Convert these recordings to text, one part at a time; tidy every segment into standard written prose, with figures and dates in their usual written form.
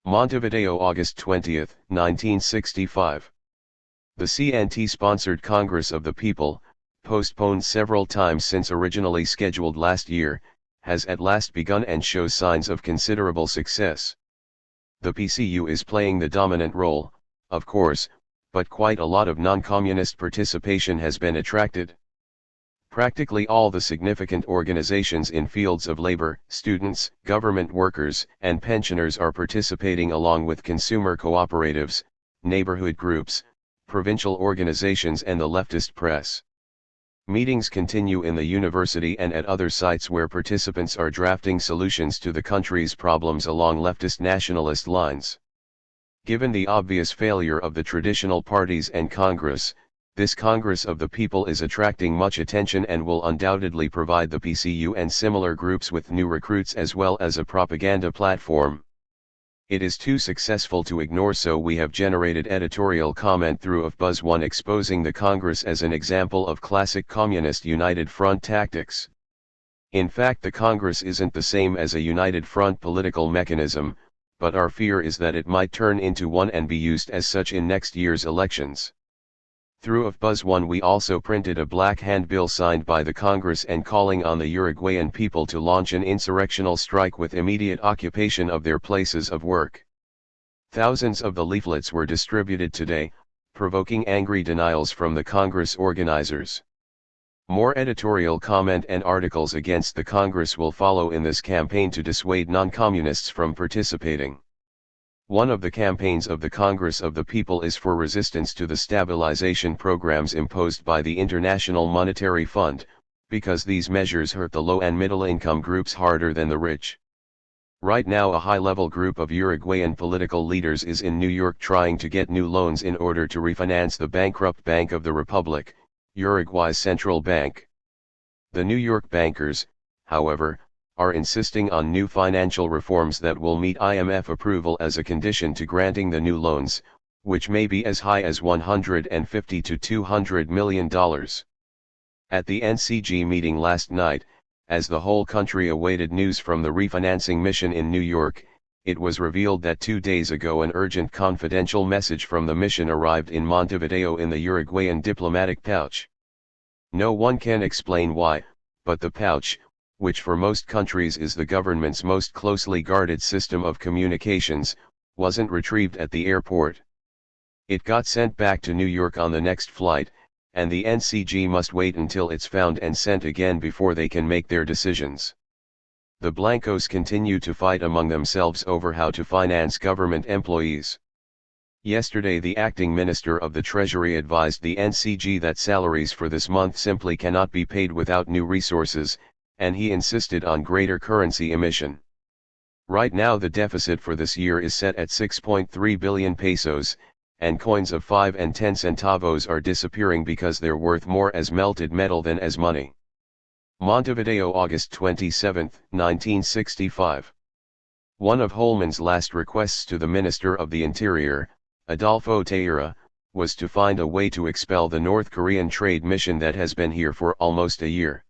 Montevideo, August 20, 1965. The CNT-sponsored Congress of the People, postponed several times since originally scheduled last year, has at last begun and shows signs of considerable success. The PCU is playing the dominant role, of course, but quite a lot of non-communist participation has been attracted. Practically all the significant organizations in fields of labor, students, government workers, and pensioners are participating, along with consumer cooperatives, neighborhood groups, provincial organizations and the leftist press. Meetings continue in the university and at other sites where participants are drafting solutions to the country's problems along leftist nationalist lines. Given the obvious failure of the traditional parties and Congress, this Congress of the People is attracting much attention and will undoubtedly provide the PCU and similar groups with new recruits as well as a propaganda platform. It is too successful to ignore, so we have generated editorial comment through of Buzz 1 exposing the Congress as an example of classic communist united front tactics. In fact, the Congress isn't the same as a united front political mechanism, but our fear is that it might turn into one and be used as such in next year's elections. Through of Buzz 1 we also printed a black handbill signed by the Congress and calling on the Uruguayan people to launch an insurrectional strike with immediate occupation of their places of work. Thousands of the leaflets were distributed today, provoking angry denials from the Congress organizers. More editorial comment and articles against the Congress will follow in this campaign to dissuade non-communists from participating. One of the campaigns of the Congress of the People is for resistance to the stabilization programs imposed by the International Monetary Fund, because these measures hurt the low and middle income groups harder than the rich. Right now a high-level group of Uruguayan political leaders is in New York trying to get new loans in order to refinance the bankrupt Bank of the Republic, Uruguay's central bank. The New York bankers, however, are insisting on new financial reforms that will meet IMF approval as a condition to granting the new loans, which may be as high as $150 to $200 million. At the NCG meeting last night, as the whole country awaited news from the refinancing mission in New York, it was revealed that 2 days ago an urgent confidential message from the mission arrived in Montevideo in the Uruguayan diplomatic pouch. No one can explain why, but the pouch, which for most countries is the government's most closely guarded system of communications, wasn't retrieved at the airport. It got sent back to New York on the next flight, and the NCG must wait until it's found and sent again before they can make their decisions. The Blancos continue to fight among themselves over how to finance government employees. Yesterday the acting Minister of the Treasury advised the NCG that salaries for this month simply cannot be paid without new resources, and he insisted on greater currency emission. Right now the deficit for this year is set at 6.3 billion pesos, and coins of 5 and 10 centavos are disappearing because they're worth more as melted metal than as money. Montevideo, August 27, 1965. One of Holman's last requests to the Minister of the Interior, Adolfo Teixeira, was to find a way to expel the North Korean trade mission that has been here for almost a year.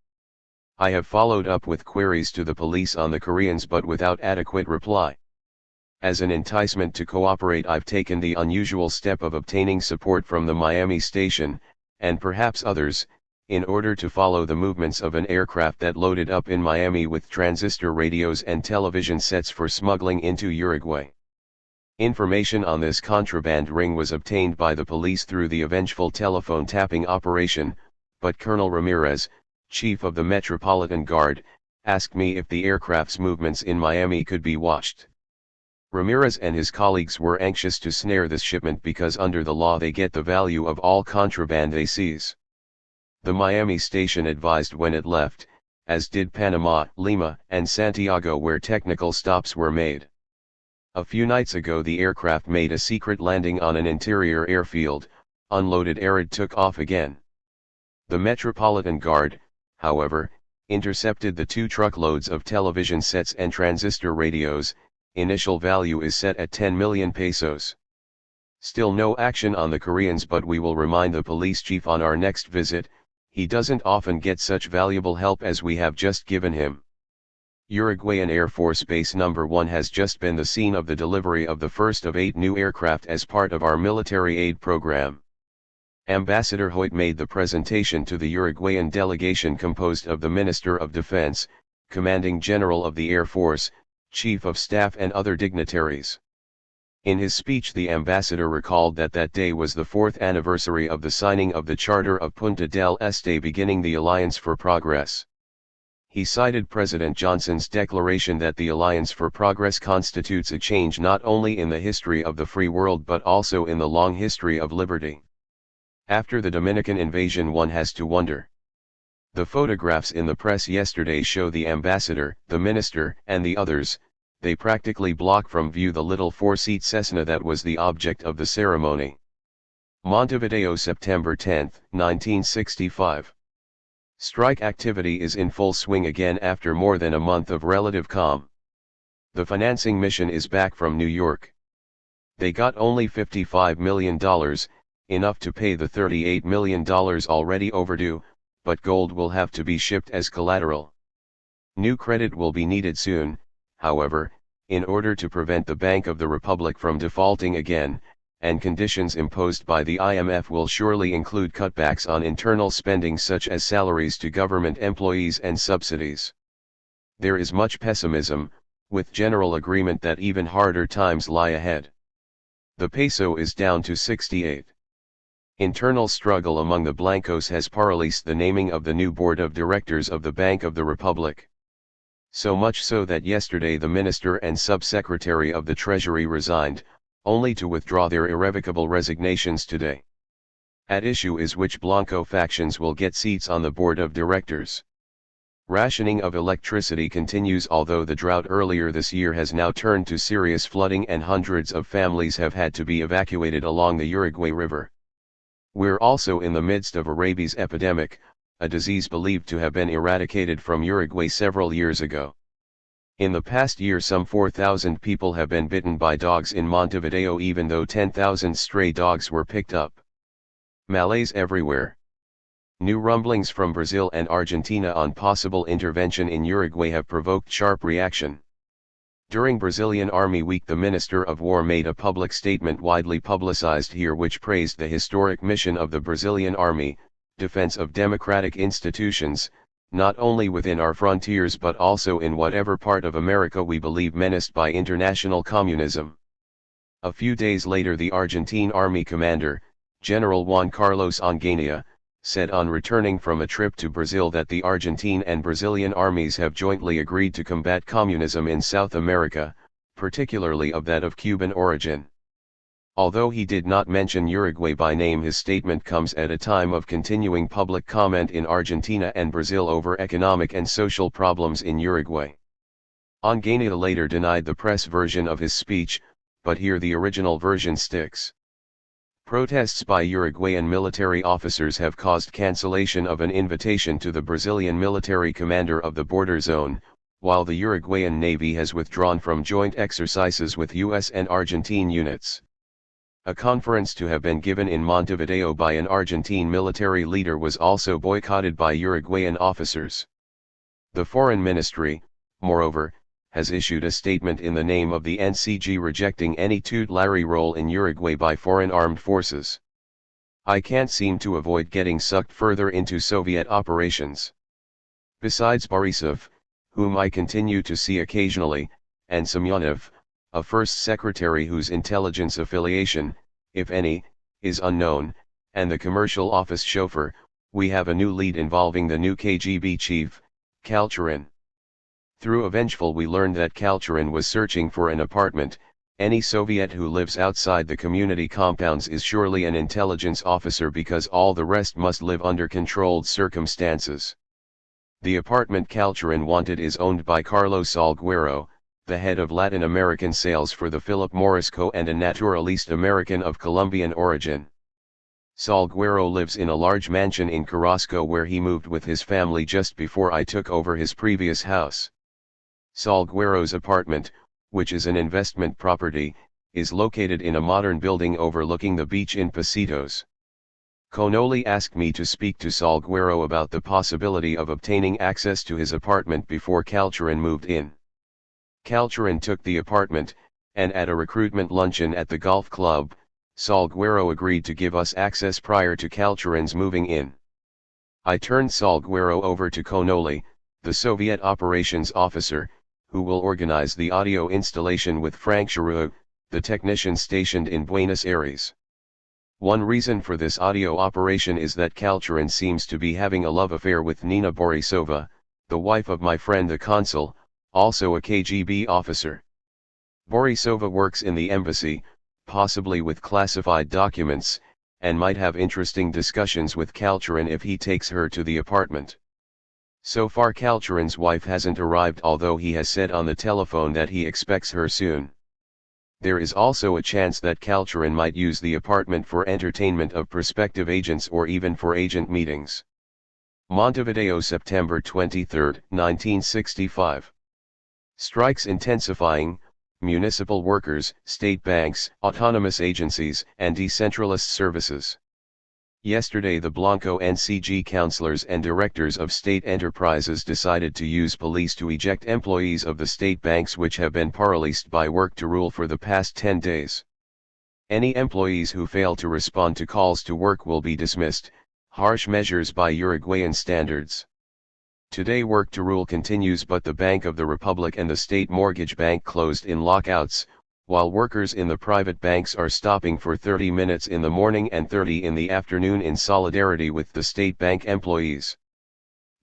I have followed up with queries to the police on the Koreans but without adequate reply. As an enticement to cooperate, I've taken the unusual step of obtaining support from the Miami station, and perhaps others, in order to follow the movements of an aircraft that loaded up in Miami with transistor radios and television sets for smuggling into Uruguay. Information on this contraband ring was obtained by the police through the vengeful telephone tapping operation, but Colonel Ramirez, Chief of the Metropolitan Guard, asked me if the aircraft's movements in Miami could be watched. Ramirez and his colleagues were anxious to snare this shipment because under the law they get the value of all contraband they seize. The Miami station advised when it left, as did Panama, Lima, and Santiago, where technical stops were made. A few nights ago the aircraft made a secret landing on an interior airfield, unloaded and took off again. The Metropolitan Guard, however, intercepted the 2 truckloads of television sets and transistor radios. Initial value is set at 10 million pesos. Still no action on the Koreans, but we will remind the police chief on our next visit. He doesn't often get such valuable help as we have just given him. Uruguayan Air Force Base No. 1 has just been the scene of the delivery of the first of 8 new aircraft as part of our military aid program. Ambassador Hoyt made the presentation to the Uruguayan delegation composed of the Minister of Defense, Commanding General of the Air Force, Chief of Staff and other dignitaries. In his speech the ambassador recalled that that day was the 4th anniversary of the signing of the Charter of Punta del Este beginning the Alliance for Progress. He cited President Johnson's declaration that the Alliance for Progress constitutes a change not only in the history of the free world but also in the long history of liberty. After the Dominican invasion one has to wonder. The photographs in the press yesterday show the ambassador, the minister, and the others. They practically block from view the little 4-seat Cessna that was the object of the ceremony. Montevideo, September 10, 1965. Strike activity is in full swing again after more than a month of relative calm. The financing mission is back from New York. They got only $55 million, enough to pay the $38 million already overdue, but gold will have to be shipped as collateral. New credit will be needed soon, however, in order to prevent the Bank of the Republic from defaulting again, and conditions imposed by the IMF will surely include cutbacks on internal spending such as salaries to government employees and subsidies. There is much pessimism, with general agreement that even harder times lie ahead. The peso is down to 68. Internal struggle among the Blancos has paralyzed the naming of the new board of directors of the Bank of the Republic. So much so that yesterday the Minister and Sub-Secretary of the Treasury resigned, only to withdraw their irrevocable resignations today. At issue is which Blanco factions will get seats on the board of directors. Rationing of electricity continues, although the drought earlier this year has now turned to serious flooding and hundreds of families have had to be evacuated along the Uruguay River. We're also in the midst of a rabies epidemic, a disease believed to have been eradicated from Uruguay several years ago. In the past year some 4,000 people have been bitten by dogs in Montevideo, even though 10,000 stray dogs were picked up. Malaise everywhere. New rumblings from Brazil and Argentina on possible intervention in Uruguay have provoked sharp reaction. During Brazilian Army Week the Minister of War made a public statement widely publicized here which praised the historic mission of the Brazilian Army, defense of democratic institutions, not only within our frontiers but also in whatever part of America we believe menaced by international communism. A few days later the Argentine Army commander, General Juan Carlos Onganía, said on returning from a trip to Brazil that the Argentine and Brazilian armies have jointly agreed to combat communism in South America, particularly of that of Cuban origin. Although he did not mention Uruguay by name, his statement comes at a time of continuing public comment in Argentina and Brazil over economic and social problems in Uruguay. Onganía later denied the press version of his speech, but here the original version sticks. Protests by Uruguayan military officers have caused cancellation of an invitation to the Brazilian military commander of the border zone, while the Uruguayan Navy has withdrawn from joint exercises with US and Argentine units. A conference to have been given in Montevideo by an Argentine military leader was also boycotted by Uruguayan officers. The Foreign Ministry, moreover, has issued a statement in the name of the NCG rejecting any tutelary role in Uruguay by foreign armed forces. I can't seem to avoid getting sucked further into Soviet operations. Besides Borisov, whom I continue to see occasionally, and Semyonov, a first secretary whose intelligence affiliation, if any, is unknown, and the commercial office chauffeur, we have a new lead involving the new KGB chief, Kalchurin. Through a vengeful we learned that Kalchurin was searching for an apartment. Any Soviet who lives outside the community compounds is surely an intelligence officer because all the rest must live under controlled circumstances. The apartment Kalchurin wanted is owned by Carlos Salguero, the head of Latin American sales for the Philip Morris Co. and a naturalist American of Colombian origin. Salguero lives in a large mansion in Carrasco where he moved with his family just before I took over his previous house. Salguero's apartment, which is an investment property, is located in a modern building overlooking the beach in Positos. Connolly asked me to speak to Salguero about the possibility of obtaining access to his apartment before Calcherin moved in. Calcherin took the apartment, and at a recruitment luncheon at the golf club, Salguero agreed to give us access prior to Calcherin's moving in. I turned Salguero over to Connolly, the Soviet operations officer, who will organize the audio installation with Frank Giroux, the technician stationed in Buenos Aires. One reason for this audio operation is that Calcherin seems to be having a love affair with Nina Borisova, the wife of my friend the consul, also a KGB officer. Borisova works in the embassy, possibly with classified documents, and might have interesting discussions with Calcherin if he takes her to the apartment. So far Calcherin's wife hasn't arrived, although he has said on the telephone that he expects her soon. There is also a chance that Calcherin might use the apartment for entertainment of prospective agents or even for agent meetings. Montevideo, September 23, 1965. Strikes intensifying, municipal workers, state banks, autonomous agencies, and decentralized services. Yesterday the Blanco NCG councillors and directors of state enterprises decided to use police to eject employees of the state banks which have been paralyzed by work to rule for the past 10 days. Any employees who fail to respond to calls to work will be dismissed, harsh measures by Uruguayan standards. Today work to rule continues, but the Bank of the Republic and the State Mortgage Bank closed in lockouts, while workers in the private banks are stopping for 30 minutes in the morning and 30 in the afternoon in solidarity with the state bank employees.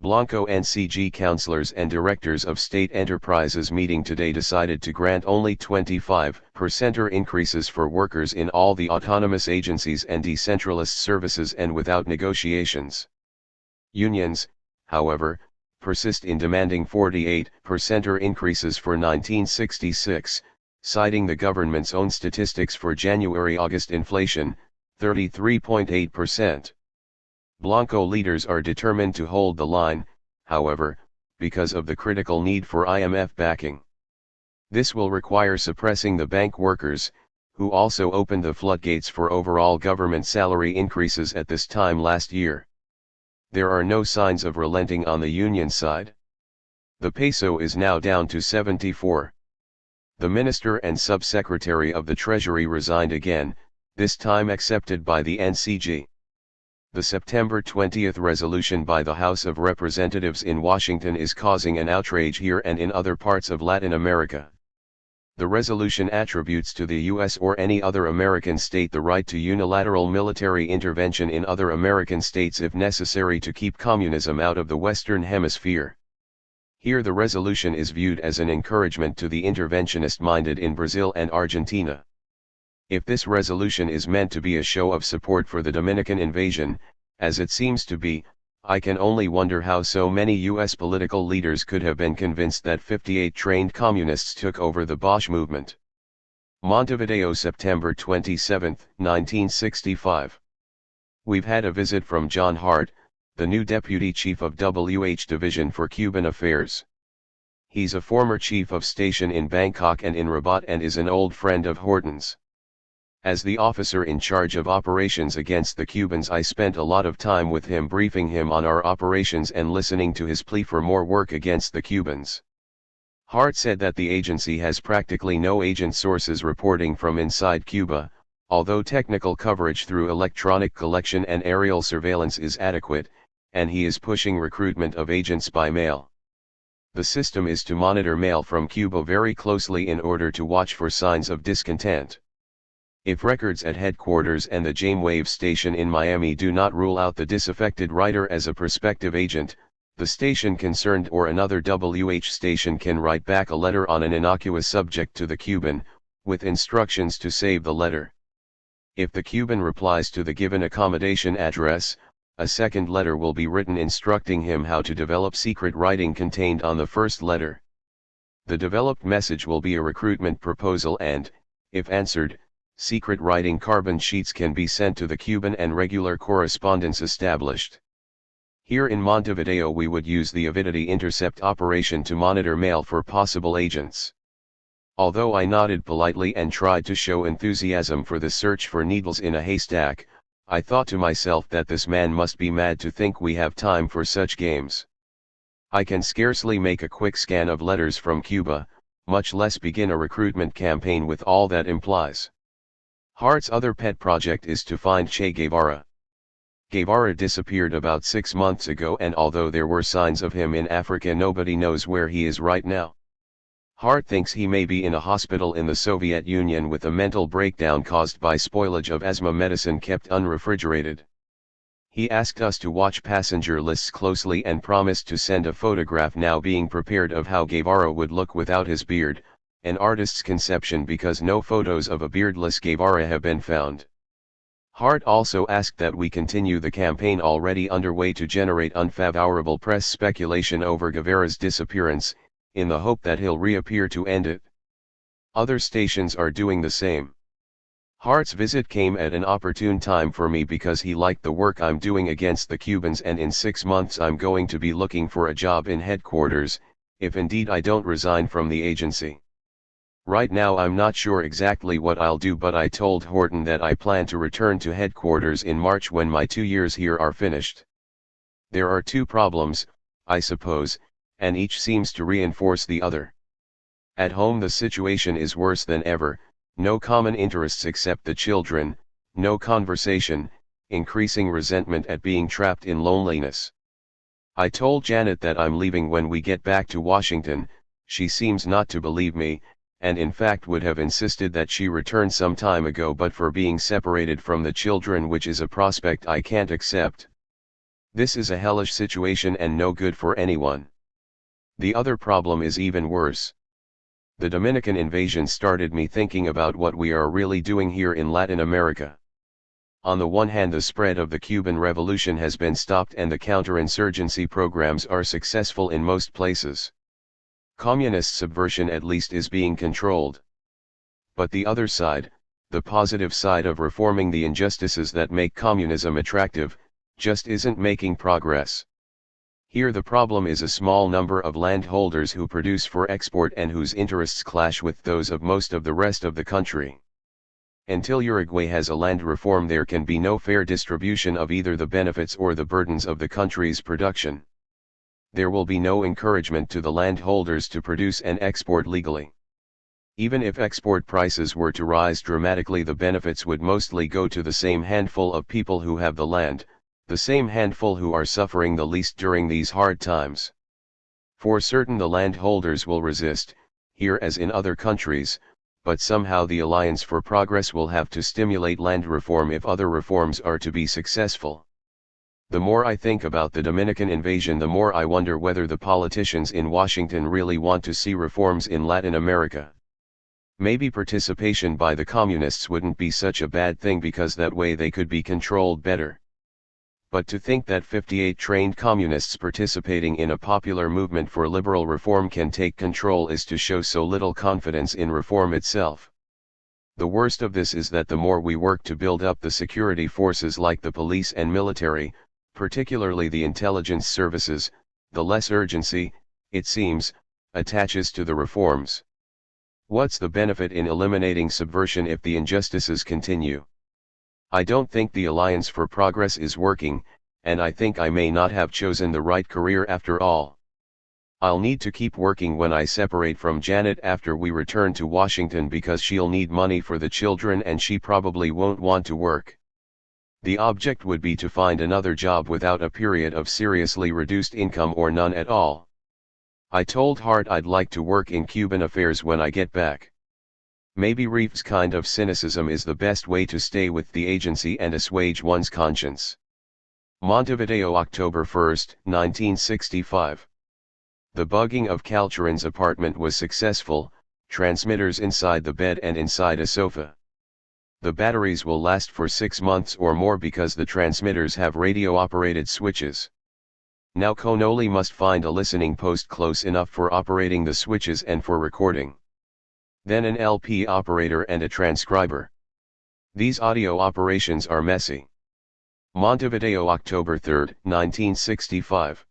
Blanco NCG councillors and directors of state enterprises meeting today decided to grant only 25% increases for workers in all the autonomous agencies and decentralized services and without negotiations. Unions, however, persist in demanding 48% increases for 1966, citing the government's own statistics for January-August inflation, 33.8%. Blanco leaders are determined to hold the line, however, because of the critical need for IMF backing. This will require suppressing the bank workers, who also opened the floodgates for overall government salary increases at this time last year. There are no signs of relenting on the union side. The peso is now down to 74. The Minister and Sub-Secretary of the Treasury resigned again, this time accepted by the NCG. The September 20 resolution by the House of Representatives in Washington is causing an outrage here and in other parts of Latin America. The resolution attributes to the U.S. or any other American state the right to unilateral military intervention in other American states if necessary to keep communism out of the Western Hemisphere. Here the resolution is viewed as an encouragement to the interventionist-minded in Brazil and Argentina. If this resolution is meant to be a show of support for the Dominican invasion, as it seems to be, I can only wonder how so many U.S. political leaders could have been convinced that 58 trained communists took over the Bosch movement. Montevideo, September 27, 1965. We've had a visit from John Hart, the new Deputy Chief of WH Division for Cuban Affairs. He's a former Chief of Station in Bangkok and in Rabat and is an old friend of Horton's. As the officer in charge of operations against the Cubans, I spent a lot of time with him briefing him on our operations and listening to his plea for more work against the Cubans. Hart said that the agency has practically no agent sources reporting from inside Cuba, although technical coverage through electronic collection and aerial surveillance is adequate, and he is pushing recruitment of agents by mail. The system is to monitor mail from Cuba very closely in order to watch for signs of discontent. If records at headquarters and the Jamewave station in Miami do not rule out the disaffected writer as a prospective agent, the station concerned or another WH station can write back a letter on an innocuous subject to the Cuban, with instructions to save the letter. If the Cuban replies to the given accommodation address, a second letter will be written instructing him how to develop secret writing contained on the first letter. The developed message will be a recruitment proposal and, if answered, secret writing carbon sheets can be sent to the Cuban and regular correspondence established. Here in Montevideo we would use the Avidity intercept operation to monitor mail for possible agents. Although I nodded politely and tried to show enthusiasm for the search for needles in a haystack, I thought to myself that this man must be mad to think we have time for such games. I can scarcely make a quick scan of letters from Cuba, much less begin a recruitment campaign with all that implies. Hart's other pet project is to find Che Guevara. Guevara disappeared about 6 months ago, and although there were signs of him in Africa, nobody knows where he is right now. Hart thinks he may be in a hospital in the Soviet Union with a mental breakdown caused by spoilage of asthma medicine kept unrefrigerated. He asked us to watch passenger lists closely and promised to send a photograph now being prepared of how Guevara would look without his beard, an artist's conception because no photos of a beardless Guevara have been found. Hart also asked that we continue the campaign already underway to generate unfavorable press speculation over Guevara's disappearance, in the hope that he'll reappear to end it. Other stations are doing the same. Hart's visit came at an opportune time for me because he liked the work I'm doing against the Cubans, and in 6 months I'm going to be looking for a job in headquarters, if indeed I don't resign from the agency. Right now I'm not sure exactly what I'll do, but I told Horton that I plan to return to headquarters in March when my 2 years here are finished. There are 2 problems, I suppose, and each seems to reinforce the other. At home the situation is worse than ever. No common interests except the children, no conversation, increasing resentment at being trapped in loneliness. I told Janet that I'm leaving when we get back to Washington. She seems not to believe me, and in fact would have insisted that she returned some time ago but for being separated from the children, which is a prospect I can't accept. This is a hellish situation and no good for anyone. The other problem is even worse. The Dominican invasion started me thinking about what we are really doing here in Latin America. On the one hand, the spread of the Cuban Revolution has been stopped and the counterinsurgency programs are successful in most places. Communist subversion at least is being controlled. But the other side, the positive side of reforming the injustices that make communism attractive, just isn't making progress. Here the problem is a small number of landholders who produce for export and whose interests clash with those of most of the rest of the country. Until Uruguay has a land reform, there can be no fair distribution of either the benefits or the burdens of the country's production. There will be no encouragement to the landholders to produce and export legally. Even if export prices were to rise dramatically, the benefits would mostly go to the same handful of people who have the land, the same handful who are suffering the least during these hard times. For certain the landholders will resist, here as in other countries, but somehow the Alliance for Progress will have to stimulate land reform if other reforms are to be successful. The more I think about the Dominican invasion, the more I wonder whether the politicians in Washington really want to see reforms in Latin America. Maybe participation by the communists wouldn't be such a bad thing because that way they could be controlled better. But to think that 58 trained communists participating in a popular movement for liberal reform can take control is to show so little confidence in reform itself. The worst of this is that the more we work to build up the security forces like the police and military, particularly the intelligence services, the less urgency, it seems, attaches to the reforms. What's the benefit in eliminating subversion if the injustices continue? I don't think the Alliance for Progress is working, and I think I may not have chosen the right career after all. I'll need to keep working when I separate from Janet after we return to Washington because she'll need money for the children and she probably won't want to work. The object would be to find another job without a period of seriously reduced income or none at all. I told Hart I'd like to work in Cuban affairs when I get back. Maybe Reef's kind of cynicism is the best way to stay with the agency and assuage one's conscience. Montevideo, October 1, 1965. The bugging of Calcharan's apartment was successful, transmitters inside the bed and inside a sofa. The batteries will last for 6 months or more because the transmitters have radio-operated switches. Now Connolly must find a listening post close enough for operating the switches and for recording. Then an LP operator and a transcriber. These audio operations are messy. Montevideo, October 3, 1965.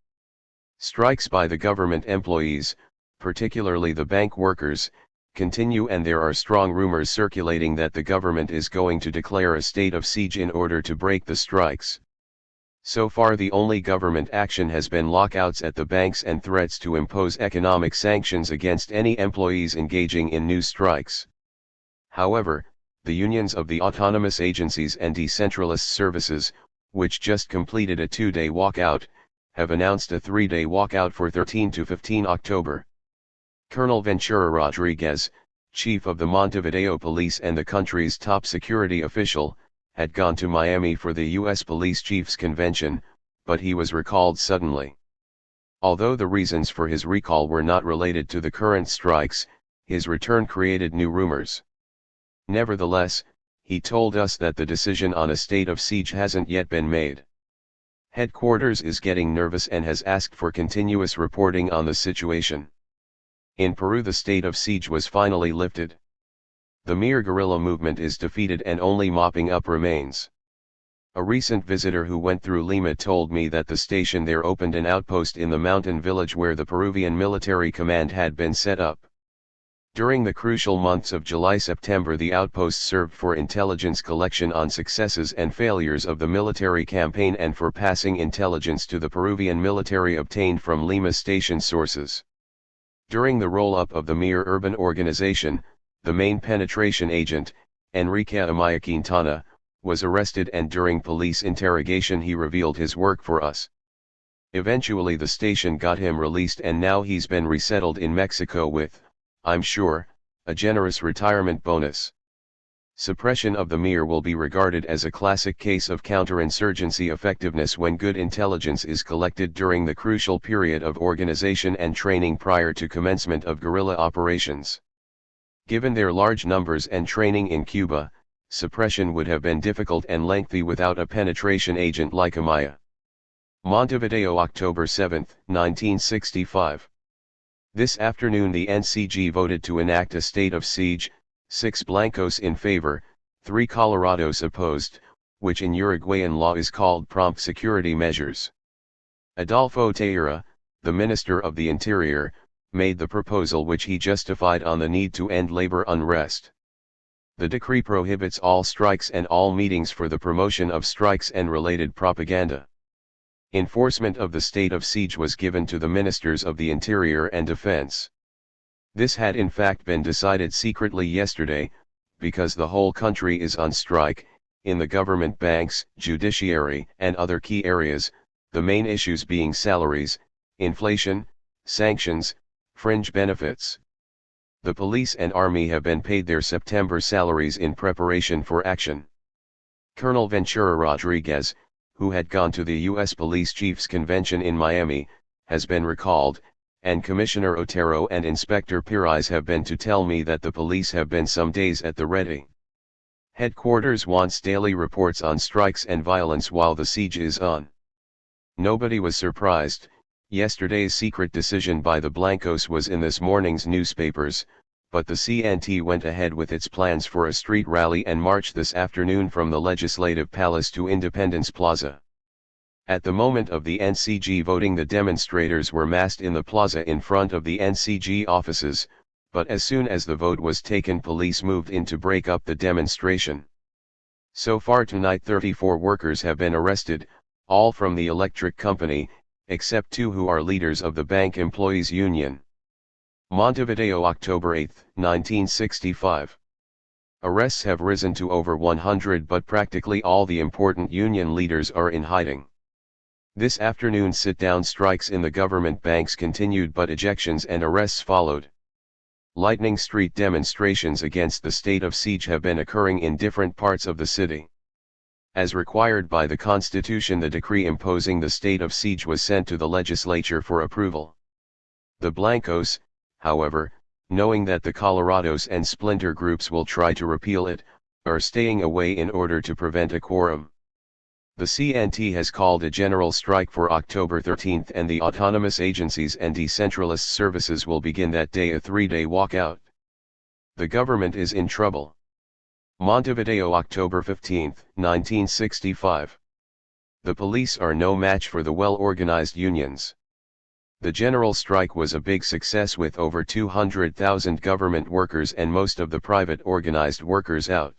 Strikes by the government employees, particularly the bank workers, continue, and there are strong rumors circulating that the government is going to declare a state of siege in order to break the strikes. So far the only government action has been lockouts at the banks and threats to impose economic sanctions against any employees engaging in new strikes. However, the unions of the autonomous agencies and decentralized services, which just completed a 2-day walkout, have announced a 3-day walkout for 13 to 15 October. Colonel Ventura Rodriguez, chief of the Montevideo Police and the country's top security official, had gone to Miami for the U.S. Police Chiefs Convention, but he was recalled suddenly. Although the reasons for his recall were not related to the current strikes, his return created new rumors. Nevertheless, he told us that the decision on a state of siege hasn't yet been made. Headquarters is getting nervous and has asked for continuous reporting on the situation. In Peru, the state of siege was finally lifted. The mere guerrilla movement is defeated and only mopping up remains. A recent visitor who went through Lima told me that the station there opened an outpost in the mountain village where the Peruvian military command had been set up. During the crucial months of July-September, the outpost served for intelligence collection on successes and failures of the military campaign and for passing intelligence to the Peruvian military obtained from Lima station sources. During the roll-up of the mere urban organization, the main penetration agent, Enrique Amaya Quintana, was arrested, and during police interrogation he revealed his work for us. Eventually the station got him released, and now he's been resettled in Mexico with, I'm sure, a generous retirement bonus. Suppression of the MIR will be regarded as a classic case of counterinsurgency effectiveness when good intelligence is collected during the crucial period of organization and training prior to commencement of guerrilla operations. Given their large numbers and training in Cuba, suppression would have been difficult and lengthy without a penetration agent like Amaya. Montevideo, October 7, 1965. This afternoon the NCG voted to enact a state of siege, 6 blancos in favor, 3 colorados opposed, which in Uruguayan law is called prompt security measures. Adolfo Tejera, the Minister of the Interior, made the proposal, which he justified on the need to end labor unrest. The decree prohibits all strikes and all meetings for the promotion of strikes and related propaganda. Enforcement of the state of siege was given to the Ministers of the Interior and Defense. This had in fact been decided secretly yesterday, because the whole country is on strike, in the government, banks, judiciary, and other key areas, the main issues being salaries, inflation, sanctions, fringe benefits. The police and army have been paid their September salaries in preparation for action. Colonel Ventura Rodriguez, who had gone to the U.S. Police Chiefs Convention in Miami, has been recalled, and Commissioner Otero and Inspector Pires have been to tell me that the police have been some days at the ready. Headquarters wants daily reports on strikes and violence while the siege is on. Nobody was surprised. Yesterday's secret decision by the Blancos was in this morning's newspapers, but the CNT went ahead with its plans for a street rally and march this afternoon from the Legislative Palace to Independence Plaza. At the moment of the NCG voting, the demonstrators were massed in the plaza in front of the NCG offices, but as soon as the vote was taken, police moved in to break up the demonstration. So far tonight 34 workers have been arrested, all from the electric company, except 2 who are leaders of the Bank Employees Union. Montevideo, October 8, 1965. Arrests have risen to over 100, but practically all the important union leaders are in hiding. This afternoon sit-down strikes in the government banks continued, but ejections and arrests followed. Lightning street demonstrations against the state of siege have been occurring in different parts of the city. As required by the Constitution, the decree imposing the state of siege was sent to the legislature for approval. The Blancos, however, knowing that the Colorados and splinter groups will try to repeal it, are staying away in order to prevent a quorum. The CNT has called a general strike for October 13, and the autonomous agencies and decentralized services will begin that day a 3-day walkout. The government is in trouble. Montevideo, October 15, 1965. The police are no match for the well-organized unions. The general strike was a big success with over 200,000 government workers and most of the private organized workers out.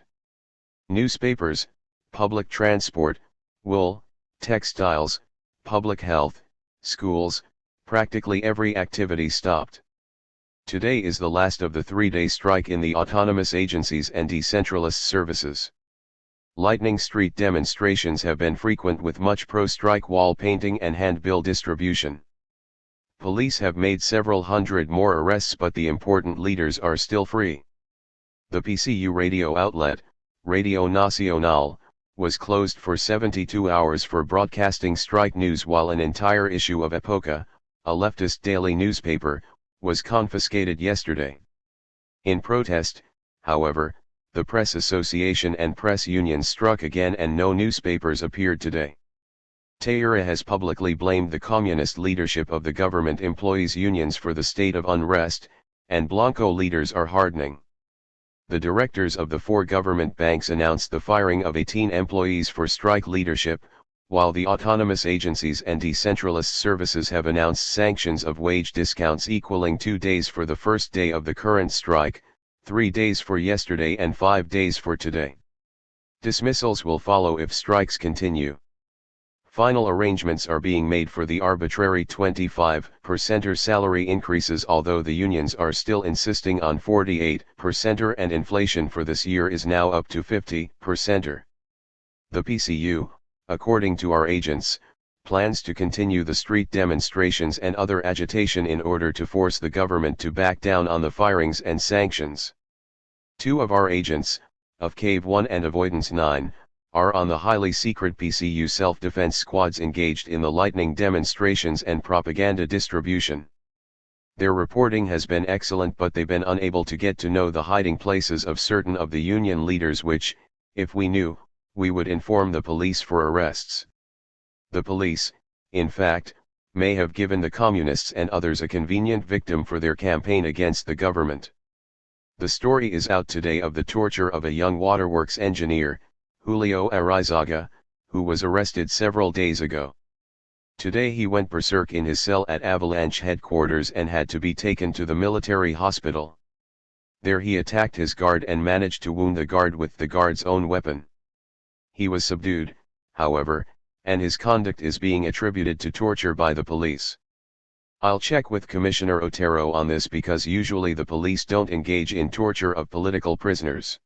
Newspapers, public transport, wool, textiles, public health, schools, practically every activity stopped. Today is the last of the 3-day strike in the autonomous agencies and decentralized services. Lightning street demonstrations have been frequent with much pro-strike wall painting and handbill distribution. Police have made several hundred more arrests, but the important leaders are still free. The PCU radio outlet, Radio Nacional, was closed for 72 hours for broadcasting strike news, while an entire issue of Época, a leftist daily newspaper, was confiscated yesterday. In protest, however, the Press Association and press unions struck again and no newspapers appeared today. THIRD has publicly blamed the communist leadership of the government employees' unions for the state of unrest, and Blanco leaders are hardening. The directors of the 4 government banks announced the firing of 18 employees for strike leadership, while the autonomous agencies and decentralized services have announced sanctions of wage discounts equaling 2 days for the first day of the current strike, 3 days for yesterday and 5 days for today. Dismissals will follow if strikes continue. Final arrangements are being made for the arbitrary 25% salary increases, although the unions are still insisting on 48%, and inflation for this year is now up to 50%. The PCU, according to our agents, plans to continue the street demonstrations and other agitation in order to force the government to back down on the firings and sanctions. 2 of our agents, of Cave 1 and Avoidance 9, are on the highly secret PCU self-defense squads engaged in the lightning demonstrations and propaganda distribution. Their reporting has been excellent, but they've been unable to get to know the hiding places of certain of the union leaders, which, if we knew, we would inform the police for arrests. The police, in fact, may have given the communists and others a convenient victim for their campaign against the government. The story is out today of the torture of a young waterworks engineer, Julio Arizaga, who was arrested several days ago. Today he went berserk in his cell at Avalanche headquarters and had to be taken to the military hospital. There he attacked his guard and managed to wound the guard with the guard's own weapon. He was subdued, however, and his conduct is being attributed to torture by the police. I'll check with Commissioner Otero on this, because usually the police don't engage in torture of political prisoners.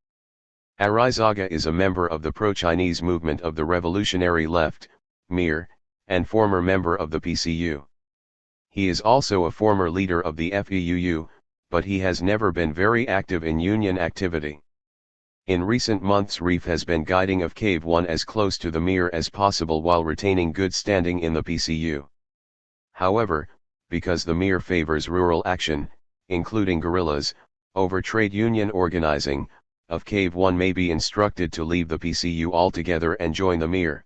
Arizaga is a member of the pro-Chinese movement of the Revolutionary Left, MIR, and former member of the PCU. He is also a former leader of the FEUU, but he has never been very active in union activity. In recent months Reef has been guiding of Cave 1 as close to the MIR as possible while retaining good standing in the PCU. However, because the MIR favors rural action, including guerrillas, over trade union organizing, of Cave 1 may be instructed to leave the PCU altogether and join the MIR.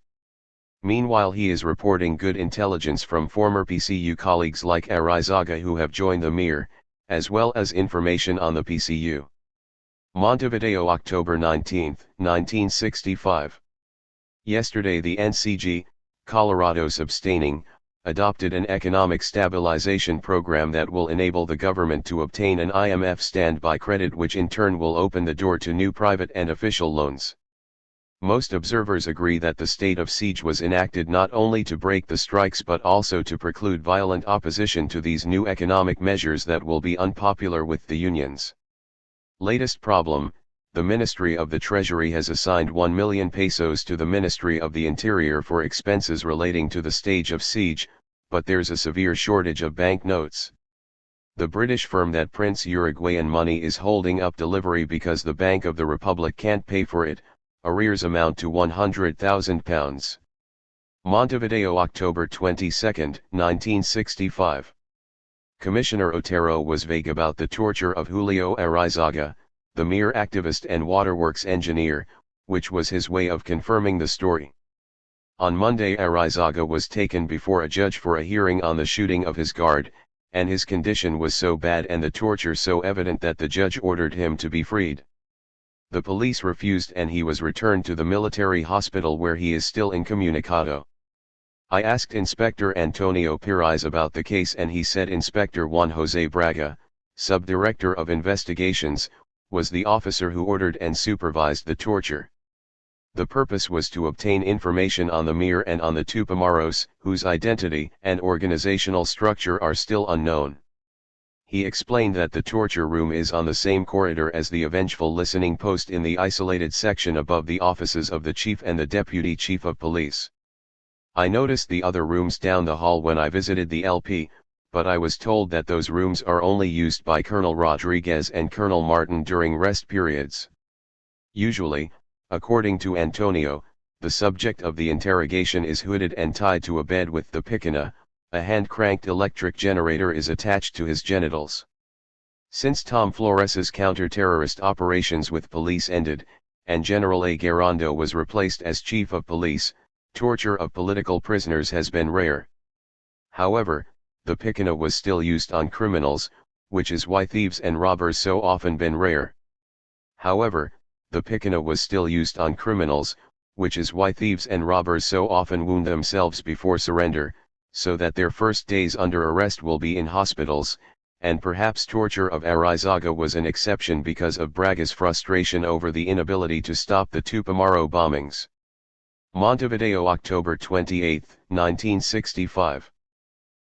Meanwhile he is reporting good intelligence from former PCU colleagues like Arizaga who have joined the MIR, as well as information on the PCU. Montevideo, October 19, 1965. Yesterday the NCG, Colorado's abstaining, adopted an economic stabilization program that will enable the government to obtain an IMF standby credit, which in turn will open the door to new private and official loans. Most observers agree that the state of siege was enacted not only to break the strikes but also to preclude violent opposition to these new economic measures that will be unpopular with the unions. Latest problem: the Ministry of the Treasury has assigned 1 million pesos to the Ministry of the Interior for expenses relating to the stage of siege, but there's a severe shortage of banknotes. The British firm that prints Uruguayan money is holding up delivery because the Bank of the Republic can't pay for it. Arrears amount to £100,000. Montevideo, October 22, 1965. Commissioner Otero was vague about the torture of Julio Arizaga, the MIR activist and waterworks engineer, which was his way of confirming the story. On Monday Arizaga was taken before a judge for a hearing on the shooting of his guard, and his condition was so bad and the torture so evident that the judge ordered him to be freed. The police refused and he was returned to the military hospital where he is still incommunicado. I asked Inspector Antonio Pires about the case and he said Inspector Juan Jose Braga, Subdirector of Investigations, was the officer who ordered and supervised the torture. The purpose was to obtain information on the Mir and on the Tupamaros, whose identity and organizational structure are still unknown. He explained that the torture room is on the same corridor as the avengeful listening post in the isolated section above the offices of the chief and the deputy chief of police. I noticed the other rooms down the hall when I visited the LP, but I was told that those rooms are only used by Colonel Rodriguez and Colonel Martin during rest periods. Usually, according to Antonio, the subject of the interrogation is hooded and tied to a bed with the picana, a hand-cranked electric generator is attached to his genitals. Since Tom Flores's counter-terrorist operations with police ended, and General A. Garando was replaced as chief of police, torture of political prisoners has been rare. However, the picana was still used on criminals, which is why thieves and robbers so often been rare. However, the picana was still used on criminals, which is why thieves and robbers so often wound themselves before surrender, so that their first days under arrest will be in hospitals, and perhaps torture of Arizaga was an exception because of Braga's frustration over the inability to stop the Tupamaro bombings. Montevideo, October 28, 1965.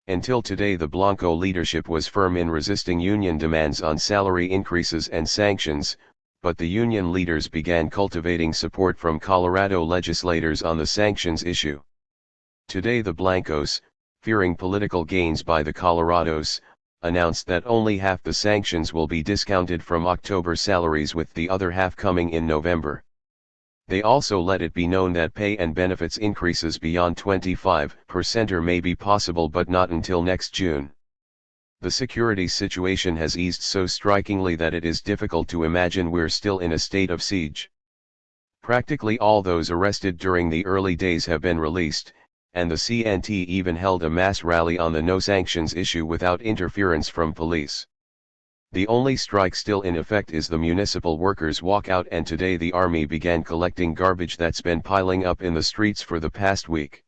Until today the Blanco leadership was firm in resisting union demands on salary increases and sanctions, but the union leaders began cultivating support from Colorado legislators on the sanctions issue. Today the Blancos, fearing political gains by the Colorados, announced that only half the sanctions will be discounted from October salaries with the other half coming in November. They also let it be known that pay and benefits increases beyond 25% may be possible but not until next June. The security situation has eased so strikingly that it is difficult to imagine we're still in a state of siege. Practically all those arrested during the early days have been released, and the CNT even held a mass rally on the no sanctions issue without interference from police. The only strike still in effect is the municipal workers' walkout, and today the army began collecting garbage that's been piling up in the streets for the past week.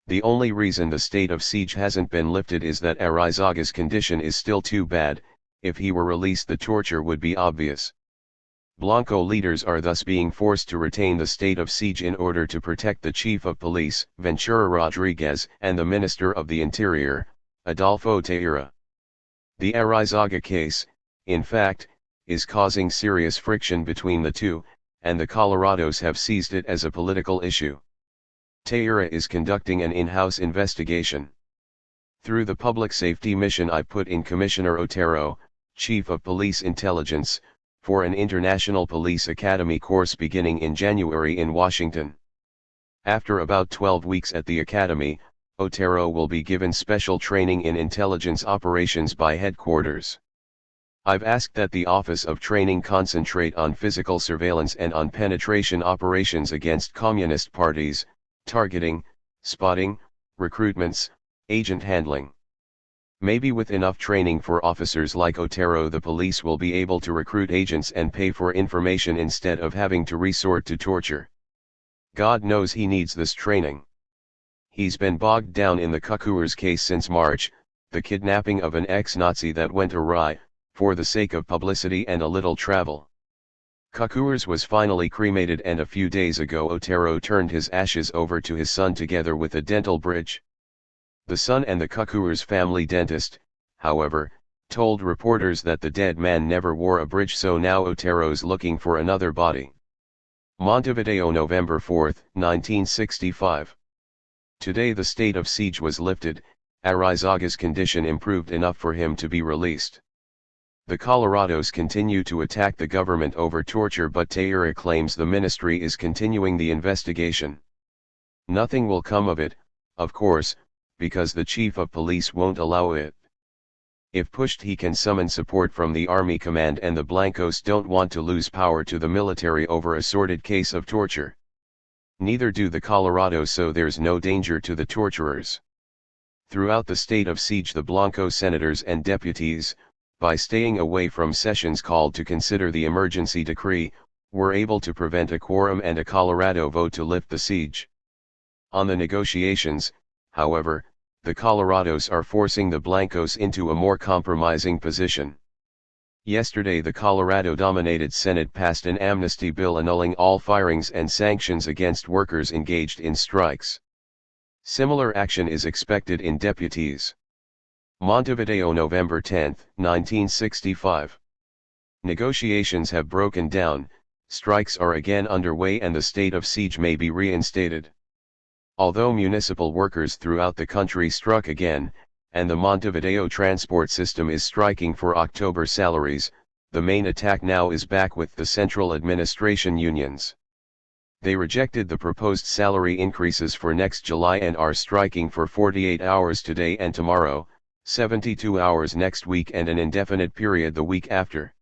The only reason the state of siege hasn't been lifted is that Arizaga's condition is still too bad. If he were released the torture would be obvious. Blanco leaders are thus being forced to retain the state of siege in order to protect the chief of police, Ventura Rodriguez, and the Minister of the Interior, Adolfo Tejera. The Arizaga case, in fact, is causing serious friction between the two, and the Colorados have seized it as a political issue. Tejera is conducting an in-house investigation. Through the public safety mission I put in Commissioner Otero, Chief of Police Intelligence, for an International Police Academy course beginning in January in Washington. After about 12 weeks at the academy, Otero will be given special training in intelligence operations by headquarters. I've asked that the Office of Training concentrate on physical surveillance and on penetration operations against communist parties, targeting, spotting, recruitments, agent handling. Maybe with enough training for officers like Otero the police will be able to recruit agents and pay for information instead of having to resort to torture. God knows he needs this training. He's been bogged down in the Cuckooers case since March, the kidnapping of an ex-Nazi that went awry, for the sake of publicity and a little travel. Cuckooers was finally cremated, and a few days ago Otero turned his ashes over to his son together with a dental bridge. The son and the Cuckooers family dentist, however, told reporters that the dead man never wore a bridge, so now Otero's looking for another body. Montevideo, November 4, 1965. Today the state of siege was lifted, Arizaga's condition improved enough for him to be released. The Colorados continue to attack the government over torture, but Tejera claims the ministry is continuing the investigation. Nothing will come of it, of course, because the chief of police won't allow it. If pushed he can summon support from the army command, and the Blancos don't want to lose power to the military over a sordid case of torture. Neither do the Colorados, so there's no danger to the torturers. Throughout the state of siege the Blanco senators and deputies, by staying away from sessions called to consider the emergency decree, were able to prevent a quorum and a Colorado vote to lift the siege. On the negotiations, However, the Colorados are forcing the Blancos into a more compromising position. Yesterday the Colorado-dominated Senate passed an amnesty bill annulling all firings and sanctions against workers engaged in strikes. Similar action is expected in deputies. Montevideo, November 10, 1965. Negotiations have broken down, strikes are again underway and the state of siege may be reinstated. Although municipal workers throughout the country struck again, and the Montevideo transport system is striking for October salaries, the main attack now is back with the central administration unions. They rejected the proposed salary increases for next July and are striking for 48 hours today and tomorrow, 72 hours next week and an indefinite period the week after.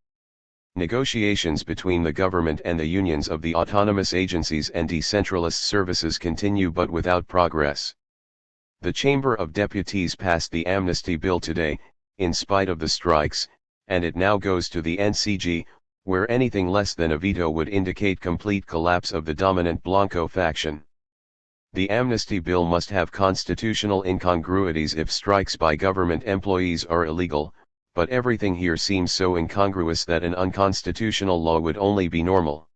Negotiations between the government and the unions of the autonomous agencies and decentralized services continue but without progress. The Chamber of Deputies passed the amnesty bill today, in spite of the strikes, and it now goes to the NCG, where anything less than a veto would indicate complete collapse of the dominant Blanco faction. The amnesty bill must have constitutional incongruities if strikes by government employees are illegal, but everything here seems so incongruous that an unconstitutional law would only be normal.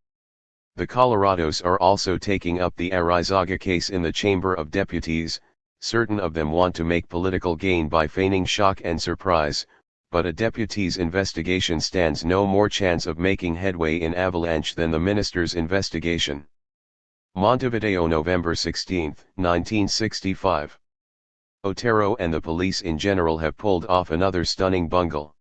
The Colorados are also taking up the Arizaga case in the Chamber of Deputies. Certain of them want to make political gain by feigning shock and surprise, but a deputy's investigation stands no more chance of making headway in Avalanche than the minister's investigation. Montevideo, November 16, 1965. Otero and the police in general have pulled off another stunning bungle.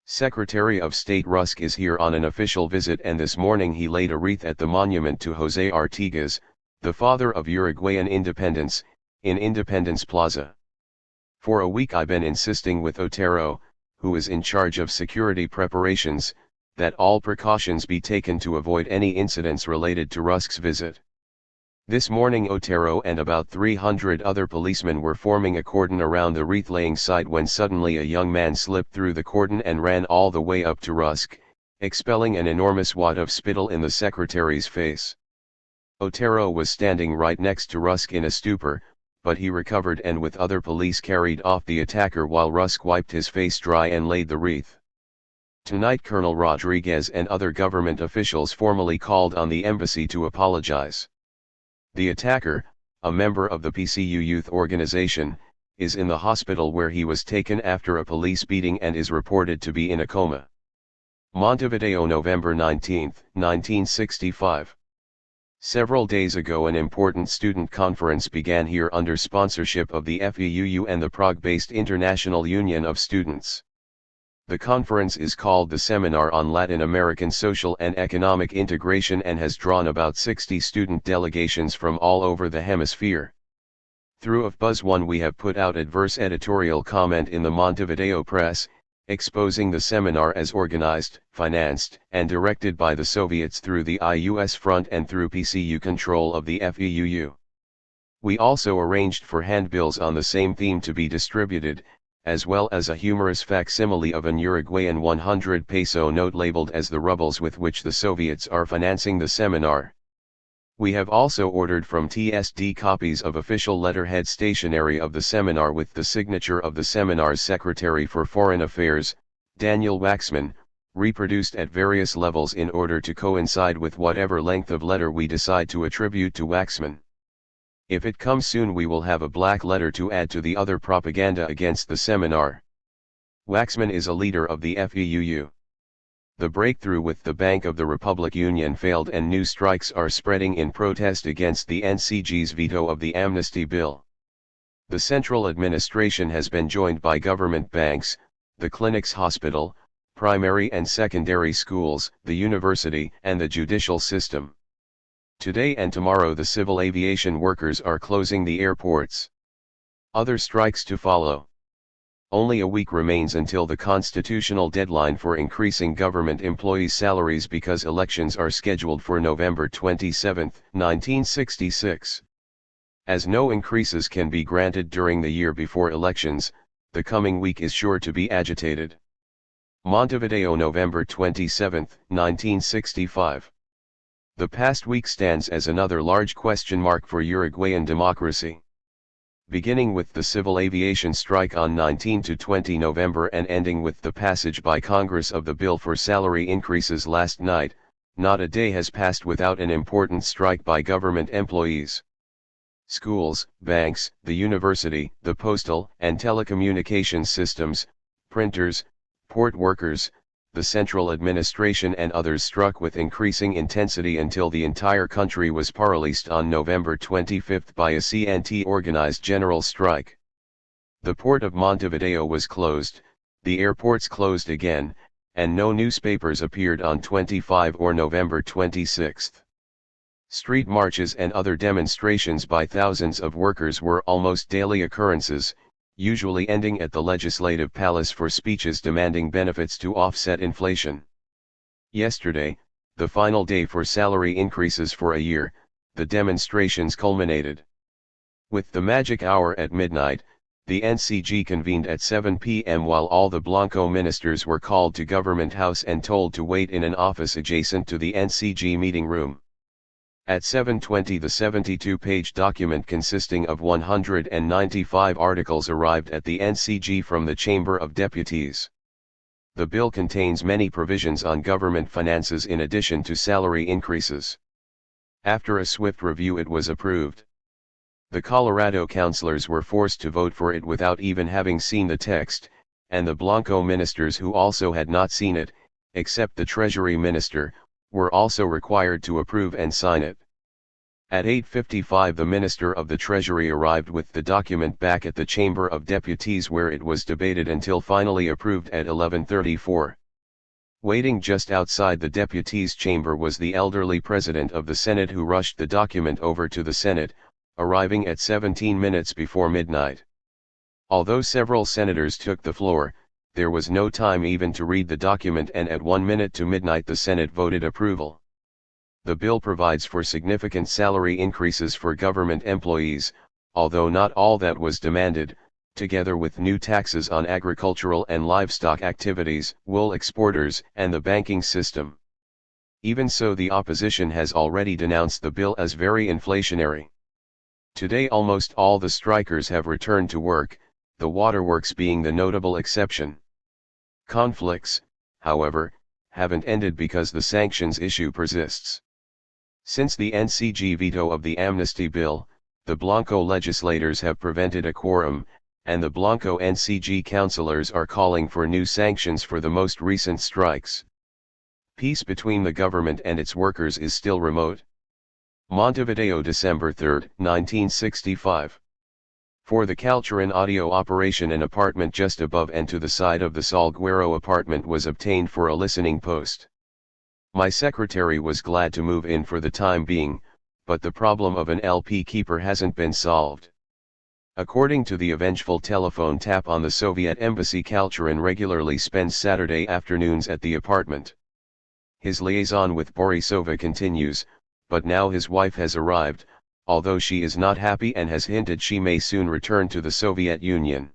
Secretary of State Rusk is here on an official visit and this morning he laid a wreath at the monument to José Artigas, the father of Uruguayan independence, in Independence Plaza. For a week I've been insisting with Otero, who is in charge of security preparations, that all precautions be taken to avoid any incidents related to Rusk's visit. This morning Otero and about 300 other policemen were forming a cordon around the wreath-laying site when suddenly a young man slipped through the cordon and ran all the way up to Rusk, expelling an enormous wad of spittle in the secretary's face. Otero was standing right next to Rusk in a stupor, but he recovered and with other police carried off the attacker while Rusk wiped his face dry and laid the wreath. Tonight Colonel Rodriguez and other government officials formally called on the embassy to apologize. The attacker, a member of the PCU youth organization, is in the hospital where he was taken after a police beating and is reported to be in a coma. Montevideo, November 19, 1965. Several days ago an important student conference began here under sponsorship of the FEUU and the Prague-based International Union of Students. The conference is called the Seminar on Latin American Social and Economic Integration and has drawn about 60 student delegations from all over the hemisphere. Through Buzz1 we have put out adverse editorial comment in the Montevideo press, exposing the seminar as organized, financed, and directed by the Soviets through the IUS front and through PCU control of the FEUU. We also arranged for handbills on the same theme to be distributed, as well as a humorous facsimile of an Uruguayan 100 peso note labeled as the rubles with which the Soviets are financing the seminar. We have also ordered from TSD copies of official letterhead stationery of the seminar with the signature of the seminar's Secretary for Foreign Affairs, Daniel Waxman, reproduced at various levels in order to coincide with whatever length of letter we decide to attribute to Waxman. If it comes soon we will have a black letter to add to the other propaganda against the seminar. Waxman is a leader of the FEUU. The breakthrough with the Bank of the Republic Union failed and new strikes are spreading in protest against the NCG's veto of the amnesty bill. The central administration has been joined by government banks, the clinics, hospital, primary and secondary schools, the university and the judicial system. Today and tomorrow the civil aviation workers are closing the airports. Other strikes to follow. Only a week remains until the constitutional deadline for increasing government employees' salaries because elections are scheduled for November 27, 1966. As no increases can be granted during the year before elections, the coming week is sure to be agitated. Montevideo, November 27, 1965. The past week stands as another large question mark for Uruguayan democracy. beginning with the civil aviation strike on 19 to 20 November and ending with the passage by Congress of the bill for salary increases last night. Not a day has passed without an important strike by government employees. Schools, banks, the university, the postal and telecommunications systems, printers, port workers, the central administration and others struck with increasing intensity until the entire country was paralyzed on November 25 by a CNT-organized general strike. The port of Montevideo was closed, the airports closed again, and no newspapers appeared on 25 or November 26. Street marches and other demonstrations by thousands of workers were almost daily occurrences, usually ending at the Legislative Palace for speeches demanding benefits to offset inflation. Yesterday, the final day for salary increases for a year, the demonstrations culminated. With the magic hour at midnight, the NCG convened at 7 p.m. while all the Blanco ministers were called to Government House and told to wait in an office adjacent to the NCG meeting room. At 7:20 the 72-page document consisting of 195 articles arrived at the NCG from the Chamber of Deputies. The bill contains many provisions on government finances in addition to salary increases. After a swift review it was approved. The Colorado councilors were forced to vote for it without even having seen the text, and the Blanco ministers who also had not seen it, except the Treasury Minister, were also required to approve and sign it. At 8:55 the Minister of the Treasury arrived with the document back at the Chamber of Deputies where it was debated until finally approved at 11:34. Waiting just outside the Deputies' chamber was the elderly President of the Senate who rushed the document over to the Senate, arriving at 17 minutes before midnight. Although several senators took the floor, there was no time even to read the document and at 1 minute to midnight the Senate voted approval. The bill provides for significant salary increases for government employees, although not all that was demanded, together with new taxes on agricultural and livestock activities, wool exporters, and the banking system. Even so, the opposition has already denounced the bill as very inflationary. Today almost all the strikers have returned to work, the waterworks being the notable exception. Conflicts, however, haven't ended because the sanctions issue persists. Since the NCG veto of the amnesty bill, the Blanco legislators have prevented a quorum, and the Blanco NCG councilors are calling for new sanctions for the most recent strikes. Peace between the government and its workers is still remote. Montevideo, December 3, 1965. For the Calchurin audio operation, an apartment just above and to the side of the Salguero apartment was obtained for a listening post. My secretary was glad to move in for the time being, but the problem of an LP keeper hasn't been solved. According to the avengeful telephone tap on the Soviet embassy, Calchurin regularly spends Saturday afternoons at the apartment. His liaison with Borisova continues, but now his wife has arrived, although she is not happy and has hinted she may soon return to the Soviet Union.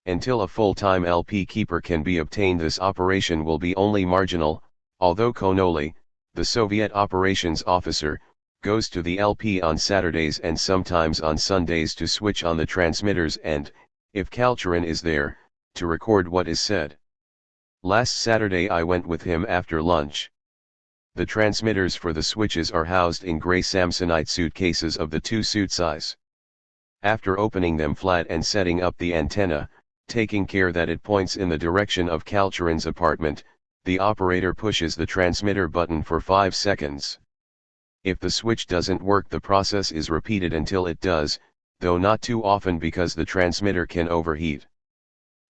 Until a full-time LP keeper can be obtained, this operation will be only marginal, although Konoli, the Soviet operations officer, goes to the LP on Saturdays and sometimes on Sundays to switch on the transmitters and, if Calchurin is there, to record what is said. Last Saturday I went with him after lunch. The transmitters for the switches are housed in gray Samsonite suitcases of the 2-suit size. After opening them flat and setting up the antenna, taking care that it points in the direction of Calchurin's apartment, the operator pushes the transmitter button for 5 seconds. If the switch doesn't work, the process is repeated until it does, though not too often because the transmitter can overheat.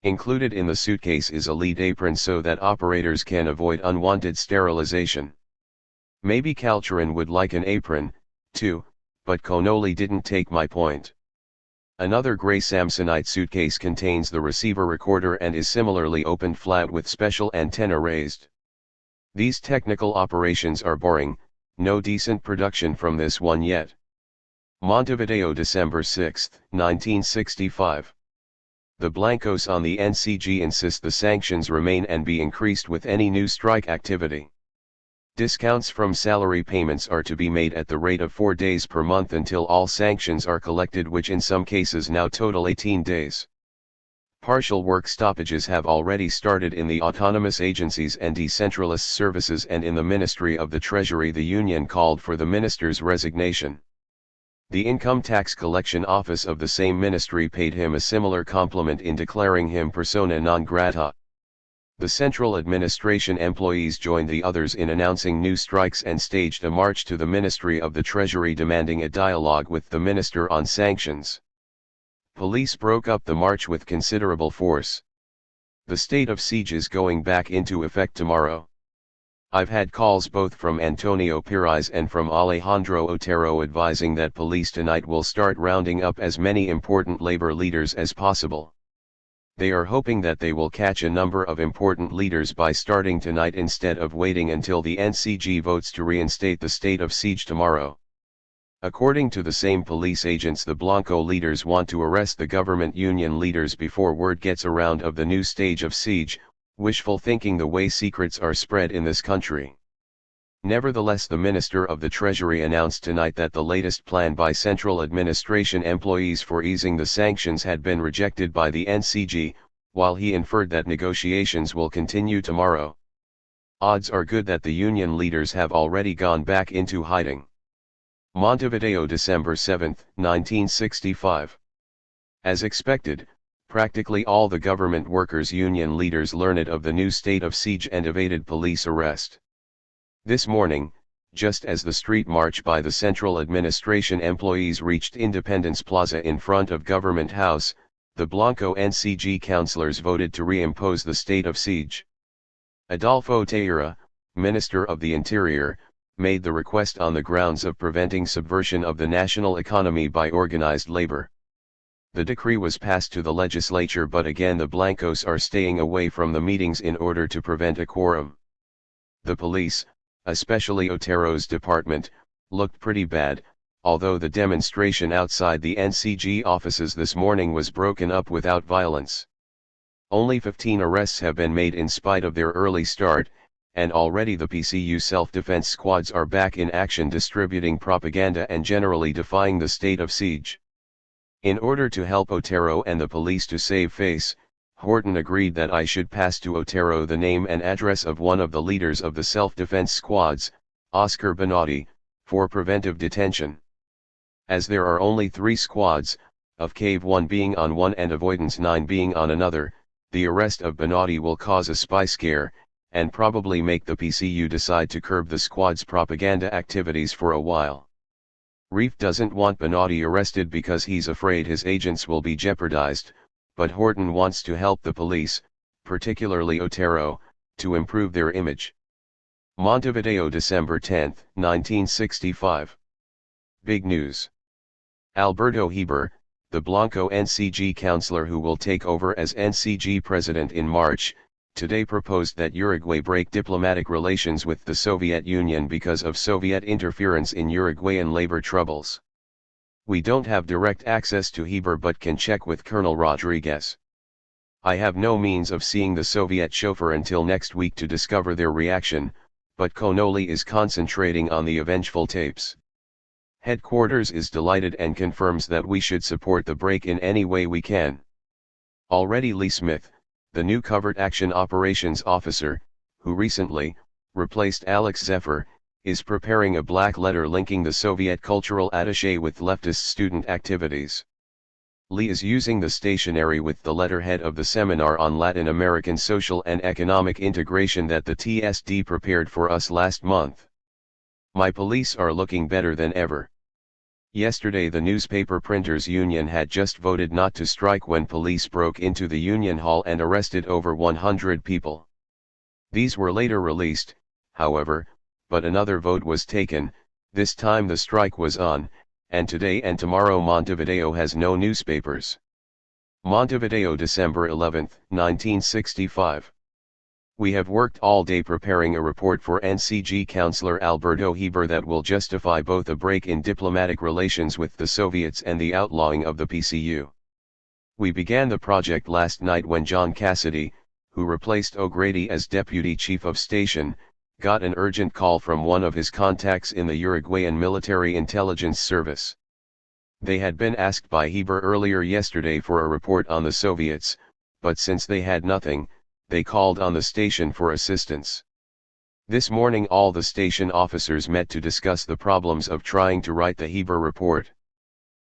Included in the suitcase is a lead apron so that operators can avoid unwanted sterilization. Maybe Calchurin would like an apron, too, but Konoli didn't take my point. Another gray Samsonite suitcase contains the receiver recorder and is similarly opened flat with special antenna raised. These technical operations are boring, no decent production from this one yet. Montevideo, December 6, 1965. The Blancos on the NCG insist the sanctions remain and be increased with any new strike activity. Discounts from salary payments are to be made at the rate of 4 days per month until all sanctions are collected, which in some cases now total 18 days. Partial work stoppages have already started in the autonomous agencies and decentralized services, and in the Ministry of the Treasury the union called for the minister's resignation. The Income Tax Collection Office of the same ministry paid him a similar compliment in declaring him persona non grata. The central administration employees joined the others in announcing new strikes and staged a march to the Ministry of the Treasury demanding a dialogue with the minister on sanctions. Police broke up the march with considerable force. The state of siege is going back into effect tomorrow. I've had calls both from Antonio Pires and from Alejandro Otero advising that police tonight will start rounding up as many important labor leaders as possible. They are hoping that they will catch a number of important leaders by starting tonight instead of waiting until the NCG votes to reinstate the state of siege tomorrow. According to the same police agents, the Blanco leaders want to arrest the government union leaders before word gets around of the new stage of siege, wishful thinking the way secrets are spread in this country. Nevertheless, the Minister of the Treasury announced tonight that the latest plan by central administration employees for easing the sanctions had been rejected by the NCG, while he inferred that negotiations will continue tomorrow. Odds are good that the union leaders have already gone back into hiding. Montevideo, December 7, 1965. As expected, practically all the government workers' union leaders learned of the new state of siege and evaded police arrest. This morning, just as the street march by the central administration employees reached Independence Plaza in front of Government House, the Blanco NCG councillors voted to reimpose the state of siege. Adolfo Tejera, Minister of the Interior, made the request on the grounds of preventing subversion of the national economy by organized labor. The decree was passed to the legislature, but again the Blancos are staying away from the meetings in order to prevent a quorum. The police, especially Otero's department, looked pretty bad, although the demonstration outside the NCG offices this morning was broken up without violence. Only 15 arrests have been made in spite of their early start, and already the PCU self-defense squads are back in action distributing propaganda and generally defying the state of siege. In order to help Otero and the police to save face, Horton agreed that I should pass to Otero the name and address of one of the leaders of the self-defense squads, Oscar Benotti, for preventive detention. As there are only 3 squads, of Cave 1 being on one and Avoidance 9 being on another, the arrest of Benotti will cause a spy scare, and probably make the PCU decide to curb the squad's propaganda activities for a while. Reef doesn't want Benotti arrested because he's afraid his agents will be jeopardized, but Horton wants to help the police, particularly Otero, to improve their image. Montevideo, December 10, 1965. Big news. Alberto Heber, the Blanco NCG councillor who will take over as NCG president in March, today proposed that Uruguay break diplomatic relations with the Soviet Union because of Soviet interference in Uruguayan labor troubles. We don't have direct access to Heber but can check with Colonel Rodriguez. I have no means of seeing the Soviet chauffeur until next week to discover their reaction, but Connolly is concentrating on the eventful tapes. Headquarters is delighted and confirms that we should support the break in any way we can. Already Lee Smith, the new Covert Action Operations Officer, who recently replaced Alex Zephyr, is preparing a black letter linking the Soviet cultural attaché with leftist student activities. Lee is using the stationery with the letterhead of the seminar on Latin American social and economic integration that the TSD prepared for us last month. My police are looking better than ever. Yesterday the newspaper printers union had just voted not to strike when police broke into the union hall and arrested over 100 people. These were later released, however, but another vote was taken. This time the strike was on, and today and tomorrow Montevideo has no newspapers. Montevideo, December 11, 1965. We have worked all day preparing a report for NCG Councillor Alberto Heber that will justify both a break in diplomatic relations with the Soviets and the outlawing of the PCU. We began the project last night when John Cassidy, who replaced O'Grady as Deputy Chief of Station, got an urgent call from one of his contacts in the Uruguayan military intelligence service. They had been asked by Heber earlier yesterday for a report on the Soviets, but since they had nothing, they called on the station for assistance. This morning all the station officers met to discuss the problems of trying to write the Heber report.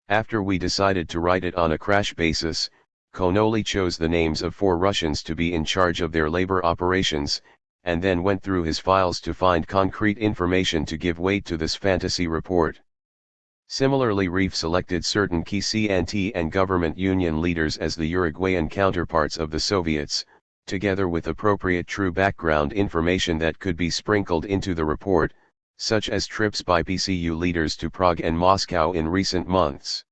After we decided to write it on a crash basis, Connolly chose the names of 4 Russians to be in charge of their labor operations, and then went through his files to find concrete information to give weight to this fantasy report. Similarly, Reef selected certain key CNT and government union leaders as the Uruguayan counterparts of the Soviets, together with appropriate true background information that could be sprinkled into the report, such as trips by PCU leaders to Prague and Moscow in recent months.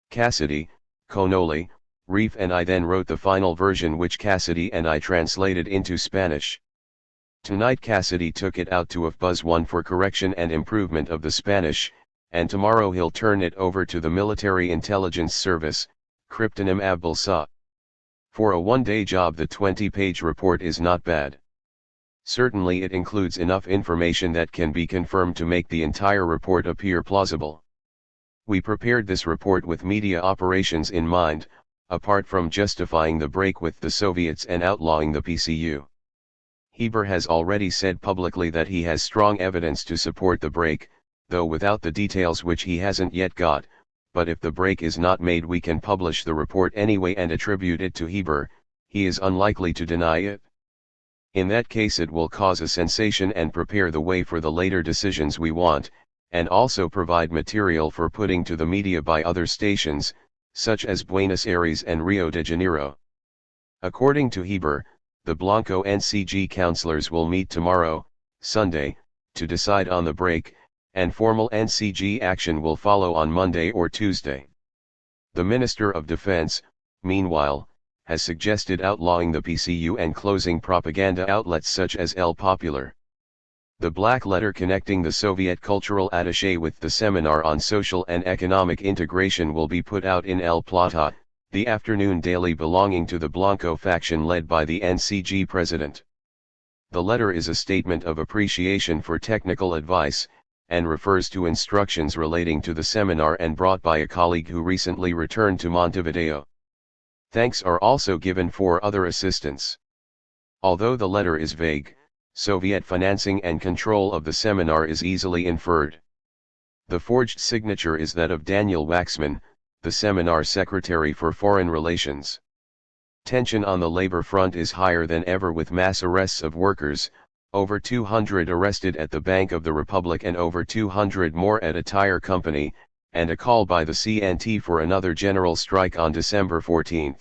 Cassidy, Connolly, Reef and I then wrote the final version, which Cassidy and I translated into Spanish. Tonight Cassidy took it out to FBuzz1 for correction and improvement of the Spanish, and tomorrow he'll turn it over to the Military Intelligence Service, Cryptonym Abbalsa. For a one-day job the 20-page report is not bad. Certainly it includes enough information that can be confirmed to make the entire report appear plausible. We prepared this report with media operations in mind, apart from justifying the break with the Soviets and outlawing the PCU. Heber has already said publicly that he has strong evidence to support the break, though without the details which he hasn't yet got, but if the break is not made we can publish the report anyway and attribute it to Heber. He is unlikely to deny it. In that case it will cause a sensation and prepare the way for the later decisions we want, and also provide material for putting to the media by other stations, such as Buenos Aires and Rio de Janeiro. According to Heber, the Blanco NCG councillors will meet tomorrow, Sunday, to decide on the break, and formal NCG action will follow on Monday or Tuesday. The Minister of Defense, meanwhile, has suggested outlawing the PCU and closing propaganda outlets such as El Popular. The black letter connecting the Soviet cultural attaché with the seminar on social and economic integration will be put out in El Plata, the afternoon daily belonging to the Blanco faction led by the NCG president. The letter is a statement of appreciation for technical advice, and refers to instructions relating to the seminar and brought by a colleague who recently returned to Montevideo. Thanks are also given for other assistance. Although the letter is vague, Soviet financing and control of the seminar is easily inferred. The forged signature is that of Daniel Waxman, the seminar secretary for foreign relations. Tension on the labor front is higher than ever with mass arrests of workers, over 200 arrested at the Bank of the Republic and over 200 more at a tire company, and a call by the CNT for another general strike on December 14.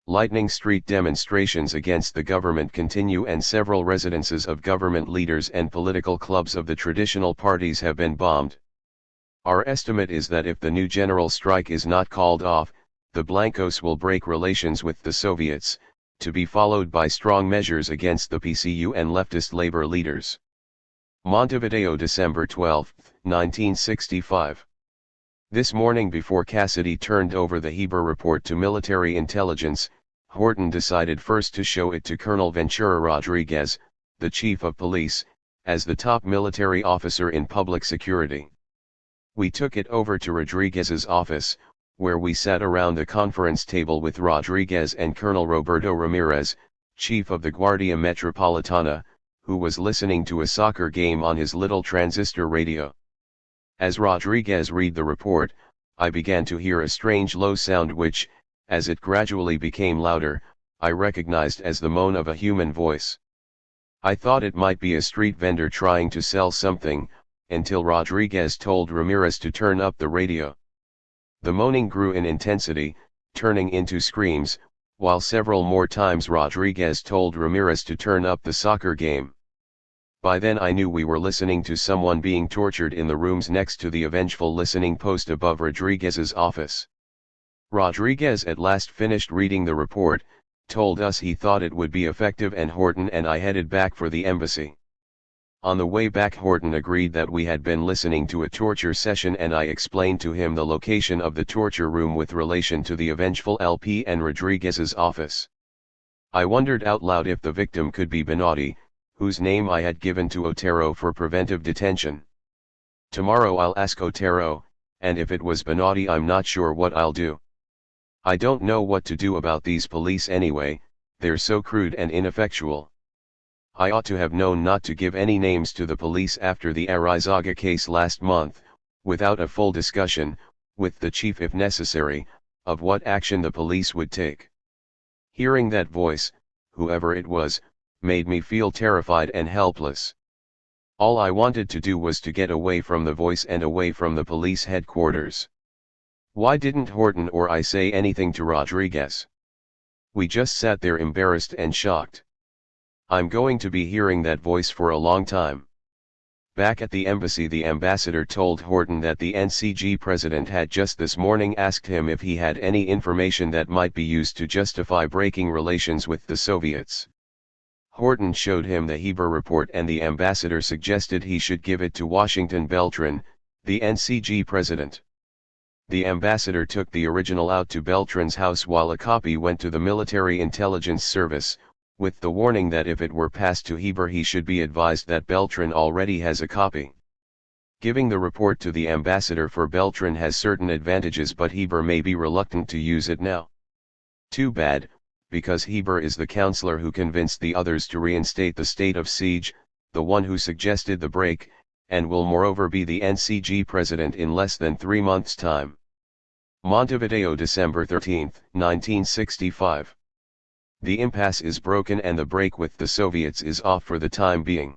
Lightning Street demonstrations against the government continue and several residences of government leaders and political clubs of the traditional parties have been bombed. Our estimate is that if the new general strike is not called off, the Blancos will break relations with the Soviets, to be followed by strong measures against the PCU and leftist labor leaders. Montevideo, December 12, 1965. This morning before Cassidy turned over the Heber report to military intelligence, Horton decided first to show it to Colonel Ventura Rodriguez, the chief of police, as the top military officer in public security. We took it over to Rodriguez's office, where we sat around the conference table with Rodriguez and Colonel Roberto Ramirez, chief of the Guardia Metropolitana, who was listening to a soccer game on his little transistor radio. As Rodriguez read the report, I began to hear a strange low sound which, as it gradually became louder, I recognized as the moan of a human voice. I thought it might be a street vendor trying to sell something, until Rodriguez told Ramirez to turn up the radio. The moaning grew in intensity, turning into screams, while several more times Rodriguez told Ramirez to turn up the soccer game. By then I knew we were listening to someone being tortured in the rooms next to the avengeful listening post above Rodriguez's office. Rodriguez at last finished reading the report, told us he thought it would be effective, and Horton and I headed back for the embassy. On the way back Horton agreed that we had been listening to a torture session, and I explained to him the location of the torture room with relation to the avengeful LP and Rodriguez's office. I wondered out loud if the victim could be Benotti, whose name I had given to Otero for preventive detention. Tomorrow I'll ask Otero, and if it was Benotti I'm not sure what I'll do. I don't know what to do about these police anyway, they're so crude and ineffectual. I ought to have known not to give any names to the police after the Arizaga case last month, without a full discussion, with the chief if necessary, of what action the police would take. Hearing that voice, whoever it was, made me feel terrified and helpless. All I wanted to do was to get away from the voice and away from the police headquarters. Why didn't Horton or I say anything to Rodriguez? We just sat there embarrassed and shocked. I'm going to be hearing that voice for a long time. Back at the embassy, the ambassador told Horton that the NCG president had just this morning asked him if he had any information that might be used to justify breaking relations with the Soviets. Horton showed him the Heber report and the ambassador suggested he should give it to Washington Beltran, the NCG president. The ambassador took the original out to Beltran's house while a copy went to the Military Intelligence Service, with the warning that if it were passed to Heber he should be advised that Beltran already has a copy. Giving the report to the ambassador for Beltran has certain advantages, but Heber may be reluctant to use it now. Too bad, because Heber is the counselor who convinced the others to reinstate the state of siege, the one who suggested the break, and will moreover be the NCG president in less than 3 months' time. Montevideo, December 13, 1965. The impasse is broken and the break with the Soviets is off for the time being.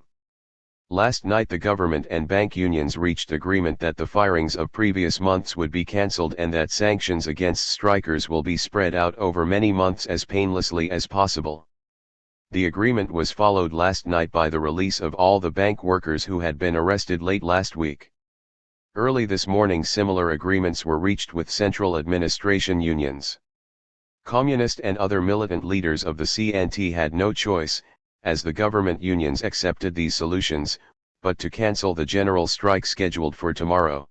Last night the government and bank unions reached agreement that the firings of previous months would be cancelled and that sanctions against strikers will be spread out over many months as painlessly as possible. The agreement was followed last night by the release of all the bank workers who had been arrested late last week. Early this morning similar agreements were reached with central administration unions. Communist and other militant leaders of the CNT had no choice, as the government unions accepted these solutions, but to cancel the general strike scheduled for tomorrow.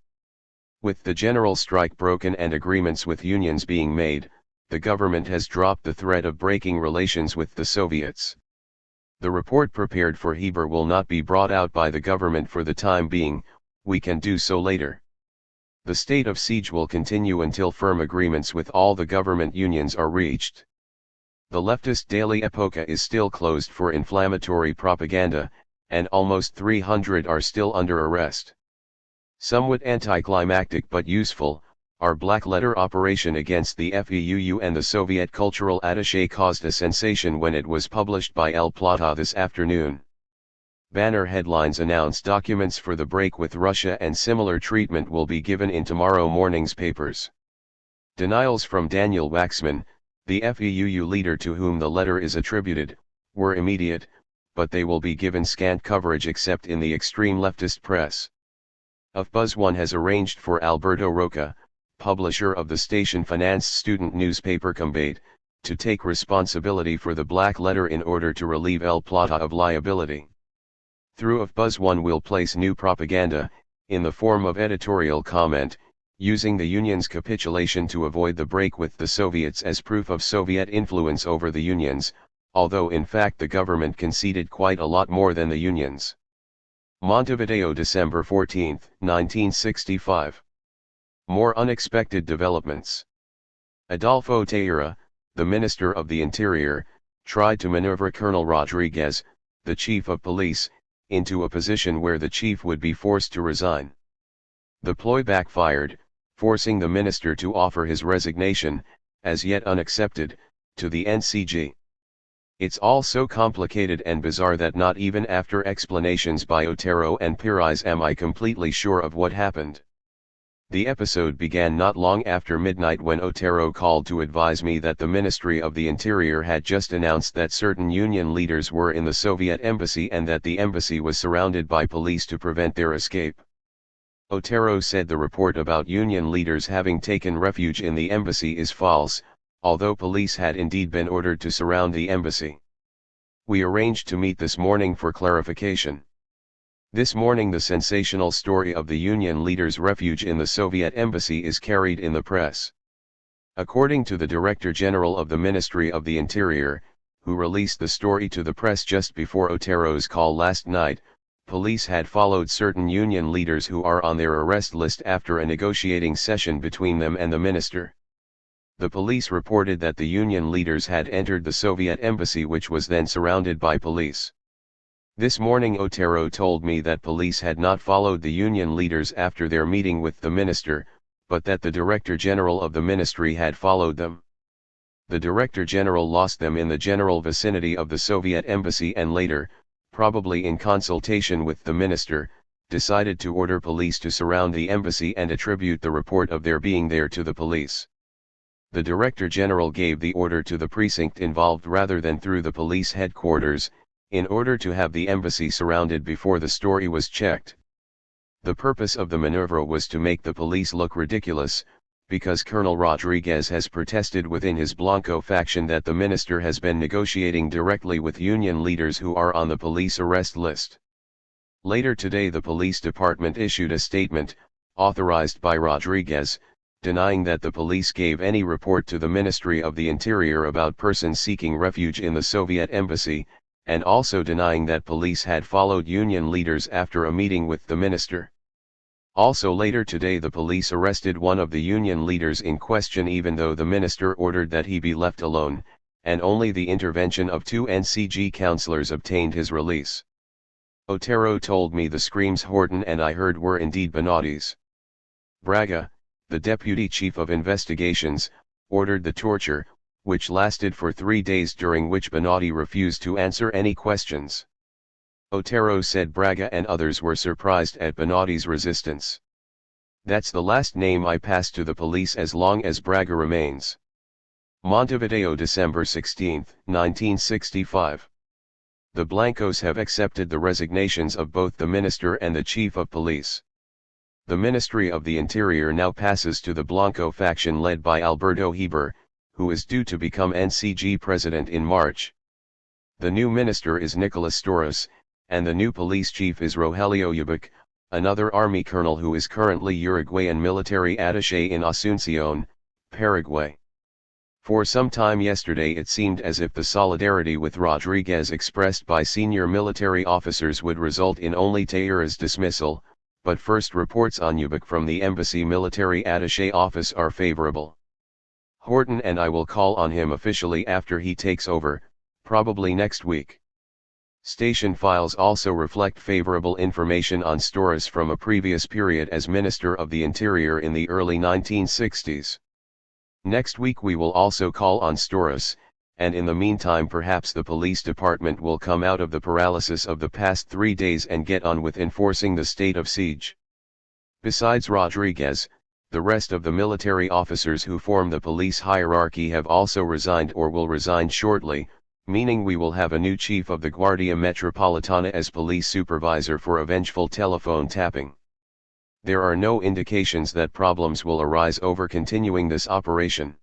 With the general strike broken and agreements with unions being made, the government has dropped the threat of breaking relations with the Soviets. The report prepared for Heber will not be brought out by the government for the time being, we can do so later. The state of siege will continue until firm agreements with all the government unions are reached. The leftist daily Epoca is still closed for inflammatory propaganda, and almost 300 are still under arrest. Somewhat anticlimactic but useful, our black-letter operation against the FEUU and the Soviet cultural attaché caused a sensation when it was published by El Plata this afternoon. Banner headlines announce documents for the break with Russia and similar treatment will be given in tomorrow morning's papers. Denials from Daniel Waxman, the FEUU leader to whom the letter is attributed, were immediate, but they will be given scant coverage except in the extreme leftist press. UFBuzz1 has arranged for Alberto Roca, publisher of the station-financed student newspaper Combate, to take responsibility for the black letter in order to relieve El Plata of liability. Through UFBuzz1 will place new propaganda, in the form of editorial comment, using the union's capitulation to avoid the break with the Soviets as proof of Soviet influence over the unions, although in fact the government conceded quite a lot more than the unions. Montevideo, December 14, 1965. More unexpected developments. Adolfo Tejera, the Minister of the Interior, tried to maneuver Colonel Rodriguez, the Chief of Police, into a position where the chief would be forced to resign. The ploy backfired, forcing the minister to offer his resignation, as yet unaccepted, to the NCG. It's all so complicated and bizarre that not even after explanations by Otero and Pires am I completely sure of what happened. The episode began not long after midnight when Otero called to advise me that the Ministry of the Interior had just announced that certain union leaders were in the Soviet embassy and that the embassy was surrounded by police to prevent their escape. Otero said the report about union leaders having taken refuge in the embassy is false, although police had indeed been ordered to surround the embassy. We arranged to meet this morning for clarification. This morning the sensational story of the union leaders' refuge in the Soviet embassy is carried in the press. According to the Director General of the Ministry of the Interior, who released the story to the press just before Otero's call last night. Police had followed certain union leaders who are on their arrest list after a negotiating session between them and the minister. The police reported that the union leaders had entered the Soviet embassy, which was then surrounded by police. This morning Otero told me that police had not followed the union leaders after their meeting with the minister, but that the Director General of the ministry had followed them. The Director General lost them in the general vicinity of the Soviet embassy and later, probably in consultation with the minister, decided to order police to surround the embassy and attribute the report of their being there to the police. The Director General gave the order to the precinct involved rather than through the police headquarters, in order to have the embassy surrounded before the story was checked. The purpose of the maneuver was to make the police look ridiculous, because Colonel Rodriguez has protested within his Blanco faction that the minister has been negotiating directly with union leaders who are on the police arrest list. Later today the police department issued a statement, authorized by Rodriguez, denying that the police gave any report to the Ministry of the Interior about persons seeking refuge in the Soviet embassy, and also denying that police had followed union leaders after a meeting with the minister. Also later today the police arrested one of the union leaders in question even though the minister ordered that he be left alone, and only the intervention of 2 NCG councillors obtained his release. Otero told me the screams Horton and I heard were indeed Benotti's. Braga, the deputy chief of investigations, ordered the torture, which lasted for 3 days, during which Benotti refused to answer any questions. Otero said Braga and others were surprised at Benotti's resistance. That's the last name I pass to the police as long as Braga remains. Montevideo, December 16, 1965. The Blancos have accepted the resignations of both the minister and the chief of police. The Ministry of the Interior now passes to the Blanco faction led by Alberto Heber, who is due to become NCG president in March. The new minister is Nicolas Torres, and the new police chief is Rogelio Ubic, another army colonel who is currently Uruguayan military attaché in Asunción, Paraguay. For some time yesterday it seemed as if the solidarity with Rodriguez expressed by senior military officers would result in only Teixeira's dismissal, but first reports on Ubic from the embassy military attaché office are favorable. Horton and I will call on him officially after he takes over, probably next week. Station files also reflect favorable information on Storas from a previous period as Minister of the Interior in the early 1960s. Next week we will also call on Storas, and in the meantime perhaps the police department will come out of the paralysis of the past 3 days and get on with enforcing the state of siege. Besides Rodriguez, the rest of the military officers who form the police hierarchy have also resigned or will resign shortly, meaning we will have a new chief of the Guardia Metropolitana as police supervisor for a vengeful telephone tapping. There are no indications that problems will arise over continuing this operation.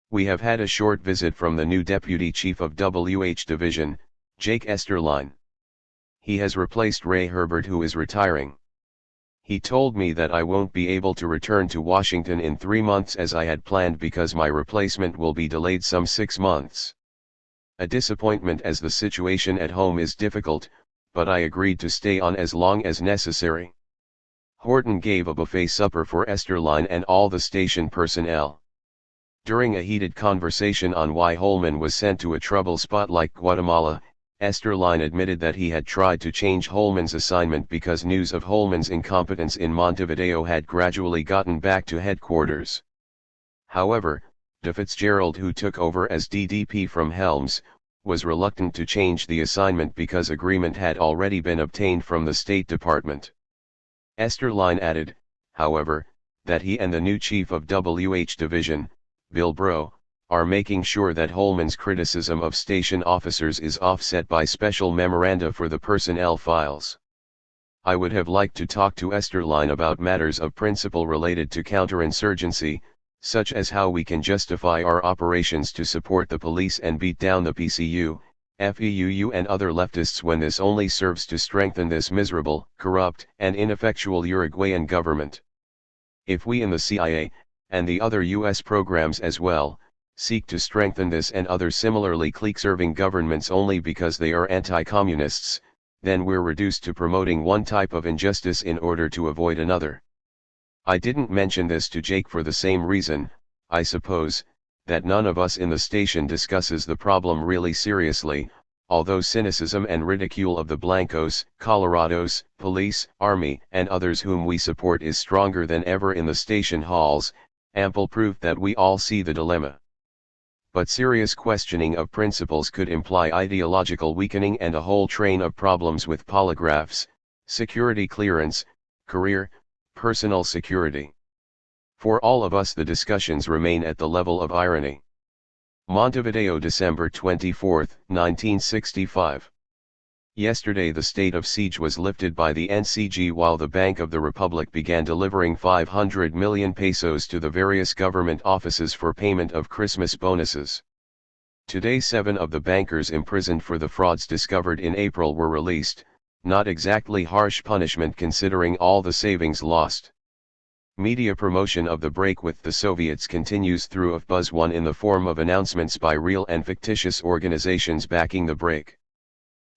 We have had a short visit from the new deputy chief of WH Division, Jake Esterline. He has replaced Ray Herbert, who is retiring. He told me that I won't be able to return to Washington in 3 months as I had planned because my replacement will be delayed some 6 months. A disappointment as the situation at home is difficult, but I agreed to stay on as long as necessary. Horton gave a buffet supper for Esterline and all the station personnel. During a heated conversation on why Holman was sent to a trouble spot like Guatemala, Esterline admitted that he had tried to change Holman's assignment because news of Holman's incompetence in Montevideo had gradually gotten back to headquarters. However, De Fitzgerald, who took over as DDP from Helms, was reluctant to change the assignment because agreement had already been obtained from the State Department. Esterline added, however, that he and the new chief of WH Division, Bill Bro, are making sure that Holman's criticism of station officers is offset by special memoranda for the personnel files. I would have liked to talk to Esterline about matters of principle related to counterinsurgency, such as how we can justify our operations to support the police and beat down the PCU, FEUU and other leftists when this only serves to strengthen this miserable, corrupt, and ineffectual Uruguayan government. If we in the CIA, and the other US programs as well, seek to strengthen this and other similarly clique-serving governments only because they are anti-communists, then we're reduced to promoting one type of injustice in order to avoid another. I didn't mention this to Jake for the same reason, I suppose, that none of us in the station discusses the problem really seriously, although cynicism and ridicule of the Blancos, Colorados, police, army, and others whom we support is stronger than ever in the station halls, ample proof that we all see the dilemma. But serious questioning of principles could imply ideological weakening and a whole train of problems with polygraphs, security clearance, career, personal security. For all of us the discussions remain at the level of irony. Montevideo, December 24, 1965. Yesterday the state of siege was lifted by the NCG while the Bank of the Republic began delivering 500 million pesos to the various government offices for payment of Christmas bonuses. Today 7 of the bankers imprisoned for the frauds discovered in April were released, not exactly harsh punishment considering all the savings lost. Media promotion of the break with the Soviets continues through Buzz1 in the form of announcements by real and fictitious organizations backing the break.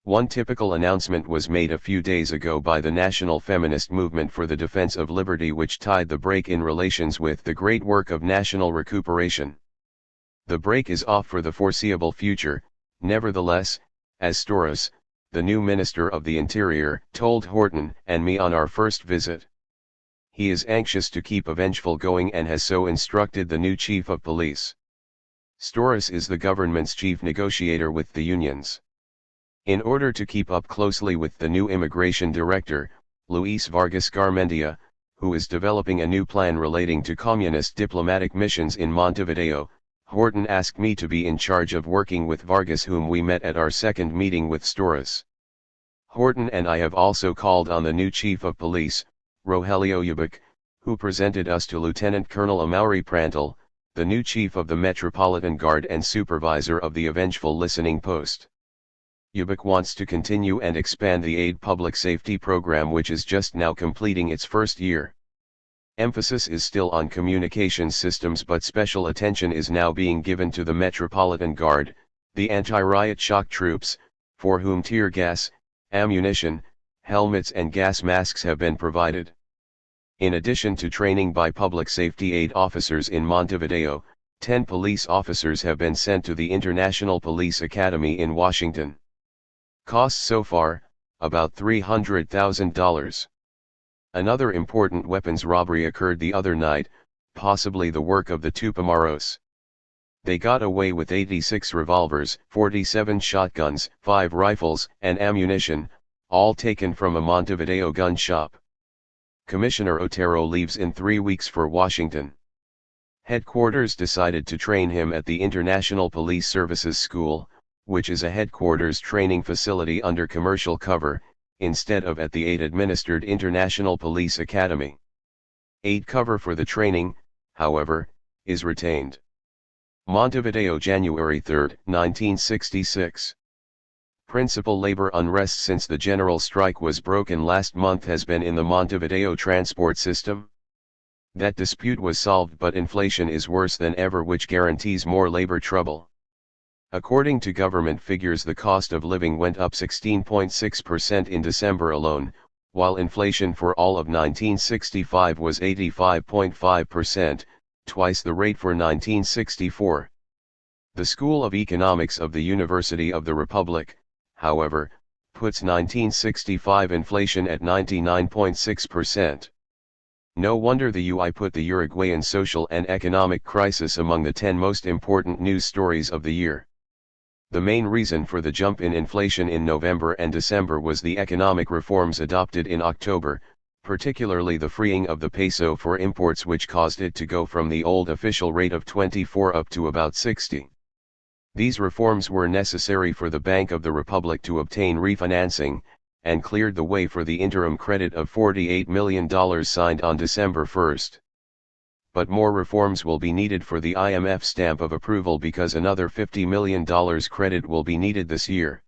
One typical announcement was made a few days ago by the National Feminist Movement for the Defense of Liberty, which tied the break in relations with the great work of national recuperation. The break is off for the foreseeable future, nevertheless, as Storas, the new Minister of the Interior, told Horton and me on our first visit. He is anxious to keep a vengeful going and has so instructed the new Chief of Police. Storas is the government's chief negotiator with the unions. In order to keep up closely with the new immigration director, Luis Vargas Garmendia, who is developing a new plan relating to communist diplomatic missions in Montevideo, Horton asked me to be in charge of working with Vargas, whom we met at our second meeting with Storas. Horton and I have also called on the new Chief of Police, Rogelio Ubik, who presented us to Lieutenant Colonel Amaury Prantal, the new Chief of the Metropolitan Guard and Supervisor of the Avengeful Listening Post. Ubik wants to continue and expand the aid public safety program, which is just now completing its first year. Emphasis is still on communication systems, but special attention is now being given to the Metropolitan Guard, the anti-riot shock troops, for whom tear gas, ammunition, helmets and gas masks have been provided. In addition to training by public safety aid officers in Montevideo, 10 police officers have been sent to the International Police Academy in Washington. Costs so far, about $300,000. Another important weapons robbery occurred the other night, possibly the work of the Tupamaros. They got away with 86 revolvers, 47 shotguns, 5 rifles, and ammunition, all taken from a Montevideo gun shop. Commissioner Otero leaves in 3 weeks for Washington. Headquarters decided to train him at the International Police Services School, which is a headquarters training facility under commercial cover, instead of at the aid-administered International Police Academy. Aid cover for the training, however, is retained. Montevideo, January 3, 1966. Principal labor unrest since the general strike was broken last month has been in the Montevideo transport system. That dispute was solved, but inflation is worse than ever, which guarantees more labor trouble. According to government figures, the cost of living went up 16.6% in December alone, while inflation for all of 1965 was 85.5%, twice the rate for 1964. The School of Economics of the University of the Republic, however, puts 1965 inflation at 99.6%. No wonder the UI put the Uruguayan social and economic crisis among the 10 most important news stories of the year. The main reason for the jump in inflation in November and December was the economic reforms adopted in October, particularly the freeing of the peso for imports, which caused it to go from the old official rate of 24 up to about 60. These reforms were necessary for the Bank of the Republic to obtain refinancing, and cleared the way for the interim credit of $48 million signed on December 1. But more reforms will be needed for the IMF stamp of approval, because another $50 million credit will be needed this year.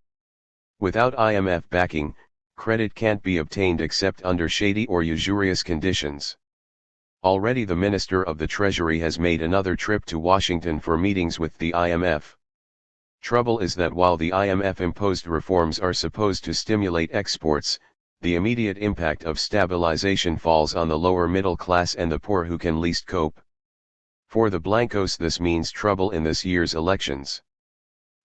Without IMF backing, credit can't be obtained except under shady or usurious conditions. Already the Minister of the Treasury has made another trip to Washington for meetings with the IMF. Trouble is that while the IMF imposed reforms are supposed to stimulate exports, the immediate impact of stabilization falls on the lower middle class and the poor who can least cope. For the Blancos this means trouble in this year's elections.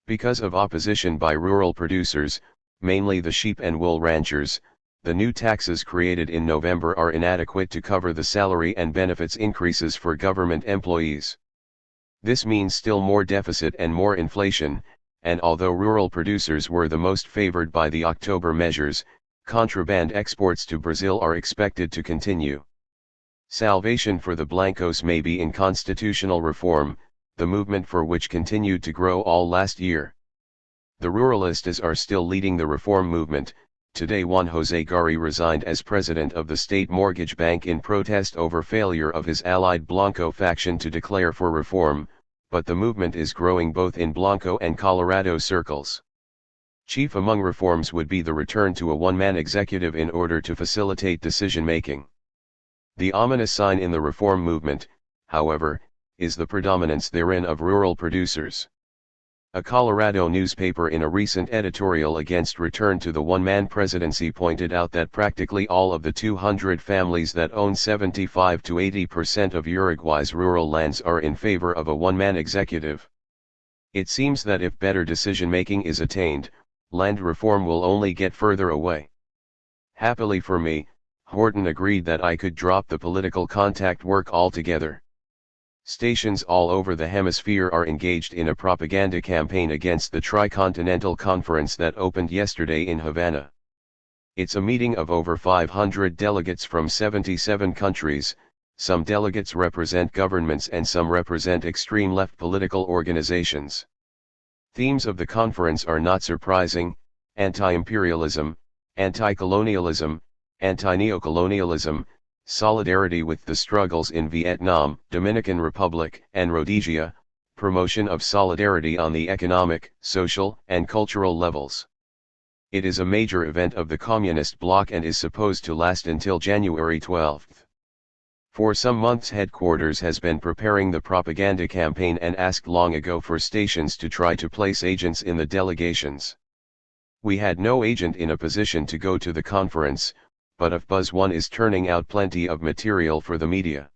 Because of opposition by rural producers, mainly the sheep and wool ranchers, the new taxes created in November are inadequate to cover the salary and benefits increases for government employees. This means still more deficit and more inflation, and although rural producers were the most favored by the October measures, contraband exports to Brazil are expected to continue. Salvation for the Blancos may be in constitutional reform, the movement for which continued to grow all last year. The Ruralistas are still leading the reform movement. Today Juan José Gari resigned as president of the State Mortgage Bank in protest over failure of his allied Blanco faction to declare for reform, but the movement is growing both in Blanco and Colorado circles. Chief among reforms would be the return to a one-man executive in order to facilitate decision-making. The ominous sign in the reform movement, however, is the predominance therein of rural producers. A Colorado newspaper in a recent editorial against return to the one-man presidency pointed out that practically all of the 200 families that own 75 to 80% of Uruguay's rural lands are in favor of a one-man executive. It seems that if better decision-making is attained, land reform will only get further away. Happily for me, Horton agreed that I could drop the political contact work altogether. Stations all over the hemisphere are engaged in a propaganda campaign against the Tricontinental Conference that opened yesterday in Havana. It's a meeting of over 500 delegates from 77 countries. Some delegates represent governments and some represent extreme left political organizations. Themes of the conference are not surprising: anti-imperialism, anti-colonialism, anti-neocolonialism, solidarity with the struggles in Vietnam, Dominican Republic, and Rhodesia, promotion of solidarity on the economic, social, and cultural levels. It is a major event of the Communist bloc and is supposed to last until January 12. For some months headquarters has been preparing the propaganda campaign and asked long ago for stations to try to place agents in the delegations. We had no agent in a position to go to the conference, but if Buzz One is turning out plenty of material for the media.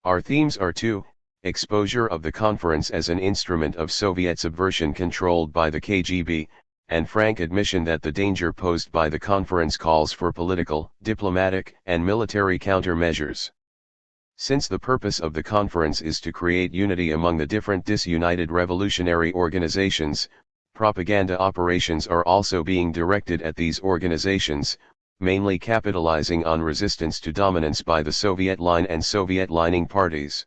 Our themes are 2. Exposure of the conference as an instrument of Soviet subversion controlled by the KGB, and frank admission that the danger posed by the conference calls for political, diplomatic, and military countermeasures. Since the purpose of the conference is to create unity among the different disunited revolutionary organizations, propaganda operations are also being directed at these organizations, mainly capitalizing on resistance to dominance by the Soviet line and Soviet-lining parties.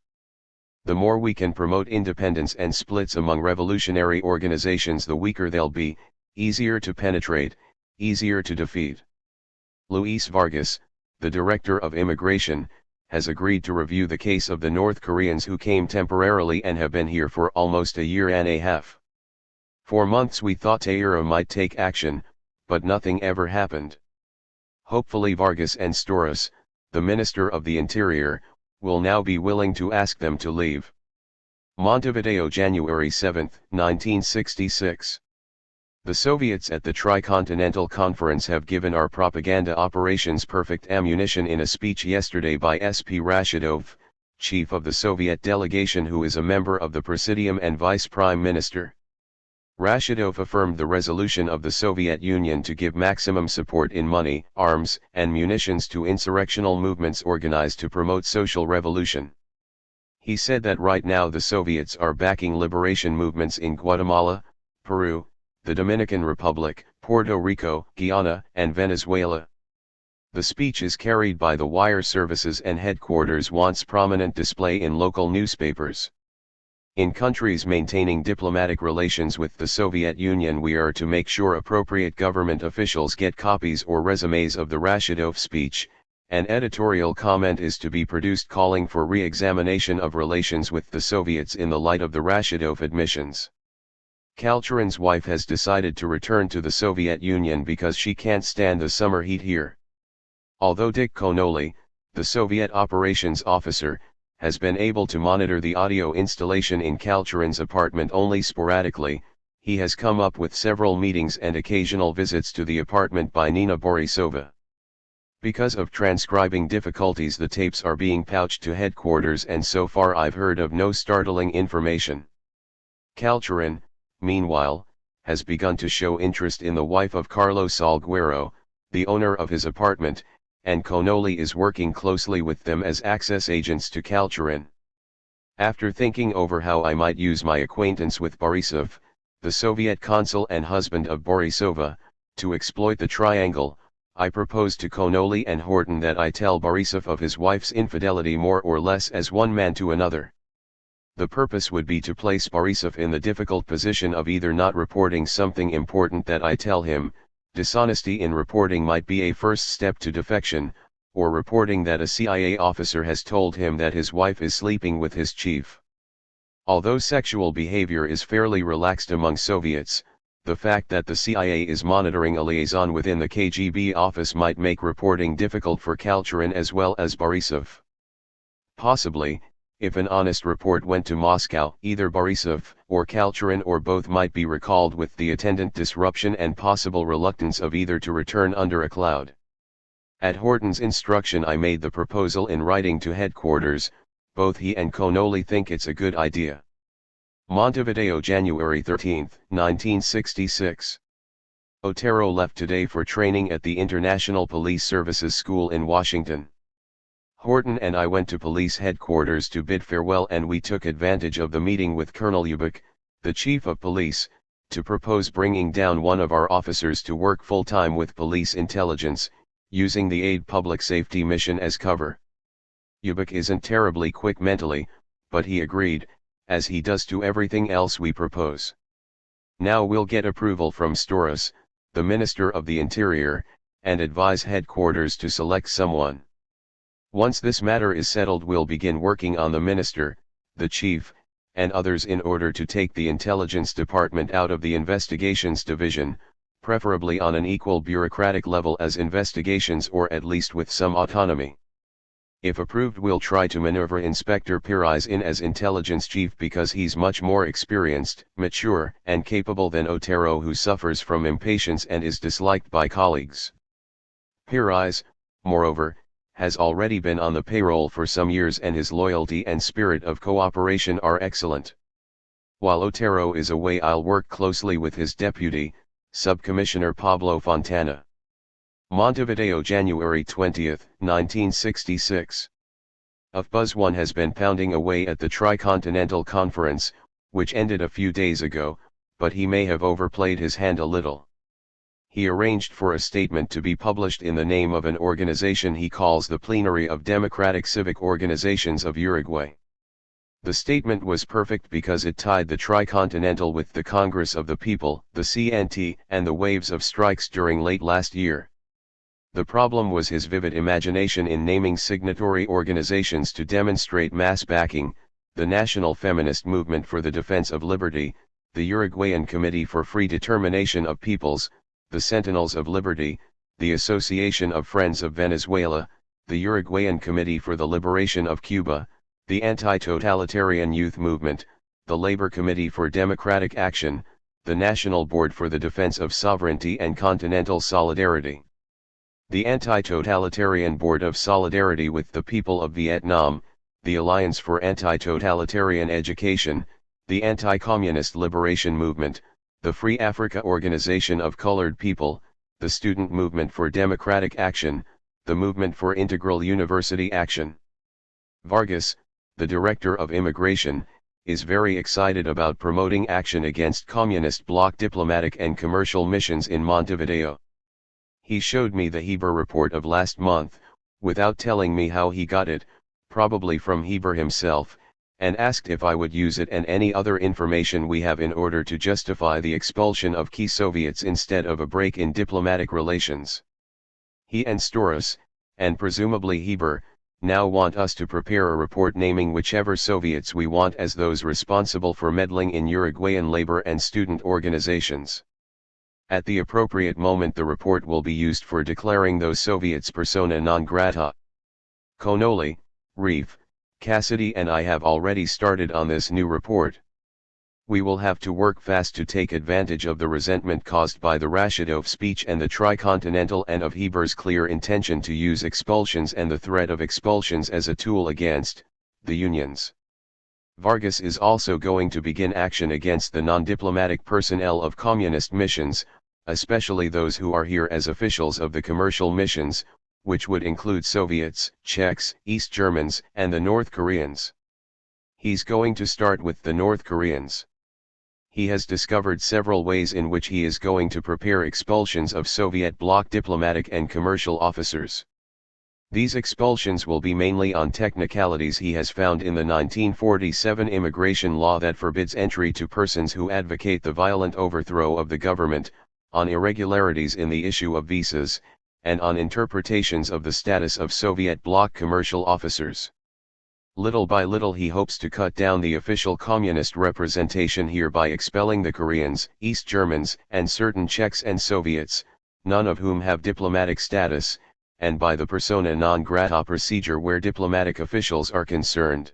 The more we can promote independence and splits among revolutionary organizations, the weaker they'll be, easier to penetrate, easier to defeat. Luis Vargas, the director of immigration, has agreed to review the case of the North Koreans who came temporarily and have been here for almost a year and a half. For months we thought Taira might take action, but nothing ever happened. Hopefully Vargas and Storas, the Minister of the Interior, will now be willing to ask them to leave. Montevideo, January 7, 1966. The Soviets at the Tricontinental Conference have given our propaganda operations perfect ammunition in a speech yesterday by S.P. Rashidov, chief of the Soviet delegation who is a member of the Presidium and Vice Prime Minister. Rashidov affirmed the resolution of the Soviet Union to give maximum support in money, arms, and munitions to insurrectional movements organized to promote social revolution. He said that right now the Soviets are backing liberation movements in Guatemala, Peru, the Dominican Republic, Puerto Rico, Guyana, and Venezuela. The speech is carried by the wire services and headquarters wants prominent display in local newspapers. In countries maintaining diplomatic relations with the Soviet Union, we are to make sure appropriate government officials get copies or resumes of the Rashidov speech. An editorial comment is to be produced calling for re-examination of relations with the Soviets in the light of the Rashidov admissions. Kalchurin's wife has decided to return to the Soviet Union because she can't stand the summer heat here. Although Dick Connolly, the Soviet operations officer, has been able to monitor the audio installation in Kalchurin's apartment only sporadically. He has come up with several meetings and occasional visits to the apartment by Nina Borisova. Because of transcribing difficulties, the tapes are being pouched to headquarters, and so far I've heard of no startling information. Kalchurin, meanwhile, has begun to show interest in the wife of Carlos Alguero, the owner of his apartment, and Connolly is working closely with them as access agents to Kalchurin. After thinking over how I might use my acquaintance with Borisov, the Soviet consul and husband of Borisova, to exploit the triangle, I proposed to Connolly and Horton that I tell Borisov of his wife's infidelity more or less as one man to another. The purpose would be to place Borisov in the difficult position of either not reporting something important that I tell him, dishonesty in reporting might be a first step to defection, or reporting that a CIA officer has told him that his wife is sleeping with his chief. Although sexual behavior is fairly relaxed among Soviets, the fact that the CIA is monitoring a liaison within the KGB office might make reporting difficult for Kalchurin as well as Borisov. Possibly, if an honest report went to Moscow, either Borisov or Kalchurin or both might be recalled, with the attendant disruption and possible reluctance of either to return under a cloud. At Horton's instruction, I made the proposal in writing to headquarters. Both he and Connolly think it's a good idea. Montevideo, January 13, 1966. Otero left today for training at the International Police Services School in Washington. Horton and I went to police headquarters to bid farewell, and we took advantage of the meeting with Colonel Ubik, the chief of police, to propose bringing down one of our officers to work full-time with police intelligence, using the aid public safety mission as cover. Ubik isn't terribly quick mentally, but he agreed, as he does to everything else we propose. Now we'll get approval from Storas, the Minister of the Interior, and advise headquarters to select someone. Once this matter is settled, we'll begin working on the Minister, the Chief, and others in order to take the Intelligence Department out of the Investigations Division, preferably on an equal bureaucratic level as investigations, or at least with some autonomy. If approved, we'll try to maneuver Inspector Pires in as intelligence chief because he's much more experienced, mature, and capable than Otero, who suffers from impatience and is disliked by colleagues. Pires, moreover, has already been on the payroll for some years, and his loyalty and spirit of cooperation are excellent. While Otero is away, I'll work closely with his deputy, Subcommissioner Pablo Fontana. Montevideo, January 20, 1966. Buzz 1 has been pounding away at the Tricontinental Conference, which ended a few days ago, but he may have overplayed his hand a little. He arranged for a statement to be published in the name of an organization he calls the Plenary of Democratic Civic Organizations of Uruguay. The statement was perfect because it tied the Tricontinental with the Congress of the People, the CNT, and the waves of strikes during late last year. The problem was his vivid imagination in naming signatory organizations to demonstrate mass backing: the National Feminist Movement for the Defense of Liberty, the Uruguayan Committee for Free Determination of Peoples, the Sentinels of Liberty, the Association of Friends of Venezuela, the Uruguayan Committee for the Liberation of Cuba, the Anti-Totalitarian Youth Movement, the Labor Committee for Democratic Action, the National Board for the Defense of Sovereignty and Continental Solidarity, the Anti-Totalitarian Board of Solidarity with the People of Vietnam, the Alliance for Anti-Totalitarian Education, the Anti-Communist Liberation Movement, the Free Africa Organization of Colored People, the Student Movement for Democratic Action, the Movement for Integral University Action. Vargas, the Director of Immigration, is very excited about promoting action against Communist bloc diplomatic and commercial missions in Montevideo. He showed me the Heber report of last month, without telling me how he got it, probably from Heber himself, and asked if I would use it and any other information we have in order to justify the expulsion of key Soviets instead of a break in diplomatic relations. He and Storas, and presumably Heber, now want us to prepare a report naming whichever Soviets we want as those responsible for meddling in Uruguayan labor and student organizations. At the appropriate moment the report will be used for declaring those Soviets persona non grata. Connolly, Reef, Cassidy and I have already started on this new report. We will have to work fast to take advantage of the resentment caused by the Rashidov speech and the Tricontinental and of Heber's clear intention to use expulsions and the threat of expulsions as a tool against the unions. Vargas is also going to begin action against the non-diplomatic personnel of communist missions, especially those who are here as officials of the commercial missions, which would include Soviets, Czechs, East Germans, and the North Koreans. He's going to start with the North Koreans. He has discovered several ways in which he is going to prepare expulsions of Soviet bloc diplomatic and commercial officers. These expulsions will be mainly on technicalities he has found in the 1947 immigration law that forbids entry to persons who advocate the violent overthrow of the government, on irregularities in the issue of visas, and on interpretations of the status of Soviet bloc commercial officers. Little by little he hopes to cut down the official communist representation here by expelling the Koreans, East Germans, and certain Czechs and Soviets, none of whom have diplomatic status, and by the persona non grata procedure where diplomatic officials are concerned.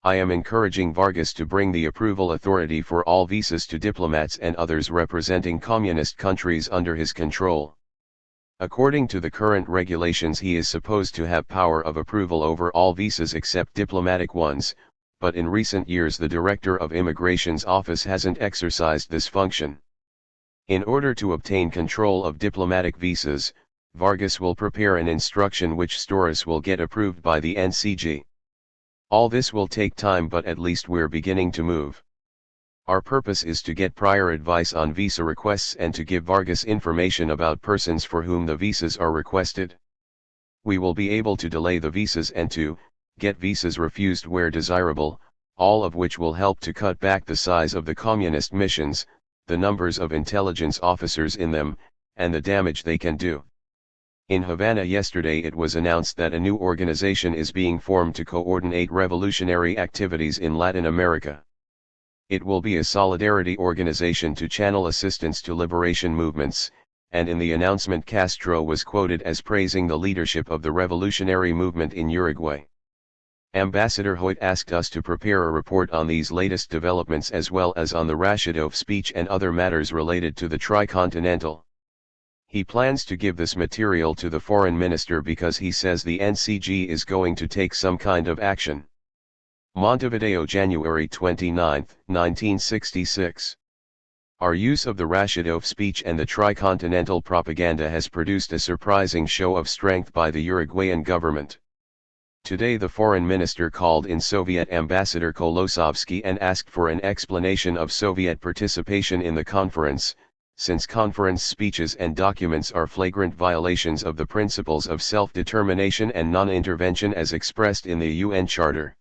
I am encouraging Vargas to bring the approval authority for all visas to diplomats and others representing communist countries under his control. According to the current regulations he is supposed to have power of approval over all visas except diplomatic ones, but in recent years the Director of Immigration's office hasn't exercised this function. In order to obtain control of diplomatic visas, Vargas will prepare an instruction which Storas will get approved by the NCG. All this will take time, but at least we're beginning to move. Our purpose is to get prior advice on visa requests and to give Vargas information about persons for whom the visas are requested. We will be able to delay the visas and to get visas refused where desirable, all of which will help to cut back the size of the communist missions, the numbers of intelligence officers in them, and the damage they can do. In Havana yesterday it was announced that a new organization is being formed to coordinate revolutionary activities in Latin America. It will be a solidarity organization to channel assistance to liberation movements, and in the announcement Castro was quoted as praising the leadership of the revolutionary movement in Uruguay. Ambassador Hoyt asked us to prepare a report on these latest developments as well as on the Rashidov speech and other matters related to the Tricontinental. He plans to give this material to the foreign minister because he says the NCG is going to take some kind of action. Montevideo, January 29, 1966. Our use of the Rashidov speech and the Tricontinental propaganda has produced a surprising show of strength by the Uruguayan government. Today the foreign minister called in Soviet Ambassador Kolosovsky and asked for an explanation of Soviet participation in the conference, since conference speeches and documents are flagrant violations of the principles of self-determination and non-intervention as expressed in the UN Charter.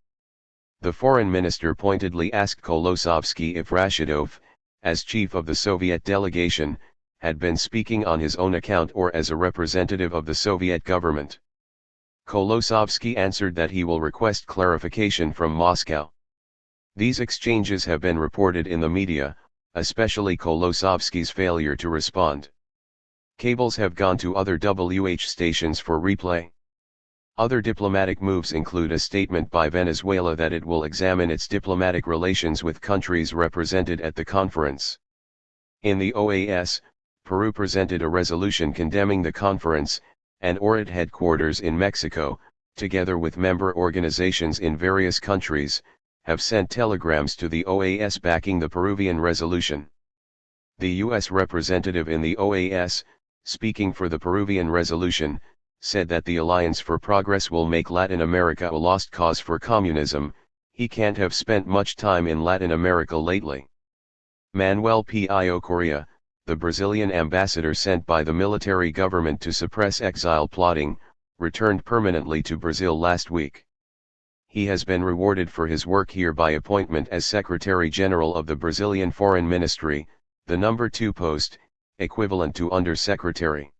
The foreign minister pointedly asked Kolosovsky if Rashidov, as chief of the Soviet delegation, had been speaking on his own account or as a representative of the Soviet government. Kolosovsky answered that he will request clarification from Moscow. These exchanges have been reported in the media, especially Kolosovsky's failure to respond. Cables have gone to other WH stations for replay. Other diplomatic moves include a statement by Venezuela that it will examine its diplomatic relations with countries represented at the conference. In the OAS, Peru presented a resolution condemning the conference, and ORIT headquarters in Mexico, together with member organizations in various countries, have sent telegrams to the OAS backing the Peruvian resolution. The U.S. representative in the OAS, speaking for the Peruvian resolution, said that the Alliance for Progress will make Latin America a lost cause for communism. He can't have spent much time in Latin America lately. Manuel Pio Correa, the Brazilian ambassador sent by the military government to suppress exile plotting, returned permanently to Brazil last week. He has been rewarded for his work here by appointment as Secretary General of the Brazilian Foreign Ministry, the number 2 post, equivalent to Under-Secretary.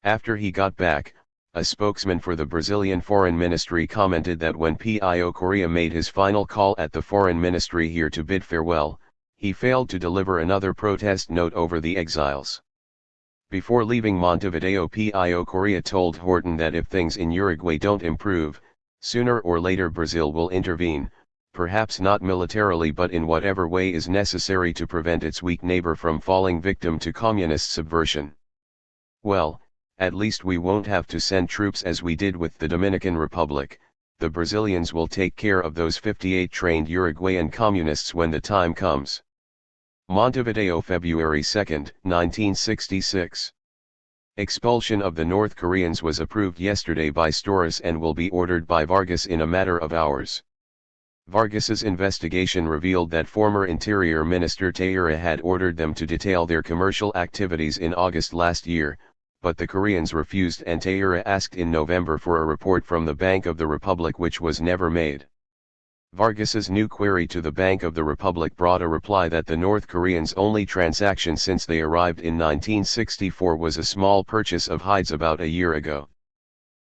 After he got back, a spokesman for the Brazilian Foreign Ministry commented that when Pio Correa made his final call at the Foreign Ministry here to bid farewell, he failed to deliver another protest note over the exiles. Before leaving Montevideo, PIO Korea told Horton that if things in Uruguay don't improve, sooner or later Brazil will intervene, perhaps not militarily but in whatever way is necessary to prevent its weak neighbor from falling victim to communist subversion. Well, at least we won't have to send troops as we did with the Dominican Republic. The Brazilians will take care of those 58 trained Uruguayan communists when the time comes. Montevideo, February 2, 1966. Expulsion of the North Koreans was approved yesterday by Storace and will be ordered by Vargas in a matter of hours. Vargas's investigation revealed that former Interior Minister Taira had ordered them to detail their commercial activities in August last year, but the Koreans refused and Taira asked in November for a report from the Bank of the Republic, which was never made. Vargas's new query to the Bank of the Republic brought a reply that the North Koreans' only transaction since they arrived in 1964 was a small purchase of hides about a year ago.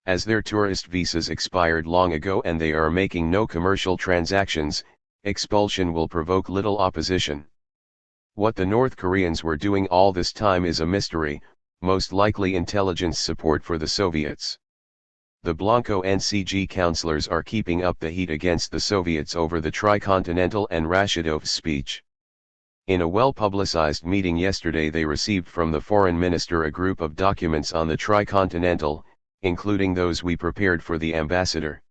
As their tourist visas expired long ago and they are making no commercial transactions, expulsion will provoke little opposition. What the North Koreans were doing all this time is a mystery, most likely intelligence support for the Soviets. The Blanco NCG counselors are keeping up the heat against the Soviets over the Tricontinental and Rashidov's speech. In a well-publicized meeting yesterday, they received from the foreign minister a group of documents on the Tricontinental, including those we prepared for the ambassador.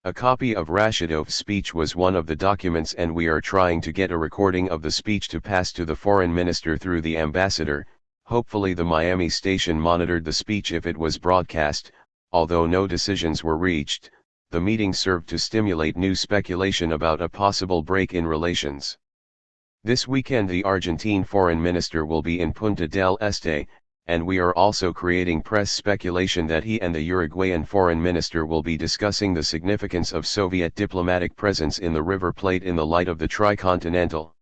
A copy of Rashidov's speech was one of the documents, and we are trying to get a recording of the speech to pass to the foreign minister through the ambassador. Hopefully the Miami station monitored the speech if it was broadcast. Although no decisions were reached, the meeting served to stimulate new speculation about a possible break in relations. This weekend the Argentine foreign minister will be in Punta del Este, and we are also creating press speculation that he and the Uruguayan foreign minister will be discussing the significance of Soviet diplomatic presence in the River Plate in the light of the Tricontinental.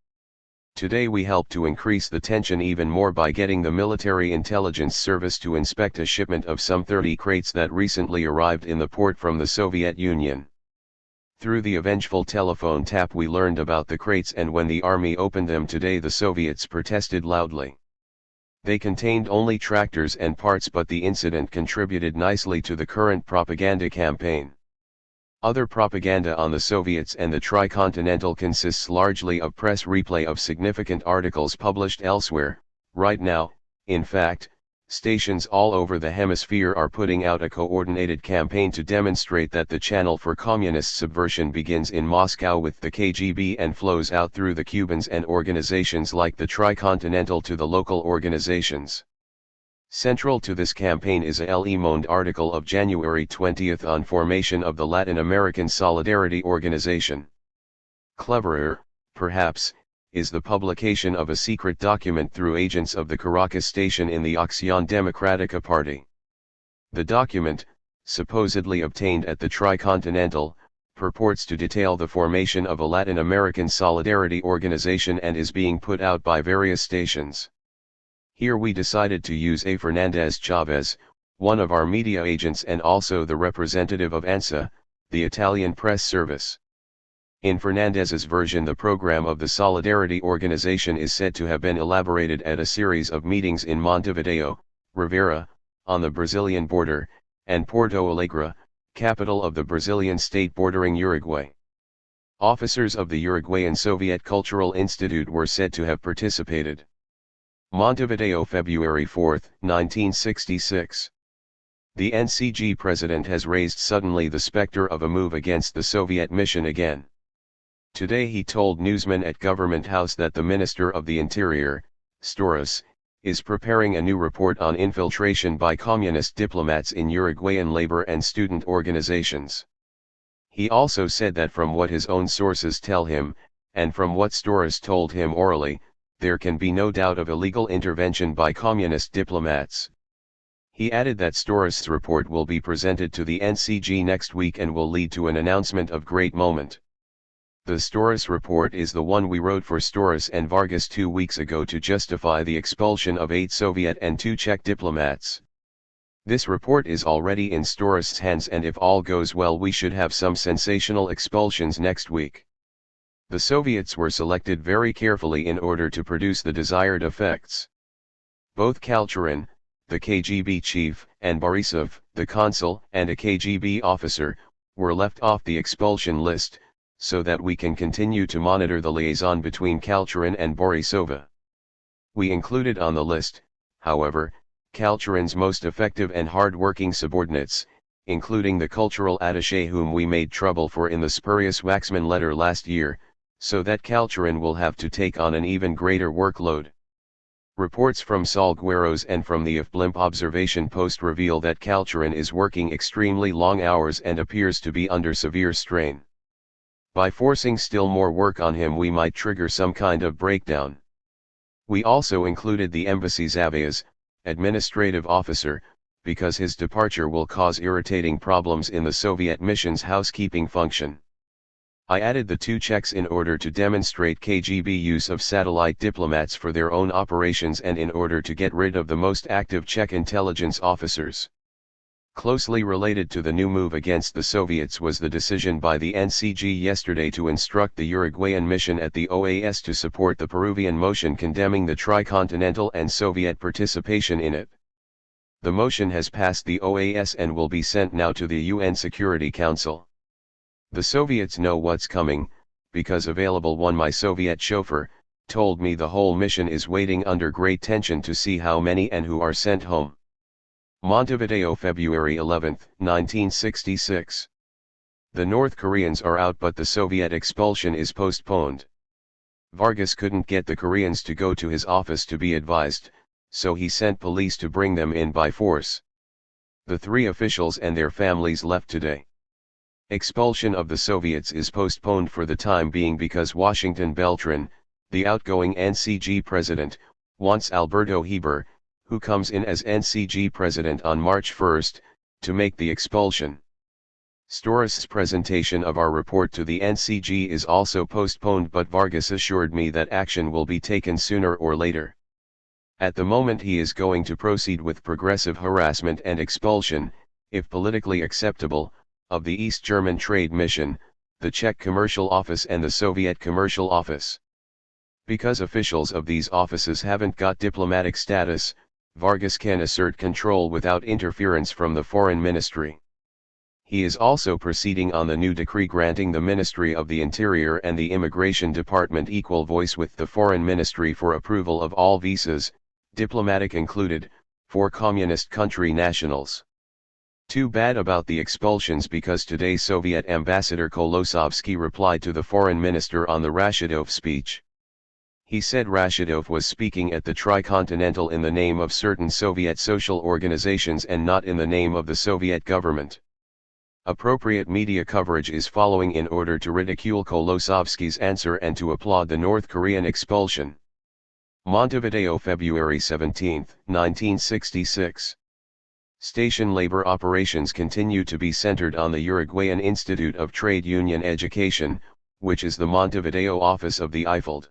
Today we helped to increase the tension even more by getting the Military Intelligence Service to inspect a shipment of some 30 crates that recently arrived in the port from the Soviet Union. Through the avengeful telephone tap we learned about the crates, and when the army opened them today the Soviets protested loudly. They contained only tractors and parts, but the incident contributed nicely to the current propaganda campaign. Other propaganda on the Soviets and the Tricontinental consists largely of press replay of significant articles published elsewhere. Right now, in fact, stations all over the hemisphere are putting out a coordinated campaign to demonstrate that the channel for communist subversion begins in Moscow with the KGB and flows out through the Cubans and organizations like the Tricontinental to the local organizations. Central to this campaign is a Le Monde article of January 20 on formation of the Latin American Solidarity Organization. Cleverer, perhaps, is the publication of a secret document through agents of the Caracas station in the Acción Democrática party. The document, supposedly obtained at the Tricontinental, purports to detail the formation of a Latin American Solidarity Organization and is being put out by various stations. Here we decided to use A. Fernandez Chavez, one of our media agents and also the representative of ANSA, the Italian press service. In Fernandez's version, the program of the Solidarity Organization is said to have been elaborated at a series of meetings in Montevideo, Rivera, on the Brazilian border, and Porto Alegre, capital of the Brazilian state bordering Uruguay. Officers of the Uruguayan Soviet Cultural Institute were said to have participated. Montevideo, February 4, 1966. The NCG president has raised suddenly the specter of a move against the Soviet mission again. Today he told newsmen at Government House that the Minister of the Interior, Storace, is preparing a new report on infiltration by communist diplomats in Uruguayan labor and student organizations. He also said that from what his own sources tell him, and from what Storace told him orally, there can be no doubt of illegal intervention by communist diplomats. He added that Storace's report will be presented to the NCG next week and will lead to an announcement of great moment. The Storace report is the one we wrote for Storace and Vargas 2 weeks ago to justify the expulsion of 8 Soviet and 2 Czech diplomats. This report is already in Storace's hands, and if all goes well we should have some sensational expulsions next week. The Soviets were selected very carefully in order to produce the desired effects. Both Kalchurin, the KGB chief, and Borisov, the consul, and a KGB officer, were left off the expulsion list, so that we can continue to monitor the liaison between Kalchurin and Borisova. We included on the list, however, Kalchurin's most effective and hard-working subordinates, including the cultural attaché whom we made trouble for in the spurious Waxman letter last year, so that Kalchurin will have to take on an even greater workload. Reports from Salgueros and from the IFBLIMP observation post reveal that Kalchurin is working extremely long hours and appears to be under severe strain. By forcing still more work on him we might trigger some kind of breakdown. We also included the embassy's Aveas, administrative officer, because his departure will cause irritating problems in the Soviet mission's housekeeping function. I added the 2 Czechs in order to demonstrate KGB use of satellite diplomats for their own operations and in order to get rid of the most active Czech intelligence officers. Closely related to the new move against the Soviets was the decision by the NCG yesterday to instruct the Uruguayan mission at the OAS to support the Peruvian motion condemning the tricontinental and Soviet participation in it. The motion has passed the OAS and will be sent now to the UN Security Council. The Soviets know what's coming, because Available One, my Soviet chauffeur, told me the whole mission is waiting under great tension to see how many and who are sent home. Montevideo, February 11, 1966. The North Koreans are out but the Soviet expulsion is postponed. Vargas couldn't get the Koreans to go to his office to be advised, so he sent police to bring them in by force. The 3 officials and their families left today. Expulsion of the Soviets is postponed for the time being because Washington Beltran, the outgoing NCG president, wants Alberto Heber, who comes in as NCG president on March 1, to make the expulsion. Storris's presentation of our report to the NCG is also postponed, but Vargas assured me that action will be taken sooner or later. At the moment he is going to proceed with progressive harassment and expulsion, if politically acceptable, of the East German Trade Mission, the Czech Commercial Office and the Soviet Commercial Office. Because officials of these offices haven't got diplomatic status, Vargas can assert control without interference from the Foreign Ministry. He is also proceeding on the new decree granting the Ministry of the Interior and the Immigration Department equal voice with the Foreign Ministry for approval of all visas, diplomatic included, for communist country nationals. Too bad about the expulsions, because today Soviet Ambassador Kolosovsky replied to the Foreign Minister on the Rashidov speech. He said Rashidov was speaking at the Tricontinental in the name of certain Soviet social organizations and not in the name of the Soviet government. Appropriate media coverage is following in order to ridicule Kolosovsky's answer and to applaud the North Korean expulsion. Montevideo, February 17, 1966. Station labor operations continue to be centered on the Uruguayan Institute of Trade Union Education, which is the Montevideo office of the IFLD.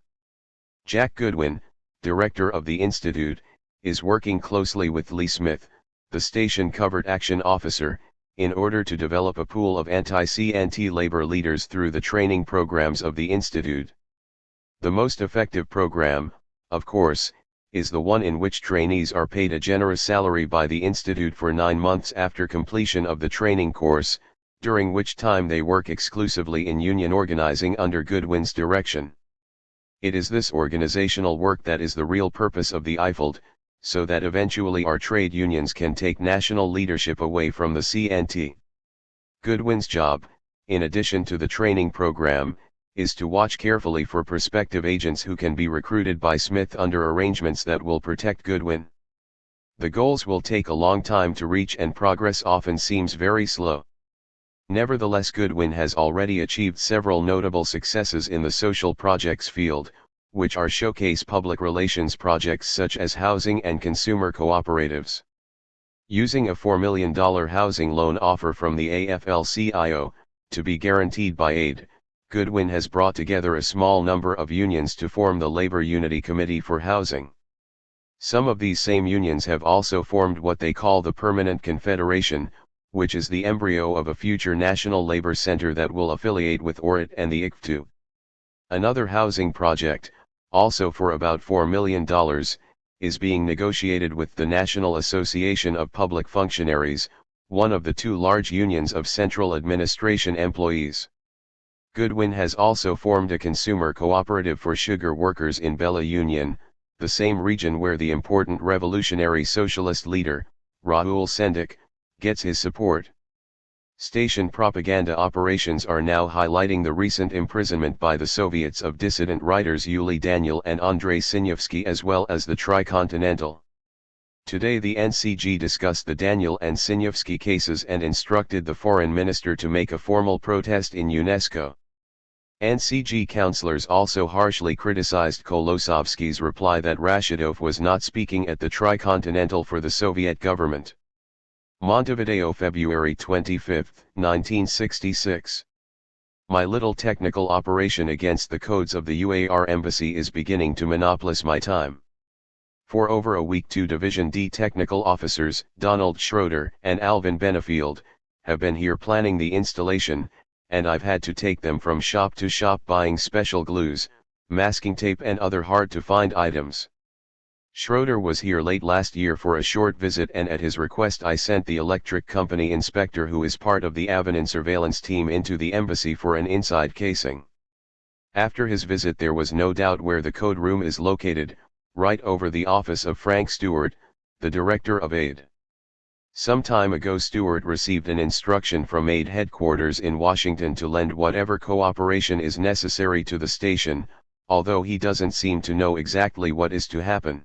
Jack Goodwin, director of the institute, is working closely with Lee Smith, the station covert action officer, in order to develop a pool of anti-CNT labor leaders through the training programs of the institute. The most effective program, of course, is the one in which trainees are paid a generous salary by the institute for 9 months after completion of the training course, during which time they work exclusively in union organizing under Goodwin's direction. It is this organizational work that is the real purpose of the IFLD, so that eventually our trade unions can take national leadership away from the CNT. Goodwin's job, in addition to the training program, is to watch carefully for prospective agents who can be recruited by Smith under arrangements that will protect Goodwin. The goals will take a long time to reach and progress often seems very slow. Nevertheless, Goodwin has already achieved several notable successes in the social projects field, which are showcase public relations projects such as housing and consumer cooperatives. Using a $4 million housing loan offer from the AFL-CIO, to be guaranteed by aid, Goodwin has brought together a small number of unions to form the Labor Unity Committee for Housing. Some of these same unions have also formed what they call the Permanent Confederation, which is the embryo of a future national labor center that will affiliate with ORIT and the ICFTU. Another housing project, also for about $4 million, is being negotiated with the National Association of Public Functionaries, one of the two large unions of central administration employees. Goodwin has also formed a consumer cooperative for sugar workers in Bella Union, the same region where the important revolutionary socialist leader, Rahul Sendik, gets his support. Station propaganda operations are now highlighting the recent imprisonment by the Soviets of dissident writers Yuli Daniel and Andrei Sinyavsky as well as the Tricontinental. Today the NCG discussed the Daniel and Sinyavsky cases and instructed the foreign minister to make a formal protest in UNESCO. NCG councillors also harshly criticized Kolosovsky's reply that Rashidov was not speaking at the Tricontinental for the Soviet government. Montevideo, February 25, 1966. My little technical operation against the codes of the UAR embassy is beginning to monopolize my time. For over a week, two Division D technical officers, Donald Schroeder and Alvin Benefield, have been here planning the installation, and I've had to take them from shop to shop buying special glues, masking tape and other hard-to-find items. Schroeder was here late last year for a short visit, and at his request I sent the electric company inspector who is part of the Avenyn surveillance team into the embassy for an inside casing. After his visit there was no doubt where the code room is located, right over the office of Frank Stewart, the director of AID. Some time ago Stewart received an instruction from AID headquarters in Washington to lend whatever cooperation is necessary to the station, although he doesn't seem to know exactly what is to happen.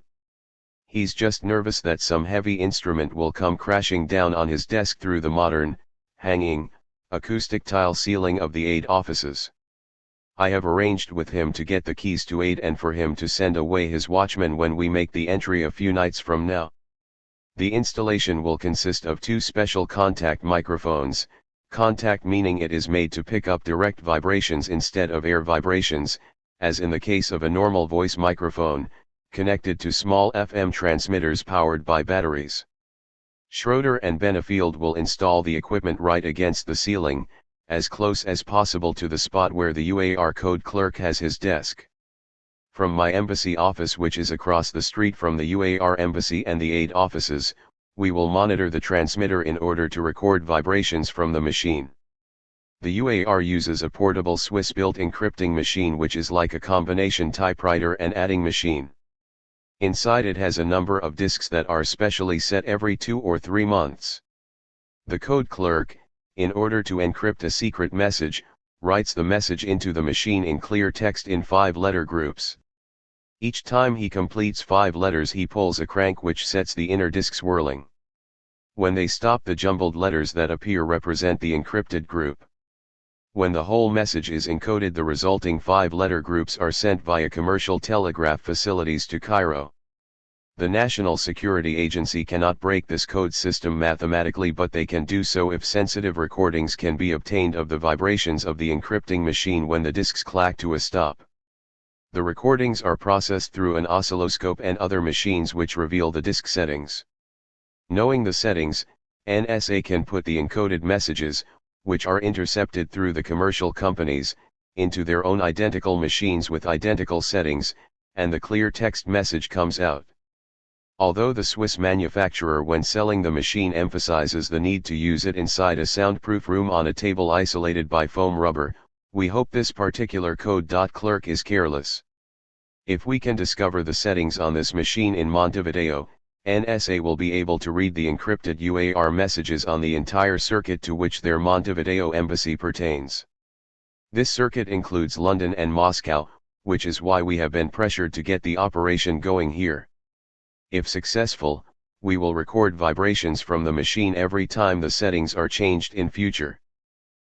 He's just nervous that some heavy instrument will come crashing down on his desk through the modern, hanging, acoustic tile ceiling of the AID offices. I have arranged with him to get the keys to AID and for him to send away his watchman when we make the entry a few nights from now. The installation will consist of two special contact microphones, contact meaning it is made to pick up direct vibrations instead of air vibrations, as in the case of a normal voice microphone, connected to small FM transmitters powered by batteries. Schroeder and Benefield will install the equipment right against the ceiling, as close as possible to the spot where the UAR code clerk has his desk. From my embassy office, which is across the street from the UAR embassy and the AID offices, we will monitor the transmitter in order to record vibrations from the machine. The UAR uses a portable Swiss-built encrypting machine which is like a combination typewriter and adding machine. Inside it has a number of disks that are specially set every 2 or 3 months. The code clerk, in order to encrypt a secret message, writes the message into the machine in clear text in 5-letter groups. Each time he completes 5 letters he pulls a crank which sets the inner disks whirling. When they stop, the jumbled letters that appear represent the encrypted group. When the whole message is encoded, the resulting 5-letter groups are sent via commercial telegraph facilities to Cairo. The National Security Agency cannot break this code system mathematically, but they can do so if sensitive recordings can be obtained of the vibrations of the encrypting machine when the disks clack to a stop. The recordings are processed through an oscilloscope and other machines which reveal the disk settings. Knowing the settings, NSA can put the encoded messages, which are intercepted through the commercial companies, into their own identical machines with identical settings, and the clear text message comes out. Although the Swiss manufacturer when selling the machine emphasizes the need to use it inside a soundproof room on a table isolated by foam rubber, we hope this particular code clerk is careless. If we can discover the settings on this machine in Montevideo, NSA will be able to read the encrypted UAR messages on the entire circuit to which their Montevideo embassy pertains. This circuit includes London and Moscow, which is why we have been pressured to get the operation going here. If successful, we will record vibrations from the machine every time the settings are changed in future.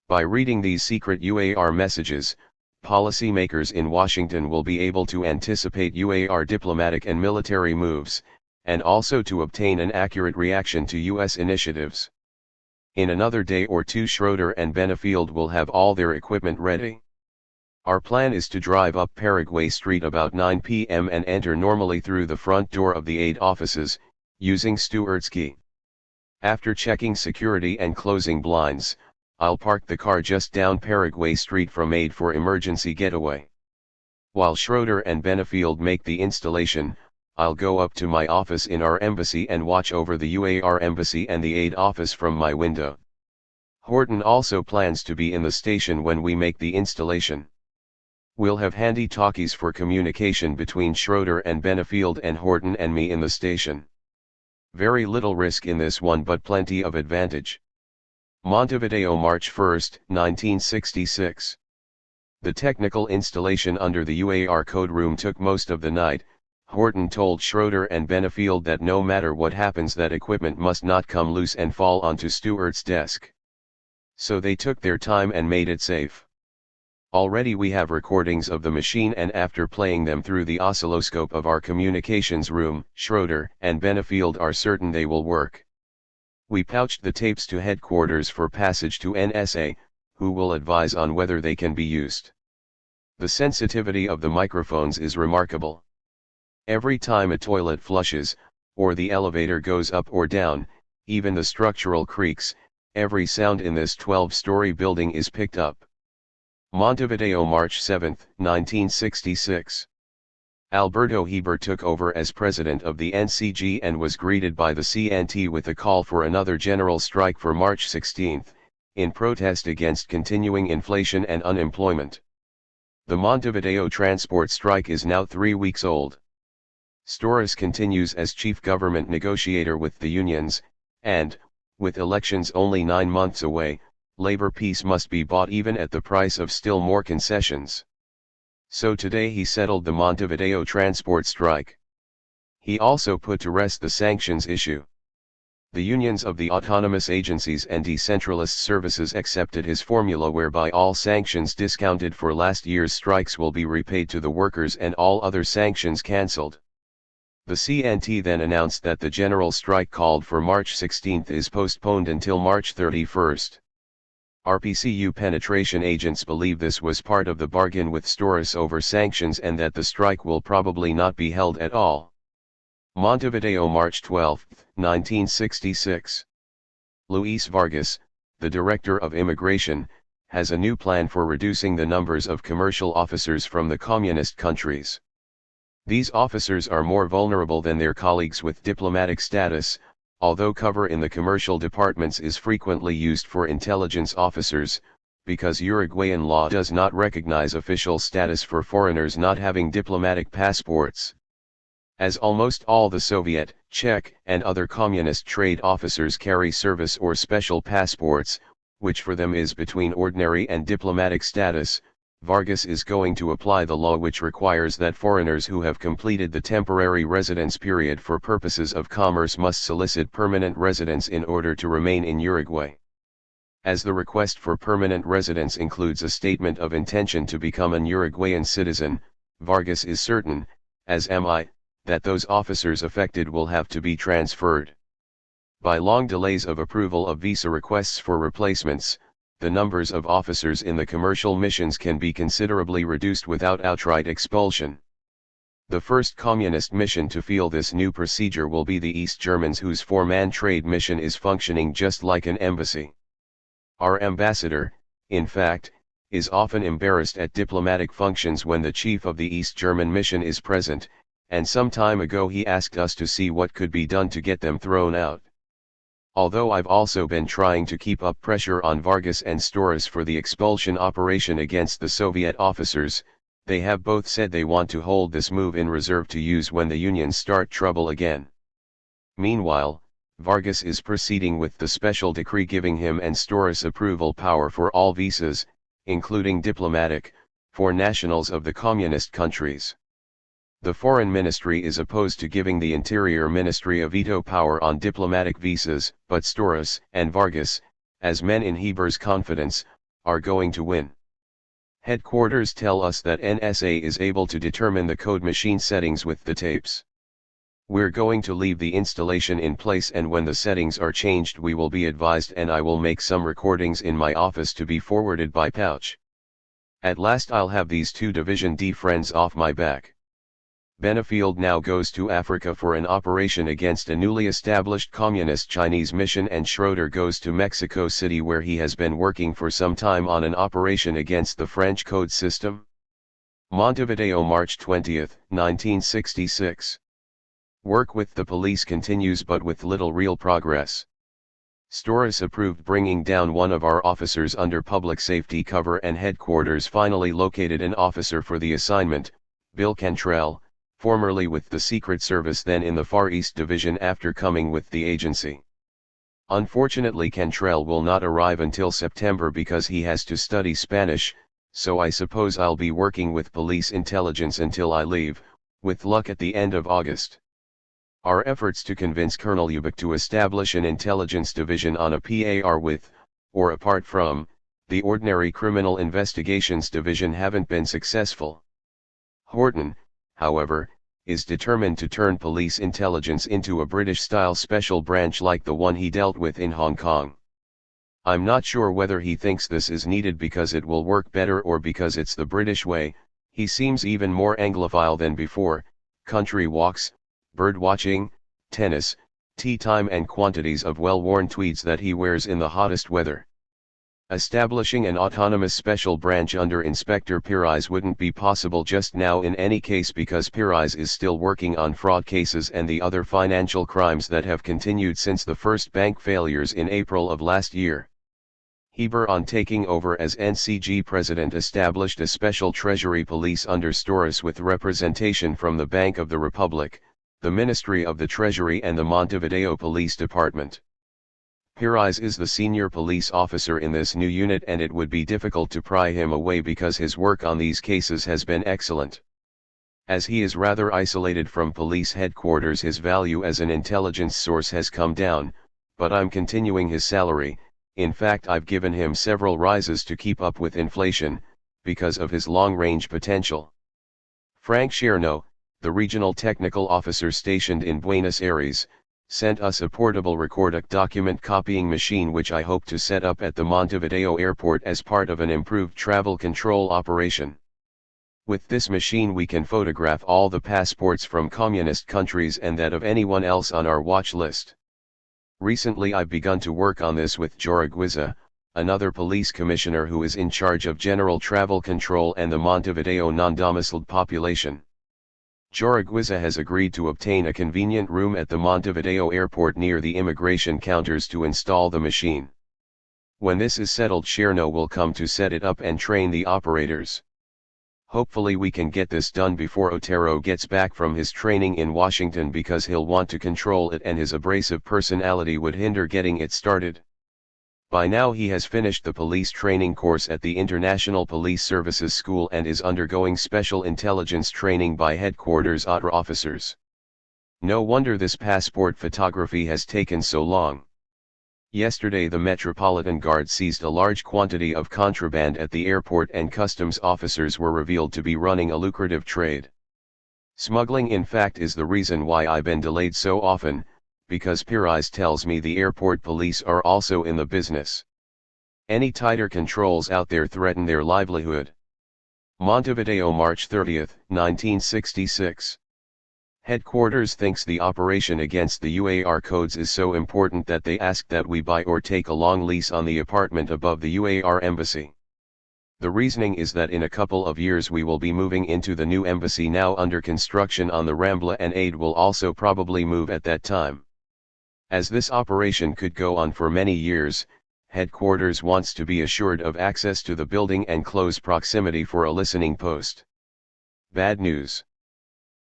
By reading these secret UAR messages, policymakers in Washington will be able to anticipate UAR diplomatic and military moves, and also to obtain an accurate reaction to U.S. initiatives. In another day or two, Schroeder and Benefield will have all their equipment ready. Our plan is to drive up Paraguay Street about 9 p.m. and enter normally through the front door of the AID offices, using Stewart's key. After checking security and closing blinds, I'll park the car just down Paraguay Street from AID for emergency getaway. While Schroeder and Benefield make the installation, I'll go up to my office in our embassy and watch over the UAR embassy and the aid office from my window. Horton also plans to be in the station when we make the installation. We'll have handy talkies for communication between Schroeder and Benefield and Horton and me in the station. Very little risk in this one but plenty of advantage. Montevideo, March 1, 1966. The technical installation under the UAR code room took most of the night. Horton told Schroeder and Benefield that no matter what happens that equipment must not come loose and fall onto Stewart's desk. So they took their time and made it safe. Already we have recordings of the machine, and after playing them through the oscilloscope of our communications room, Schroeder and Benefield are certain they will work. We pouched the tapes to headquarters for passage to NSA, who will advise on whether they can be used. The sensitivity of the microphones is remarkable. Every time a toilet flushes, or the elevator goes up or down, even the structural creaks, every sound in this 12-story building is picked up. Montevideo, March 7, 1966. Alberto Heber took over as president of the NCG and was greeted by the CNT with a call for another general strike for March 16, in protest against continuing inflation and unemployment. The Montevideo transport strike is now 3 weeks old. Storas continues as chief government negotiator with the unions, and, with elections only 9 months away, labor peace must be bought even at the price of still more concessions. So today he settled the Montevideo transport strike. He also put to rest the sanctions issue. The unions of the autonomous agencies and decentralized services accepted his formula whereby all sanctions discounted for last year's strikes will be repaid to the workers and all other sanctions cancelled. The CNT then announced that the general strike called for March 16 is postponed until March 31. RPCU penetration agents believe this was part of the bargain with Storas over sanctions and that the strike will probably not be held at all. Montevideo, March 12, 1966. Luis Vargas, the director of immigration, has a new plan for reducing the numbers of commercial officers from the communist countries. These officers are more vulnerable than their colleagues with diplomatic status, although cover in the commercial departments is frequently used for intelligence officers, because Uruguayan law does not recognize official status for foreigners not having diplomatic passports. As almost all the Soviet, Czech, and other communist trade officers carry service or special passports, which for them is between ordinary and diplomatic status, Vargas is going to apply the law which requires that foreigners who have completed the temporary residence period for purposes of commerce must solicit permanent residence in order to remain in Uruguay. As the request for permanent residence includes a statement of intention to become an Uruguayan citizen, Vargas is certain, as am I, that those officers affected will have to be transferred. By long delays of approval of visa requests for replacements, the numbers of officers in the commercial missions can be considerably reduced without outright expulsion. The first communist mission to feel this new procedure will be the East Germans, whose 4-man trade mission is functioning just like an embassy. Our ambassador, in fact, is often embarrassed at diplomatic functions when the chief of the East German mission is present, and some time ago he asked us to see what could be done to get them thrown out. Although I've also been trying to keep up pressure on Vargas and Storas for the expulsion operation against the Soviet officers, they have both said they want to hold this move in reserve to use when the unions start trouble again. Meanwhile, Vargas is proceeding with the special decree giving him and Storas approval power for all visas, including diplomatic, for nationals of the communist countries. The Foreign Ministry is opposed to giving the Interior Ministry a veto power on diplomatic visas, but Storas and Vargas, as men in Heber's confidence, are going to win. Headquarters tell us that NSA is able to determine the code machine settings with the tapes. We're going to leave the installation in place, and when the settings are changed we will be advised, and I will make some recordings in my office to be forwarded by pouch. At last I'll have these 2 Division D friends off my back. Benefield now goes to Africa for an operation against a newly established communist Chinese mission, and Schroeder goes to Mexico City where he has been working for some time on an operation against the French code system. Montevideo, March 20, 1966. Work with the police continues but with little real progress. Storis approved bringing down one of our officers under public safety cover, and headquarters finally located an officer for the assignment, Bill Cantrell, formerly with the Secret Service then in the Far East Division after coming with the agency. Unfortunately Cantrell will not arrive until September because he has to study Spanish, so I suppose I'll be working with police intelligence until I leave, with luck at the end of August. Our efforts to convince Colonel Ubik to establish an intelligence division on a PAR with, or apart from, the ordinary criminal investigations division haven't been successful. Horton, however, is determined to turn police intelligence into a British-style special branch like the one he dealt with in Hong Kong. I'm not sure whether he thinks this is needed because it will work better or because it's the British way. He seems even more Anglophile than before: country walks, bird watching, tennis, tea time, and quantities of well-worn tweeds that he wears in the hottest weather. Establishing an autonomous special branch under Inspector Pires wouldn't be possible just now in any case because Pires is still working on fraud cases and the other financial crimes that have continued since the first bank failures in April of last year. Heber, on taking over as NCG president, established a special treasury police under Storis with representation from the Bank of the Republic, the Ministry of the Treasury, and the Montevideo Police Department. Pires is the senior police officer in this new unit, and it would be difficult to pry him away because his work on these cases has been excellent. As he is rather isolated from police headquarters, his value as an intelligence source has come down, but I'm continuing his salary. In fact, I've given him several rises to keep up with inflation, because of his long-range potential. Frank Cherno, the regional technical officer stationed in Buenos Aires, sent us a portable record document copying machine which I hope to set up at the Montevideo airport as part of an improved travel control operation. With this machine we can photograph all the passports from communist countries and that of anyone else on our watch list. Recently I've begun to work on this with Joragwiza, another police commissioner who is in charge of general travel control and the Montevideo non-domiciled population. Joragwiza has agreed to obtain a convenient room at the Montevideo airport near the immigration counters to install the machine. When this is settled, Cherno will come to set it up and train the operators. Hopefully we can get this done before Otero gets back from his training in Washington, because he'll want to control it and his abrasive personality would hinder getting it started. By now he has finished the police training course at the International Police Services School and is undergoing special intelligence training by headquarters OTR officers. No wonder this passport photography has taken so long. Yesterday the Metropolitan Guard seized a large quantity of contraband at the airport and customs officers were revealed to be running a lucrative trade. Smuggling, in fact, is the reason why I've been delayed so often, because Pires tells me the airport police are also in the business. Any tighter controls out there threaten their livelihood. Montevideo, March 30, 1966. Headquarters thinks the operation against the UAR codes is so important that they asked that we buy or take a long lease on the apartment above the UAR embassy. The reasoning is that in a couple of years we will be moving into the new embassy now under construction on the Rambla, and aid will also probably move at that time. As this operation could go on for many years, headquarters wants to be assured of access to the building and close proximity for a listening post. Bad news.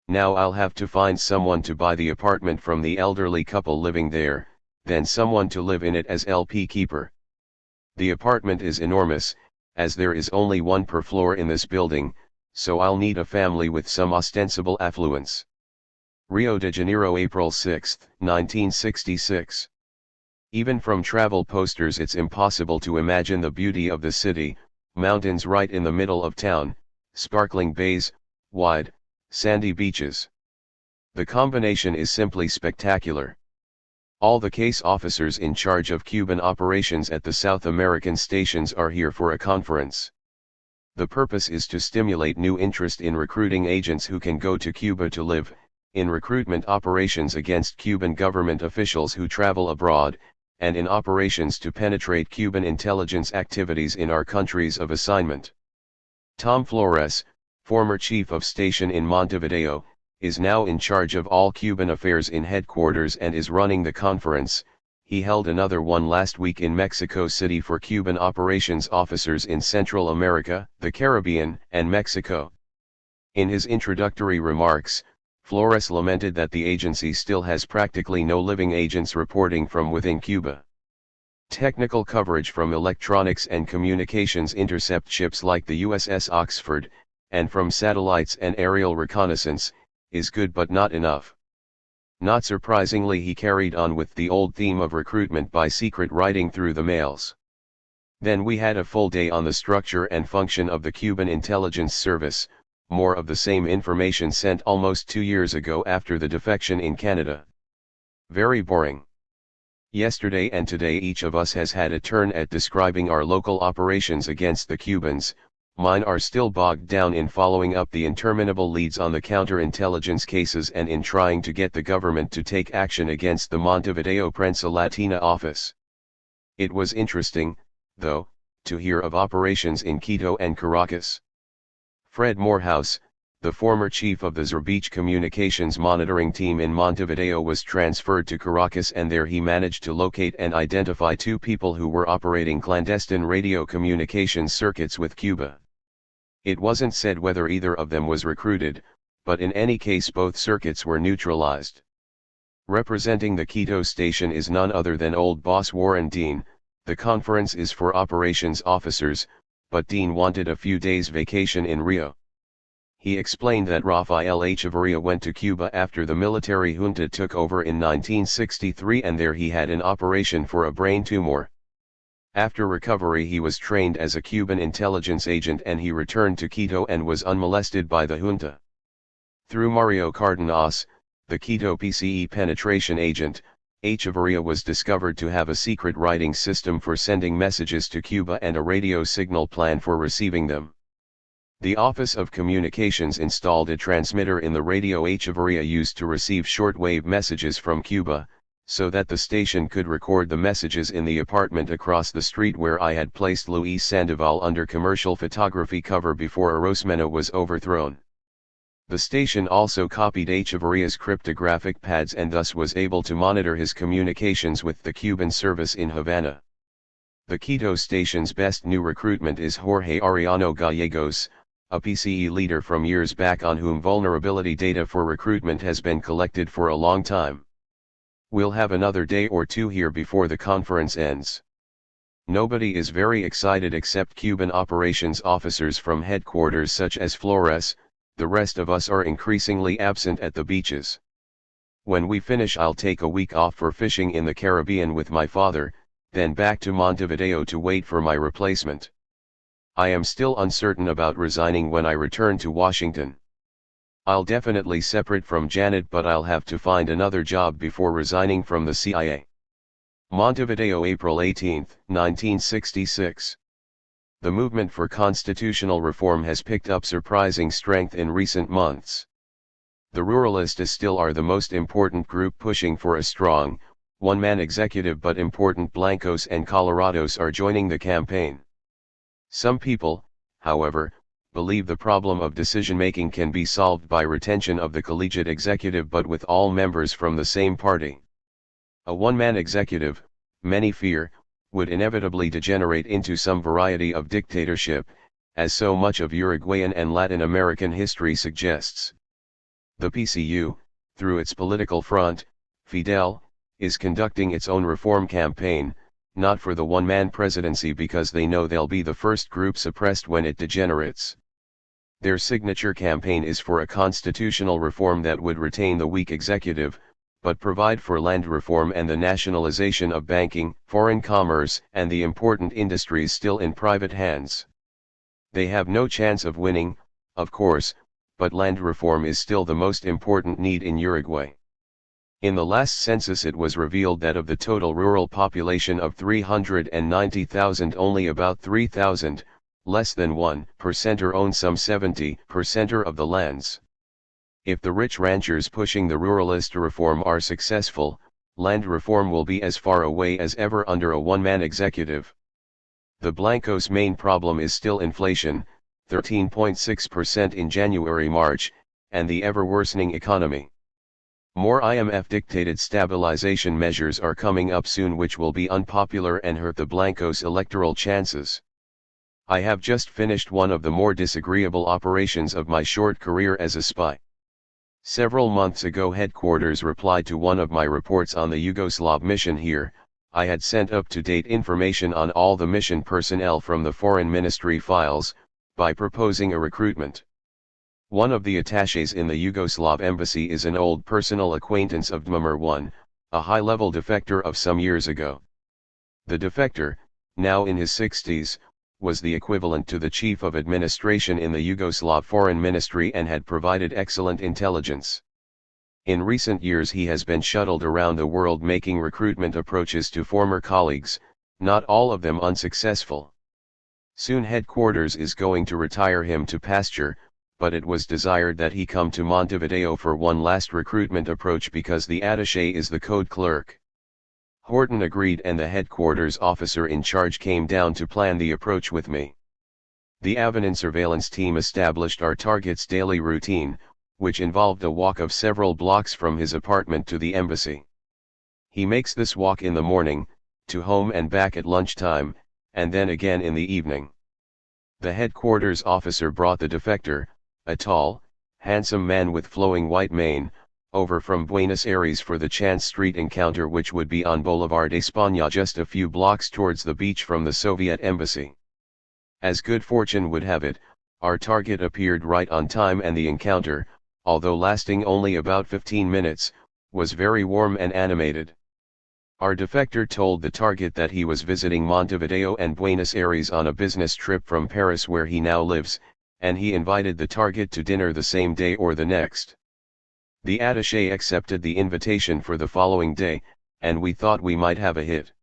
Now I'll have to find someone to buy the apartment from the elderly couple living there, then someone to live in it as LP keeper. The apartment is enormous, as there is only one per floor in this building, so I'll need a family with some ostensible affluence. Rio de Janeiro, April 6, 1966. Even from travel posters it's impossible to imagine the beauty of the city: mountains right in the middle of town, sparkling bays, wide, sandy beaches. The combination is simply spectacular. All the case officers in charge of Cuban operations at the South American stations are here for a conference. The purpose is to stimulate new interest in recruiting agents who can go to Cuba to live, in recruitment operations against Cuban government officials who travel abroad, and in operations to penetrate Cuban intelligence activities in our countries of assignment. Tom Flores, former chief of station in Montevideo, is now in charge of all Cuban affairs in headquarters and is running the conference. He held another one last week in Mexico City for Cuban operations officers in Central America, the Caribbean, and Mexico. In his introductory remarks, Flores lamented that the agency still has practically no living agents reporting from within Cuba. Technical coverage from electronics and communications intercept ships like the USS Oxford, and from satellites and aerial reconnaissance, is good but not enough. Not surprisingly, he carried on with the old theme of recruitment by secret writing through the mails. Then we had a full day on the structure and function of the Cuban intelligence service, more of the same information sent almost 2 years ago after the defection in Canada. Very boring. Yesterday and today each of us has had a turn at describing our local operations against the Cubans. Mine are still bogged down in following up the interminable leads on the counterintelligence cases and in trying to get the government to take action against the Montevideo Prensa Latina office. It was interesting, though, to hear of operations in Quito and Caracas. Fred Morehouse, the former chief of the Zerbeach Communications Monitoring Team in Montevideo, was transferred to Caracas, and there he managed to locate and identify 2 people who were operating clandestine radio communications circuits with Cuba. It wasn't said whether either of them was recruited, but in any case both circuits were neutralized. Representing the Quito station is none other than old boss Warren Dean. The conference is for operations officers, but Dean wanted a few days vacation in Rio. He explained that Rafael Echeverria went to Cuba after the military junta took over in 1963, and there he had an operation for a brain tumor. After recovery he was trained as a Cuban intelligence agent and he returned to Quito and was unmolested by the junta. Through Mario Cardenas, the Quito PCE penetration agent, Echeverria was discovered to have a secret writing system for sending messages to Cuba and a radio signal plan for receiving them. The Office of Communications installed a transmitter in the radio Echeverria used to receive shortwave messages from Cuba, so that the station could record the messages in the apartment across the street where I had placed Luis Sandoval under commercial photography cover before Orosmena was overthrown. The station also copied Echeverria's cryptographic pads and thus was able to monitor his communications with the Cuban service in Havana. The Quito station's best new recruitment is Jorge Ariano Gallegos, a PCE leader from years back on whom vulnerability data for recruitment has been collected for a long time. We'll have another day or 2 here before the conference ends. Nobody is very excited except Cuban operations officers from headquarters such as Flores. The rest of us are increasingly absent at the beaches. When we finish I'll take a week off for fishing in the Caribbean with my father, then back to Montevideo to wait for my replacement. I am still uncertain about resigning when I return to Washington. I'll definitely separate from Janet, but I'll have to find another job before resigning from the CIA. Montevideo, April 18, 1966. The movement for constitutional reform has picked up surprising strength in recent months. The Ruralistas still are the most important group pushing for a strong, one-man executive, but important Blancos and Colorados are joining the campaign. Some people, however, believe the problem of decision-making can be solved by retention of the collegiate executive but with all members from the same party. A one-man executive, many fear, would inevitably degenerate into some variety of dictatorship, as so much of Uruguayan and Latin American history suggests. The PCU, through its political front, Fidel, is conducting its own reform campaign, not for the one-man presidency because they know they'll be the first group suppressed when it degenerates. Their signature campaign is for a constitutional reform that would retain the weak executive, but provide for land reform and the nationalization of banking, foreign commerce, and the important industries still in private hands. They have no chance of winning, of course, but land reform is still the most important need in Uruguay. In the last census it was revealed that of the total rural population of 390,000 only about 3,000, less than 1%, own some 70% of the lands. If the rich ranchers pushing the ruralist reform are successful, land reform will be as far away as ever under a one-man executive. The Blancos' main problem is still inflation, 13.6% in January-March, and the ever-worsening economy. More IMF-dictated stabilization measures are coming up soon which will be unpopular and hurt the Blancos' electoral chances. I have just finished one of the more disagreeable operations of my short career as a spy. Several months ago headquarters replied to one of my reports on the Yugoslav mission here. I had sent up-to-date information on all the mission personnel from the Foreign Ministry files, by proposing a recruitment. One of the attachés in the Yugoslav embassy is an old personal acquaintance of Dmir 1, a high-level defector of some years ago. The defector, now in his 60s, was the equivalent to the chief of administration in the Yugoslav Foreign Ministry and had provided excellent intelligence. In recent years he has been shuttled around the world making recruitment approaches to former colleagues, not all of them unsuccessful. Soon headquarters is going to retire him to pasture, but it was desired that he come to Montevideo for one last recruitment approach because the attaché is the code clerk. Horton agreed and the headquarters officer in charge came down to plan the approach with me. The Avenyn surveillance team established our target's daily routine, which involved a walk of several blocks from his apartment to the embassy. He makes this walk in the morning, to home and back at lunchtime, and then again in the evening. The headquarters officer brought the defector, a tall, handsome man with flowing white mane, over from Buenos Aires for the chance street encounter which would be on Boulevard España just a few blocks towards the beach from the Soviet embassy. As good fortune would have it, our target appeared right on time and the encounter, although lasting only about 15 minutes, was very warm and animated. Our defector told the target that he was visiting Montevideo and Buenos Aires on a business trip from Paris where he now lives, and he invited the target to dinner the same day or the next. The attaché accepted the invitation for the following day, and we thought we might have a hit.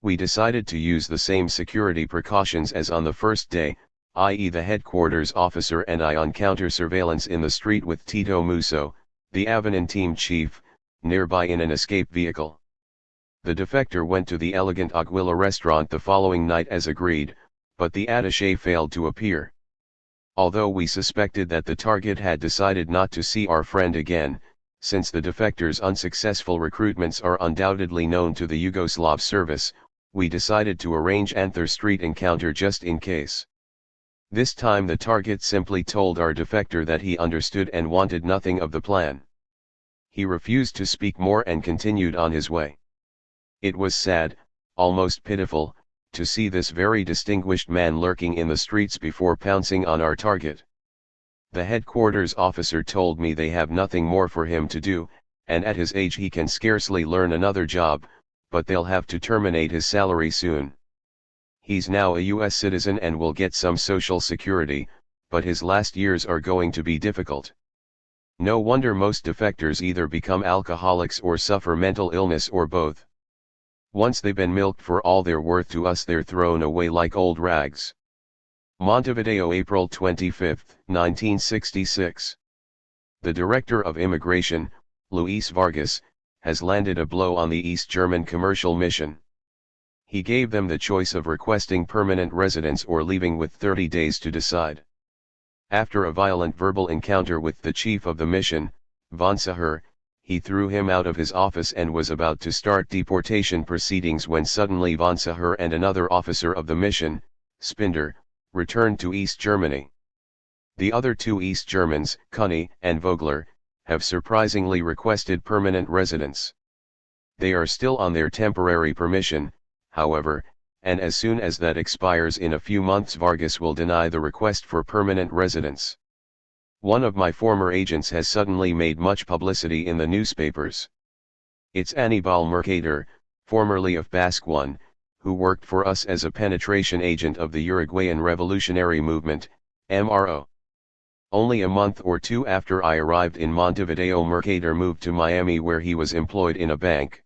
We decided to use the same security precautions as on the first day, i.e. the headquarters officer and I on counter-surveillance in the street with Tito Musso, the Avenyn team chief, nearby in an escape vehicle. The defector went to the elegant Aguila restaurant the following night as agreed, but the attaché failed to appear. Although we suspected that the target had decided not to see our friend again, since the defector's unsuccessful recruitments are undoubtedly known to the Yugoslav service, we decided to arrange another street encounter just in case. This time the target simply told our defector that he understood and wanted nothing of the plan. He refused to speak more and continued on his way. It was sad, almost pitiful, to see this very distinguished man lurking in the streets before pouncing on our target. The headquarters officer told me they have nothing more for him to do, and at his age he can scarcely learn another job, but they'll have to terminate his salary soon. He's now a US citizen and will get some social security, but his last years are going to be difficult. No wonder most defectors either become alcoholics or suffer mental illness or both. Once they've been milked for all they're worth to us, they're thrown away like old rags. Montevideo, April 25, 1966. The Director of Immigration, Luis Vargas, has landed a blow on the East German commercial mission. He gave them the choice of requesting permanent residence or leaving with 30 days to decide. After a violent verbal encounter with the chief of the mission, von Saher, he threw him out of his office and was about to start deportation proceedings when suddenly von Saher and another officer of the mission, Spinder, returned to East Germany. The other two East Germans, Kuhne and Vogler, have surprisingly requested permanent residence. They are still on their temporary permission, however, and as soon as that expires in a few months Vargas will deny the request for permanent residence. One of my former agents has suddenly made much publicity in the newspapers. It's Aníbal Mercader, formerly of Basque One, who worked for us as a penetration agent of the Uruguayan Revolutionary Movement, MRO. Only a month or two after I arrived in Montevideo, Mercader moved to Miami where he was employed in a bank.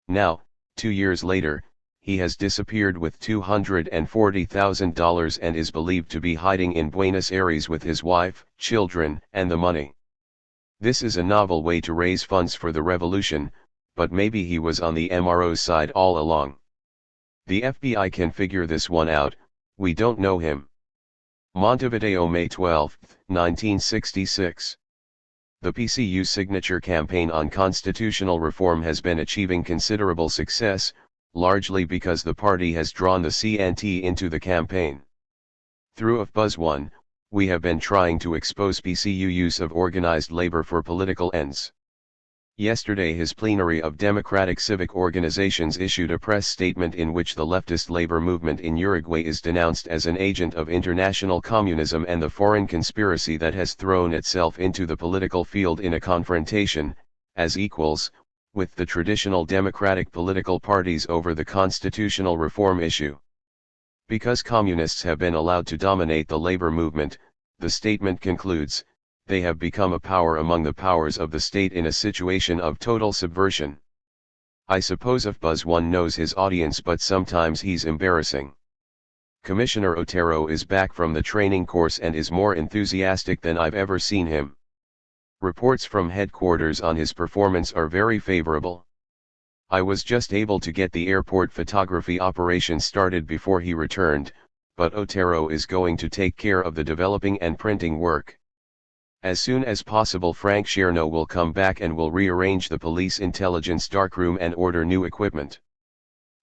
Now, 2 years later, he has disappeared with $240,000 and is believed to be hiding in Buenos Aires with his wife, children, and the money. This is a novel way to raise funds for the revolution, but maybe he was on the MRO's side all along. The FBI can figure this one out, we don't know him. Montevideo, May 12, 1966. The PCU signature campaign on constitutional reform has been achieving considerable success, largely because the party has drawn the CNT into the campaign. Through Buzz1, we have been trying to expose PCU use of organized labor for political ends. Yesterday his plenary of democratic civic organizations issued a press statement in which the leftist labor movement in Uruguay is denounced as an agent of international communism and the foreign conspiracy that has thrown itself into the political field in a confrontation, as equals, with the traditional democratic political parties over the constitutional reform issue. Because communists have been allowed to dominate the labor movement, the statement concludes, they have become a power among the powers of the state in a situation of total subversion. I suppose Buzz1 knows his audience, but sometimes he's embarrassing. Commissioner Otero is back from the training course and is more enthusiastic than I've ever seen him. Reports from headquarters on his performance are very favorable. I was just able to get the airport photography operation started before he returned, but Otero is going to take care of the developing and printing work. As soon as possible Frank Cherno will come back and will rearrange the police intelligence darkroom and order new equipment.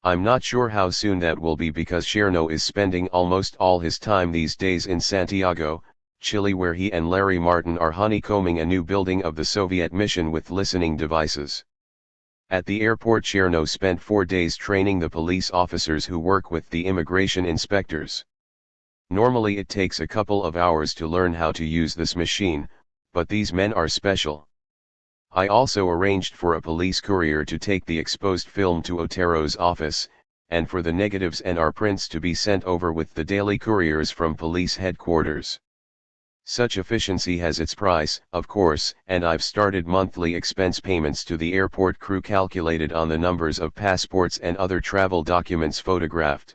I'm not sure how soon that will be because Cherno is spending almost all his time these days in Santiago, Chile, where he and Larry Martin are honeycombing a new building of the Soviet mission with listening devices. At the airport Cherno spent 4 days training the police officers who work with the immigration inspectors. Normally it takes a couple of hours to learn how to use this machine, but these men are special. I also arranged for a police courier to take the exposed film to Otero's office, and for the negatives and our prints to be sent over with the daily couriers from police headquarters. Such efficiency has its price, of course, and I've started monthly expense payments to the airport crew calculated on the numbers of passports and other travel documents photographed.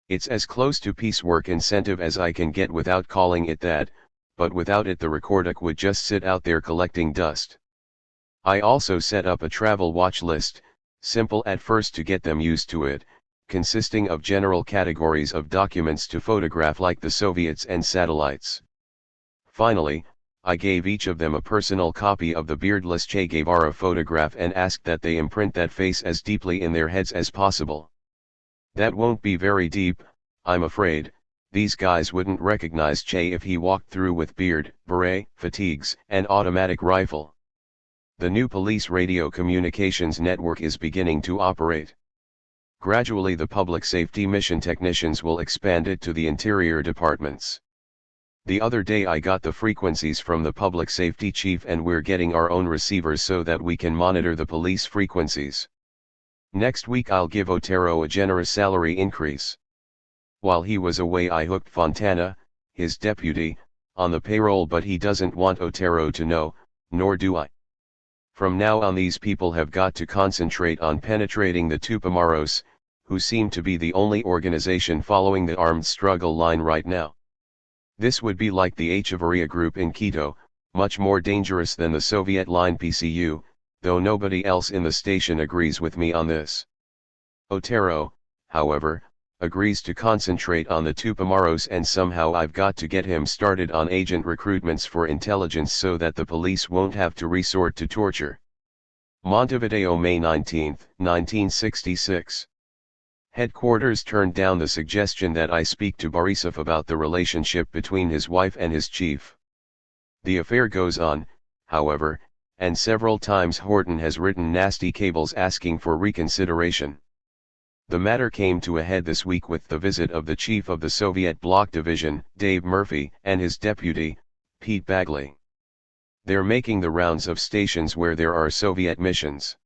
It's as close to piecework incentive as I can get without calling it that, but without it the Rekordak would just sit out there collecting dust. I also set up a travel watch list, simple at first to get them used to it, consisting of general categories of documents to photograph like the Soviets and satellites. Finally, I gave each of them a personal copy of the beardless Che Guevara photograph and asked that they imprint that face as deeply in their heads as possible. That won't be very deep, I'm afraid. These guys wouldn't recognize Che if he walked through with beard, beret, fatigues, and automatic rifle. The new police radio communications network is beginning to operate. Gradually the public safety mission technicians will expand it to the interior departments. The other day I got the frequencies from the public safety chief and we're getting our own receivers so that we can monitor the police frequencies. Next week I'll give Otero a generous salary increase. While he was away I hooked Fontana, his deputy, on the payroll, but he doesn't want Otero to know, nor do I. From now on these people have got to concentrate on penetrating the Tupamaros, who seem to be the only organization following the armed struggle line right now. This would be like the Echevarria group in Quito, much more dangerous than the Soviet line PCU, though nobody else in the station agrees with me on this. Otero, however, agrees to concentrate on the Tupamaros, and somehow I've got to get him started on agent recruitments for intelligence so that the police won't have to resort to torture. Montevideo, May 19, 1966. Headquarters turned down the suggestion that I speak to Borisov about the relationship between his wife and his chief. The affair goes on, however, and several times Horton has written nasty cables asking for reconsideration. The matter came to a head this week with the visit of the chief of the Soviet Bloc Division, Dave Murphy, and his deputy, Pete Bagley. They're making the rounds of stations where there are Soviet missions.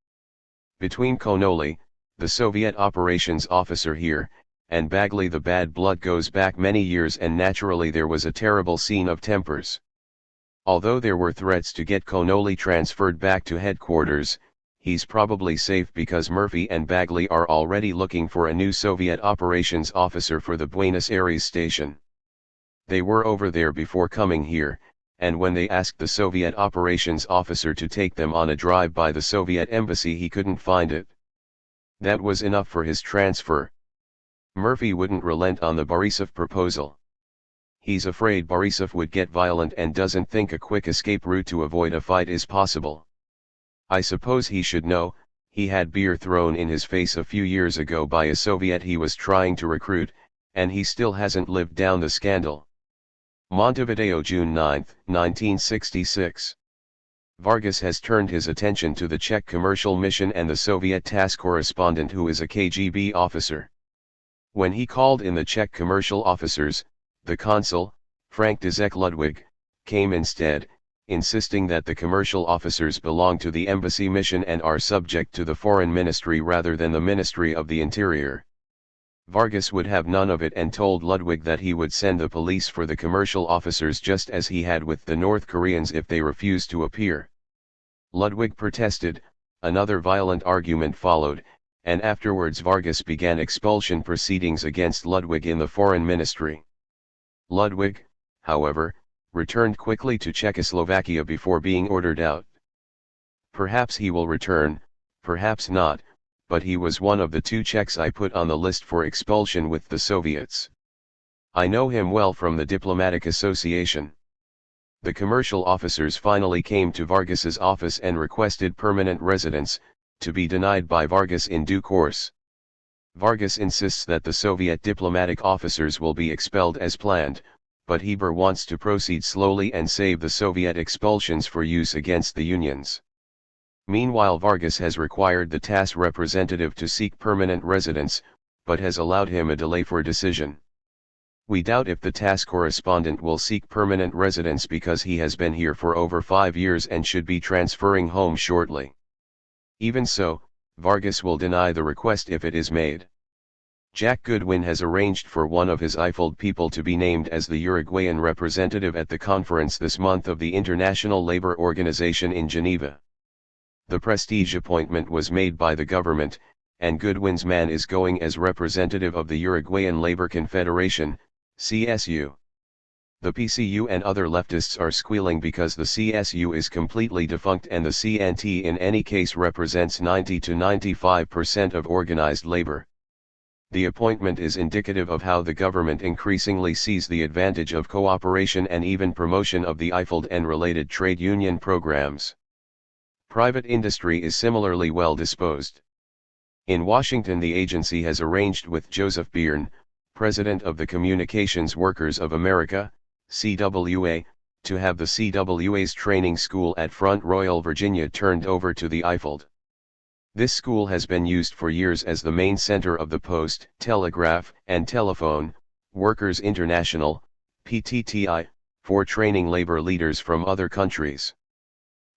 Between Connolly, the Soviet operations officer here, and Bagley the bad blood goes back many years, and naturally there was a terrible scene of tempers. Although there were threats to get Connolly transferred back to headquarters, he's probably safe because Murphy and Bagley are already looking for a new Soviet operations officer for the Buenos Aires station. They were over there before coming here, and when they asked the Soviet operations officer to take them on a drive by the Soviet embassy, he couldn't find it. That was enough for his transfer. Murphy wouldn't relent on the Borisov proposal. he's afraid Borisov would get violent and doesn't think a quick escape route to avoid a fight is possible. I suppose he should know, he had beer thrown in his face a few years ago by a Soviet he was trying to recruit, and he still hasn't lived down the scandal. Montevideo, June 9, 1966. Vargas has turned his attention to the Czech commercial mission and the Soviet task correspondent who is a KGB officer. When he called in the Czech commercial officers, the consul, Frank Dezek Ludwig, came instead, insisting that the commercial officers belong to the embassy mission and are subject to the foreign ministry rather than the Ministry of the Interior. Vargas would have none of it and told Ludwig that he would send the police for the commercial officers just as he had with the North Koreans if they refused to appear. Ludwig protested, another violent argument followed, and afterwards Vargas began expulsion proceedings against Ludwig in the foreign ministry. Ludwig, however, returned quickly to Czechoslovakia before being ordered out. Perhaps he will return, perhaps not, but he was one of the 2 Czechs I put on the list for expulsion with the Soviets. I know him well from the diplomatic association. The commercial officers finally came to Vargas's office and requested permanent residence, to be denied by Vargas in due course. Vargas insists that the Soviet diplomatic officers will be expelled as planned, but Heber wants to proceed slowly and save the Soviet expulsions for use against the unions. Meanwhile, Vargas has required the TASS representative to seek permanent residence, but has allowed him a delay for decision. We doubt if the TASS correspondent will seek permanent residence because he has been here for over 5 years and should be transferring home shortly. Even so, Vargas will deny the request if it is made. Jack Goodwin has arranged for one of his Eiffel people to be named as the Uruguayan representative at the conference this month of the International Labour Organization in Geneva. The prestige appointment was made by the government, and Goodwin's man is going as representative of the Uruguayan Labor Confederation, CSU. The PCU and other leftists are squealing because the CSU is completely defunct and the CNT in any case represents 90 to 95% of organized labor. The appointment is indicative of how the government increasingly sees the advantage of cooperation and even promotion of the Eiffel and related trade union programs. Private industry is similarly well disposed. In Washington, the agency has arranged with Joseph Byrne, president of the Communications Workers of America, CWA, to have the CWA's training school at Front Royal, Virginia turned over to the Eiffel. This school has been used for years as the main center of the Post, Telegraph, and Telephone, Workers International, PTTI, for training labor leaders from other countries.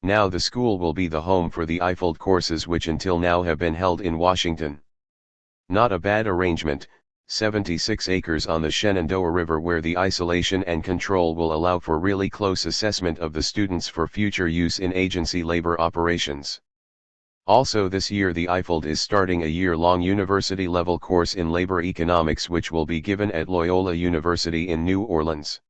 Now the school will be the home for the Eiffel courses which until now have been held in Washington. Not a bad arrangement, 76 acres on the Shenandoah River where the isolation and control will allow for really close assessment of the students for future use in agency labor operations. Also this year the Eiffel is starting a year-long university-level course in labor economics which will be given at Loyola University in New Orleans.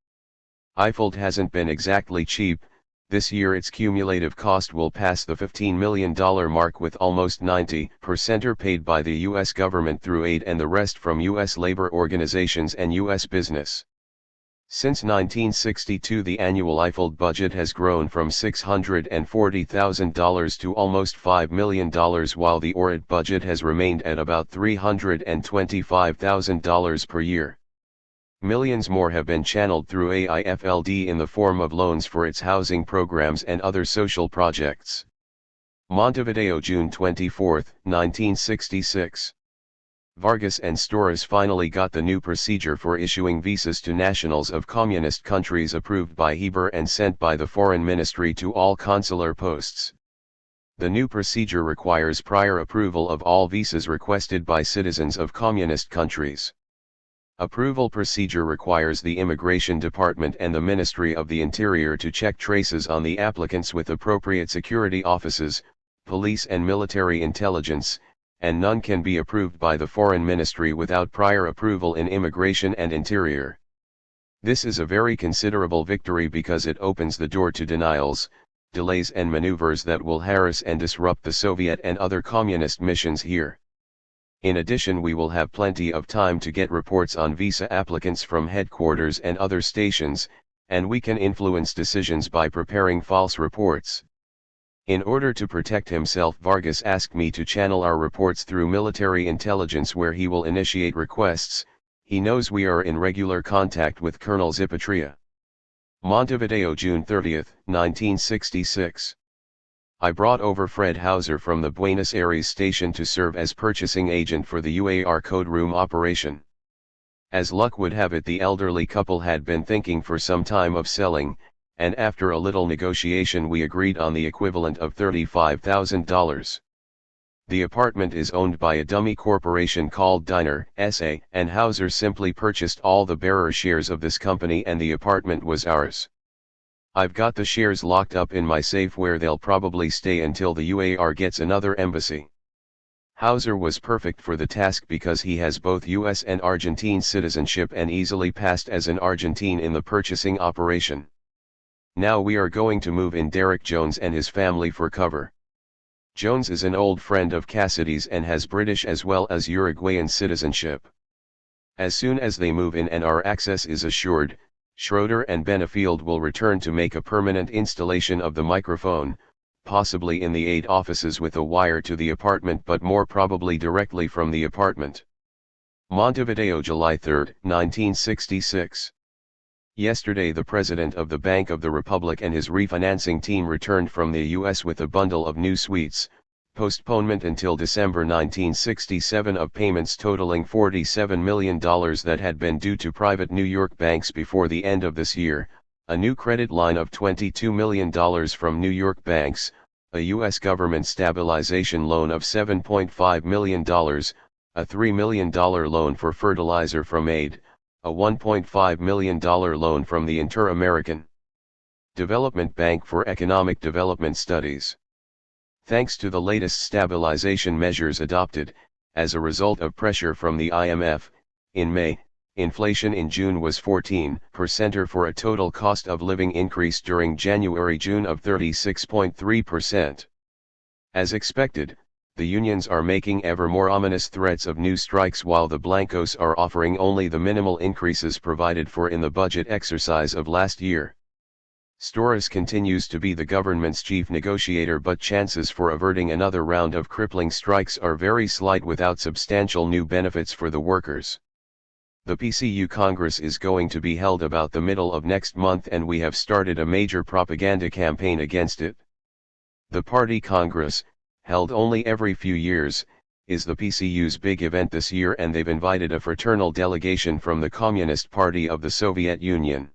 Eiffel hasn't been exactly cheap. This year its cumulative cost will pass the $15 million mark with almost 90% are paid by the U.S. government through aid and the rest from U.S. labor organizations and U.S. business. Since 1962 the annual Eiffel budget has grown from $640,000 to almost $5 million while the ORID budget has remained at about $325,000 per year. Millions more have been channeled through AIFLD in the form of loans for its housing programs and other social projects. Montevideo, June 24, 1966. Vargas and Storas finally got the new procedure for issuing visas to nationals of communist countries approved by Heber and sent by the Foreign Ministry to all consular posts. The new procedure requires prior approval of all visas requested by citizens of communist countries. Approval procedure requires the Immigration Department and the Ministry of the Interior to check traces on the applicants with appropriate security offices, police and military intelligence, and none can be approved by the Foreign Ministry without prior approval in Immigration and Interior. This is a very considerable victory because it opens the door to denials, delays and maneuvers that will harass and disrupt the Soviet and other communist missions here. In addition, we will have plenty of time to get reports on visa applicants from headquarters and other stations, and we can influence decisions by preparing false reports. In order to protect himself, Vargas asked me to channel our reports through military intelligence, where he will initiate requests. He knows we are in regular contact with Colonel Zipatria. Montevideo, June 30, 1966. I brought over Fred Hauser from the Buenos Aires station to serve as purchasing agent for the UAR code room operation. As luck would have it, the elderly couple had been thinking for some time of selling, and after a little negotiation we agreed on the equivalent of $35,000. The apartment is owned by a dummy corporation called Diner S.A., and Hauser simply purchased all the bearer shares of this company and the apartment was ours. I've got the shares locked up in my safe, where they'll probably stay until the UAR gets another embassy. Hauser was perfect for the task because he has both US and Argentine citizenship and easily passed as an Argentine in the purchasing operation. Now we are going to move in Derek Jones and his family for cover. Jones is an old friend of Cassidy's and has British as well as Uruguayan citizenship. As soon as they move in and our access is assured, Schroeder and Benefield will return to make a permanent installation of the microphone, possibly in the aid offices with a wire to the apartment, but more probably directly from the apartment. Montevideo, July 3, 1966. Yesterday the President of the Bank of the Republic and his refinancing team returned from the U.S. with a bundle of new suites, postponement until December 1967 of payments totaling $47 million that had been due to private New York banks before the end of this year, a new credit line of $22 million from New York banks, a U.S. government stabilization loan of $7.5 million, a $3 million loan for fertilizer from aid, a $1.5 million loan from the Inter-American Development Bank for Economic Development Studies. Thanks to the latest stabilization measures adopted, as a result of pressure from the IMF, in May, inflation in June was 14%, for a total cost of living increase during January-June of 36.3%. As expected, the unions are making ever more ominous threats of new strikes, while the Blancos are offering only the minimal increases provided for in the budget exercise of last year. Storas continues to be the government's chief negotiator, but chances for averting another round of crippling strikes are very slight without substantial new benefits for the workers. The PCU Congress is going to be held about the middle of next month, and we have started a major propaganda campaign against it. The Party Congress, held only every few years, is the PCU's big event this year, and they've invited a fraternal delegation from the Communist Party of the Soviet Union.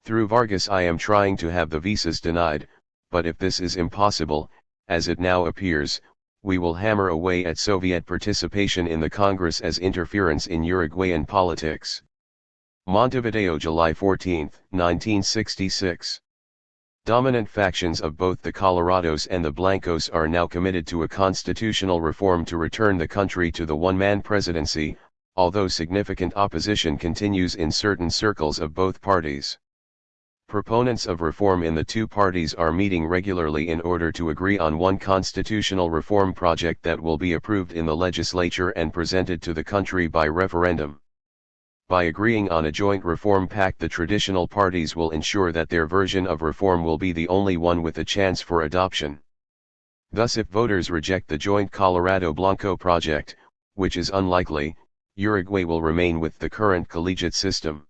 Through Vargas I am trying to have the visas denied, but if this is impossible, as it now appears, we will hammer away at Soviet participation in the Congress as interference in Uruguayan politics. Montevideo, July 14, 1966. Dominant factions of both the Colorados and the Blancos are now committed to a constitutional reform to return the country to the one-man presidency, although significant opposition continues in certain circles of both parties. Proponents of reform in the two parties are meeting regularly in order to agree on one constitutional reform project that will be approved in the legislature and presented to the country by referendum. By agreeing on a joint reform pact, the traditional parties will ensure that their version of reform will be the only one with a chance for adoption. Thus, if voters reject the joint Colorado Blanco project, which is unlikely, Uruguay will remain with the current collegiate system.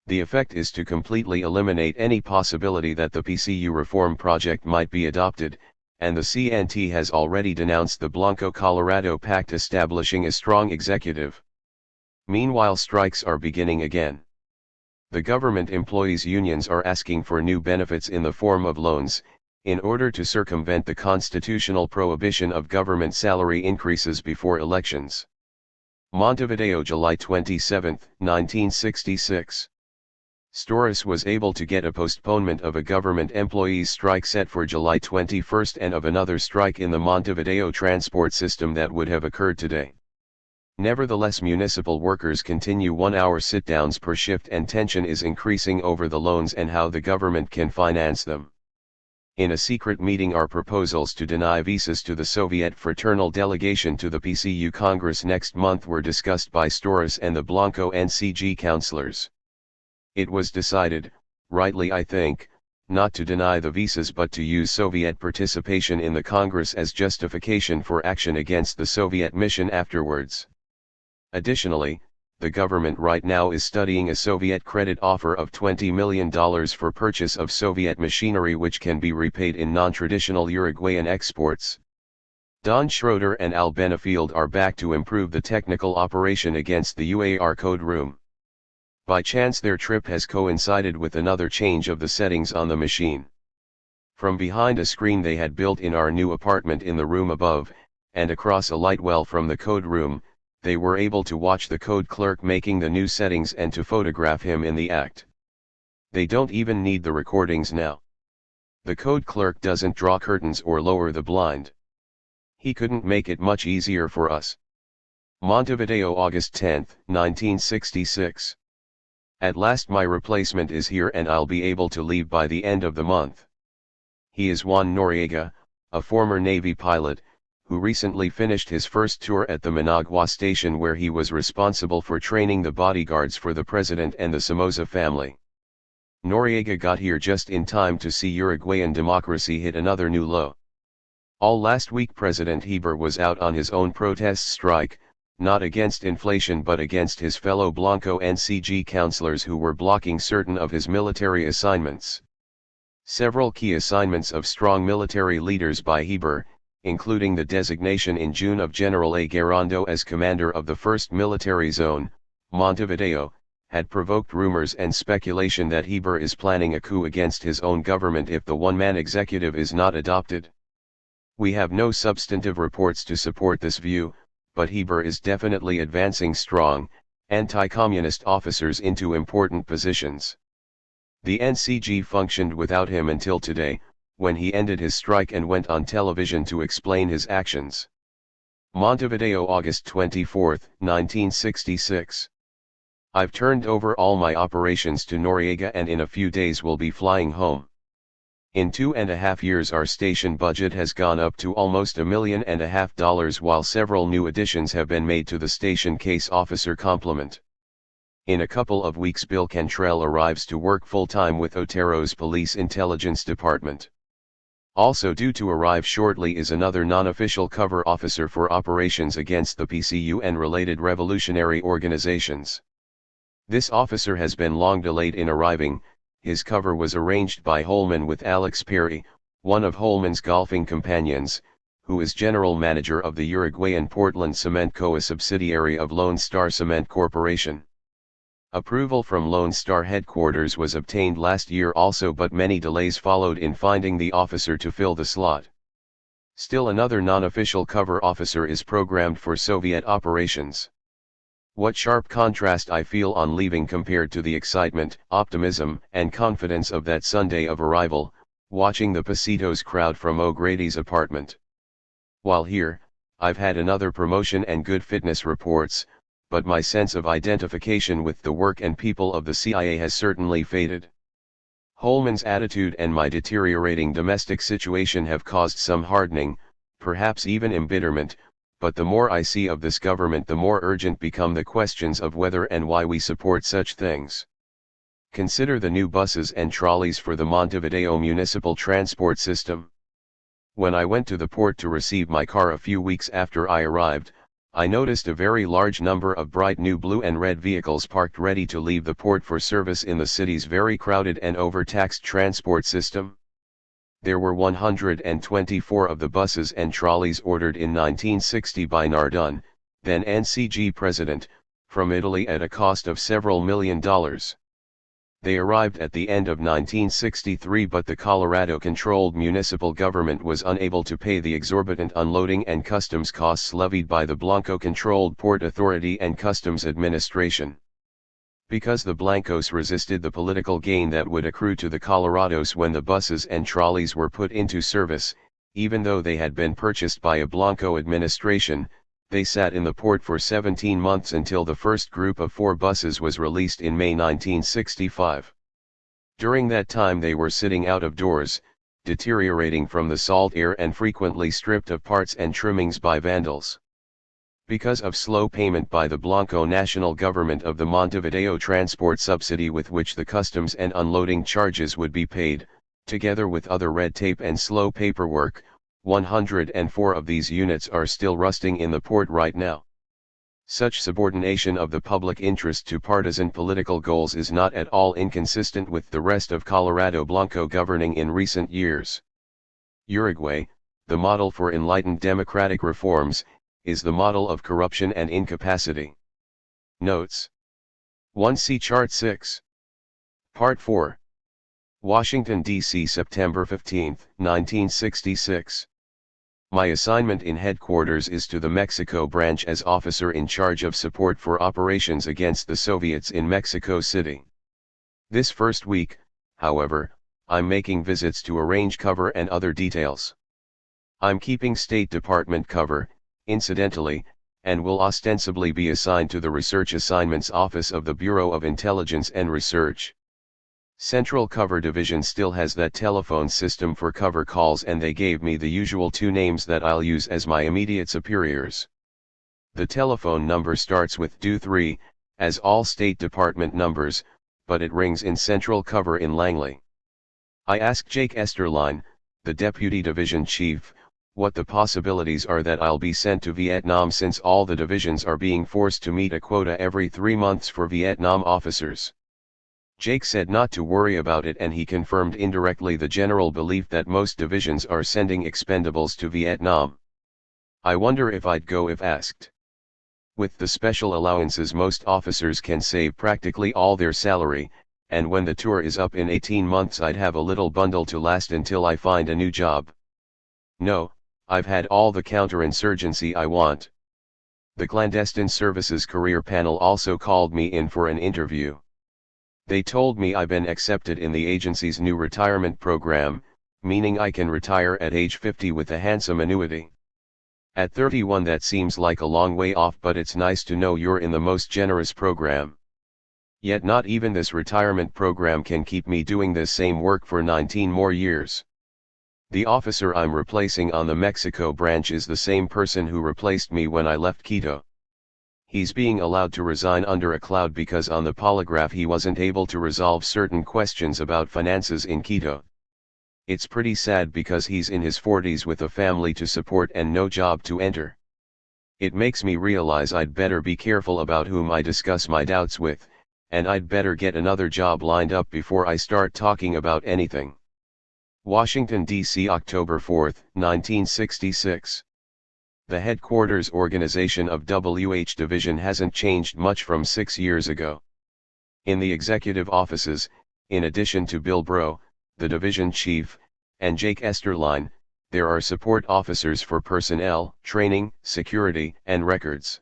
The effect is to completely eliminate any possibility that the PCU reform project might be adopted, and the CNT has already denounced the Blanco-Colorado Pact, establishing a strong executive. Meanwhile, strikes are beginning again. The government employees' unions are asking for new benefits in the form of loans, in order to circumvent the constitutional prohibition of government salary increases before elections. Montevideo, July 27, 1966. Storas was able to get a postponement of a government employees' strike set for July 21 and of another strike in the Montevideo transport system that would have occurred today. Nevertheless, municipal workers continue 1-hour sit-downs per shift, and tension is increasing over the loans and how the government can finance them. In a secret meeting, our proposals to deny visas to the Soviet fraternal delegation to the PCU Congress next month were discussed by Storas and the Blanco NCG councillors. It was decided, rightly I think, not to deny the visas but to use Soviet participation in the Congress as justification for action against the Soviet mission afterwards. Additionally, the government right now is studying a Soviet credit offer of $20 million for purchase of Soviet machinery which can be repaid in non-traditional Uruguayan exports. Don Schroeder and Al Benefield are back to improve the technical operation against the UAR code room. By chance their trip has coincided with another change of the settings on the machine. From behind a screen they had built in our new apartment in the room above, and across a light well from the code room, they were able to watch the code clerk making the new settings and to photograph him in the act. They don't even need the recordings now. The code clerk doesn't draw curtains or lower the blind. He couldn't make it much easier for us. Montevideo, August 10, 1966. At last my replacement is here and I'll be able to leave by the end of the month. He is Juan Noriega, a former Navy pilot, who recently finished his first tour at the Managua station where he was responsible for training the bodyguards for the president and the Somoza family. Noriega got here just in time to see Uruguayan democracy hit another new low. All last week President Heber was out on his own protest strike, not against inflation but against his fellow Blanco NCG councillors who were blocking certain of his military assignments. Several key assignments of strong military leaders by Heber, including the designation in June of General A. Garando as commander of the 1st Military Zone, Montevideo, had provoked rumors and speculation that Heber is planning a coup against his own government if the one-man executive is not adopted. We have no substantive reports to support this view, but Heber is definitely advancing strong, anti-communist officers into important positions. The NCG functioned without him until today, when he ended his strike and went on television to explain his actions. Montevideo, August 24, 1966. I've turned over all my operations to Noriega and in a few days will be flying home. In 2.5 years our station budget has gone up to almost $1.5 million while several new additions have been made to the station case officer complement. In a couple of weeks Bill Cantrell arrives to work full-time with Otero's Police Intelligence Department. Also due to arrive shortly is another non-official cover officer for operations against the PCU and related revolutionary organizations. This officer has been long delayed in arriving. His cover was arranged by Holman with Alex Perry, one of Holman's golfing companions, who is general manager of the Uruguayan Portland Cement Co., a subsidiary of Lone Star Cement Corporation. Approval from Lone Star headquarters was obtained last year also, but many delays followed in finding the officer to fill the slot. Still another non-official cover officer is programmed for Soviet operations. What sharp contrast I feel on leaving compared to the excitement, optimism, and confidence of that Sunday of arrival, watching the Pasitos crowd from O'Grady's apartment. While here, I've had another promotion and good fitness reports, but my sense of identification with the work and people of the CIA has certainly faded. Holman's attitude and my deteriorating domestic situation have caused some hardening, perhaps even embitterment, but the more I see of this government the more urgent become the questions of whether and why we support such things. Consider the new buses and trolleys for the Montevideo municipal transport system. When I went to the port to receive my car a few weeks after I arrived, I noticed a very large number of bright new blue and red vehicles parked ready to leave the port for service in the city's very crowded and overtaxed transport system. There were 124 of the buses and trolleys ordered in 1960 by Nardone, then NCG president, from Italy at a cost of several $1 million. They arrived at the end of 1963, but the Colorado-controlled municipal government was unable to pay the exorbitant unloading and customs costs levied by the Blanco-controlled Port Authority and Customs Administration. Because the Blancos resisted the political gain that would accrue to the Colorados when the buses and trolleys were put into service, even though they had been purchased by a Blanco administration, they sat in the port for 17 months until the first group of 4 buses was released in May 1965. During that time they were sitting out of doors, deteriorating from the salt air and frequently stripped of parts and trimmings by vandals. Because of slow payment by the Blanco national government of the Montevideo transport subsidy with which the customs and unloading charges would be paid, together with other red tape and slow paperwork, 104 of these units are still rusting in the port right now. Such subordination of the public interest to partisan political goals is not at all inconsistent with the rest of Colorado Blanco governing in recent years. Uruguay, the model for enlightened democratic reforms, is the model of corruption and incapacity. Notes 1. See Chart 6. Part 4. Washington, D.C. September 15, 1966. My assignment in headquarters is to the Mexico branch as officer in charge of support for operations against the Soviets in Mexico City. This first week, however, I'm making visits to arrange cover and other details. I'm keeping State Department cover, incidentally, and will ostensibly be assigned to the Research Assignments Office of the Bureau of Intelligence and Research. Central Cover Division still has that telephone system for cover calls, and they gave me the usual two names that I'll use as my immediate superiors. The telephone number starts with 23, as all State Department numbers, but it rings in Central Cover in Langley. I asked Jake Esterline, the Deputy Division Chief, what the possibilities are that I'll be sent to Vietnam, since all the divisions are being forced to meet a quota every 3 months for Vietnam officers. Jake said not to worry about it, and he confirmed indirectly the general belief that most divisions are sending expendables to Vietnam. I wonder if I'd go if asked. With the special allowances, most officers can save practically all their salary, and when the tour is up in 18 months I'd have a little bundle to last until I find a new job. No, I've had all the counterinsurgency I want. The Clandestine Services Career Panel also called me in for an interview. They told me I've been accepted in the agency's new retirement program, meaning I can retire at age 50 with a handsome annuity. At 31 that seems like a long way off, but it's nice to know you're in the most generous program. Yet not even this retirement program can keep me doing this same work for 19 more years. The officer I'm replacing on the Mexico branch is the same person who replaced me when I left Quito. He's being allowed to resign under a cloud because on the polygraph he wasn't able to resolve certain questions about finances in Quito. It's pretty sad because he's in his 40s with a family to support and no job to enter. It makes me realize I'd better be careful about whom I discuss my doubts with, and I'd better get another job lined up before I start talking about anything. Washington, D.C. October 4, 1966. The headquarters organization of WH Division hasn't changed much from 6 years ago. In the executive offices, in addition to Bill Bro, the division chief, and Jake Esterline, there are support officers for personnel, training, security, and records.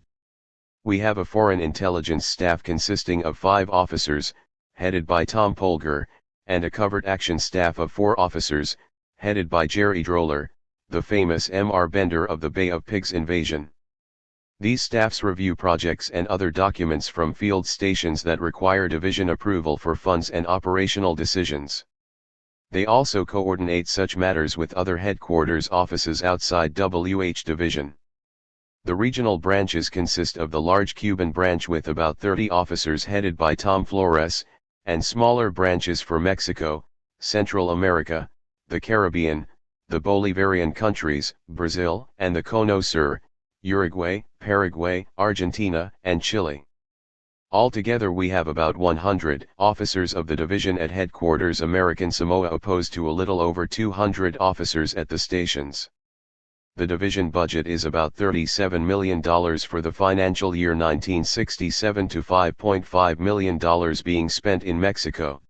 We have a foreign intelligence staff consisting of 5 officers, headed by Tom Polgar, and a covert action staff of 4 officers, headed by Jerry Droller, the famous M.R. Bender of the Bay of Pigs invasion. These staffs review projects and other documents from field stations that require division approval for funds and operational decisions. They also coordinate such matters with other headquarters offices outside WH Division. The regional branches consist of the large Cuban branch with about 30 officers headed by Tom Flores, and smaller branches for Mexico, Central America, the Caribbean, the Bolivarian countries, Brazil, and the Cono Sur, Uruguay, Paraguay, Argentina, and Chile. Altogether we have about 100 officers of the division at headquarters American Samoa, opposed to a little over 200 officers at the stations. The division budget is about $37 million for the financial year 1967 to $5.5 million being spent in Mexico.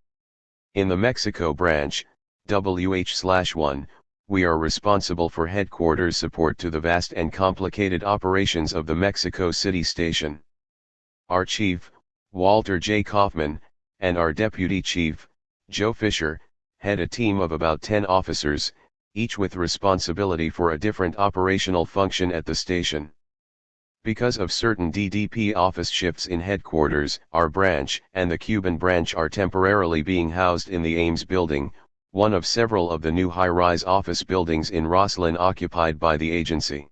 In the Mexico branch, WH/1, we are responsible for headquarters support to the vast and complicated operations of the Mexico City station. Our chief, Walter J. Kaufman, and our deputy chief, Joe Fisher, head a team of about 10 officers, each with responsibility for a different operational function at the station. Because of certain DDP office shifts in headquarters, our branch and the Cuban branch are temporarily being housed in the Ames building, one of several of the new high-rise office buildings in Rosslyn occupied by the agency.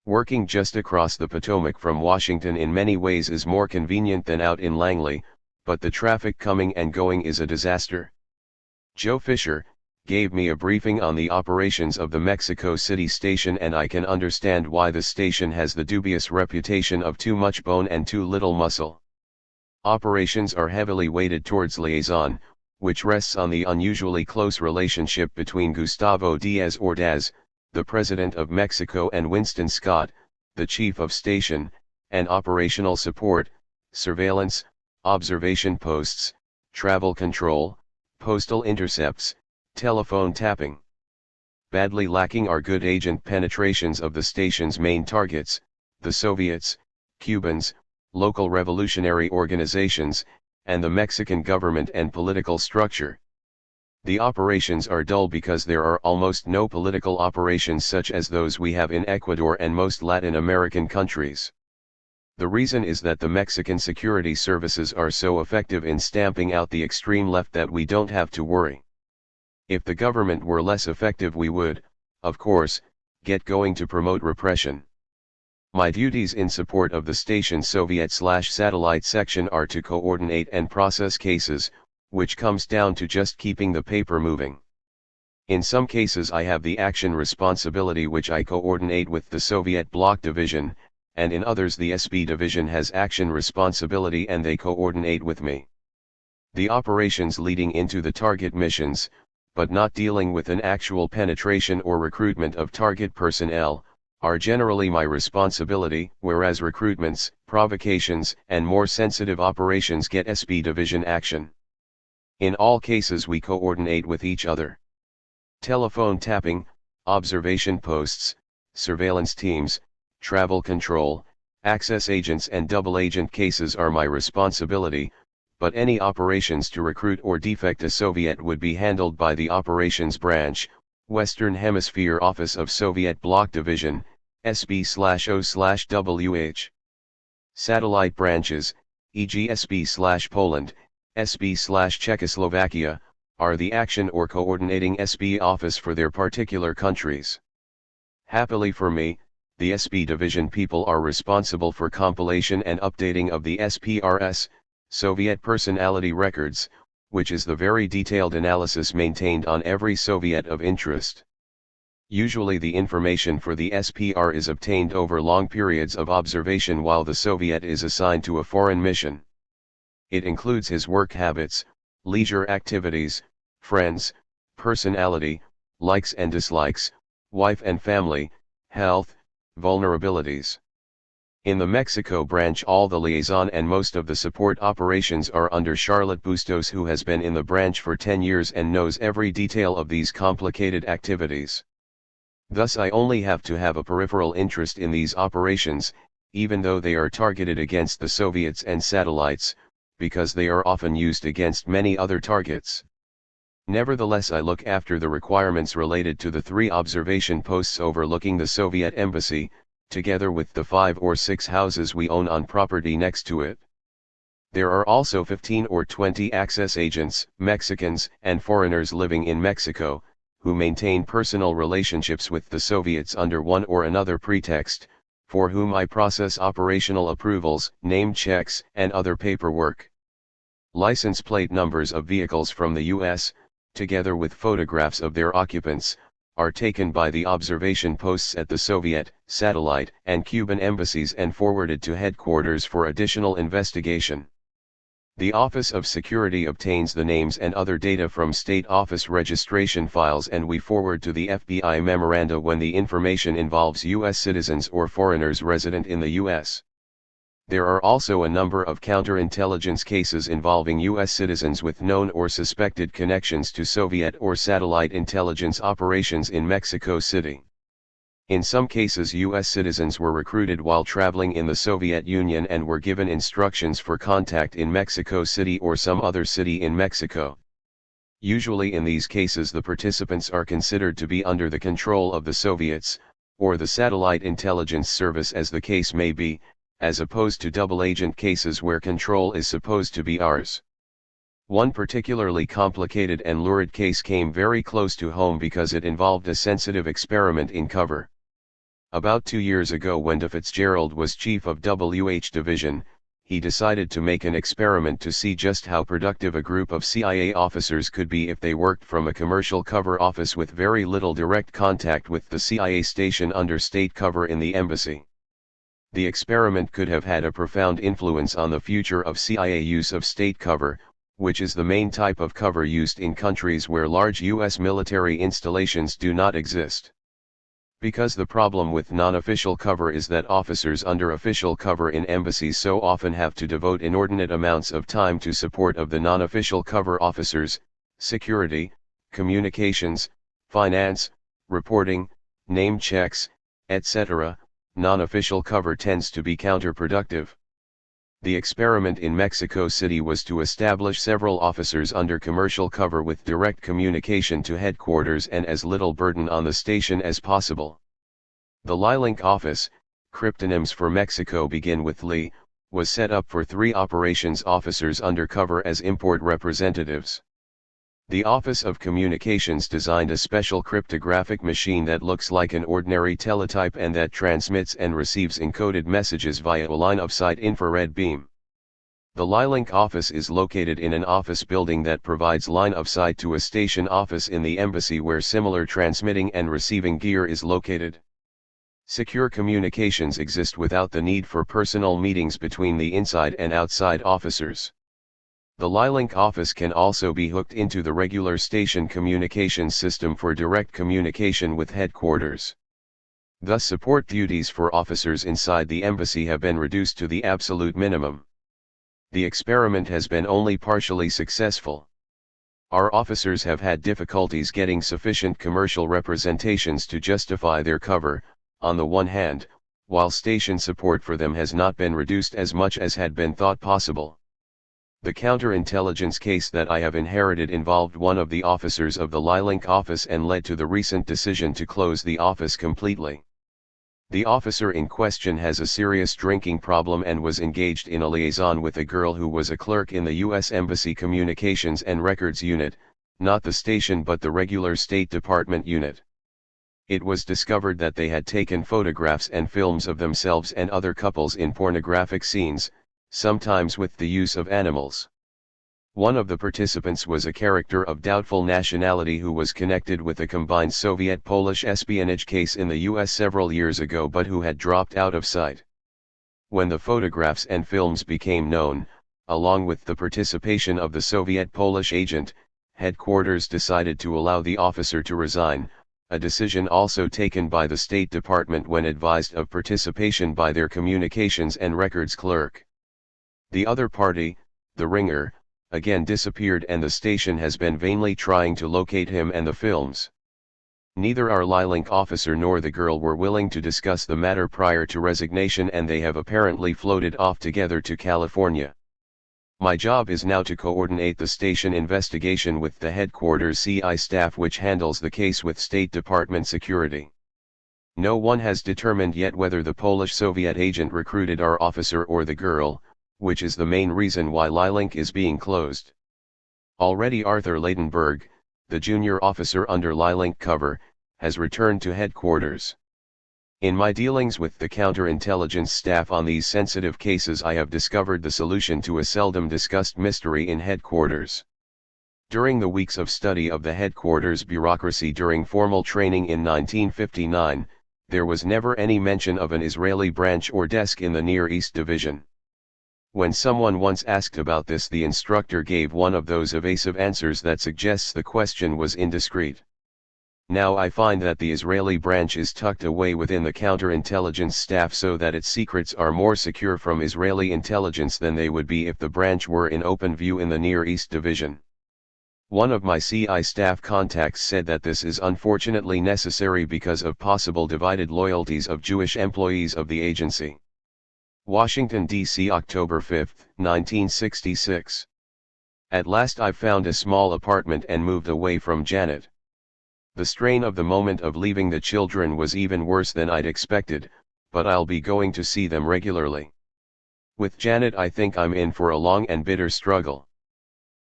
Working just across the Potomac from Washington in many ways is more convenient than out in Langley, but the traffic coming and going is a disaster. Joe Fisher gave me a briefing on the operations of the Mexico City station, and I can understand why the station has the dubious reputation of too much bone and too little muscle. Operations are heavily weighted towards liaison, which rests on the unusually close relationship between Gustavo Díaz Ordaz, the President of Mexico, and Winston Scott, the Chief of Station, and operational support, surveillance, observation posts, travel control, postal intercepts, telephone tapping. Badly lacking are good agent penetrations of the station's main targets, the Soviets, Cubans, local revolutionary organizations, and the Mexican government and political structure. The operations are dull because there are almost no political operations such as those we have in Ecuador and most Latin American countries. The reason is that the Mexican security services are so effective in stamping out the extreme left that we don't have to worry. If the government were less effective, we would, of course, get going to promote repression. My duties in support of the station's Soviet/satellite section are to coordinate and process cases, which comes down to just keeping the paper moving. In some cases I have the action responsibility, which I coordinate with the Soviet Bloc Division, and in others the SB Division has action responsibility and they coordinate with me. The operations leading into the target missions, but not dealing with an actual penetration or recruitment of target personnel, are generally my responsibility, whereas recruitments, provocations, and more sensitive operations get SB Division action. In all cases we coordinate with each other. Telephone tapping, observation posts, surveillance teams, travel control, access agents and double agent cases are my responsibility, but any operations to recruit or defect a Soviet would be handled by the Operations Branch, Western Hemisphere Office of Soviet Bloc Division, SB/O/WH. Satellite branches, e.g. SB/Poland, SB/Czechoslovakia, are the action or coordinating SB office for their particular countries. Happily for me, the SB Division people are responsible for compilation and updating of the SPRS, Soviet Personality Records, which is the very detailed analysis maintained on every Soviet of interest. Usually the information for the SPR is obtained over long periods of observation while the Soviet is assigned to a foreign mission. It includes his work habits, leisure activities, friends, personality, likes and dislikes, wife and family, health, vulnerabilities. In the Mexico branch all the liaison and most of the support operations are under Charlotte Bustos, who has been in the branch for 10 years and knows every detail of these complicated activities. Thus I only have to have a peripheral interest in these operations, even though they are targeted against the Soviets and satellites, because they are often used against many other targets. Nevertheless, I look after the requirements related to the 3 observation posts overlooking the Soviet embassy, together with the 5 or 6 houses we own on property next to it. There are also 15 or 20 access agents, Mexicans and foreigners living in Mexico, who maintain personal relationships with the Soviets under one or another pretext, for whom I process operational approvals, name checks, and other paperwork. License plate numbers of vehicles from the U.S., together with photographs of their occupants, are taken by the observation posts at the Soviet, satellite, and Cuban embassies and forwarded to headquarters for additional investigation. The Office of Security obtains the names and other data from state office registration files, and we forward to the FBI memoranda when the information involves U.S. citizens or foreigners resident in the U.S. There are also a number of counterintelligence cases involving U.S. citizens with known or suspected connections to Soviet or satellite intelligence operations in Mexico City. In some cases U.S. citizens were recruited while traveling in the Soviet Union and were given instructions for contact in Mexico City or some other city in Mexico. Usually in these cases the participants are considered to be under the control of the Soviets, or the Satellite Intelligence Service as the case may be, as opposed to double agent cases where control is supposed to be ours. One particularly complicated and lurid case came very close to home because it involved a sensitive experiment in cover. About 2 years ago, when De Fitzgerald was chief of WH Division, he decided to make an experiment to see just how productive a group of CIA officers could be if they worked from a commercial cover office with very little direct contact with the CIA station under state cover in the embassy. The experiment could have had a profound influence on the future of CIA use of state cover, which is the main type of cover used in countries where large U.S. military installations do not exist. Because the problem with non-official cover is that officers under official cover in embassies so often have to devote inordinate amounts of time to support of the non-official cover officers, security, communications, finance, reporting, name checks, etc., non-official cover tends to be counterproductive. The experiment in Mexico City was to establish several officers under commercial cover with direct communication to headquarters and as little burden on the station as possible. The LILINC office, cryptonyms for Mexico begin with LI, was set up for 3 operations officers under cover as import representatives. The Office of Communications designed a special cryptographic machine that looks like an ordinary teletype and that transmits and receives encoded messages via a line-of-sight infrared beam. The LILINC office is located in an office building that provides line-of-sight to a station office in the embassy where similar transmitting and receiving gear is located. Secure communications exist without the need for personal meetings between the inside and outside officers. The LILINC office can also be hooked into the regular station communications system for direct communication with headquarters. Thus, support duties for officers inside the embassy have been reduced to the absolute minimum. The experiment has been only partially successful. Our officers have had difficulties getting sufficient commercial representations to justify their cover, on the one hand, while station support for them has not been reduced as much as had been thought possible. The counterintelligence case that I have inherited involved one of the officers of the LILINC office and led to the recent decision to close the office completely. The officer in question has a serious drinking problem and was engaged in a liaison with a girl who was a clerk in the U.S. Embassy Communications and Records Unit, not the station but the regular State Department unit. It was discovered that they had taken photographs and films of themselves and other couples in pornographic scenes, sometimes with the use of animals. One of the participants was a character of doubtful nationality who was connected with a combined Soviet-Polish espionage case in the US several years ago but who had dropped out of sight. When the photographs and films became known, along with the participation of the Soviet-Polish agent, headquarters decided to allow the officer to resign, a decision also taken by the State Department when advised of participation by their communications and records clerk. The other party, the ringer, again disappeared and the station has been vainly trying to locate him and the films. Neither our LILINC officer nor the girl were willing to discuss the matter prior to resignation and they have apparently floated off together to California. My job is now to coordinate the station investigation with the headquarters CI staff which handles the case with State Department security. No one has determined yet whether the Polish Soviet agent recruited our officer or the girl, which is the main reason why LILINC is being closed. Already Arthur Ladenburg, the junior officer under LILINC cover, has returned to headquarters. In my dealings with the counterintelligence staff on these sensitive cases I have discovered the solution to a seldom discussed mystery in headquarters. During the weeks of study of the headquarters bureaucracy during formal training in 1959, there was never any mention of an Israeli branch or desk in the Near East Division. When someone once asked about this, the instructor gave one of those evasive answers that suggests the question was indiscreet. Now I find that the Israeli branch is tucked away within the counterintelligence staff so that its secrets are more secure from Israeli intelligence than they would be if the branch were in open view in the Near East Division. One of my CI staff contacts said that this is unfortunately necessary because of possible divided loyalties of Jewish employees of the agency. Washington, D.C., October 5, 1966. At last I found a small apartment and moved away from Janet. The strain of the moment of leaving the children was even worse than I'd expected, but I'll be going to see them regularly. With Janet I think I'm in for a long and bitter struggle.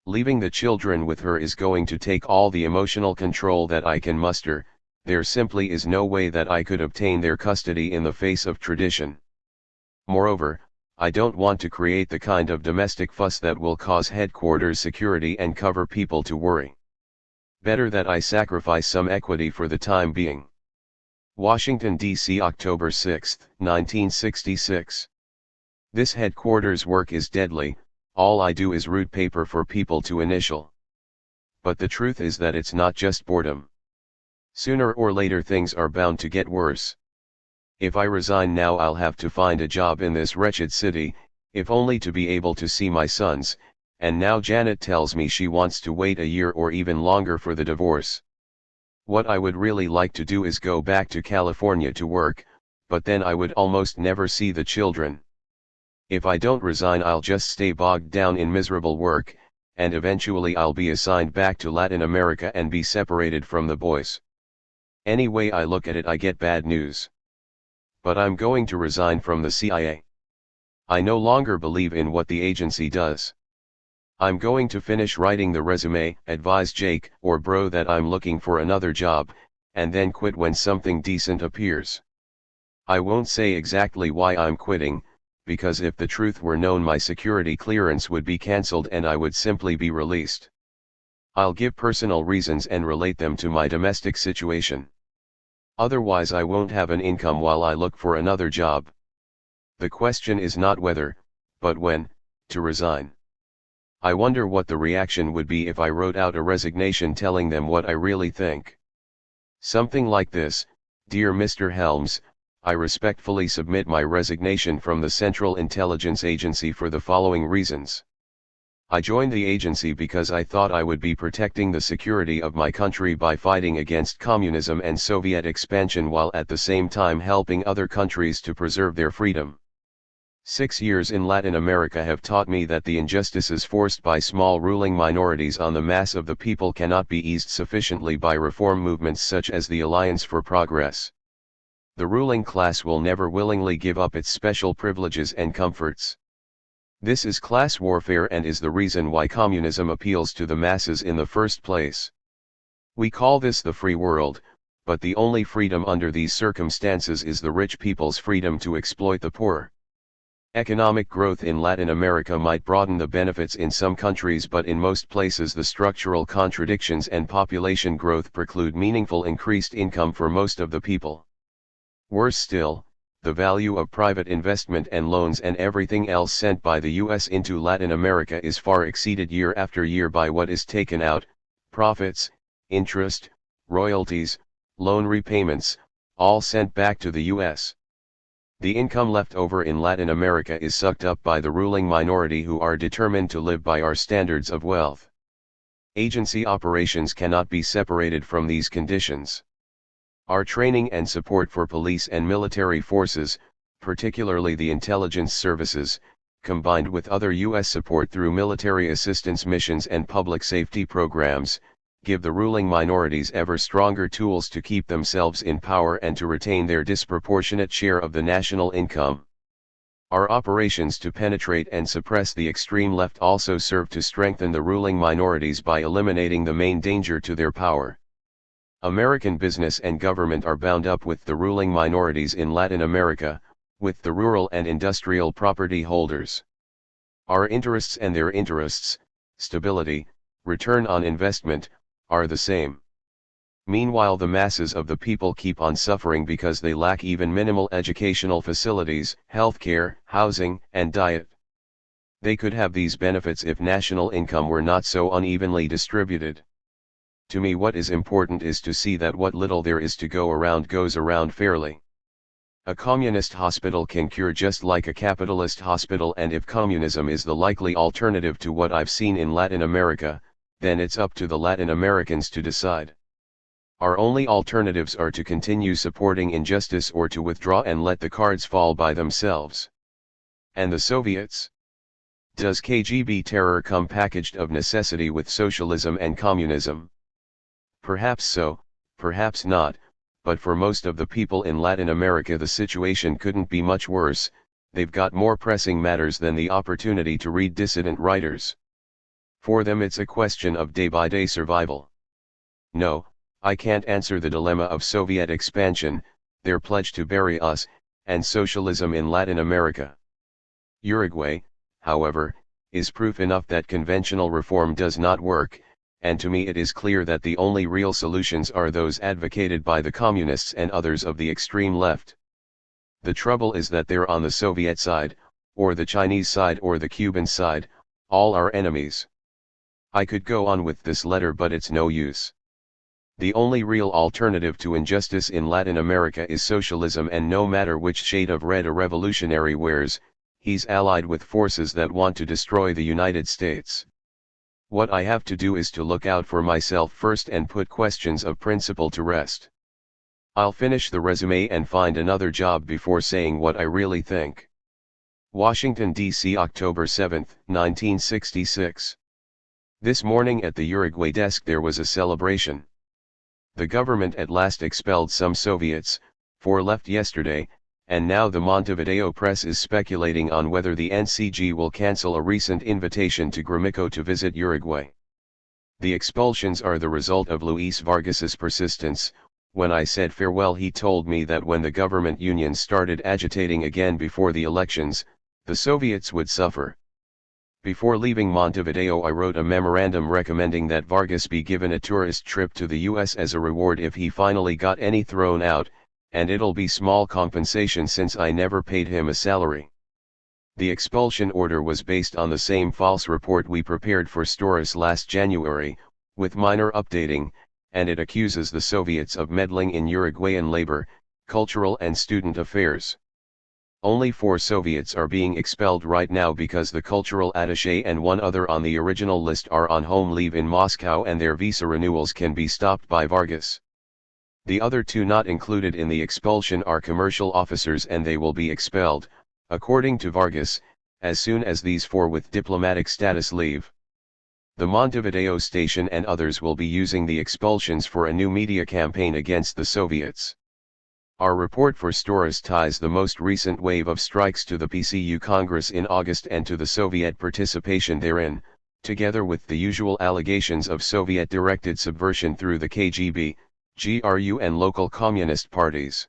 Leaving the children with her is going to take all the emotional control that I can muster. There simply is no way that I could obtain their custody in the face of tradition. Moreover, I don't want to create the kind of domestic fuss that will cause headquarters security and cover people to worry. Better that I sacrifice some equity for the time being. Washington, D.C., October 6, 1966. This headquarters work is deadly. All I do is root paper for people to initial. But the truth is that it's not just boredom. Sooner or later things are bound to get worse. If I resign now, I'll have to find a job in this wretched city, if only to be able to see my sons, and now Janet tells me she wants to wait a year or even longer for the divorce. What I would really like to do is go back to California to work, but then I would almost never see the children. If I don't resign, I'll just stay bogged down in miserable work, and eventually I'll be assigned back to Latin America and be separated from the boys. Any way I look at it, I get bad news. But I'm going to resign from the CIA. I no longer believe in what the agency does. I'm going to finish writing the resume, advise Jake or Bro that I'm looking for another job, and then quit when something decent appears. I won't say exactly why I'm quitting, because if the truth were known, my security clearance would be cancelled and I would simply be released. I'll give personal reasons and relate them to my domestic situation. Otherwise I won't have an income while I look for another job. The question is not whether, but when, to resign. I wonder what the reaction would be if I wrote out a resignation telling them what I really think. Something like this: Dear Mr. Helms, I respectfully submit my resignation from the Central Intelligence Agency for the following reasons. I joined the agency because I thought I would be protecting the security of my country by fighting against communism and Soviet expansion while at the same time helping other countries to preserve their freedom. 6 years in Latin America have taught me that the injustices forced by small ruling minorities on the mass of the people cannot be eased sufficiently by reform movements such as the Alliance for Progress. The ruling class will never willingly give up its special privileges and comforts. This is class warfare and is the reason why communism appeals to the masses in the first place. We call this the free world, but the only freedom under these circumstances is the rich people's freedom to exploit the poor. Economic growth in Latin America might broaden the benefits in some countries, but in most places the structural contradictions and population growth preclude meaningful increased income for most of the people. Worse still, the value of private investment and loans and everything else sent by the US into Latin America is far exceeded year after year by what is taken out: profits, interest, royalties, loan repayments, all sent back to the US. The income left over in Latin America is sucked up by the ruling minority who are determined to live by our standards of wealth. Agency operations cannot be separated from these conditions. Our training and support for police and military forces, particularly the intelligence services, combined with other U.S. support through military assistance missions and public safety programs, give the ruling minorities ever stronger tools to keep themselves in power and to retain their disproportionate share of the national income. Our operations to penetrate and suppress the extreme left also serve to strengthen the ruling minorities by eliminating the main danger to their power. American business and government are bound up with the ruling minorities in Latin America, with the rural and industrial property holders. Our interests and their interests, stability, return on investment, are the same. Meanwhile, the masses of the people keep on suffering because they lack even minimal educational facilities, healthcare, housing, and diet. They could have these benefits if national income were not so unevenly distributed. To me, what is important is to see that what little there is to go around goes around fairly. A communist hospital can cure just like a capitalist hospital, and if communism is the likely alternative to what I've seen in Latin America, then it's up to the Latin Americans to decide. Our only alternatives are to continue supporting injustice or to withdraw and let the cards fall by themselves. And the Soviets? Does KGB terror come packaged of necessity with socialism and communism? Perhaps so, perhaps not, but for most of the people in Latin America the situation couldn't be much worse. They've got more pressing matters than the opportunity to read dissident writers. For them it's a question of day-by-day survival. No, I can't answer the dilemma of Soviet expansion, their pledge to bury us, and socialism in Latin America. Uruguay, however, is proof enough that conventional reform does not work, and to me it is clear that the only real solutions are those advocated by the communists and others of the extreme left. The trouble is that they're on the Soviet side, or the Chinese side or the Cuban side, all are enemies. I could go on with this letter but it's no use. The only real alternative to injustice in Latin America is socialism, and no matter which shade of red a revolutionary wears, he's allied with forces that want to destroy the United States. What I have to do is to look out for myself first and put questions of principle to rest. I'll finish the resume and find another job before saying what I really think. Washington, D.C., October 7, 1966. This morning at the Uruguay desk there was a celebration. The government at last expelled some Soviets, 4 left yesterday, and now the Montevideo press is speculating on whether the NCG will cancel a recent invitation to Gromyko to visit Uruguay. The expulsions are the result of Luis Vargas's persistence. When I said farewell he told me that when the government unions started agitating again before the elections, the Soviets would suffer. Before leaving Montevideo I wrote a memorandum recommending that Vargas be given a tourist trip to the US as a reward if he finally got any thrown out, and it'll be small compensation since I never paid him a salary. The expulsion order was based on the same false report we prepared for Storis last January, with minor updating, and it accuses the Soviets of meddling in Uruguayan labor, cultural and student affairs. Only 4 Soviets are being expelled right now because the cultural attaché and 1 other on the original list are on home leave in Moscow and their visa renewals can be stopped by Vargas. The other 2 not included in the expulsion are commercial officers and they will be expelled, according to Vargas, as soon as these 4 with diplomatic status leave. The Montevideo station and others will be using the expulsions for a new media campaign against the Soviets. Our report for Storis ties the most recent wave of strikes to the PCU Congress in August and to the Soviet participation therein, together with the usual allegations of Soviet-directed subversion through the KGB, GRU and local communist parties.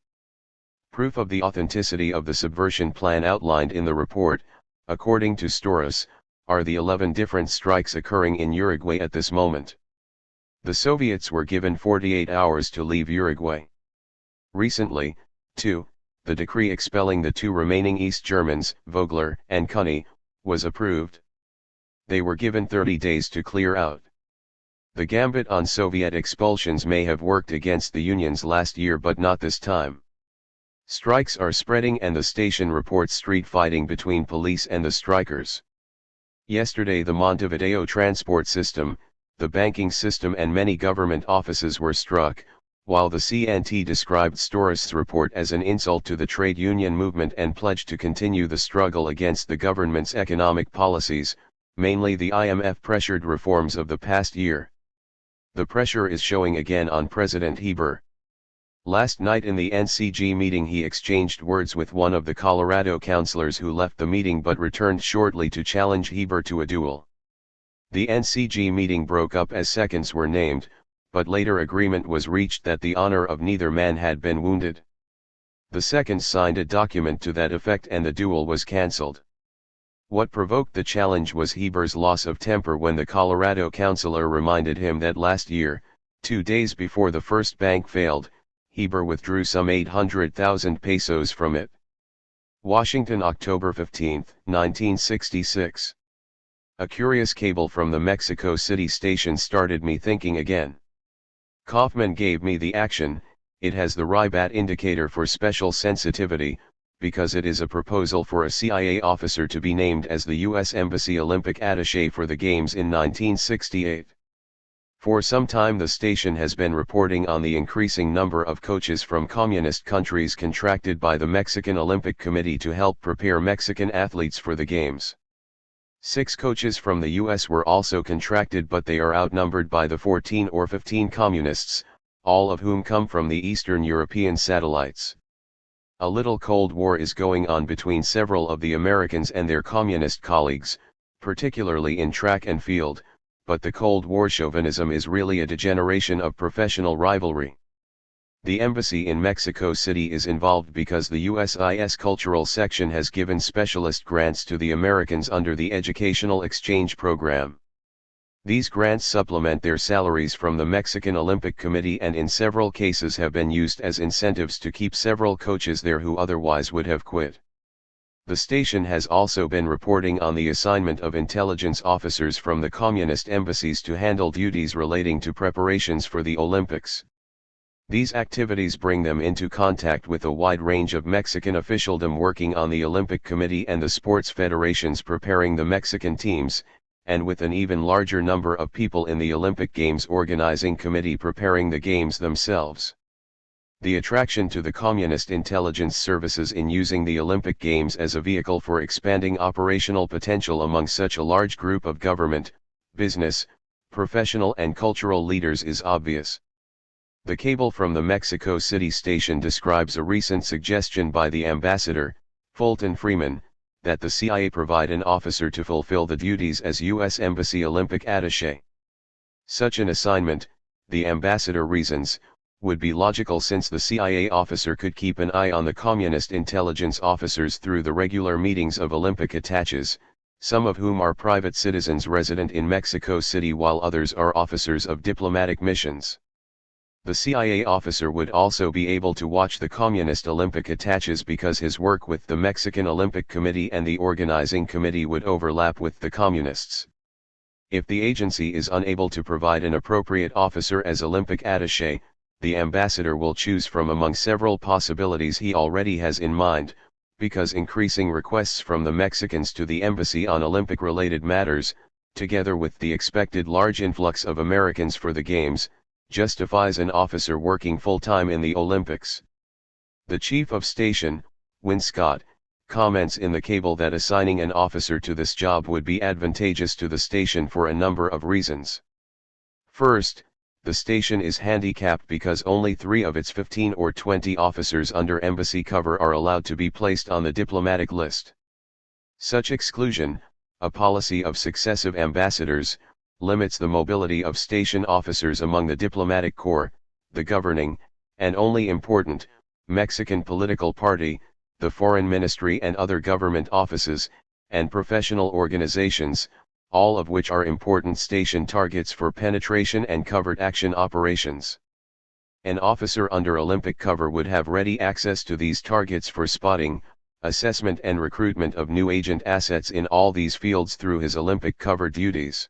Proof of the authenticity of the subversion plan outlined in the report, according to Storis, are the 11 different strikes occurring in Uruguay at this moment. The Soviets were given 48 hours to leave Uruguay. Recently, too, the decree expelling the 2 remaining East Germans, Vogler and Kuhne, was approved. They were given 30 days to clear out. The gambit on Soviet expulsions may have worked against the unions last year but not this time. Strikes are spreading and the station reports street fighting between police and the strikers. Yesterday the Montevideo transport system, the banking system and many government offices were struck, while the CNT described Storis' report as an insult to the trade union movement and pledged to continue the struggle against the government's economic policies, mainly the IMF-pressured reforms of the past year. The pressure is showing again on President Heber. Last night in the NCG meeting he exchanged words with one of the Colorado councilors who left the meeting but returned shortly to challenge Heber to a duel. The NCG meeting broke up as seconds were named, but later agreement was reached that the honor of neither man had been wounded. The seconds signed a document to that effect and the duel was cancelled. What provoked the challenge was Heber's loss of temper when the Colorado councilor reminded him that last year, 2 days before the first bank failed, Heber withdrew some 800,000 pesos from it. Washington, October 15, 1966. A curious cable from the Mexico City station started me thinking again. Kaufman gave me the action. It has the Rybat indicator for special sensitivity, because it is a proposal for a CIA officer to be named as the U.S. Embassy Olympic attaché for the Games in 1968. For some time the station has been reporting on the increasing number of coaches from communist countries contracted by the Mexican Olympic Committee to help prepare Mexican athletes for the Games. 6 coaches from the US were also contracted but they are outnumbered by the 14 or 15 communists, all of whom come from the Eastern European satellites. A little Cold War is going on between several of the Americans and their communist colleagues, particularly in track and field, but the Cold War chauvinism is really a degeneration of professional rivalry. The embassy in Mexico City is involved because the USIS Cultural Section has given specialist grants to the Americans under the Educational Exchange Program. These grants supplement their salaries from the Mexican Olympic Committee and in several cases have been used as incentives to keep several coaches there who otherwise would have quit. The station has also been reporting on the assignment of intelligence officers from the communist embassies to handle duties relating to preparations for the Olympics. These activities bring them into contact with a wide range of Mexican officialdom working on the Olympic Committee and the sports federations preparing the Mexican teams, and with an even larger number of people in the Olympic Games organizing committee preparing the games themselves. The attraction to the communist intelligence services in using the Olympic Games as a vehicle for expanding operational potential among such a large group of government, business, professional and cultural leaders is obvious. The cable from the Mexico City station describes a recent suggestion by the ambassador, Fulton Freeman, that the CIA provide an officer to fulfill the duties as U.S. Embassy Olympic attaché. Such an assignment, the ambassador reasons, would be logical since the CIA officer could keep an eye on the communist intelligence officers through the regular meetings of Olympic attaches, some of whom are private citizens resident in Mexico City while others are officers of diplomatic missions. The CIA officer would also be able to watch the communist Olympic attaches because his work with the Mexican Olympic Committee and the organizing committee would overlap with the communists. If the agency is unable to provide an appropriate officer as Olympic attaché, the ambassador will choose from among several possibilities he already has in mind, because increasing requests from the Mexicans to the embassy on Olympic-related matters, together with the expected large influx of Americans for the Games, justifies an officer working full-time in the Olympics. The chief of station, Win Scott, comments in the cable that assigning an officer to this job would be advantageous to the station for a number of reasons. First, the station is handicapped because only 3 of its 15 or 20 officers under embassy cover are allowed to be placed on the diplomatic list. Such exclusion, a policy of successive ambassadors, limits the mobility of station officers among the diplomatic corps, the governing, and only important, Mexican political party, the foreign ministry and other government offices, and professional organizations, all of which are important station targets for penetration and covert action operations. An officer under Olympic cover would have ready access to these targets for spotting, assessment and recruitment of new agent assets in all these fields through his Olympic cover duties.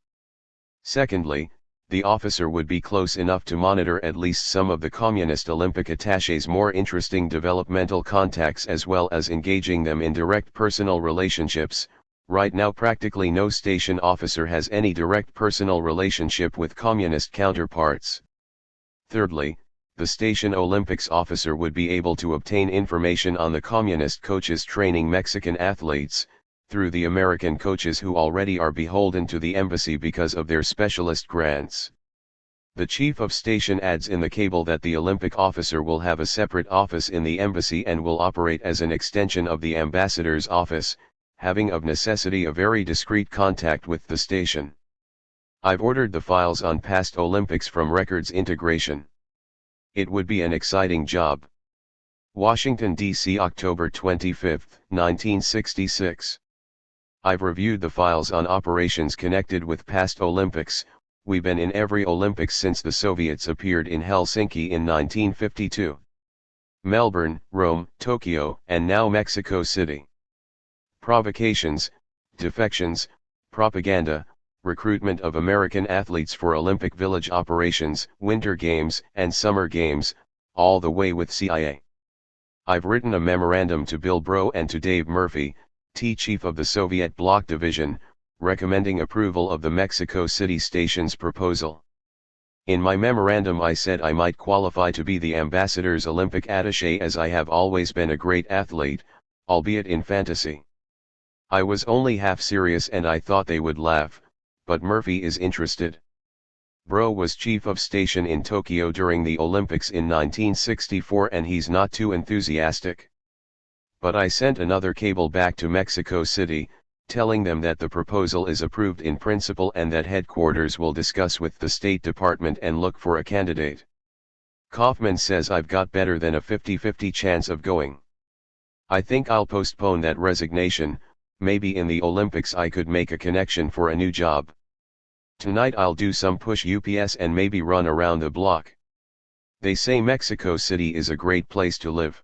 Secondly, the officer would be close enough to monitor at least some of the communist Olympic attachés' more interesting developmental contacts as well as engaging them in direct personal relationships. Right now practically no station officer has any direct personal relationship with communist counterparts. Thirdly, the station Olympics officer would be able to obtain information on the communist coaches training Mexican athletes, through the American coaches who already are beholden to the embassy because of their specialist grants. The chief of station adds in the cable that the Olympic officer will have a separate office in the embassy and will operate as an extension of the ambassador's office, having of necessity a very discreet contact with the station. I've ordered the files on past Olympics from Records Integration. It would be an exciting job. Washington, D.C. October 25, 1966. I've reviewed the files on operations connected with past Olympics. We've been in every Olympics since the Soviets appeared in Helsinki in 1952. Melbourne, Rome, Tokyo, and now Mexico City. Provocations, defections, propaganda, recruitment of American athletes for Olympic Village operations, Winter Games and Summer Games, all the way with CIA. I've written a memorandum to Bill Brough and to Dave Murphy, Chief of the Soviet Bloc Division, recommending approval of the Mexico City station's proposal. In my memorandum I said I might qualify to be the ambassador's Olympic attaché as I have always been a great athlete, albeit in fantasy. I was only half serious and I thought they would laugh, but Murphy is interested. Brough was chief of station in Tokyo during the Olympics in 1964 and he's not too enthusiastic. But I sent another cable back to Mexico City, telling them that the proposal is approved in principle and that headquarters will discuss with the State Department and look for a candidate. Kaufman says, "I've got better than a 50-50 chance of going. I think I'll postpone that resignation. Maybe in the Olympics I could make a connection for a new job. Tonight I'll do some push UPS and maybe run around the block." They say Mexico City is a great place to live.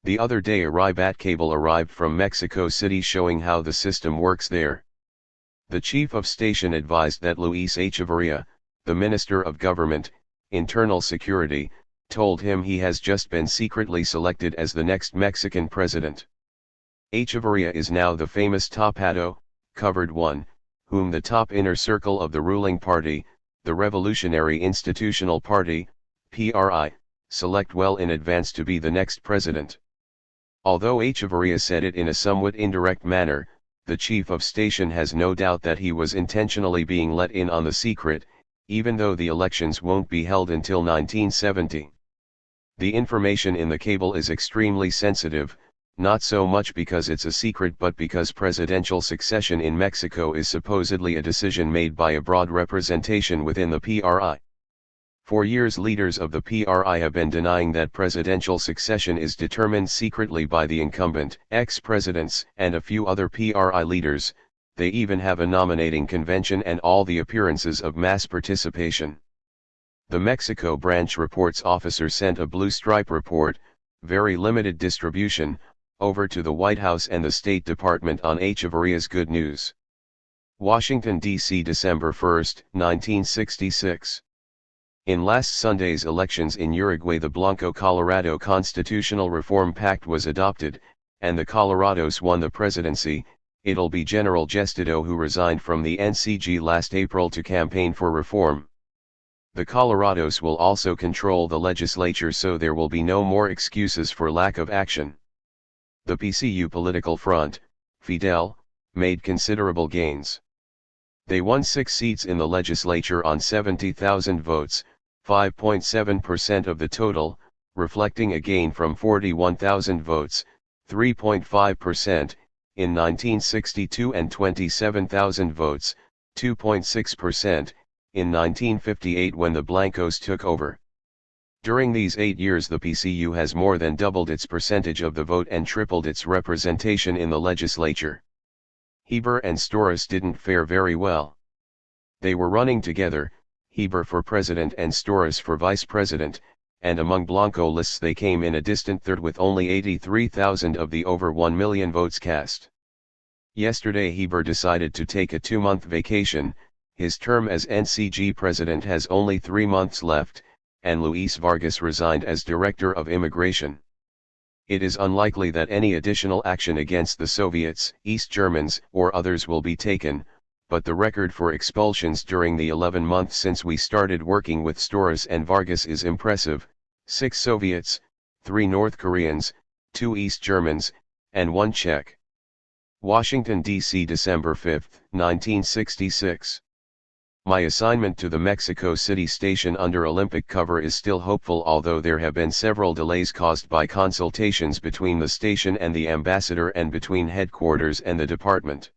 The other day a Ribat cable arrived from Mexico City showing how the system works there. The chief of station advised that Luis Echeverria, the Minister of Government, Internal Security, told him he has just been secretly selected as the next Mexican president. Echeverria is now the famous Tapado, covered one, whom the top inner circle of the ruling party, the Revolutionary Institutional Party, PRI, select well in advance to be the next president. Although Echeverria said it in a somewhat indirect manner, the chief of station has no doubt that he was intentionally being let in on the secret, even though the elections won't be held until 1970. The information in the cable is extremely sensitive, not so much because it's a secret but because presidential succession in Mexico is supposedly a decision made by a broad representation within the PRI. For years leaders of the PRI have been denying that presidential succession is determined secretly by the incumbent, ex-presidents, and a few other PRI leaders. They even have a nominating convention and all the appearances of mass participation. The Mexico branch reports officer sent a blue stripe report, very limited distribution, over to the White House and the State Department on Echeverria's good news. Washington, D.C. December 1, 1966. In last Sunday's elections in Uruguay, the Blanco Colorado Constitutional Reform Pact was adopted, and the Colorados won the presidency. It'll be General Gestado who resigned from the NCG last April to campaign for reform. The Colorados will also control the legislature, so there will be no more excuses for lack of action. The PCU political front, Fidel, made considerable gains. They won 6 seats in the legislature on 70,000 votes, 5.7% of the total, reflecting a gain from 41,000 votes, 3.5%, in 1962 and 27,000 votes, 2.6%, in 1958 when the Blancos took over. During these 8 years the PCU has more than doubled its percentage of the vote and tripled its representation in the legislature. Heber and Storas didn't fare very well. They were running together, Heber for president and Storas for vice president, and among Blanco lists they came in a distant third with only 83,000 of the over 1 million votes cast. Yesterday Heber decided to take a 2-month vacation. His term as NCG president has only 3 months left, and Luis Vargas resigned as Director of Immigration. It is unlikely that any additional action against the Soviets, East Germans, or others will be taken, but the record for expulsions during the 11 months since we started working with Storas and Vargas is impressive: 6 Soviets, 3 North Koreans, 2 East Germans, and 1 Czech. Washington, D.C. December 5, 1966. My assignment to the Mexico City station under Olympic cover is still hopeful, although there have been several delays caused by consultations between the station and the ambassador and between headquarters and the department.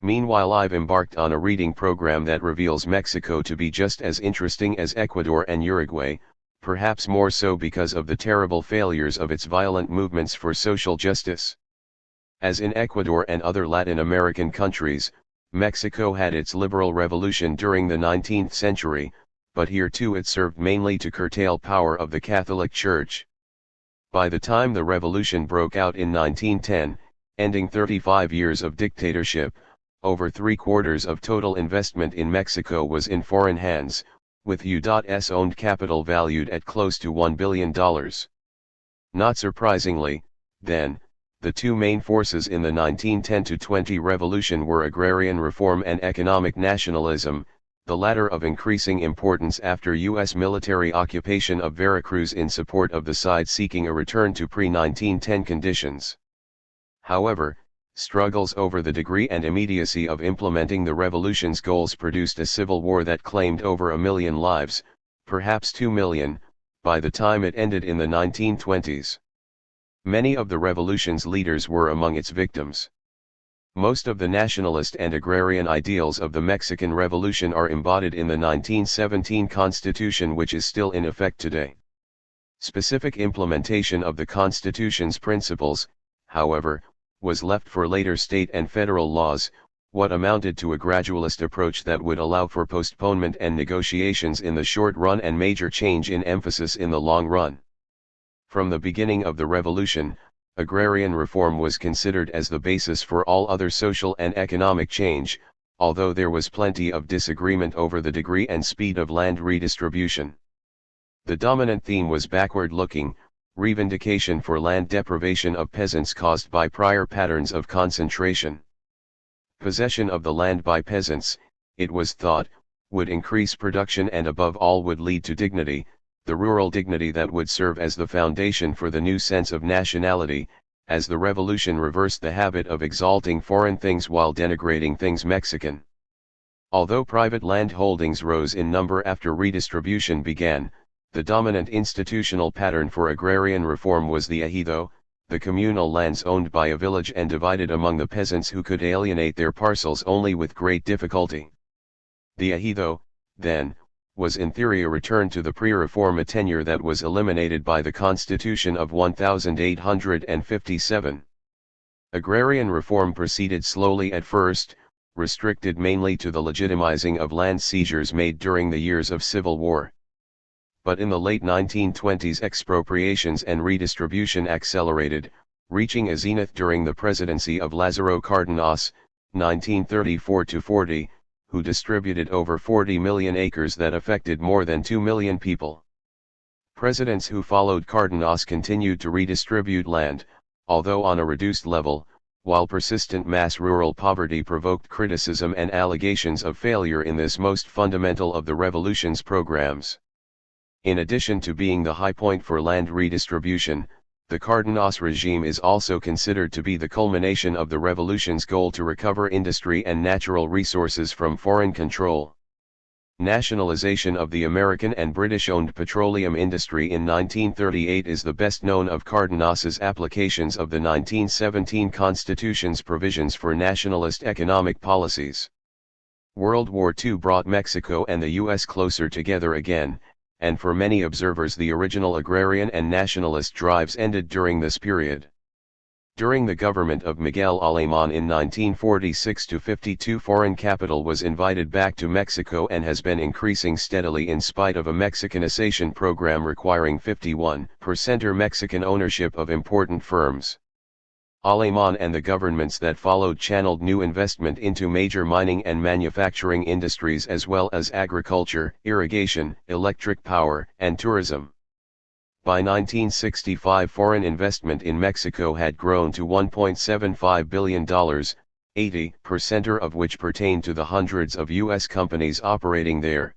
Meanwhile, I've embarked on a reading program that reveals Mexico to be just as interesting as Ecuador and Uruguay, perhaps more so because of the terrible failures of its violent movements for social justice. As in Ecuador and other Latin American countries, Mexico had its liberal revolution during the 19th century, but here too it served mainly to curtail power of the Catholic Church. By the time the revolution broke out in 1910, ending 35 years of dictatorship, over 3/4 of total investment in Mexico was in foreign hands, with U.S. owned capital valued at close to $1 billion. Not surprisingly, then, the two main forces in the 1910-20 revolution were agrarian reform and economic nationalism, the latter of increasing importance after U.S. military occupation of Veracruz in support of the side seeking a return to pre-1910 conditions. However, struggles over the degree and immediacy of implementing the revolution's goals produced a civil war that claimed over 1 million lives, perhaps 2 million, by the time it ended in the 1920s. Many of the revolution's leaders were among its victims. Most of the nationalist and agrarian ideals of the Mexican Revolution are embodied in the 1917 Constitution, which is still in effect today. Specific implementation of the Constitution's principles, however, was left for later state and federal laws, what amounted to a gradualist approach that would allow for postponement and negotiations in the short run and major change in emphasis in the long run. From the beginning of the revolution, agrarian reform was considered as the basis for all other social and economic change, although there was plenty of disagreement over the degree and speed of land redistribution. The dominant theme was backward-looking, reivindicate for land deprivation of peasants caused by prior patterns of concentration. Possession of the land by peasants, it was thought, would increase production and above all would lead to dignity, the rural dignity that would serve as the foundation for the new sense of nationality, as the revolution reversed the habit of exalting foreign things while denigrating things Mexican. Although private land holdings rose in number after redistribution began, the dominant institutional pattern for agrarian reform was the ejido, the communal lands owned by a village and divided among the peasants who could alienate their parcels only with great difficulty. The ejido, then, was in theory a return to the pre-reforma tenure that was eliminated by the Constitution of 1857. Agrarian reform proceeded slowly at first, restricted mainly to the legitimizing of land seizures made during the years of Civil War. But in the late 1920s expropriations and redistribution accelerated, reaching a zenith during the presidency of Lázaro Cárdenas, 1934-40, who distributed over 40 million acres that affected more than 2 million people. Presidents who followed Cárdenas continued to redistribute land, although on a reduced level, while persistent mass rural poverty provoked criticism and allegations of failure in this most fundamental of the revolution's programs. In addition to being the high point for land redistribution, the Cárdenas regime is also considered to be the culmination of the revolution's goal to recover industry and natural resources from foreign control. Nationalization of the American and British-owned petroleum industry in 1938 is the best known of Cárdenas's applications of the 1917 Constitution's provisions for nationalist economic policies. World War II brought Mexico and the U.S. closer together again, and for many observers the original agrarian and nationalist drives ended during this period. During the government of Miguel Alemán in 1946-52, foreign capital was invited back to Mexico and has been increasing steadily in spite of a Mexicanization program requiring 51% Mexican ownership of important firms. Alemán and the governments that followed channeled new investment into major mining and manufacturing industries as well as agriculture, irrigation, electric power, and tourism. By 1965, foreign investment in Mexico had grown to $1.75 billion, 80% of which pertained to the hundreds of U.S. companies operating there.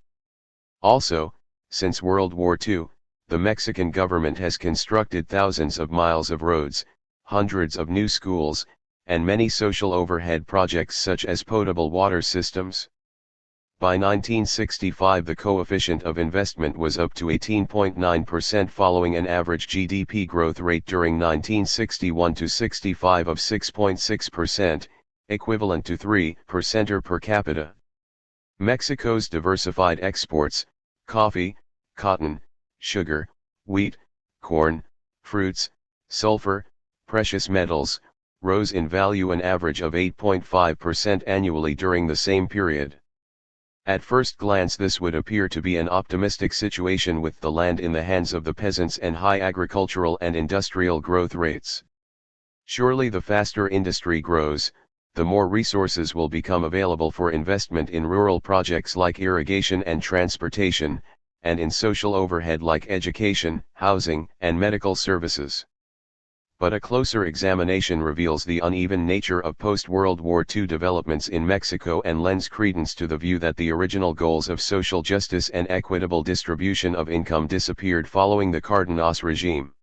Also, since World War II, the Mexican government has constructed thousands of miles of roads, hundreds of new schools, and many social overhead projects such as potable water systems. By 1965 the coefficient of investment was up to 18.9% following an average GDP growth rate during 1961-65 of 6.6%, equivalent to 3% per capita. Mexico's diversified exports, coffee, cotton, sugar, wheat, corn, fruits, sulfur, precious metals, rose in value an average of 8.5% annually during the same period. At first glance this would appear to be an optimistic situation with the land in the hands of the peasants and high agricultural and industrial growth rates. Surely the faster industry grows, the more resources will become available for investment in rural projects like irrigation and transportation, and in social overhead like education, housing, and medical services. But a closer examination reveals the uneven nature of post-World War II developments in Mexico and lends credence to the view that the original goals of social justice and equitable distribution of income disappeared following the Cárdenas regime.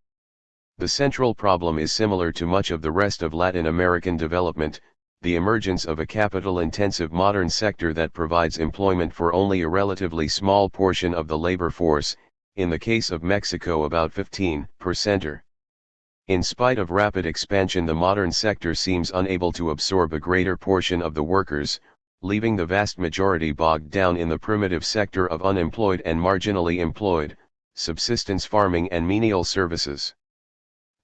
The central problem is similar to much of the rest of Latin American development, the emergence of a capital-intensive modern sector that provides employment for only a relatively small portion of the labor force, in the case of Mexico about 15%. In spite of rapid expansion, the modern sector seems unable to absorb a greater portion of the workers, leaving the vast majority bogged down in the primitive sector of unemployed and marginally employed, subsistence farming and menial services.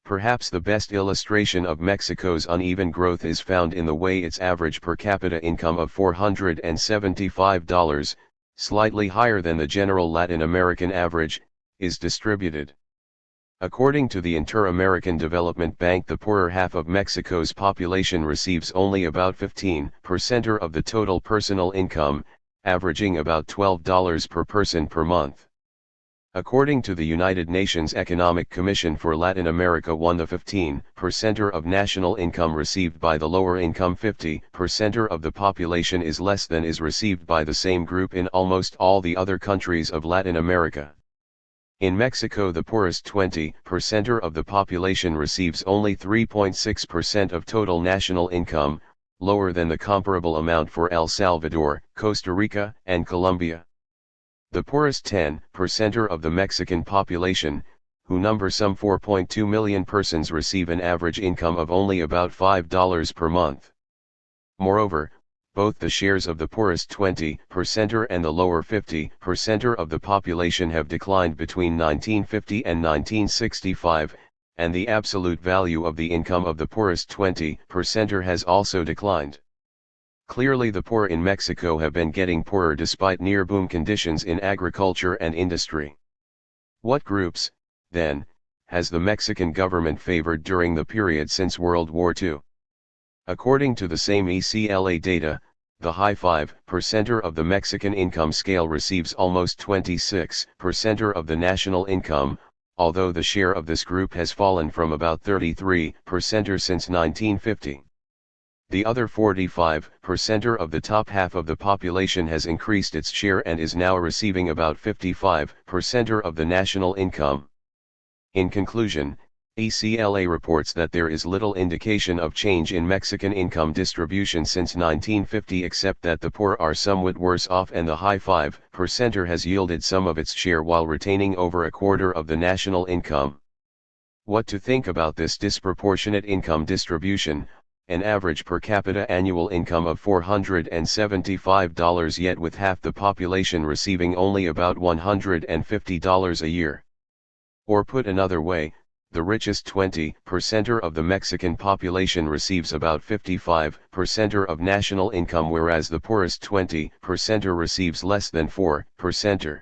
Perhaps the best illustration of Mexico's uneven growth is found in the way its average per capita income of $475, slightly higher than the general Latin American average, is distributed. According to the Inter-American Development Bank, the poorer half of Mexico's population receives only about 15% of the total personal income, averaging about $12 per person per month. According to the United Nations Economic Commission for Latin America, the 15% of national income received by the lower income 50% of the population is less than is received by the same group in almost all the other countries of Latin America. In Mexico, the poorest 20% of the population receives only 3.6% of total national income, lower than the comparable amount for El Salvador, Costa Rica, and Colombia. The poorest 10% of the Mexican population, who number some 4.2 million persons, receive an average income of only about $5 per month. Moreover, both the shares of the poorest 20% and the lower 50% of the population have declined between 1950 and 1965, and the absolute value of the income of the poorest 20% has also declined. Clearly, the poor in Mexico have been getting poorer despite near-boom conditions in agriculture and industry. What groups, then, has the Mexican government favored during the period since World War II? According to the same ECLA data, the high 5% of the Mexican income scale receives almost 26% of the national income, although the share of this group has fallen from about 33% since 1950. The other 45% of the top half of the population has increased its share and is now receiving about 55% of the national income. In conclusion, ECLA reports that there is little indication of change in Mexican income distribution since 1950, except that the poor are somewhat worse off and the high 5% has yielded some of its share while retaining over a quarter of the national income. What to think about this disproportionate income distribution? An average per capita annual income of $475, yet with half the population receiving only about $150 a year. Or put another way, the richest 20% of the Mexican population receives about 55% of national income, whereas the poorest 20% receives less than 4%.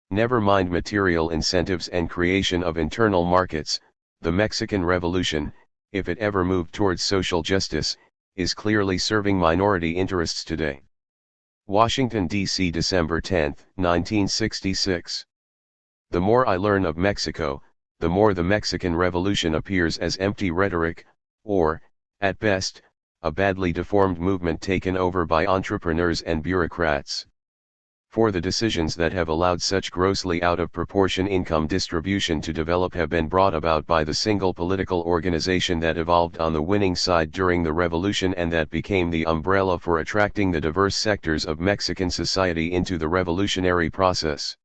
Never mind material incentives and creation of internal markets, the Mexican Revolution, if it ever moved towards social justice, is clearly serving minority interests today. Washington, D.C., December 10, 1966. The more I learn of Mexico, the more the Mexican Revolution appears as empty rhetoric, or, at best, a badly deformed movement taken over by entrepreneurs and bureaucrats. For the decisions that have allowed such grossly out of proportion income distribution to develop have been brought about by the single political organization that evolved on the winning side during the revolution and that became the umbrella for attracting the diverse sectors of Mexican society into the revolutionary process.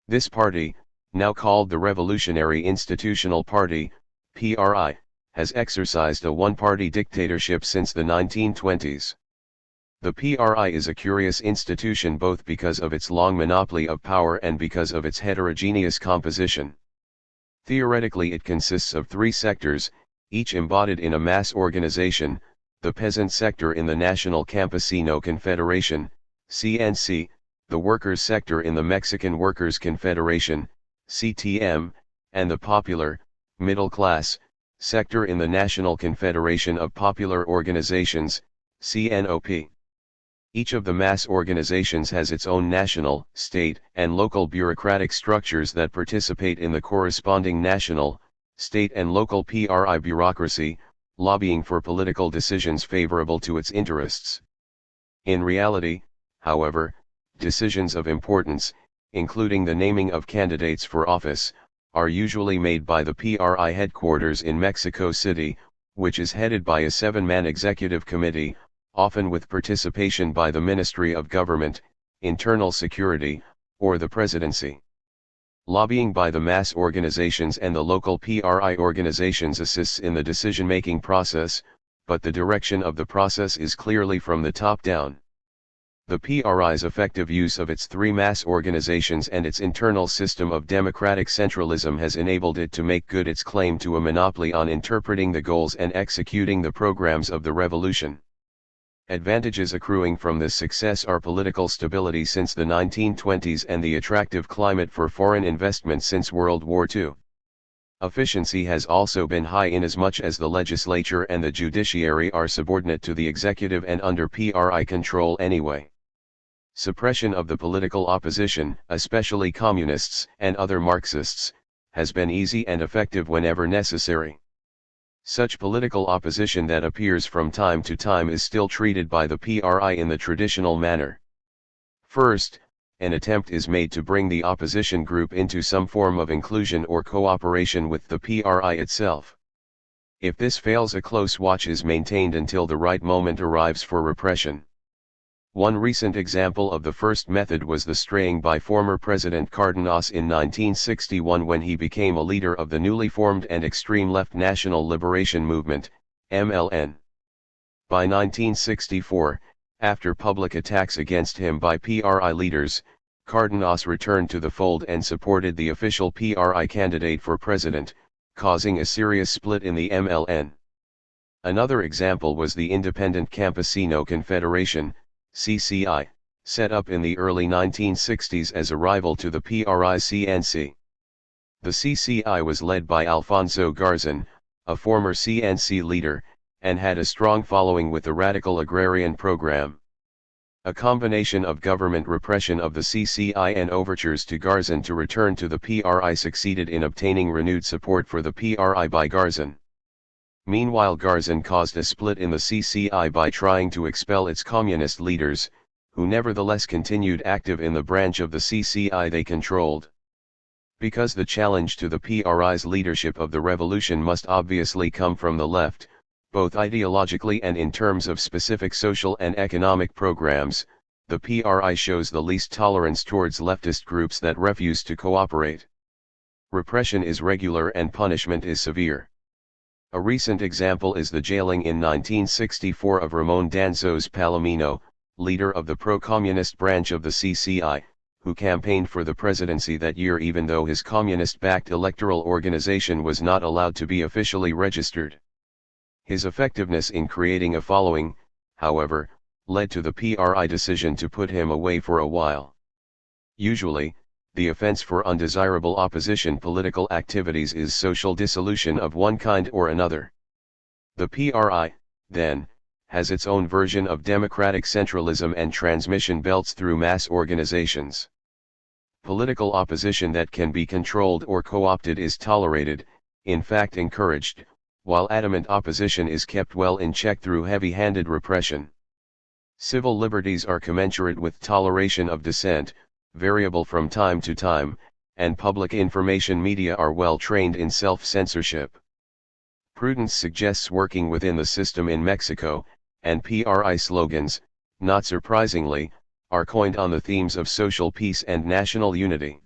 This party, now called the Revolutionary Institutional Party, PRI, has exercised a one-party dictatorship since the 1920s. The PRI is a curious institution both because of its long monopoly of power and because of its heterogeneous composition. Theoretically, it consists of three sectors, each embodied in a mass organization: the peasant sector in the National Campesino Confederation, CNC, the workers sector in the Mexican Workers Confederation, CTM, and the popular, middle class, sector in the National Confederation of Popular Organizations, CNOP. Each of the mass organizations has its own national, state, and local bureaucratic structures that participate in the corresponding national, state and local PRI bureaucracy, lobbying for political decisions favorable to its interests. In reality, however, decisions of importance, including the naming of candidates for office, are usually made by the PRI headquarters in Mexico City, which is headed by a 7-man executive committee, often with participation by the Ministry of Government, Internal Security, or the Presidency. Lobbying by the mass organizations and the local PRI organizations assists in the decision-making process, but the direction of the process is clearly from the top down. The PRI's effective use of its three mass organizations and its internal system of democratic centralism has enabled it to make good its claim to a monopoly on interpreting the goals and executing the programs of the revolution. Advantages accruing from this success are political stability since the 1920s and the attractive climate for foreign investment since World War II. Efficiency has also been high inasmuch as the legislature and the judiciary are subordinate to the executive and under PRI control anyway. Suppression of the political opposition, especially communists and other Marxists, has been easy and effective whenever necessary. Such political opposition that appears from time to time is still treated by the PRI in the traditional manner. First, an attempt is made to bring the opposition group into some form of inclusion or cooperation with the PRI itself. If this fails, a close watch is maintained until the right moment arrives for repression. One recent example of the first method was the straying by former President Cardenas in 1961 when he became a leader of the newly formed and extreme left National Liberation Movement, MLN. By 1964, after public attacks against him by PRI leaders, Cardenas returned to the fold and supported the official PRI candidate for president, causing a serious split in the MLN. Another example was the Independent Campesino Confederation, CCI, set up in the early 1960s as a rival to the PRI-CNC. The CCI was led by Alfonso Garzón, a former CNC leader, and had a strong following with the radical agrarian program. A combination of government repression of the CCI and overtures to Garzón to return to the PRI succeeded in obtaining renewed support for the PRI by Garzón. Meanwhile, Garzón caused a split in the CCI by trying to expel its communist leaders, who nevertheless continued active in the branch of the CCI they controlled. Because the challenge to the PRI's leadership of the revolution must obviously come from the left, both ideologically and in terms of specific social and economic programs, the PRI shows the least tolerance towards leftist groups that refuse to cooperate. Repression is regular and punishment is severe. A recent example is the jailing in 1964 of Ramon Danzos Palomino, leader of the pro-communist branch of the CCI, who campaigned for the presidency that year even though his communist-backed electoral organization was not allowed to be officially registered. His effectiveness in creating a following, however, led to the PRI decision to put him away for a while. Usually, the offense for undesirable opposition political activities is social dissolution of one kind or another. The PRI, then, has its own version of democratic centralism and transmission belts through mass organizations. Political opposition that can be controlled or co-opted is tolerated, in fact encouraged, while adamant opposition is kept well in check through heavy-handed repression. Civil liberties are commensurate with toleration of dissent, variable from time to time, and public information media are well trained in self-censorship. Prudence suggests working within the system in Mexico, and PRI slogans, not surprisingly, are coined on the themes of social peace and national unity.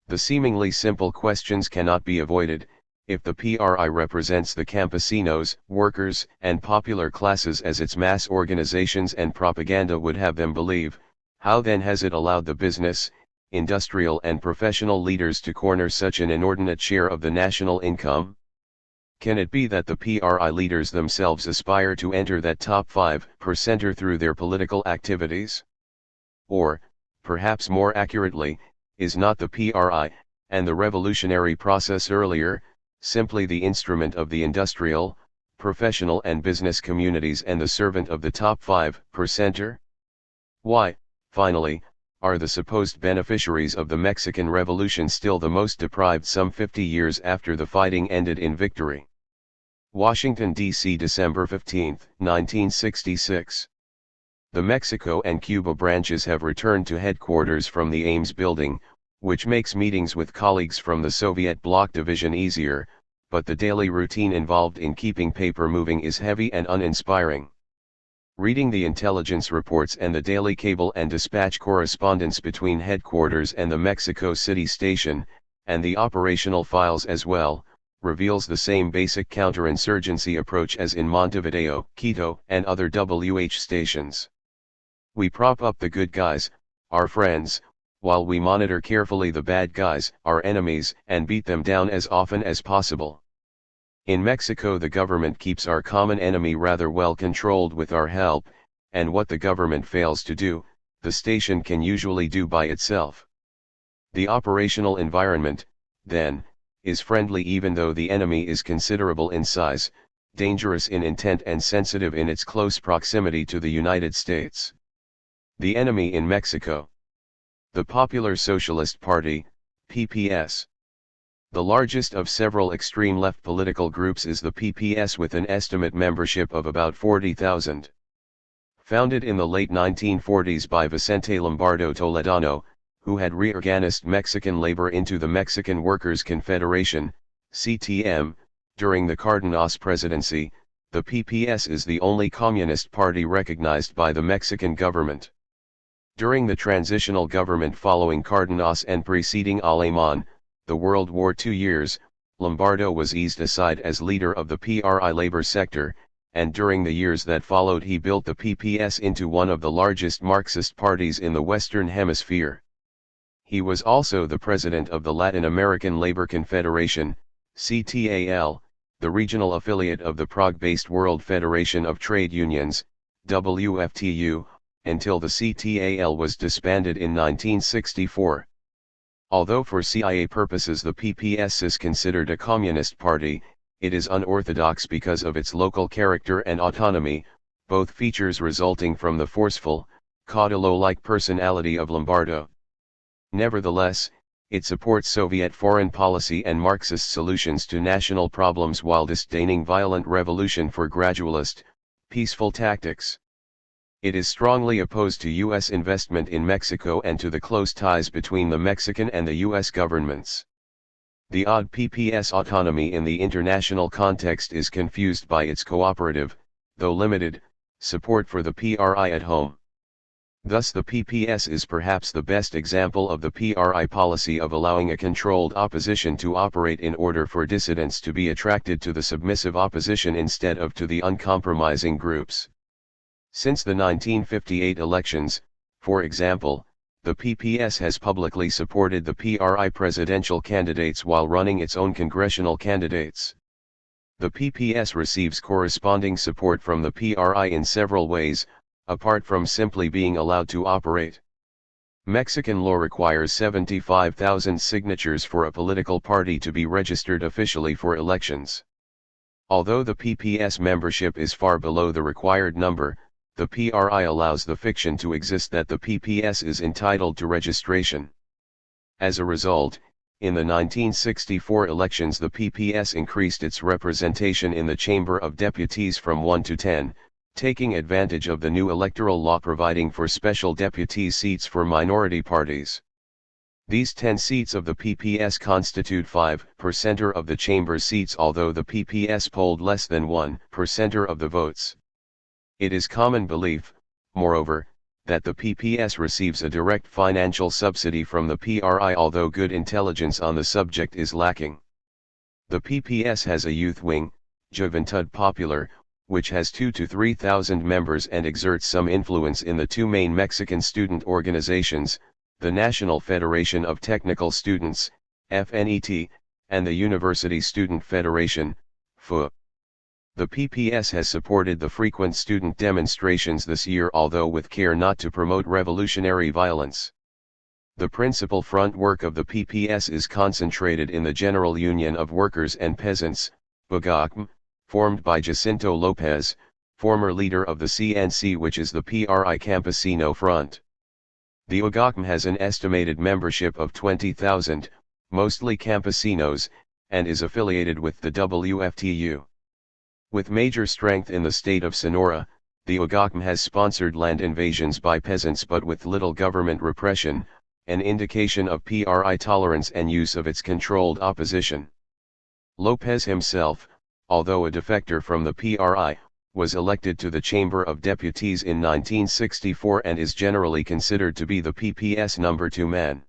The seemingly simple questions cannot be avoided. If the PRI represents the campesinos, workers, and popular classes as its mass organizations and propaganda would have them believe, how then has it allowed the business, industrial and professional leaders to corner such an inordinate share of the national income? Can it be that the PRI leaders themselves aspire to enter that top 5% through their political activities? Or, perhaps more accurately, is not the PRI, and the revolutionary process earlier, simply the instrument of the industrial, professional and business communities and the servant of the top 5%? Why, finally, are the supposed beneficiaries of the Mexican Revolution still the most deprived some 50 years after the fighting ended in victory? Washington, D.C. December 15, 1966. The Mexico and Cuba branches have returned to headquarters from the Ames building, which makes meetings with colleagues from the Soviet bloc division easier, but the daily routine involved in keeping paper moving is heavy and uninspiring. Reading the intelligence reports and the daily cable and dispatch correspondence between headquarters and the Mexico City station, and the operational files as well, reveals the same basic counterinsurgency approach as in Montevideo, Quito, and other WH stations. We prop up the good guys, our friends, while we monitor carefully the bad guys, our enemies, and beat them down as often as possible. In Mexico, the government keeps our common enemy rather well controlled with our help, and what the government fails to do, the station can usually do by itself. The operational environment, then, is friendly even though the enemy is considerable in size, dangerous in intent and sensitive in its close proximity to the United States. The enemy in Mexico. The Popular Socialist Party, PPS. The largest of several extreme left political groups is the PPS with an estimate membership of about 40,000. Founded in the late 1940s by Vicente Lombardo Toledano, who had reorganized Mexican labor into the Mexican Workers' Confederation, CTM, during the Cárdenas presidency, the PPS is the only communist party recognized by the Mexican government. During the transitional government following Cárdenas and preceding Alemán, the World War II years, Lombardo was eased aside as leader of the PRI labor sector, and during the years that followed he built the PPS into one of the largest Marxist parties in the Western Hemisphere. He was also the president of the Latin American Labor Confederation, CTAL, the regional affiliate of the Prague-based World Federation of Trade Unions, WFTU, until the CTAL was disbanded in 1964. Although for CIA purposes the PPS is considered a communist party, it is unorthodox because of its local character and autonomy, both features resulting from the forceful, caudillo-like personality of Lombardo. Nevertheless, it supports Soviet foreign policy and Marxist solutions to national problems while disdaining violent revolution for gradualist, peaceful tactics. It is strongly opposed to U.S. investment in Mexico and to the close ties between the Mexican and the U.S. governments. The odd PPS autonomy in the international context is confused by its cooperative, though limited, support for the PRI at home. Thus the PPS is perhaps the best example of the PRI policy of allowing a controlled opposition to operate in order for dissidents to be attracted to the submissive opposition instead of to the uncompromising groups. Since the 1958 elections, for example, the PPS has publicly supported the PRI presidential candidates while running its own congressional candidates. The PPS receives corresponding support from the PRI in several ways, apart from simply being allowed to operate. Mexican law requires 75,000 signatures for a political party to be registered officially for elections. Although the PPS membership is far below the required number, the PRI allows the fiction to exist that the PPS is entitled to registration. As a result, in the 1964 elections the PPS increased its representation in the Chamber of Deputies from 1 to 10, taking advantage of the new electoral law providing for special deputy seats for minority parties. These 10 seats of the PPS constitute 5% of the chamber seats, although the PPS polled less than 1% of the votes. It is common belief, moreover, that the PPS receives a direct financial subsidy from the PRI, although good intelligence on the subject is lacking. The PPS has a youth wing, Juventud Popular, which has 2,000 to 3,000 members and exerts some influence in the two main Mexican student organizations, the National Federation of Technical Students, FNET, and the University Student Federation, FU. The PPS has supported the frequent student demonstrations this year, although with care not to promote revolutionary violence. The principal front work of the PPS is concentrated in the General Union of Workers and Peasants, UGACM, formed by Jacinto Lopez, former leader of the CNC, which is the PRI Campesino Front. The UGACM has an estimated membership of 20,000, mostly campesinos, and is affiliated with the WFTU. With major strength in the state of Sonora, the UGACM has sponsored land invasions by peasants but with little government repression, an indication of PRI tolerance and use of its controlled opposition. Lopez himself, although a defector from the PRI, was elected to the Chamber of Deputies in 1964 and is generally considered to be the PPS number 2 man.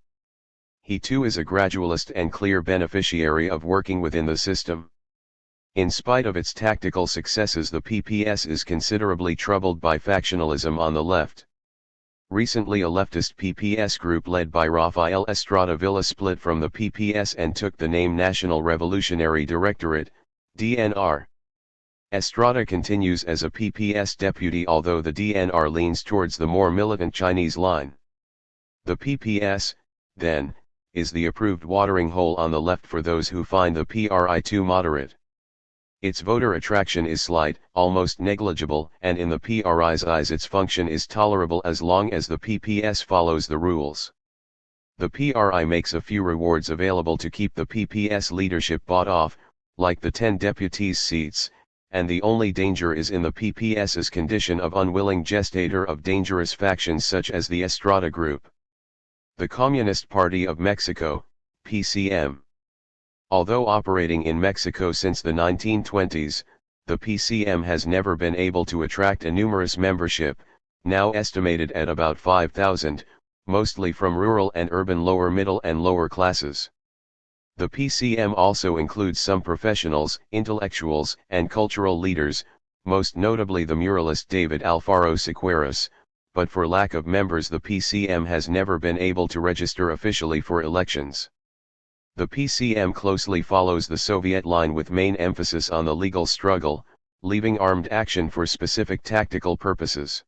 He too is a gradualist and clear beneficiary of working within the system. In spite of its tactical successes, the PPS is considerably troubled by factionalism on the left. Recently, a leftist PPS group led by Rafael Estrada Villa split from the PPS and took the name National Revolutionary Directorate, DNR. Estrada continues as a PPS deputy, although the DNR leans towards the more militant Chinese line. The PPS, then, is the approved watering hole on the left for those who find the PRI too moderate. Its voter attraction is slight, almost negligible, and in the PRI's eyes its function is tolerable as long as the PPS follows the rules. The PRI makes a few rewards available to keep the PPS leadership bought off, like the 10 deputies' seats, and the only danger is in the PPS's condition of unwilling gestator of dangerous factions such as the Estrada Group. The Communist Party of Mexico, PCM. Although operating in Mexico since the 1920s, the PCM has never been able to attract a numerous membership, now estimated at about 5,000, mostly from rural and urban lower middle and lower classes. The PCM also includes some professionals, intellectuals, and cultural leaders, most notably the muralist David Alfaro Siqueiros, but for lack of members the PCM has never been able to register officially for elections. The PCM closely follows the Soviet line with main emphasis on the legal struggle, leaving armed action for specific tactical purposes.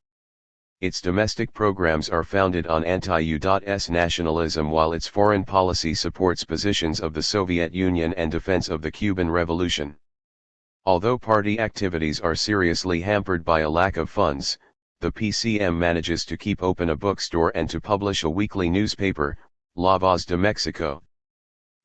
Its domestic programs are founded on anti-US nationalism, while its foreign policy supports positions of the Soviet Union and defense of the Cuban Revolution. Although party activities are seriously hampered by a lack of funds, the PCM manages to keep open a bookstore and to publish a weekly newspaper, La Voz de Mexico.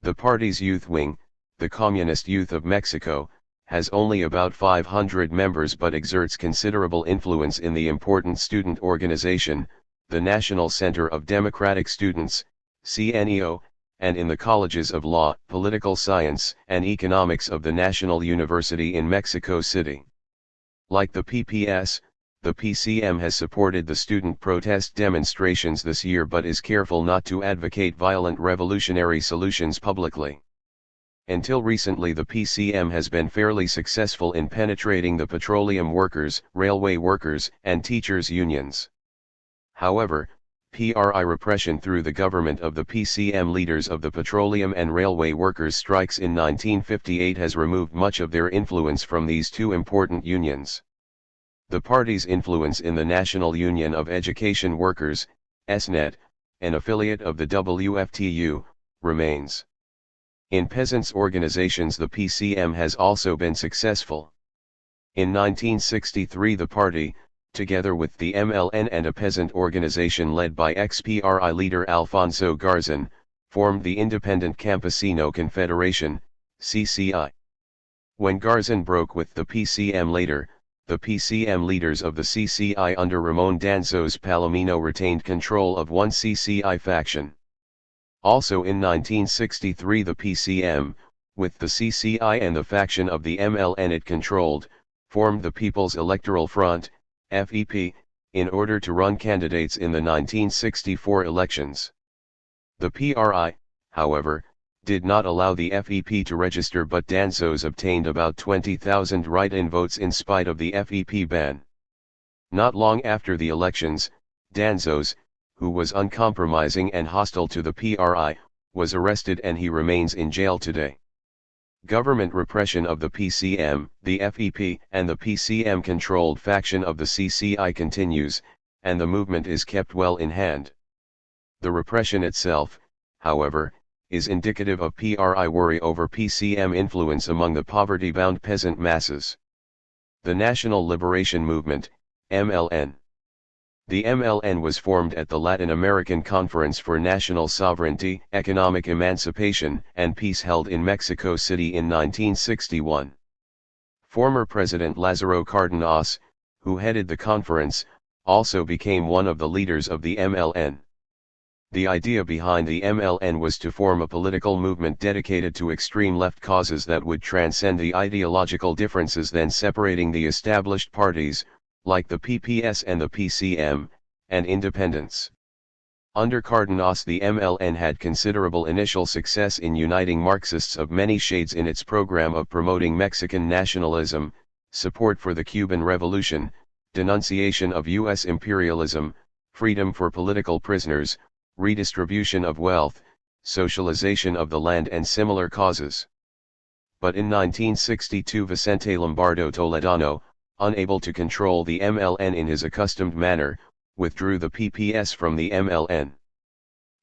The party's youth wing, the Communist Youth of Mexico, has only about 500 members but exerts considerable influence in the important student organization, the National Center of Democratic Students, CNEO, and in the colleges of law, political science, and economics of the National University in Mexico City. Like the PPS, the PCM has supported the student protest demonstrations this year but is careful not to advocate violent revolutionary solutions publicly. Until recently, the PCM has been fairly successful in penetrating the petroleum workers, railway workers, and teachers' unions. However, PRI repression through the government of the PCM leaders of the petroleum and railway workers' strikes in 1958 has removed much of their influence from these two important unions. The party's influence in the National Union of Education Workers, SNET, an affiliate of the WFTU, remains. In peasants' organizations the PCM has also been successful. In 1963 the party, together with the MLN and a peasant organization led by ex-PRI leader Alfonso Garzon, formed the Independent Campesino Confederation, CCI. When Garzon broke with the PCM later, the PCM leaders of the CCI under Ramon Danzos Palomino retained control of one CCI faction. Also in 1963 the PCM, with the CCI and the faction of the MLN it controlled, formed the People's Electoral Front, FEP, in order to run candidates in the 1964 elections. The PRI, however, did not allow the FEP to register, but Danzos obtained about 20,000 write-in votes in spite of the FEP ban. Not long after the elections, Danzos, who was uncompromising and hostile to the PRI, was arrested and he remains in jail today. Government repression of the PCM, the FEP, and the PCM-controlled faction of the CCI continues, and the movement is kept well in hand. The repression itself, however, is indicative of PRI worry over PCM influence among the poverty-bound peasant masses. The National Liberation Movement, MLN. The MLN was formed at the Latin American Conference for National Sovereignty, Economic Emancipation, and Peace held in Mexico City in 1961. Former President Lázaro Cárdenas, who headed the conference, also became one of the leaders of the MLN. The idea behind the MLN was to form a political movement dedicated to extreme left causes that would transcend the ideological differences then separating the established parties, like the PPS and the PCM, and independents. Under Cardenas, the MLN had considerable initial success in uniting Marxists of many shades in its program of promoting Mexican nationalism, support for the Cuban Revolution, denunciation of U.S. imperialism, freedom for political prisoners, redistribution of wealth, socialization of the land and similar causes. But in 1962 Vicente Lombardo Toledano, unable to control the MLN in his accustomed manner, withdrew the PPS from the MLN.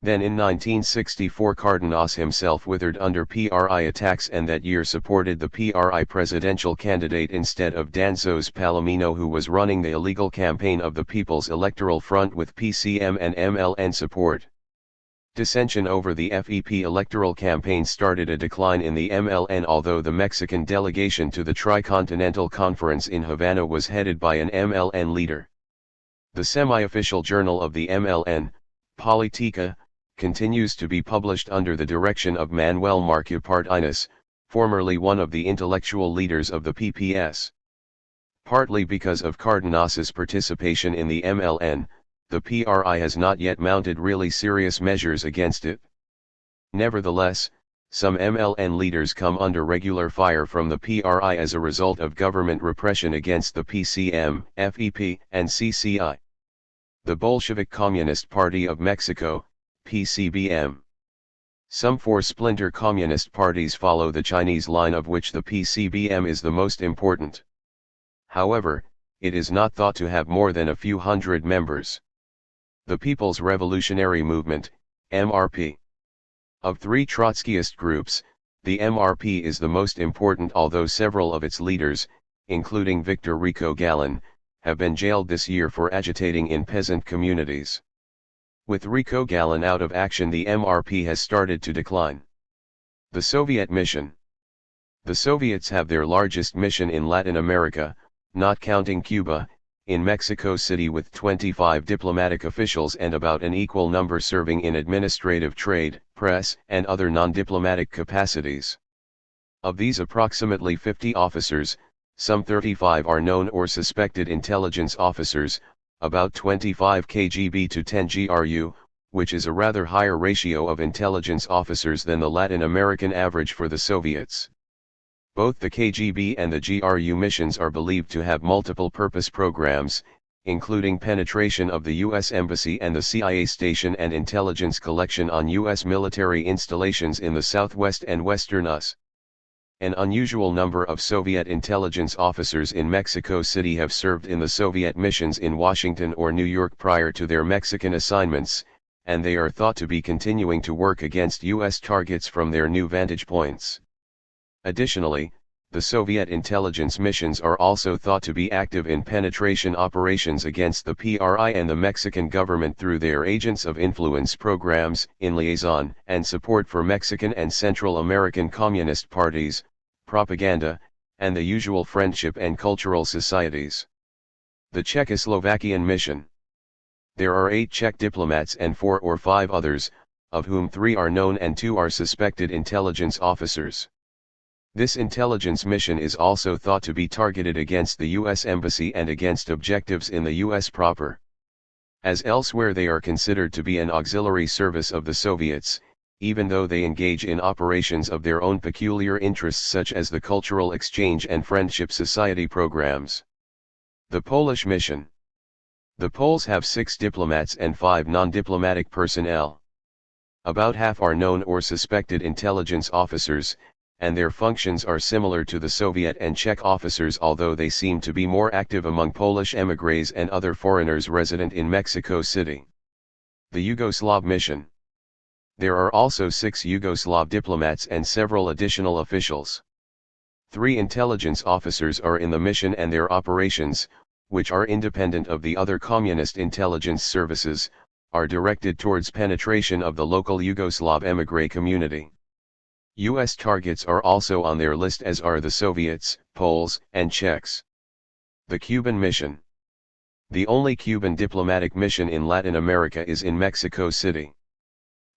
Then in 1964 Cardenas himself withered under PRI attacks and that year supported the PRI presidential candidate instead of Danzos Palomino, who was running the illegal campaign of the People's Electoral Front with PCM and MLN support. Dissension over the FEP electoral campaign started a decline in the MLN, although the Mexican delegation to the Tricontinental Conference in Havana was headed by an MLN leader. The semi-official journal of the MLN, Politica, continues to be published under the direction of Manuel Marquez, formerly one of the intellectual leaders of the PPS. Partly because of Cardenas's participation in the MLN, the PRI has not yet mounted really serious measures against it. Nevertheless, some MLN leaders come under regular fire from the PRI as a result of government repression against the PCM, FEP, and CCI. The Bolshevik Communist Party of Mexico, PCBM. Some four splinter communist parties follow the Chinese line, of which the PCBM is the most important. However, it is not thought to have more than a few hundred members. The People's Revolutionary Movement, MRP. Of three Trotskyist groups, the MRP is the most important, although several of its leaders, including Victor Rico Galán, have been jailed this year for agitating in peasant communities. With Rico Galán out of action, the MRP has started to decline. The Soviet mission. The Soviets have their largest mission in Latin America, not counting Cuba, in Mexico City, with 25 diplomatic officials and about an equal number serving in administrative, trade, press, and other non-diplomatic capacities. Of these, approximately 50 officers, some 35 are known or suspected intelligence officers, about 25 KGB to 10 GRU, which is a rather higher ratio of intelligence officers than the Latin American average for the Soviets. Both the KGB and the GRU missions are believed to have multiple purpose programs, including penetration of the U.S. Embassy and the CIA station and intelligence collection on U.S. military installations in the southwest and western US. An unusual number of Soviet intelligence officers in Mexico City have served in the Soviet missions in Washington or New York prior to their Mexican assignments, and they are thought to be continuing to work against U.S. targets from their new vantage points. Additionally, the Soviet intelligence missions are also thought to be active in penetration operations against the PRI and the Mexican government through their agents of influence programs, in liaison and support for Mexican and Central American communist parties, propaganda, and the usual friendship and cultural societies. The Czechoslovakian mission. There are 8 Czech diplomats and 4 or 5 others, of whom 3 are known and 2 are suspected intelligence officers. This intelligence mission is also thought to be targeted against the U.S. Embassy and against objectives in the U.S. proper. As elsewhere, they are considered to be an auxiliary service of the Soviets, even though they engage in operations of their own peculiar interests, such as the cultural exchange and friendship society programs. The Polish mission. The Poles have 6 diplomats and 5 non-diplomatic personnel. About half are known or suspected intelligence officers, and their functions are similar to the Soviet and Czech officers, although they seem to be more active among Polish émigrés and other foreigners resident in Mexico City. The Yugoslav mission. There are also 6 Yugoslav diplomats and several additional officials. 3 intelligence officers are in the mission, and their operations, which are independent of the other communist intelligence services, are directed towards penetration of the local Yugoslav émigré community. U.S. targets are also on their list, as are the Soviets, Poles, and Czechs. The Cuban mission. The only Cuban diplomatic mission in Latin America is in Mexico City.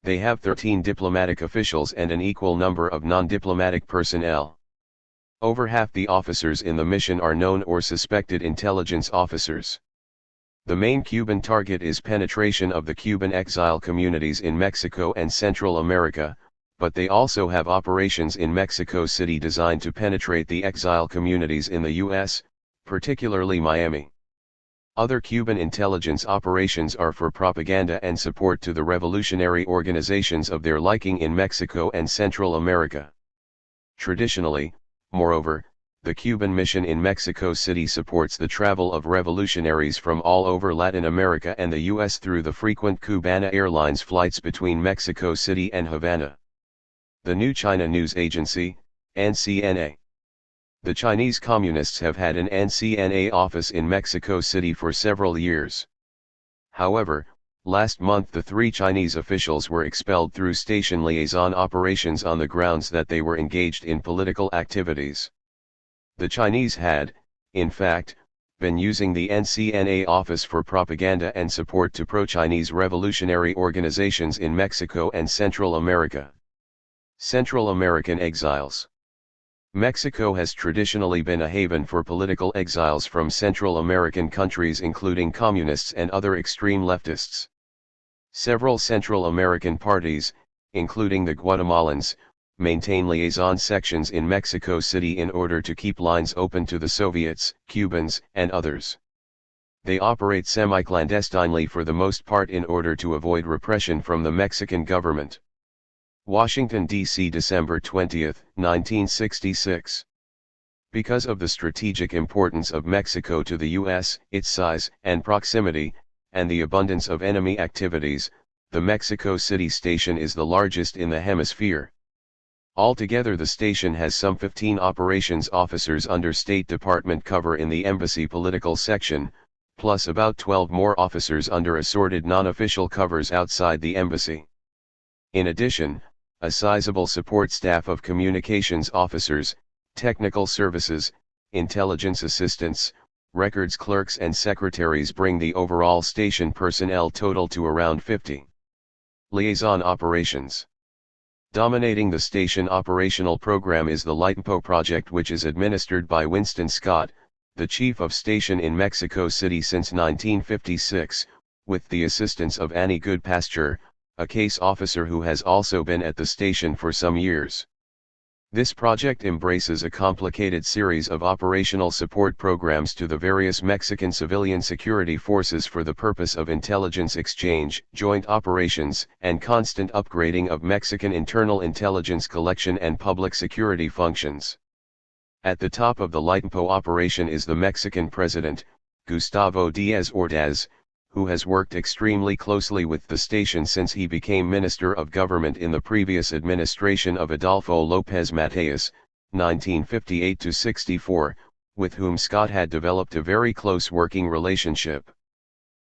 They have 13 diplomatic officials and an equal number of non-diplomatic personnel. Over half the officers in the mission are known or suspected intelligence officers. The main Cuban target is penetration of the Cuban exile communities in Mexico and Central America, but they also have operations in Mexico City designed to penetrate the exile communities in the U.S., particularly Miami. Other Cuban intelligence operations are for propaganda and support to the revolutionary organizations of their liking in Mexico and Central America. Traditionally, moreover, the Cuban mission in Mexico City supports the travel of revolutionaries from all over Latin America and the U.S. through the frequent Cubana Airlines flights between Mexico City and Havana. The New China News Agency, NCNA. The Chinese Communists have had an NCNA office in Mexico City for several years. However, last month the 3 Chinese officials were expelled through station liaison operations on the grounds that they were engaged in political activities. The Chinese had, in fact, been using the NCNA office for propaganda and support to pro-Chinese revolutionary organizations in Mexico and Central America. Central American exiles. Mexico has traditionally been a haven for political exiles from Central American countries including communists and other extreme leftists. Several Central American parties, including the Guatemalans, maintain liaison sections in Mexico City in order to keep lines open to the Soviets, Cubans, and others. They operate semi-clandestinely for the most part in order to avoid repression from the Mexican government. Washington, D.C. December 20, 1966. Because of the strategic importance of Mexico to the U.S., its size and proximity, and the abundance of enemy activities, the Mexico City station is the largest in the hemisphere. Altogether the station has some 15 operations officers under State Department cover in the embassy political section, plus about 12 more officers under assorted non-official covers outside the embassy. In addition, a sizable support staff of communications officers, technical services, intelligence assistants, records clerks and secretaries bring the overall station personnel total to around 50. Liaison operations. Dominating the station operational program is the LITEMPO project, which is administered by Winston Scott, the chief of station in Mexico City since 1956, with the assistance of Annie Goodpasture, a case officer who has also been at the station for some years. This project embraces a complicated series of operational support programs to the various Mexican civilian security forces for the purpose of intelligence exchange, joint operations, and constant upgrading of Mexican internal intelligence collection and public security functions. At the top of the LITEMPO operation is the Mexican president, Gustavo Díaz Ordaz, who has worked extremely closely with the station since he became Minister of Government in the previous administration of Adolfo López Mateos, 1958-64, with whom Scott had developed a very close working relationship.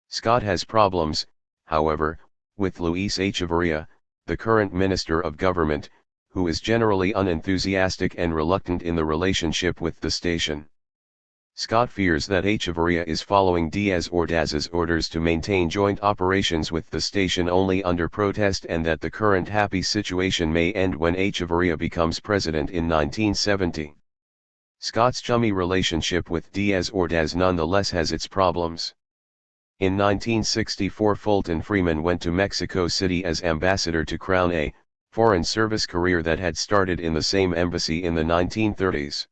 Scott has problems, however, with Luis Echeverría, the current Minister of Government, who is generally unenthusiastic and reluctant in the relationship with the station. Scott fears that Echeverría is following Díaz Ordaz's orders to maintain joint operations with the station only under protest, and that the current happy situation may end when Echeverría becomes president in 1970. Scott's chummy relationship with Díaz Ordaz nonetheless has its problems. In 1964 Fulton Freeman went to Mexico City as ambassador to crown a foreign service career that had started in the same embassy in the 1930s.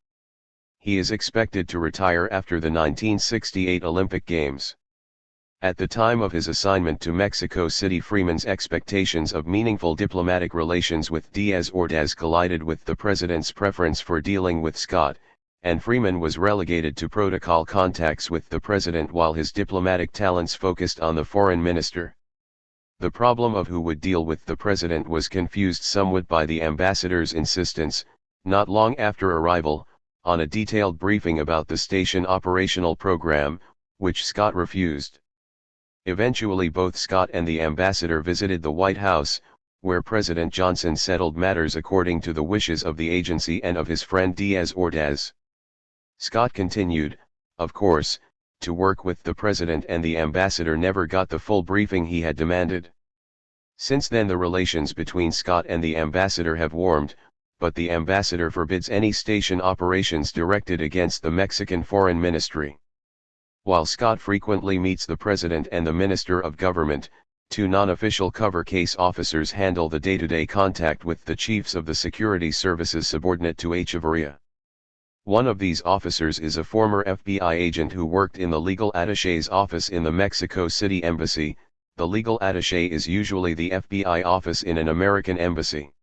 He is expected to retire after the 1968 Olympic Games. At the time of his assignment to Mexico City, Freeman's expectations of meaningful diplomatic relations with Díaz Ordaz collided with the president's preference for dealing with Scott, and Freeman was relegated to protocol contacts with the president while his diplomatic talents focused on the foreign minister. The problem of who would deal with the president was confused somewhat by the ambassador's insistence, not long after arrival, on a detailed briefing about the station operational program, which Scott refused. Eventually both Scott and the ambassador visited the White House, where President Johnson settled matters according to the wishes of the agency and of his friend Díaz Ordaz. Scott continued, of course, to work with the president, and the ambassador never got the full briefing he had demanded. Since then the relations between Scott and the ambassador have warmed, but the ambassador forbids any station operations directed against the Mexican Foreign Ministry. While Scott frequently meets the President and the Minister of Government, two non-official cover case officers handle the day-to-day contact with the chiefs of the security services subordinate to Echevarria. One of these officers is a former FBI agent who worked in the legal attaché's office in the Mexico City Embassy. The legal attaché is usually the FBI office in an American embassy.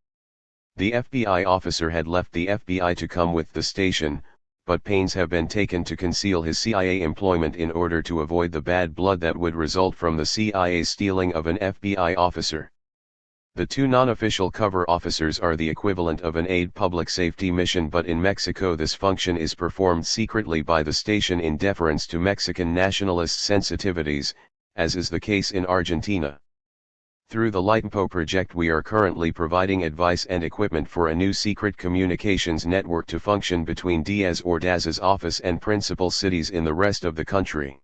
The FBI officer had left the FBI to come with the station, but pains have been taken to conceal his CIA employment in order to avoid the bad blood that would result from the CIA's stealing of an FBI officer. The two non-official cover officers are the equivalent of an aide public safety mission, but in Mexico this function is performed secretly by the station in deference to Mexican nationalist sensitivities, as is the case in Argentina. Through the LITEMPO project we are currently providing advice and equipment for a new secret communications network to function between Díaz Ordaz's office and principal cities in the rest of the country.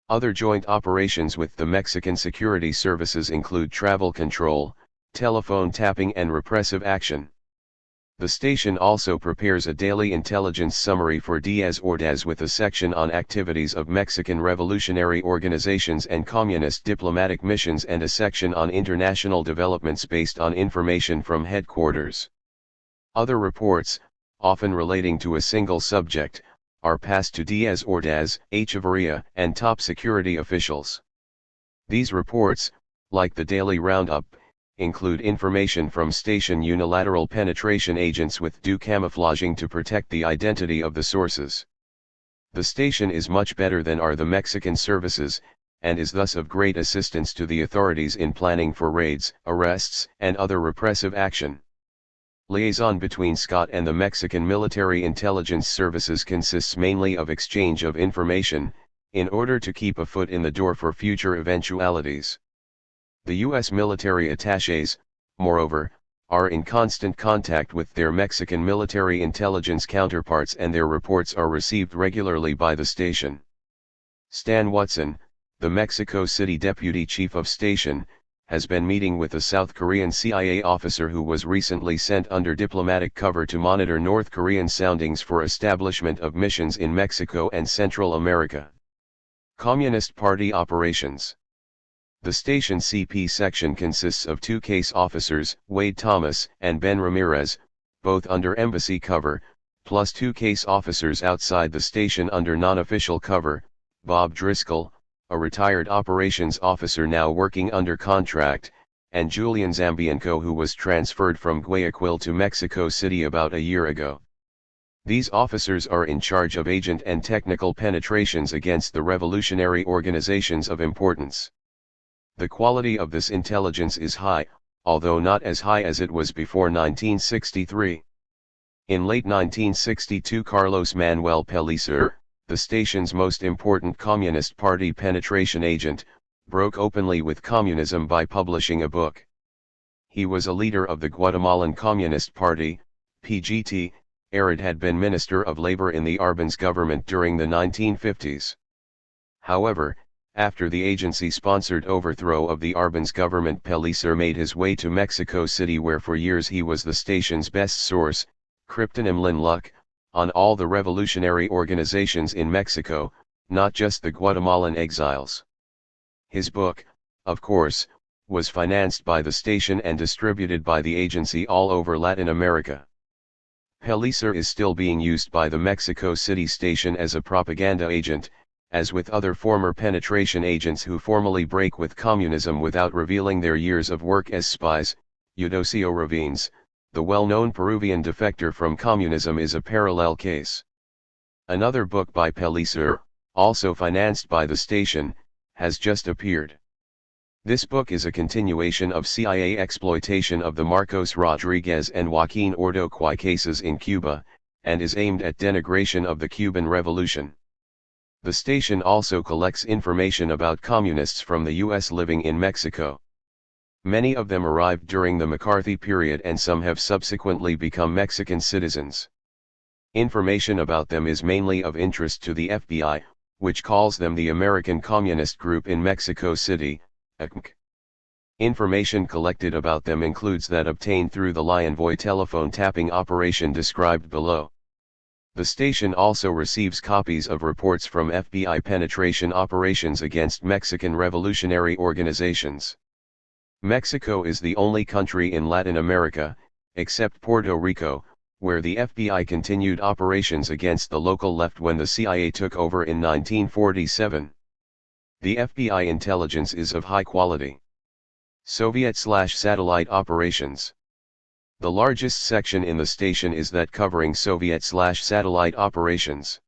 Other joint operations with the Mexican security services include travel control, telephone tapping and repressive action. The station also prepares a daily intelligence summary for Díaz Ordaz with a section on activities of Mexican revolutionary organizations and communist diplomatic missions and a section on international developments based on information from headquarters. Other reports, often relating to a single subject, are passed to Díaz Ordaz, Echevarria, and top security officials. These reports, like the daily roundup, include information from station unilateral penetration agents with due camouflaging to protect the identity of the sources. The station is much better than are the Mexican services, and is thus of great assistance to the authorities in planning for raids, arrests, and other repressive action. Liaison between Scott and the Mexican military intelligence services consists mainly of exchange of information, in order to keep a foot in the door for future eventualities. The U.S. military attachés, moreover, are in constant contact with their Mexican military intelligence counterparts and their reports are received regularly by the station. Stan Watson, the Mexico City Deputy Chief of Station, has been meeting with a South Korean CIA officer who was recently sent under diplomatic cover to monitor North Korean soundings for establishment of missions in Mexico and Central America. Communist Party operations. The station CP section consists of two case officers, Wade Thomas and Ben Ramirez, both under embassy cover, plus two case officers outside the station under non-official cover, Bob Driscoll, a retired operations officer now working under contract, and Julian Zambianco, who was transferred from Guayaquil to Mexico City about a year ago. These officers are in charge of agent and technical penetrations against the revolutionary organizations of importance. The quality of this intelligence is high, although not as high as it was before 1963. In late 1962 Carlos Manuel Pellicer, the station's most important Communist Party penetration agent, broke openly with communism by publishing a book. He was a leader of the Guatemalan Communist Party, PGT. Arid had been Minister of Labor in the Arbenz government during the 1950s. However, after the agency-sponsored overthrow of the Arbenz government, Pellicer made his way to Mexico City, where for years he was the station's best source, cryptonym Lin Luck, on all the revolutionary organizations in Mexico, not just the Guatemalan exiles. His book, of course, was financed by the station and distributed by the agency all over Latin America. Pellicer is still being used by the Mexico City station as a propaganda agent, as with other former penetration agents who formally break with communism without revealing their years of work as spies. Eudosio Ravines, the well-known Peruvian defector from communism, is a parallel case. Another book by Pellicer, also financed by the station, has just appeared. This book is a continuation of CIA exploitation of the Marcos Rodriguez and Joaquin Ordoquay cases in Cuba, and is aimed at denigration of the Cuban Revolution. The station also collects information about communists from the U.S. living in Mexico. Many of them arrived during the McCarthy period and some have subsequently become Mexican citizens. Information about them is mainly of interest to the FBI, which calls them the American Communist Group in Mexico City, ACMC. Information collected about them includes that obtained through the Lionvoy telephone tapping operation described below. The station also receives copies of reports from FBI penetration operations against Mexican revolutionary organizations. Mexico is the only country in Latin America, except Puerto Rico, where the FBI continued operations against the local left when the CIA took over in 1947. The FBI intelligence is of high quality. Soviet/satellite operations. The largest section in the station is that covering Soviet/satellite operations.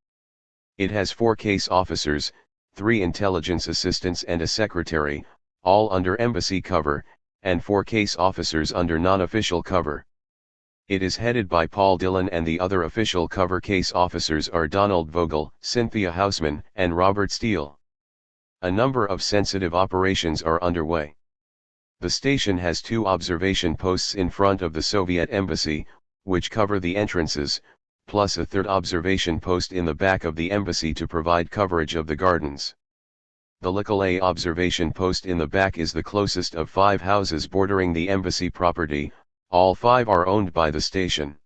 It has 4 case officers, 3 intelligence assistants and a secretary, all under embassy cover, and 4 case officers under non-official cover. It is headed by Paul Dillon, and the other official cover case officers are Donald Vogel, Cynthia Hausman, and Robert Steele. A number of sensitive operations are underway. The station has 2 observation posts in front of the Soviet embassy, which cover the entrances, plus a 3rd observation post in the back of the embassy to provide coverage of the gardens. The Lical A observation post in the back is the closest of 5 houses bordering the embassy property. All 5 are owned by the station.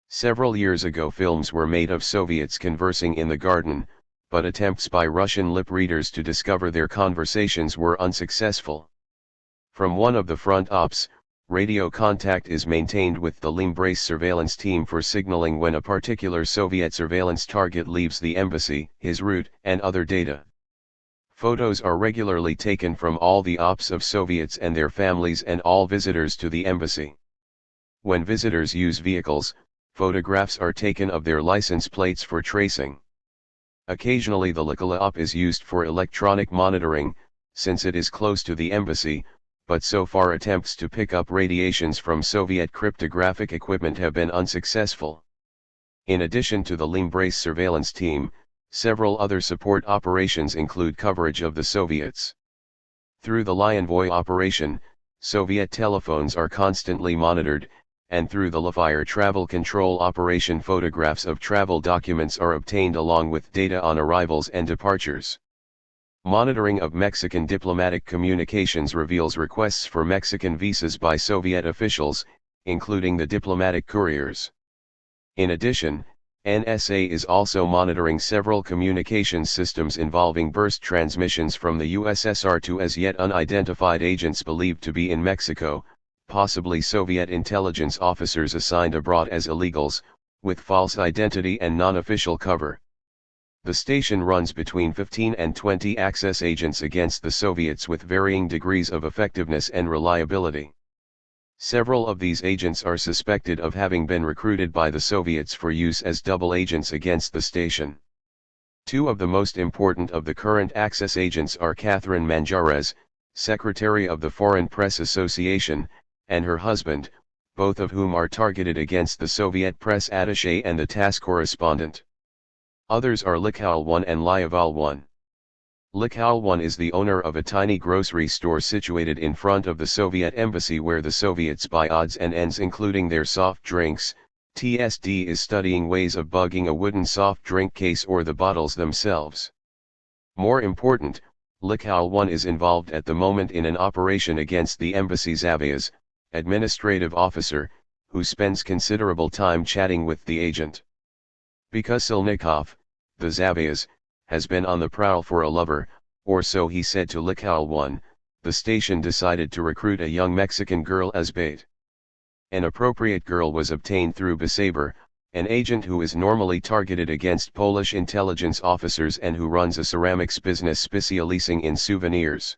Several years ago films were made of Soviets conversing in the garden, but attempts by Russian lip readers to discover their conversations were unsuccessful. From one of the front ops, radio contact is maintained with the Limbrace surveillance team for signaling when a particular Soviet surveillance target leaves the embassy, his route, and other data. Photos are regularly taken from all the ops of Soviets and their families and all visitors to the embassy. When visitors use vehicles, photographs are taken of their license plates for tracing. Occasionally the Lical op is used for electronic monitoring, since it is close to the embassy, but so far attempts to pick up radiations from Soviet cryptographic equipment have been unsuccessful. In addition to the Limbrace surveillance team, several other support operations include coverage of the Soviets. Through the Lionvoy operation, Soviet telephones are constantly monitored, and through the Lafire travel control operation photographs of travel documents are obtained along with data on arrivals and departures. Monitoring of Mexican diplomatic communications reveals requests for Mexican visas by Soviet officials, including the diplomatic couriers. In addition, NSA is also monitoring several communications systems involving burst transmissions from the USSR to as yet unidentified agents believed to be in Mexico, possibly Soviet intelligence officers assigned abroad as illegals, with false identity and non-official cover. The station runs between 15 and 20 access agents against the Soviets with varying degrees of effectiveness and reliability. Several of these agents are suspected of having been recruited by the Soviets for use as double agents against the station. 2 of the most important of the current access agents are Catherine Manjarres, Secretary of the Foreign Press Association, and her husband, both of whom are targeted against the Soviet press attaché and the TASS correspondent. Others are Likhal 1 and Lyaval 1. Likhal 1 is the owner of a tiny grocery store situated in front of the Soviet embassy where the Soviets buy odds and ends including their soft drinks. TSD is studying ways of bugging a wooden soft drink case or the bottles themselves. More important, Likhal 1 is involved at the moment in an operation against the embassy's Avias, administrative officer, who spends considerable time chatting with the agent. Because Silnikov, the Zavias, has been on the prowl for a lover, or so he said to Likhal 1, the station decided to recruit a young Mexican girl as bait. An appropriate girl was obtained through Besaber, an agent who is normally targeted against Polish intelligence officers and who runs a ceramics business specializing in souvenirs.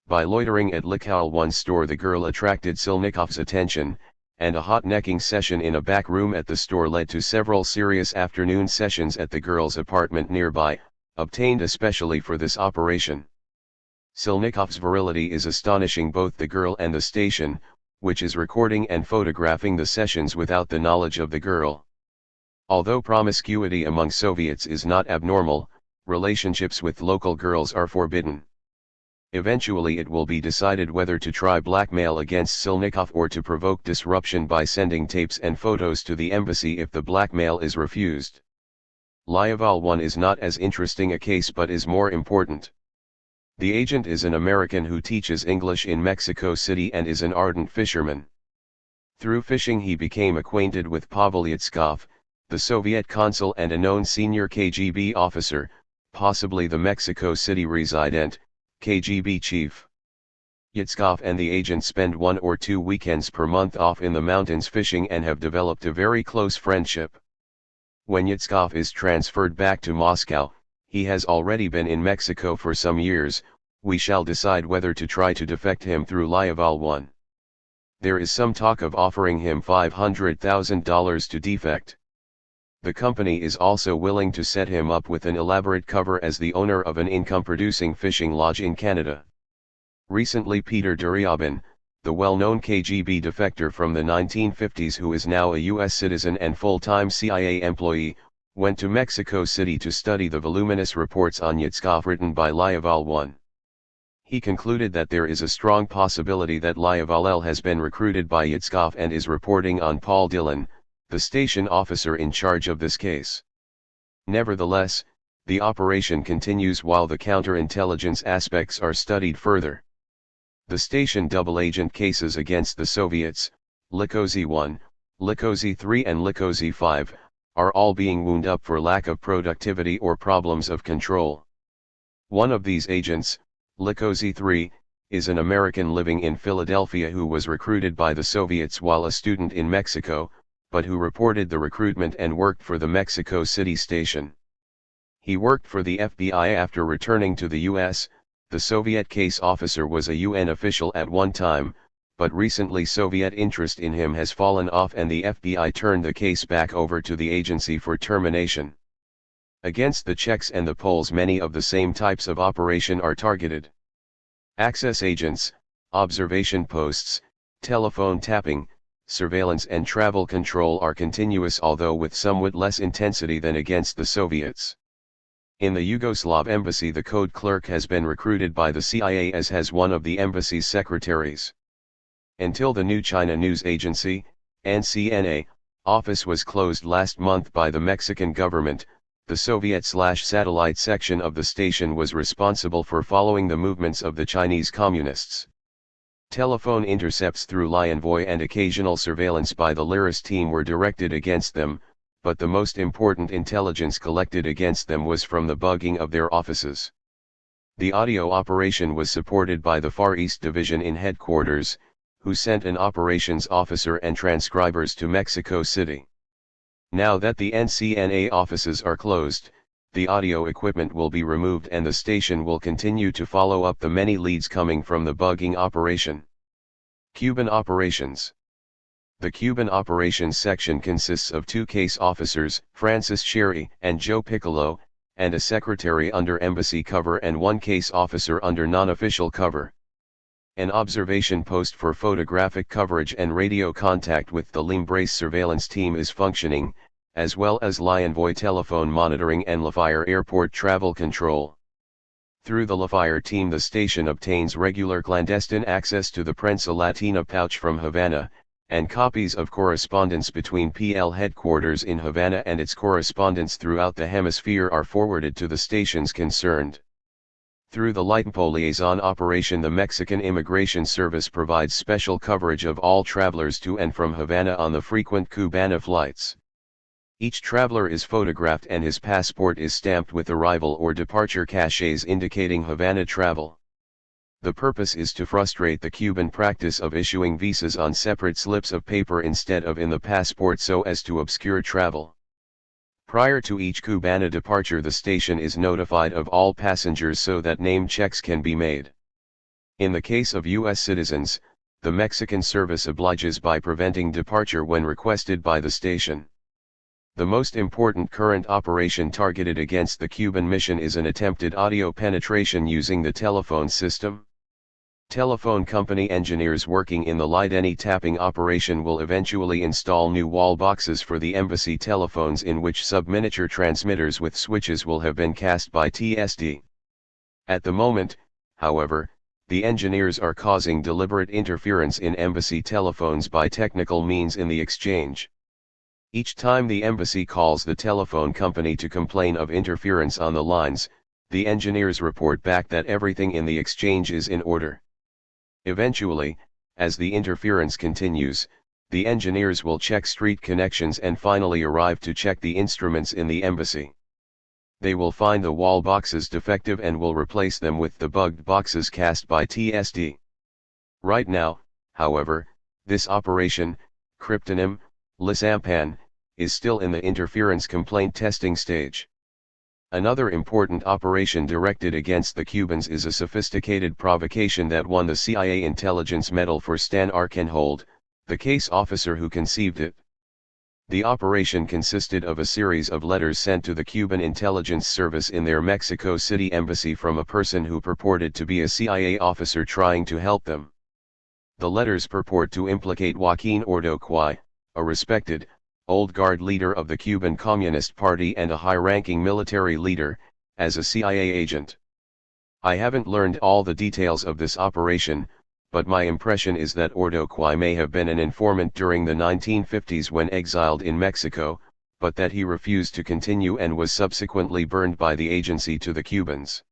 By loitering at Likhal 1's store, the girl attracted Silnikov's attention, and a hot-necking session in a back room at the store led to several serious afternoon sessions at the girl's apartment nearby, obtained especially for this operation. Silnikov's virility is astonishing both the girl and the station, which is recording and photographing the sessions without the knowledge of the girl. Although promiscuity among Soviets is not abnormal, relationships with local girls are forbidden. Eventually it will be decided whether to try blackmail against Silnikov or to provoke disruption by sending tapes and photos to the embassy if the blackmail is refused. Lyaval 1 is not as interesting a case but is more important. The agent is an American who teaches English in Mexico City and is an ardent fisherman. Through fishing he became acquainted with Pavel Yatskov, the Soviet consul and a known senior KGB officer, possibly the Mexico City resident, KGB chief. Yitskov and the agent spend 1 or 2 weekends per month off in the mountains fishing and have developed a very close friendship. When Yitskov is transferred back to Moscow, he has already been in Mexico for some years. We shall decide whether to try to defect him through Lyaval 1. There is some talk of offering him $500,000 to defect. The company is also willing to set him up with an elaborate cover as the owner of an income-producing fishing lodge in Canada. Recently Peter Duryabin, the well-known KGB defector from the 1950s who is now a U.S. citizen and full-time CIA employee, went to Mexico City to study the voluminous reports on Yitskov written by Lyaval 1. He concluded that there is a strong possibility that Lyaval has been recruited by Yitskov and is reporting on Paul Dillon, the station officer in charge of this case. Nevertheless, the operation continues while the counterintelligence aspects are studied further. The station double agent cases against the Soviets, Likozy 1, Likozy 3 and Likozy 5, are all being wound up for lack of productivity or problems of control. One of these agents, Likozy 3, is an American living in Philadelphia who was recruited by the Soviets while a student in Mexico, but who reported the recruitment and worked for the Mexico City station. He worked for the FBI after returning to the U.S. The Soviet case officer was a UN official at one time, but recently Soviet interest in him has fallen off and the FBI turned the case back over to the agency for termination. Against the Czechs and the Poles many of the same types of operation are targeted. Access agents, observation posts, telephone tapping, surveillance and travel control are continuous although with somewhat less intensity than against the Soviets. In the Yugoslav embassy the code clerk has been recruited by the CIA as has one of the embassy's secretaries. Until the new China News Agency, NCNA, office was closed last month by the Mexican government, the Soviet/satellite section of the station was responsible for following the movements of the Chinese communists. Telephone intercepts through Lionvoy and occasional surveillance by the Liris team were directed against them, but the most important intelligence collected against them was from the bugging of their offices. The audio operation was supported by the Far East Division in headquarters, who sent an operations officer and transcribers to Mexico City. Now that the NCNA offices are closed, the audio equipment will be removed and the station will continue to follow up the many leads coming from the bugging operation. Cuban operations. The Cuban operations section consists of 2 case officers, Francis Sherry and Joe Piccolo, and a secretary under embassy cover and 1 case officer under non-official cover. An observation post for photographic coverage and radio contact with the Limbrace surveillance team is functioning, as well as Lionvoy telephone monitoring and Lafayette airport travel control. Through the Lafayette team the station obtains regular clandestine access to the Prensa Latina pouch from Havana, and copies of correspondence between PL headquarters in Havana and its correspondents throughout the hemisphere are forwarded to the stations concerned. Through the Litempo liaison operation the Mexican Immigration Service provides special coverage of all travelers to and from Havana on the frequent Cubana flights. Each traveler is photographed and his passport is stamped with arrival or departure cachets indicating Havana travel. The purpose is to frustrate the Cuban practice of issuing visas on separate slips of paper instead of in the passport so as to obscure travel. Prior to each Cubana departure the station is notified of all passengers so that name checks can be made. In the case of U.S. citizens, the Mexican service obliges by preventing departure when requested by the station. The most important current operation targeted against the Cuban mission is an attempted audio penetration using the telephone system. Telephone company engineers working in the Lideni tapping operation will eventually install new wall boxes for the embassy telephones in which sub-miniature transmitters with switches will have been cast by TSD. At the moment, however, the engineers are causing deliberate interference in embassy telephones by technical means in the exchange. Each time the embassy calls the telephone company to complain of interference on the lines, the engineers report back that everything in the exchange is in order. Eventually, as the interference continues, The engineers will check street connections and finally arrive to check the instruments in the embassy. They will find the wall boxes defective and will replace them with the bugged boxes cast by TSD. Right now, however, this operation, cryptonym, Lisampan, is still in the interference complaint testing stage. Another important operation directed against the Cubans is a sophisticated provocation that won the CIA Intelligence Medal for Stan Arkenhold, the case officer who conceived it. The operation consisted of a series of letters sent to the Cuban intelligence service in their Mexico City embassy from a person who purported to be a CIA officer trying to help them. The letters purport to implicate Joaquin Ordoquay, a respected, old guard leader of the Cuban Communist Party and a high-ranking military leader, as a CIA agent. I haven't learned all the details of this operation, but my impression is that Ordoquay may have been an informant during the 1950s when exiled in Mexico, but that he refused to continue and was subsequently burned by the agency to the Cubans.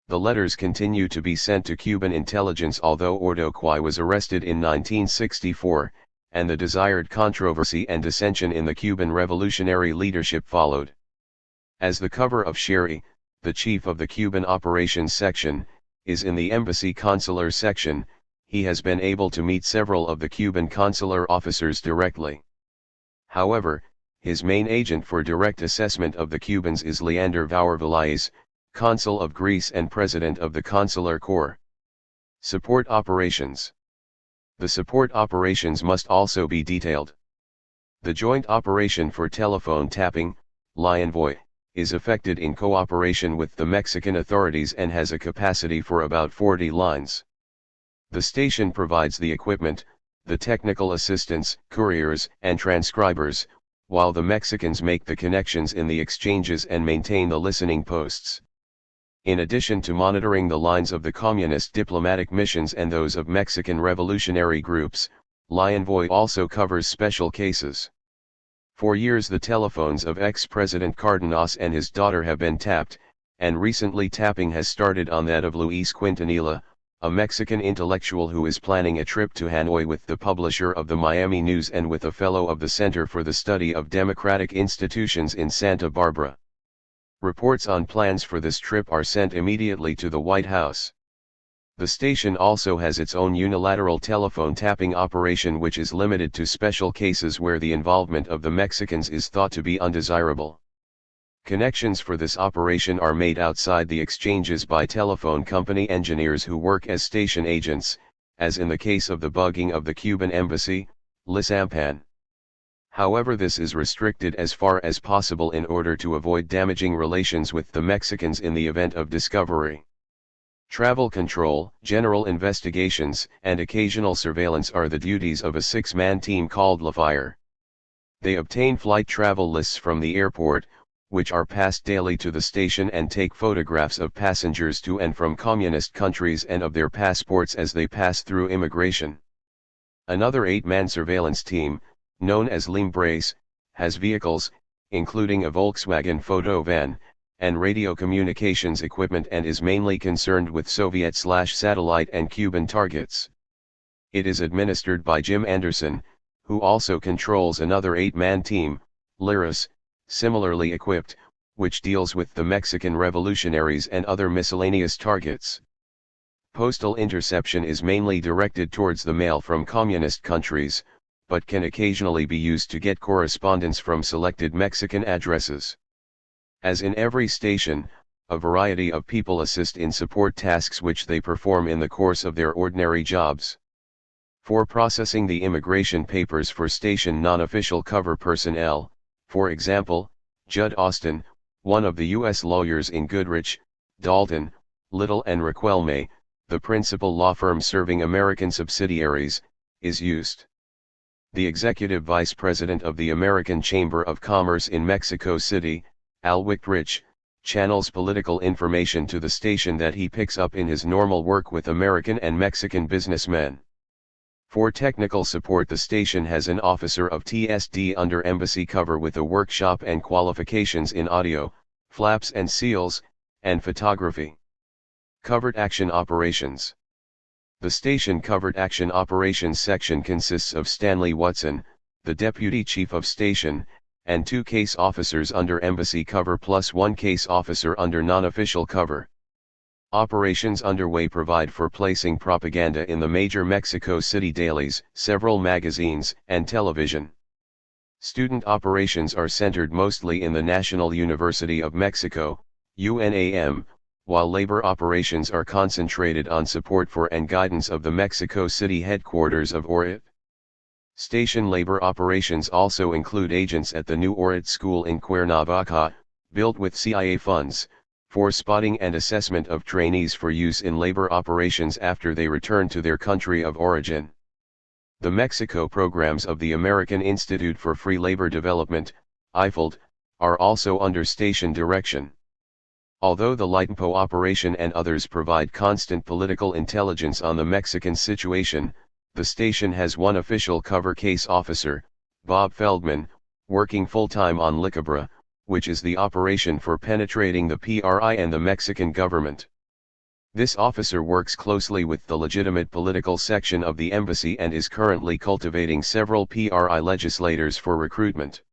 The letters continue to be sent to Cuban intelligence although Ordoquay was arrested in 1964, and the desired controversy and dissension in the Cuban revolutionary leadership followed. As the cover of Sherry, the chief of the Cuban operations section, is in the embassy consular section, he has been able to meet several of the Cuban consular officers directly. However, his main agent for direct assessment of the Cubans is Leander Vaurvilais, consul of Greece and president of the Consular Corps. Support operations. The support operations must also be detailed. The joint operation for telephone tapping, Lionvoy, is effected in cooperation with the Mexican authorities and has a capacity for about 40 lines. The station provides the equipment, the technical assistance, couriers, and transcribers, while the Mexicans make the connections in the exchanges and maintain the listening posts. In addition to monitoring the lines of the communist diplomatic missions and those of Mexican revolutionary groups, Lionvoy also covers special cases. For years the telephones of ex-President Cardenas and his daughter have been tapped, and recently tapping has started on that of Luis Quintanilla, a Mexican intellectual who is planning a trip to Hanoi with the publisher of the Miami News and with a fellow of the Center for the Study of Democratic Institutions in Santa Barbara. Reports on plans for this trip are sent immediately to the White House. The station also has its own unilateral telephone tapping operation which is limited to special cases where the involvement of the Mexicans is thought to be undesirable. Connections for this operation are made outside the exchanges by telephone company engineers who work as station agents, as in the case of the bugging of the Cuban embassy, Lisampan. However, this is restricted as far as possible in order to avoid damaging relations with the Mexicans in the event of discovery. Travel control, general investigations, and occasional surveillance are the duties of a six-man team called LaFire. They obtain flight travel lists from the airport, which are passed daily to the station, and take photographs of passengers to and from communist countries and of their passports as they pass through immigration. Another 8-man surveillance team, known as Limbrace, has vehicles, including a Volkswagen photo van, and radio communications equipment and is mainly concerned with Soviet/satellite and Cuban targets. It is administered by Jim Anderson, who also controls another 8-man team, Liris, similarly equipped, which deals with the Mexican revolutionaries and other miscellaneous targets. Postal interception is mainly directed towards the mail from communist countries, but can occasionally be used to get correspondence from selected Mexican addresses. As in every station, a variety of people assist in support tasks which they perform in the course of their ordinary jobs. For processing the immigration papers for station non-official cover personnel, for example, Judd Austin, one of the U.S. lawyers in Goodrich, Dalton, Little and Requelme, the principal law firm serving American subsidiaries, is used. The executive vice president of the American Chamber of Commerce in Mexico City, Al Wickrich, channels political information to the station that he picks up in his normal work with American and Mexican businessmen. For technical support, the station has an officer of TSD under embassy cover with a workshop and qualifications in audio, flaps and seals, and photography. Covert action operations. The station Covert Action Operations section consists of Stanley Watson, the Deputy Chief of Station, and 2 case officers under embassy cover plus 1 case officer under non-official cover. Operations underway provide for placing propaganda in the major Mexico City dailies, several magazines, and television. Student operations are centered mostly in the National University of Mexico, UNAM, while labor operations are concentrated on support for and guidance of the Mexico City headquarters of ORIT. Station labor operations also include agents at the new ORIT school in Cuernavaca, built with CIA funds, for spotting and assessment of trainees for use in labor operations after they return to their country of origin. The Mexico programs of the American Institute for Free Labor Development, IFLD, are also under station direction. Although the Litempo operation and others provide constant political intelligence on the Mexican situation, the station has one official cover case officer, Bob Feldman, working full-time on Licabra, which is the operation for penetrating the PRI and the Mexican government. This officer works closely with the legitimate political section of the embassy and is currently cultivating several PRI legislators for recruitment.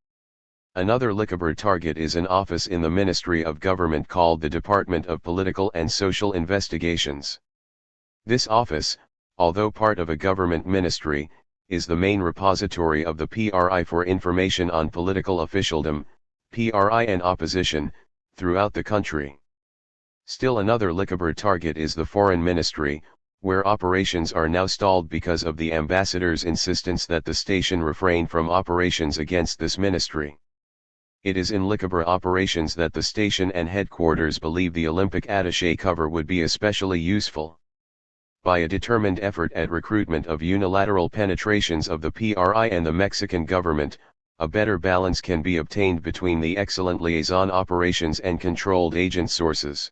Another Licabra target is an office in the Ministry of Government called the Department of Political and Social Investigations. This office, although part of a government ministry, is the main repository of the PRI for information on political officialdom, PRI and opposition, throughout the country. Still another Licabra target is the Foreign Ministry, where operations are now stalled because of the ambassador's insistence that the station refrain from operations against this ministry. It is in Licabra operations that the station and headquarters believe the Olympic attaché cover would be especially useful. By a determined effort at recruitment of unilateral penetrations of the PRI and the Mexican government, a better balance can be obtained between the excellent liaison operations and controlled agent sources.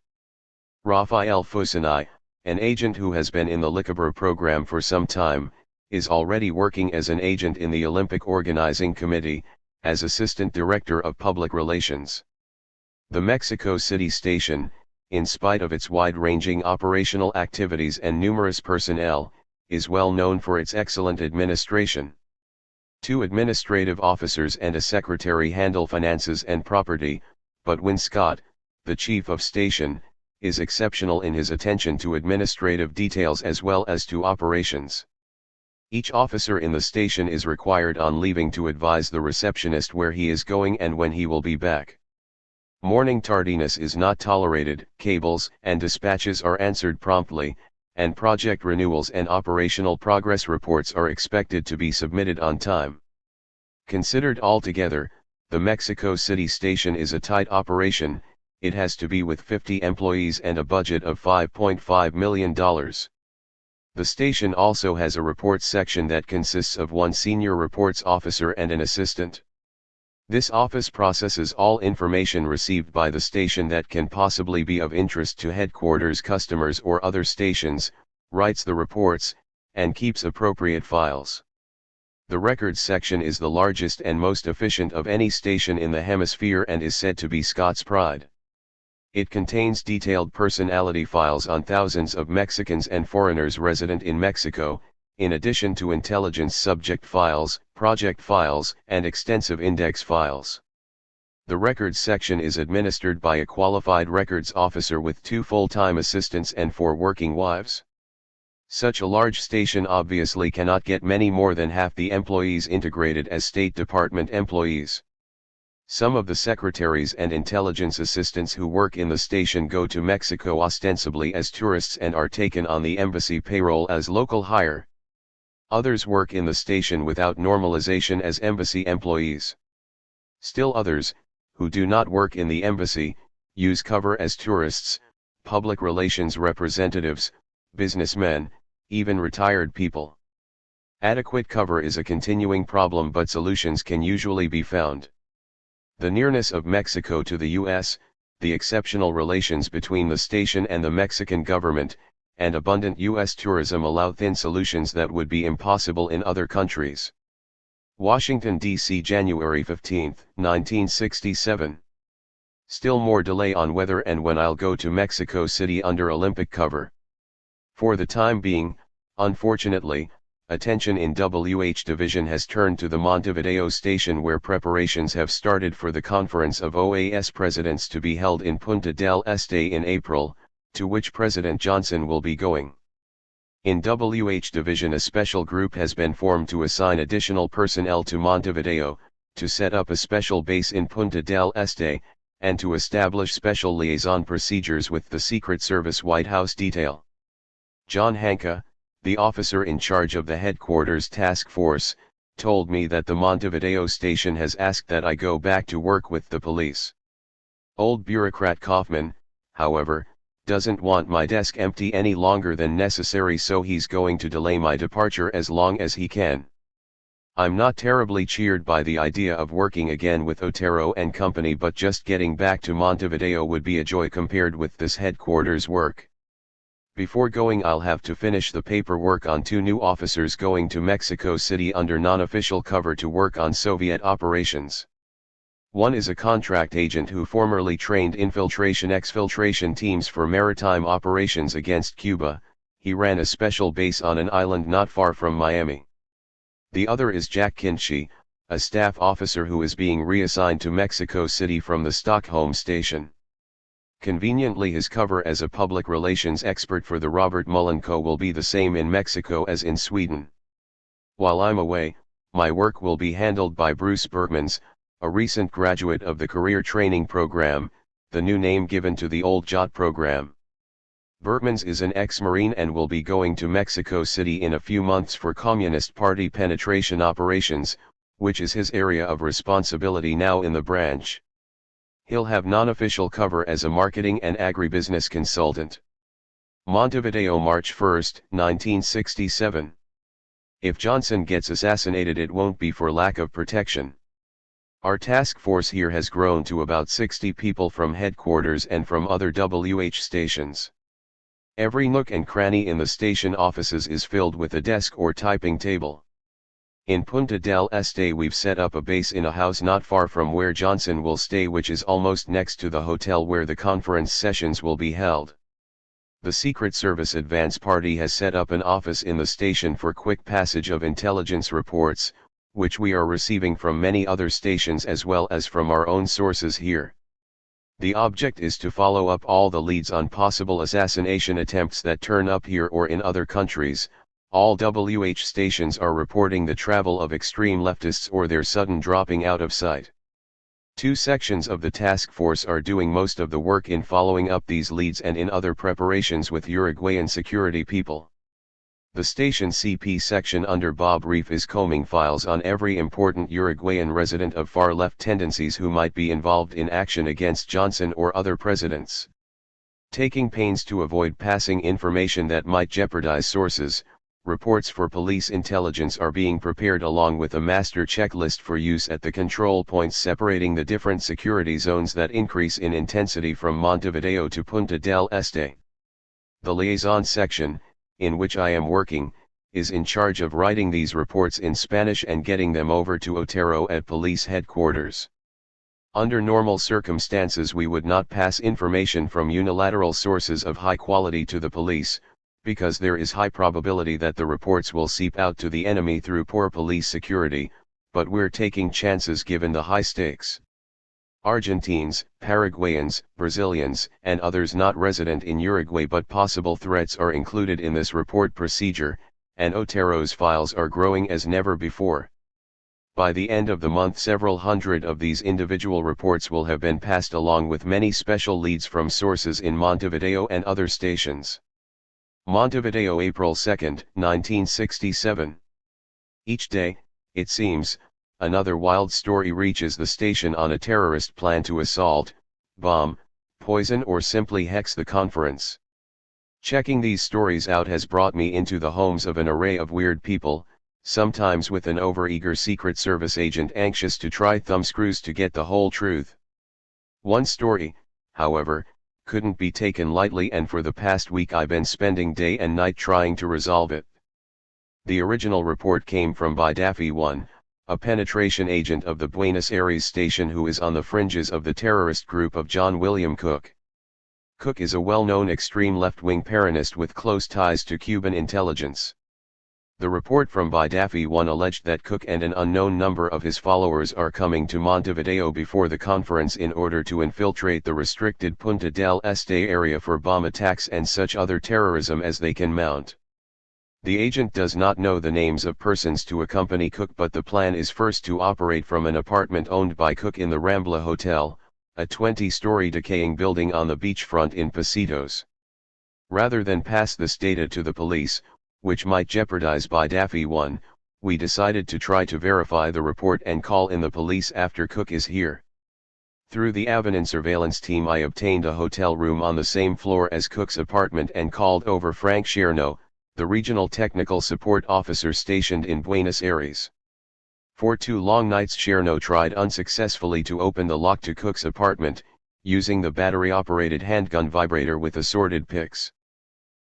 Rafael Fusanay, an agent who has been in the Licabra program for some time, is already working as an agent in the Olympic Organizing Committee, as Assistant Director of Public Relations. The Mexico City station, in spite of its wide-ranging operational activities and numerous personnel, is well known for its excellent administration. 2 administrative officers and a secretary handle finances and property, but Win Scott, the chief of station, is exceptional in his attention to administrative details as well as to operations. Each officer in the station is required on leaving to advise the receptionist where he is going and when he will be back. Morning tardiness is not tolerated, cables and dispatches are answered promptly, and project renewals and operational progress reports are expected to be submitted on time. Considered altogether, the Mexico City station is a tight operation. It has to be with 50 employees and a budget of $5.5 million. The station also has a reports section that consists of 1 senior reports officer and an assistant. This office processes all information received by the station that can possibly be of interest to headquarters customers or other stations, writes the reports, and keeps appropriate files. The records section is the largest and most efficient of any station in the hemisphere and is said to be Scott's pride. It contains detailed personality files on thousands of Mexicans and foreigners resident in Mexico, in addition to intelligence subject files, project files, and extensive index files. The records section is administered by a qualified records officer with 2 full-time assistants and 4 working wives. Such a large station obviously cannot get many more than half the employees integrated as State Department employees. Some of the secretaries and intelligence assistants who work in the station go to Mexico ostensibly as tourists and are taken on the embassy payroll as local hire. Others work in the station without normalization as embassy employees. Still others, who do not work in the embassy, use cover as tourists, public relations representatives, businessmen, even retired people. Adequate cover is a continuing problem, but solutions can usually be found. The nearness of Mexico to the U.S., the exceptional relations between the station and the Mexican government, and abundant U.S. tourism allow thin solutions that would be impossible in other countries. Washington, D.C., January 15, 1967. Still more delay on whether and when I'll go to Mexico City under Olympic cover. For the time being, Unfortunately, attention in WH Division has turned to the Montevideo station where preparations have started for the Conference of OAS Presidents to be held in Punta del Este in April, to which President Johnson will be going. In WH Division a special group has been formed to assign additional personnel to Montevideo, to set up a special base in Punta del Este, and to establish special liaison procedures with the Secret Service White House detail. John Hanka, the officer in charge of the headquarters task force, told me that the Montevideo station has asked that I go back to work with the police. Old bureaucrat Kaufman, however, doesn't want my desk empty any longer than necessary, so he's going to delay my departure as long as he can. I'm not terribly cheered by the idea of working again with Otero and company, but just getting back to Montevideo would be a joy compared with this headquarters work. Before going I'll have to finish the paperwork on 2 new officers going to Mexico City under non-official cover to work on Soviet operations. One is a contract agent who formerly trained infiltration-exfiltration teams for maritime operations against Cuba. He ran a special base on an island not far from Miami. The other is Jack Kinchey, a staff officer who is being reassigned to Mexico City from the Stockholm station. Conveniently, his cover as a public relations expert for the Robert Mullen Co. will be the same in Mexico as in Sweden. While I'm away, my work will be handled by Bruce Bergmans, a recent graduate of the Career Training Program, the new name given to the old JOT program. Bergmans is an ex-Marine and will be going to Mexico City in a few months for Communist Party penetration operations, which is his area of responsibility now in the branch. He'll have non-official cover as a marketing and agribusiness consultant. Montevideo, March 1, 1967. If Johnson gets assassinated, it won't be for lack of protection. Our task force here has grown to about 60 people from headquarters and from other WH stations. Every nook and cranny in the station offices is filled with a desk or typing table. In Punta del Este we've set up a base in a house not far from where Johnson will stay, which is almost next to the hotel where the conference sessions will be held. The Secret Service Advance Party has set up an office in the station for quick passage of intelligence reports, which we are receiving from many other stations as well as from our own sources here. The object is to follow up all the leads on possible assassination attempts that turn up here or in other countries. All WH stations are reporting the travel of extreme leftists or their sudden dropping out of sight. 2 sections of the task force are doing most of the work in following up these leads and in other preparations with Uruguayan security people. The station CP section under Bob Reef is combing files on every important Uruguayan resident of far-left tendencies who might be involved in action against Johnson or other presidents. Taking pains to avoid passing information that might jeopardize sources, reports for police intelligence are being prepared along with a master checklist for use at the control points separating the different security zones that increase in intensity from Montevideo to Punta del Este. The liaison section, in which I am working, is in charge of writing these reports in Spanish and getting them over to Otero at police headquarters. Under normal circumstances we would not pass information from unilateral sources of high quality to the police, because there is high probability that the reports will seep out to the enemy through poor police security, but we're taking chances given the high stakes. Argentines, Paraguayans, Brazilians, and others not resident in Uruguay but possible threats are included in this report procedure, and Otero's files are growing as never before. By the end of the month several hundred of these individual reports will have been passed along with many special leads from sources in Montevideo and other stations. Montevideo, April 2, 1967. Each day, it seems, another wild story reaches the station on a terrorist plan to assault, bomb, poison or simply hex the conference. Checking these stories out has brought me into the homes of an array of weird people, sometimes with an overeager Secret Service agent anxious to try thumbscrews to get the whole truth. One story, however, couldn't be taken lightly, and for the past week I've been spending day and night trying to resolve it. The original report came from by Daffy 1, a penetration agent of the Buenos Aires station who is on the fringes of the terrorist group of John William Cook. Cook is a well-known extreme left-wing Peronist with close ties to Cuban intelligence. The report from Bidafi 1 alleged that Cook and an unknown number of his followers are coming to Montevideo before the conference in order to infiltrate the restricted Punta del Este area for bomb attacks and such other terrorism as they can mount. The agent does not know the names of persons to accompany Cook, but the plan is first to operate from an apartment owned by Cook in the Rambla Hotel, a 20-story decaying building on the beachfront in Positos. Rather than pass this data to the police, which might jeopardize Bidafi 1, we decided to try to verify the report and call in the police after Cook is here. Through the Avenue surveillance team I obtained a hotel room on the same floor as Cook's apartment and called over Frank Cherno, the regional technical support officer stationed in Buenos Aires. For 2 long nights Cherno tried unsuccessfully to open the lock to Cook's apartment, using the battery-operated handgun vibrator with assorted picks.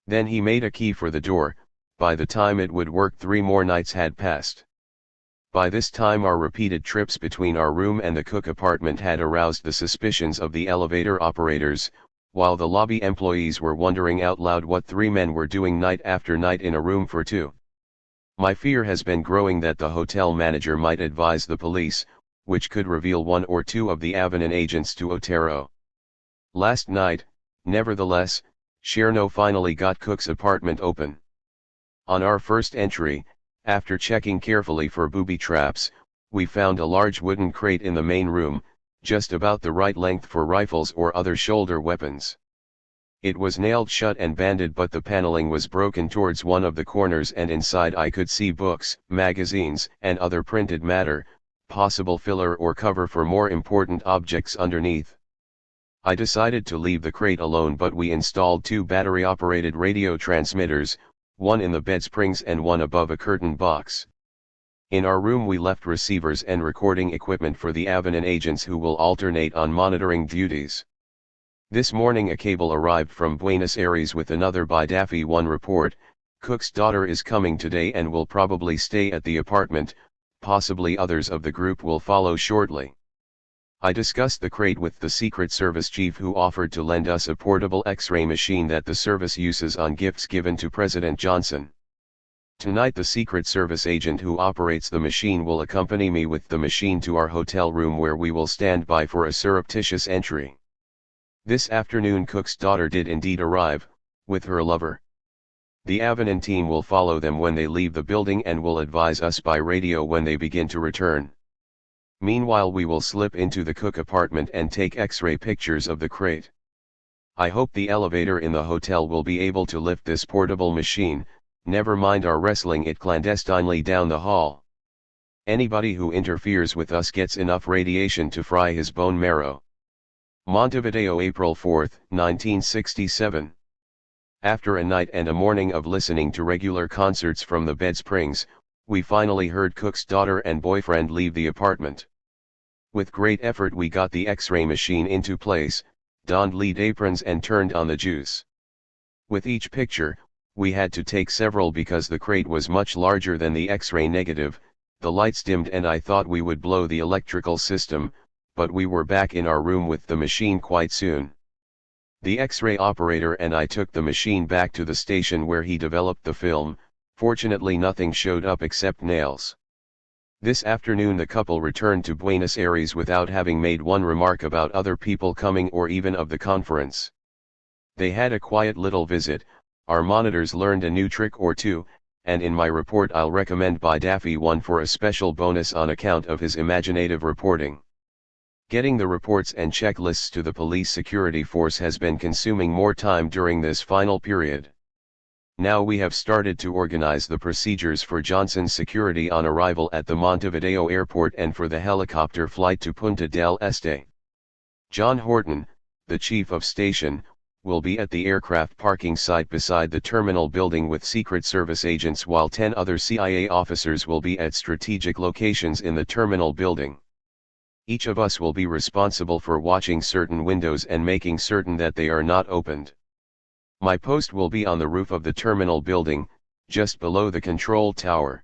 Then he made a key for the door. By the time it would work 3 more nights had passed. By this time our repeated trips between our room and the Cook apartment had aroused the suspicions of the elevator operators, while the lobby employees were wondering out loud what 3 men were doing night after night in a room for 2. My fear has been growing that the hotel manager might advise the police, which could reveal 1 or 2 of the Avenue agents to Otero. Last night, nevertheless, Cherno finally got Cook's apartment open. On our first entry, after checking carefully for booby traps, we found a large wooden crate in the main room, just about the right length for rifles or other shoulder weapons. It was nailed shut and banded, but the paneling was broken towards one of the corners, and inside I could see books, magazines, and other printed matter, possible filler or cover for more important objects underneath. I decided to leave the crate alone, but we installed 2 battery-operated radio transmitters, one in the bed springs and one above a curtain box. In our room we left receivers and recording equipment for the Avenue agents who will alternate on monitoring duties. This morning a cable arrived from Buenos Aires with another Bidafi 1 report. Cook's daughter is coming today and will probably stay at the apartment, possibly others of the group will follow shortly. I discussed the crate with the Secret Service chief, who offered to lend us a portable X-ray machine that the service uses on gifts given to President Johnson. Tonight the Secret Service agent who operates the machine will accompany me with the machine to our hotel room, where we will stand by for a surreptitious entry. This afternoon Cook's daughter did indeed arrive, with her lover. The Avenue team will follow them when they leave the building and will advise us by radio when they begin to return. Meanwhile we will slip into the Cook apartment and take X-ray pictures of the crate. I hope the elevator in the hotel will be able to lift this portable machine, never mind our wrestling it clandestinely down the hall. Anybody who interferes with us gets enough radiation to fry his bone marrow. Montevideo, April 4, 1967. After a night and a morning of listening to regular concerts from the bed springs, we finally heard Cook's daughter and boyfriend leave the apartment. With great effort we got the X-ray machine into place, donned lead aprons and turned on the juice. With each picture, we had to take several because the crate was much larger than the X-ray negative. The lights dimmed and I thought we would blow the electrical system, but we were back in our room with the machine quite soon. The X-ray operator and I took the machine back to the station where he developed the film. Fortunately nothing showed up except nails. This afternoon the couple returned to Buenos Aires without having made one remark about other people coming or even of the conference. They had a quiet little visit. Our monitors learned a new trick or 2, and in my report I'll recommend Bidafi 1 for a special bonus on account of his imaginative reporting. Getting the reports and checklists to the police security force has been consuming more time during this final period. Now we have started to organize the procedures for Johnson's security on arrival at the Montevideo airport and for the helicopter flight to Punta del Este. John Horton, the chief of station, will be at the aircraft parking site beside the terminal building with Secret Service agents, while 10 other CIA officers will be at strategic locations in the terminal building. Each of us will be responsible for watching certain windows and making certain that they are not opened. My post will be on the roof of the terminal building, just below the control tower.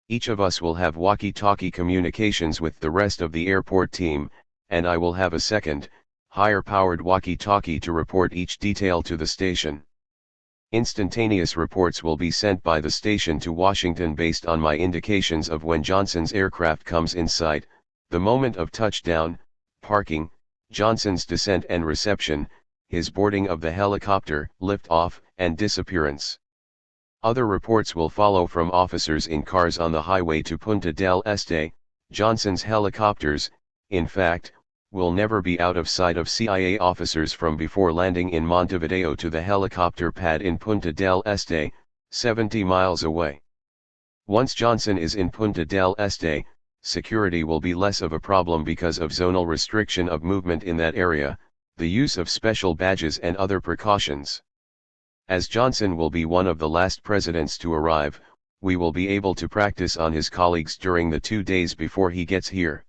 Each of us will have walkie-talkie communications with the rest of the airport team, and I will have a second, higher-powered walkie-talkie to report each detail to the station. Instantaneous reports will be sent by the station to Washington based on my indications of when Johnson's aircraft comes in sight, the moment of touchdown, parking, Johnson's descent and reception, his boarding of the helicopter, lift-off, and disappearance. Other reports will follow from officers in cars on the highway to Punta del Este. Johnson's helicopters, in fact, will never be out of sight of CIA officers from before landing in Montevideo to the helicopter pad in Punta del Este, 70 miles away. Once Johnson is in Punta del Este, security will be less of a problem because of zonal restriction of movement in that area, the use of special badges and other precautions. As Johnson will be one of the last presidents to arrive, we will be able to practice on his colleagues during the 2 days before he gets here.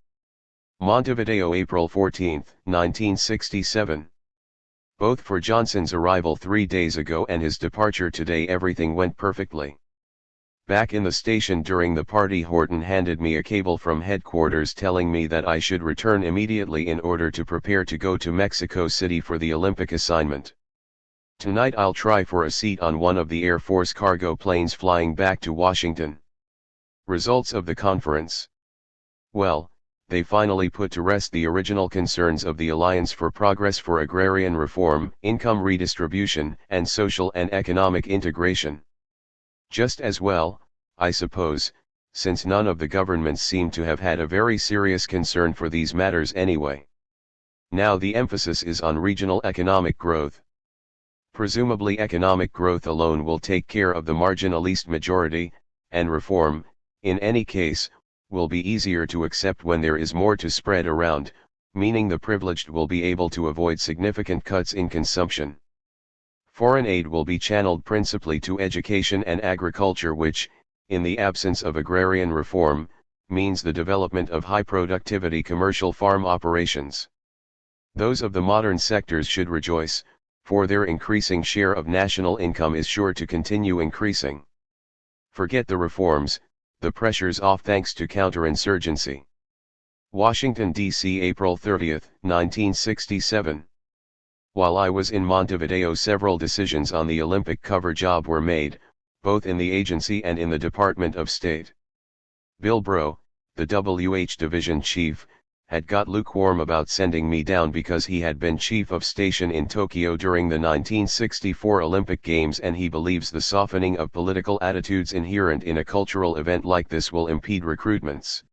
Montevideo, April 14, 1967. Both for Johnson's arrival 3 days ago and his departure today everything went perfectly. Back in the station during the party, Horton handed me a cable from headquarters telling me that I should return immediately in order to prepare to go to Mexico City for the Olympic assignment. Tonight I'll try for a seat on one of the Air Force cargo planes flying back to Washington. Results of the conference. Well, they finally put to rest the original concerns of the Alliance for Progress for Agrarian Reform, Income Redistribution, and Social and Economic Integration. Just as well, I suppose, since none of the governments seem to have had a very serious concern for these matters anyway. Now the emphasis is on regional economic growth. Presumably economic growth alone will take care of the marginalist majority, and reform, in any case, will be easier to accept when there is more to spread around, meaning the privileged will be able to avoid significant cuts in consumption. Foreign aid will be channeled principally to education and agriculture, which, in the absence of agrarian reform, means the development of high-productivity commercial farm operations. Those of the modern sectors should rejoice, for their increasing share of national income is sure to continue increasing. Forget the reforms, the pressure's off thanks to counterinsurgency. Washington, D.C., April 30, 1967. While I was in Montevideo, several decisions on the Olympic cover job were made, both in the agency and in the Department of State. Bill Bro, the WH division chief, had got lukewarm about sending me down because he had been chief of station in Tokyo during the 1964 Olympic Games, and he believes the softening of political attitudes inherent in a cultural event like this will impede recruitments.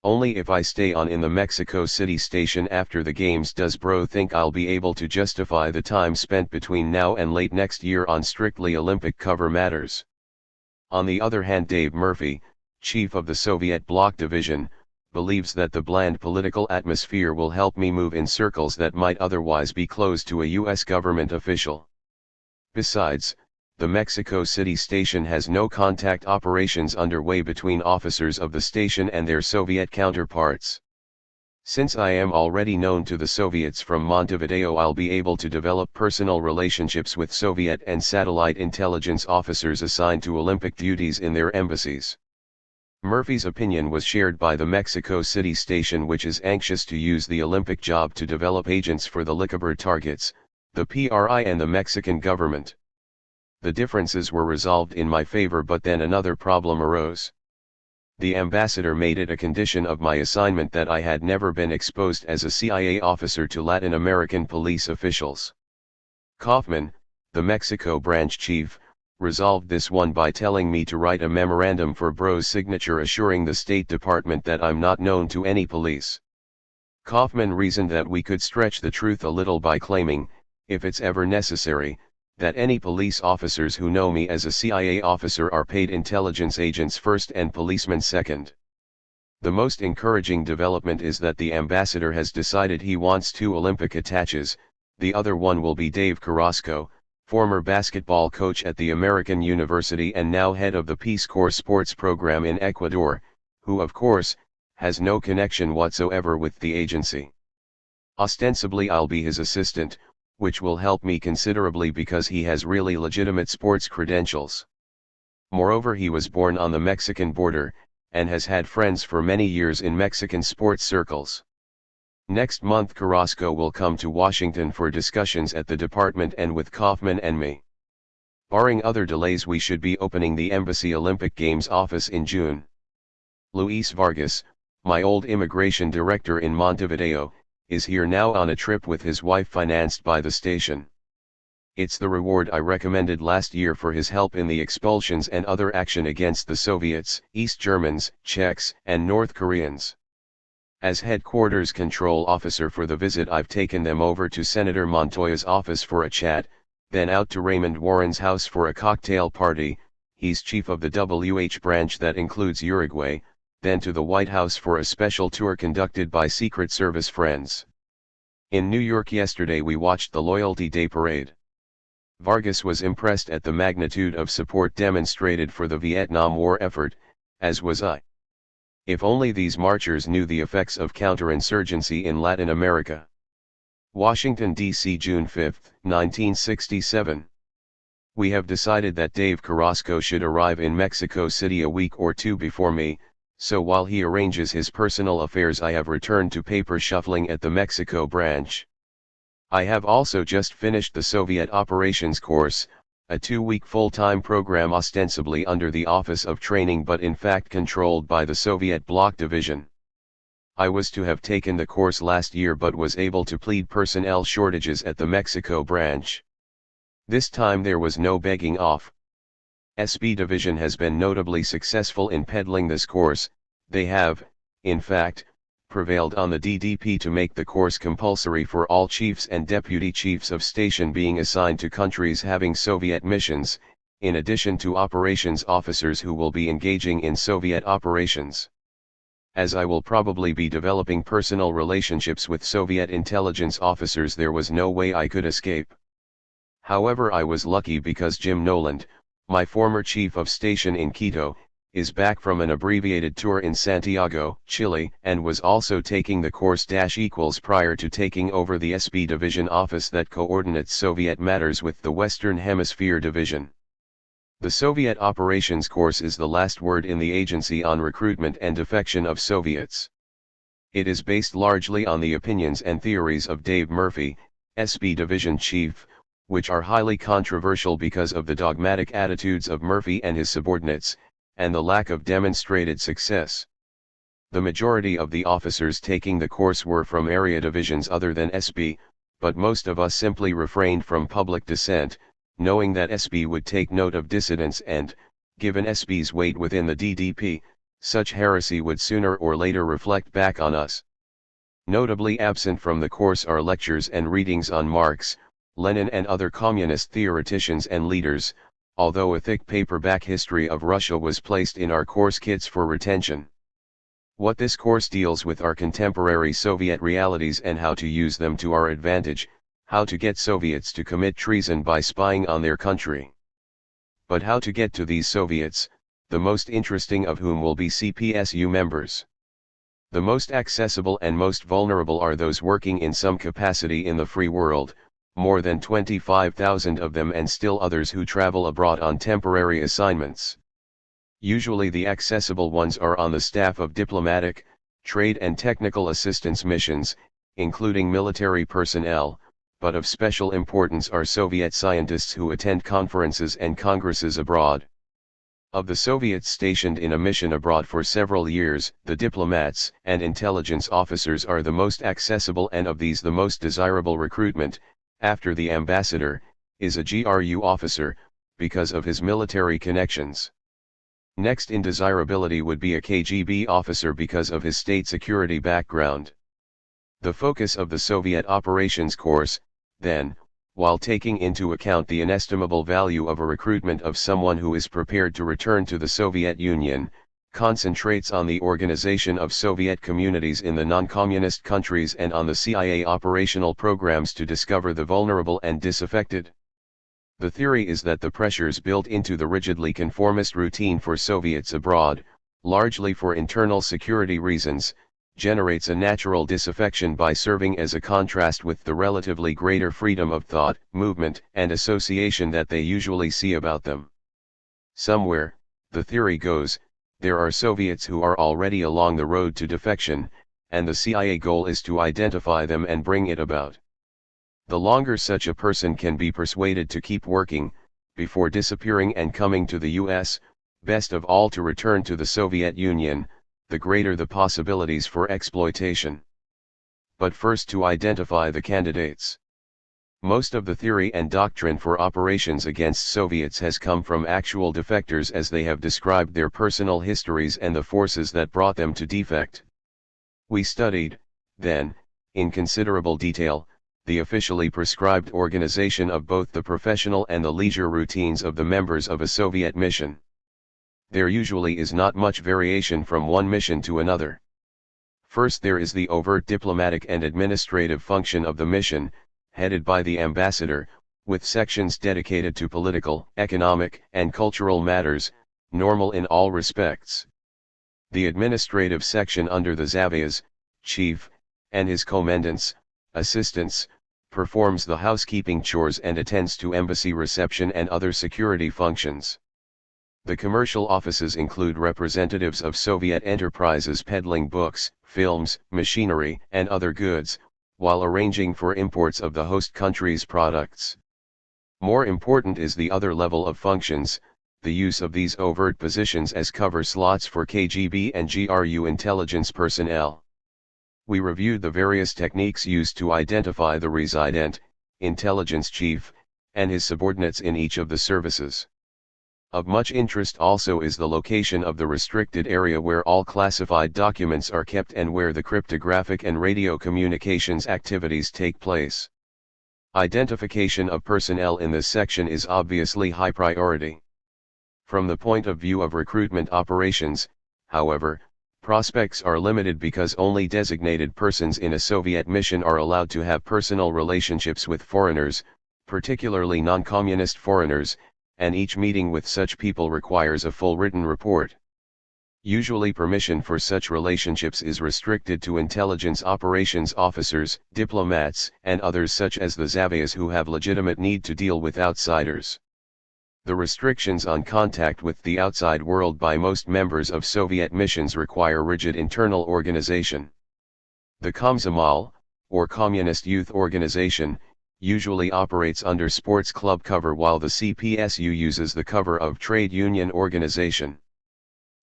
Only if I stay on in the Mexico City station after the Games does Bro think I'll be able to justify the time spent between now and late next year on strictly Olympic cover matters. On the other hand, Dave Murphy, chief of the Soviet Bloc Division, believes that the bland political atmosphere will help me move in circles that might otherwise be closed to a U.S. government official. Besides, the Mexico City station has no contact operations underway between officers of the station and their Soviet counterparts. Since I am already known to the Soviets from Montevideo, I'll be able to develop personal relationships with Soviet and satellite intelligence officers assigned to Olympic duties in their embassies. Murphy's opinion was shared by the Mexico City station, which is anxious to use the Olympic job to develop agents for the Lickabur targets, the PRI and the Mexican government. The differences were resolved in my favor, but then another problem arose. The ambassador made it a condition of my assignment that I had never been exposed as a CIA officer to Latin American police officials. Kaufman, the Mexico branch chief, resolved this one by telling me to write a memorandum for Bro's signature assuring the State Department that I'm not known to any police. Kaufman reasoned that we could stretch the truth a little by claiming, if it's ever necessary, that any police officers who know me as a CIA officer are paid intelligence agents first and policemen second. The most encouraging development is that the ambassador has decided he wants 2 Olympic attaches. The other one will be Dave Carrasco, former basketball coach at the American University and now head of the Peace Corps sports program in Ecuador, who of course, has no connection whatsoever with the agency. Ostensibly I'll be his assistant, which will help me considerably because he has really legitimate sports credentials. Moreover, he was born on the Mexican border, and has had friends for many years in Mexican sports circles. Next month Carrasco will come to Washington for discussions at the department and with Kaufman and me. Barring other delays, we should be opening the Embassy Olympic Games office in June. Luis Vargas, my old immigration director in Montevideo, is here now on a trip with his wife financed by the station. It's the reward I recommended last year for his help in the expulsions and other action against the Soviets, East Germans, Czechs, and North Koreans. As headquarters control officer for the visit, I've taken them over to Senator Montoya's office for a chat, then out to Raymond Warren's house for a cocktail party. He's chief of the WH branch that includes Uruguay, then to the White House for a special tour conducted by Secret Service friends. In New York yesterday we watched the Loyalty Day parade. Vargas was impressed at the magnitude of support demonstrated for the Vietnam War effort, as was I. If only these marchers knew the effects of counterinsurgency in Latin America. Washington, D.C., June 5, 1967. We have decided that Dave Carrasco should arrive in Mexico City a week or two before me, so while he arranges his personal affairs I have returned to paper shuffling at the Mexico branch. I have also just finished the Soviet Operations course, a 2-week full-time program ostensibly under the Office of Training but in fact controlled by the Soviet Bloc Division. I was to have taken the course last year but was able to plead personnel shortages at the Mexico branch. This time there was no begging off. SB Division has been notably successful in peddling this course. They have, in fact, prevailed on the DDP to make the course compulsory for all chiefs and deputy chiefs of station being assigned to countries having Soviet missions, in addition to operations officers who will be engaging in Soviet operations. As I will probably be developing personal relationships with Soviet intelligence officers, there was no way I could escape. However, I was lucky because Jim Noland, my former chief of station in Quito, is back from an abbreviated tour in Santiago, Chile, and was also taking the course prior to taking over the SB Division office that coordinates Soviet matters with the Western Hemisphere Division. The Soviet Operations course is the last word in the agency on recruitment and defection of Soviets. It is based largely on the opinions and theories of Dave Murphy, SB Division chief, which are highly controversial because of the dogmatic attitudes of Murphy and his subordinates, and the lack of demonstrated success. The majority of the officers taking the course were from area divisions other than SB, but most of us simply refrained from public dissent, knowing that SB would take note of dissidents and, given SB's weight within the DDP, such heresy would sooner or later reflect back on us. Notably absent from the course are lectures and readings on Marx, Lenin and other communist theoreticians and leaders, although a thick paperback history of Russia was placed in our course kits for retention. What this course deals with are contemporary Soviet realities and how to use them to our advantage, how to get Soviets to commit treason by spying on their country. But how to get to these Soviets, the most interesting of whom will be CPSU members. The most accessible and most vulnerable are those working in some capacity in the free world, more than 25,000 of them, and still others who travel abroad on temporary assignments. Usually the accessible ones are on the staff of diplomatic, trade and technical assistance missions, including military personnel, but of special importance are Soviet scientists who attend conferences and congresses abroad. Of the Soviets stationed in a mission abroad for several years, the diplomats and intelligence officers are the most accessible, and of these the most desirable recruitment, after the ambassador, is a GRU officer, because of his military connections. Next in desirability would be a KGB officer because of his state security background. The focus of the Soviet Operations course, then, while taking into account the inestimable value of a recruitment of someone who is prepared to return to the Soviet Union, concentrates on the organization of Soviet communities in the non-communist countries and on the CIA operational programs to discover the vulnerable and disaffected. The theory is that the pressures built into the rigidly conformist routine for Soviets abroad, largely for internal security reasons, generates a natural disaffection by serving as a contrast with the relatively greater freedom of thought, movement, and association that they usually see about them. Somewhere, the theory goes, there are Soviets who are already along the road to defection, and the CIA goal is to identify them and bring it about. The longer such a person can be persuaded to keep working, before disappearing and coming to the US, best of all to return to the Soviet Union, the greater the possibilities for exploitation. But first to identify the candidates. Most of the theory and doctrine for operations against Soviets has come from actual defectors as they have described their personal histories and the forces that brought them to defect. We studied, then, in considerable detail, the officially prescribed organization of both the professional and the leisure routines of the members of a Soviet mission. There usually is not much variation from one mission to another. First there is the overt diplomatic and administrative function of the mission, headed by the ambassador, with sections dedicated to political, economic, and cultural matters, normal in all respects. The administrative section under the Zavayas, chief, and his commandants, assistants, performs the housekeeping chores and attends to embassy reception and other security functions. The commercial offices include representatives of Soviet enterprises peddling books, films, machinery, and other goods, while arranging for imports of the host country's products. More important is the other level of functions, the use of these overt positions as cover slots for KGB and GRU intelligence personnel. We reviewed the various techniques used to identify the resident, intelligence chief, and his subordinates in each of the services. Of much interest also is the location of the restricted area where all classified documents are kept and where the cryptographic and radio communications activities take place. Identification of personnel in this section is obviously high priority. From the point of view of recruitment operations, however, prospects are limited because only designated persons in a Soviet mission are allowed to have personal relationships with foreigners, particularly non-communist foreigners, and each meeting with such people requires a full written report. Usually permission for such relationships is restricted to intelligence operations officers, diplomats, and others such as the Zavayas who have legitimate need to deal with outsiders. The restrictions on contact with the outside world by most members of Soviet missions require rigid internal organization. The Komsomol, or Communist Youth Organization, usually operates under sports club cover while the CPSU uses the cover of trade union organization.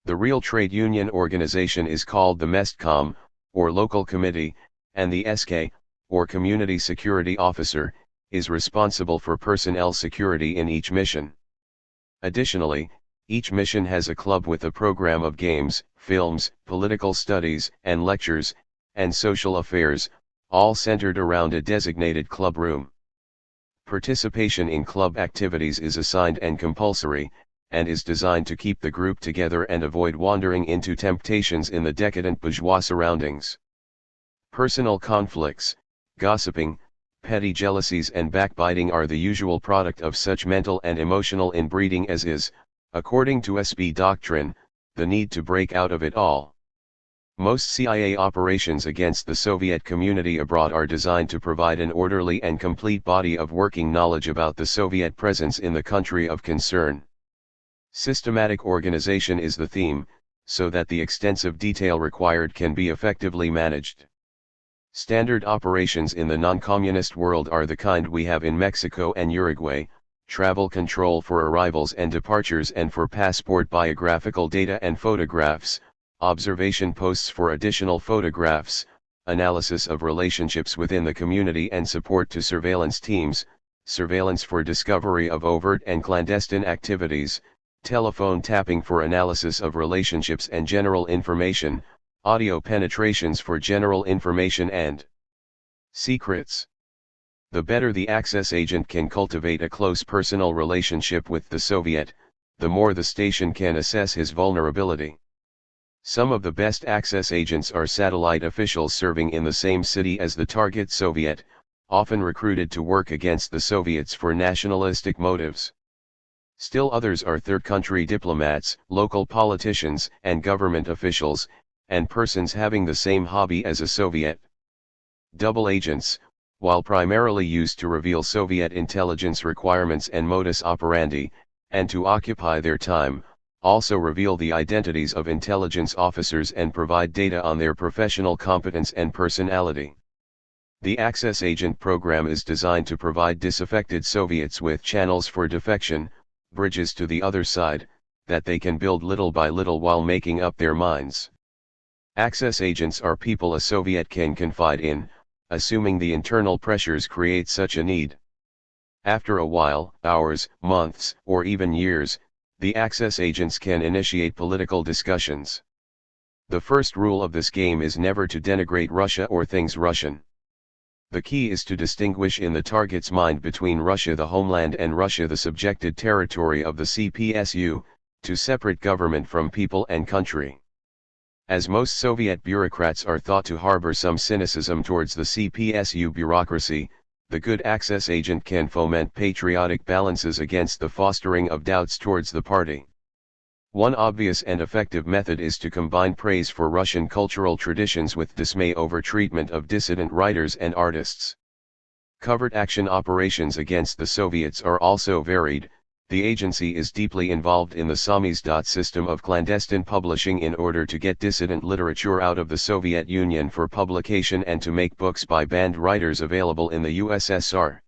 The real trade union organization is called the Mestcom, or local committee, and the SK, or community security officer, is responsible for personnel security in each mission. Additionally, each mission has a club with a program of games, films, political studies, and lectures, and social affairs, all centered around a designated club room. Participation in club activities is assigned and compulsory, and is designed to keep the group together and avoid wandering into temptations in the decadent bourgeois surroundings. Personal conflicts, gossiping, petty jealousies and backbiting are the usual product of such mental and emotional inbreeding as is, according to SB doctrine, the need to break out of it all. Most CIA operations against the Soviet community abroad are designed to provide an orderly and complete body of working knowledge about the Soviet presence in the country of concern. Systematic organization is the theme, so that the extensive detail required can be effectively managed. Standard operations in the non-communist world are the kind we have in Mexico and Uruguay: travel control for arrivals and departures and for passport biographical data and photographs, observation posts for additional photographs, analysis of relationships within the community and support to surveillance teams, surveillance for discovery of overt and clandestine activities, telephone tapping for analysis of relationships and general information, audio penetrations for general information and secrets. The better the access agent can cultivate a close personal relationship with the Soviet, the more the station can assess his vulnerability. Some of the best access agents are satellite officials serving in the same city as the target Soviet, often recruited to work against the Soviets for nationalistic motives. Still others are third country diplomats, local politicians, and government officials, and persons having the same hobby as a Soviet. Double agents, while primarily used to reveal Soviet intelligence requirements and modus operandi, and to occupy their time, also reveal the identities of intelligence officers and provide data on their professional competence and personality. The Access Agent program is designed to provide disaffected Soviets with channels for defection, bridges to the other side, that they can build little by little while making up their minds. Access agents are people a Soviet can confide in, assuming the internal pressures create such a need. After a while, hours, months, or even years, the access agents can initiate political discussions. The first rule of this game is never to denigrate Russia or things Russian. The key is to distinguish in the target's mind between Russia the homeland and Russia the subjected territory of the CPSU, to separate government from people and country. As most Soviet bureaucrats are thought to harbor some cynicism towards the CPSU bureaucracy, the good access agent can foment patriotic balances against the fostering of doubts towards the party. One obvious and effective method is to combine praise for Russian cultural traditions with dismay over treatment of dissident writers and artists. Covert action operations against the Soviets are also varied. The agency is deeply involved in the samizdat system of clandestine publishing in order to get dissident literature out of the Soviet Union for publication and to make books by banned writers available in the USSR.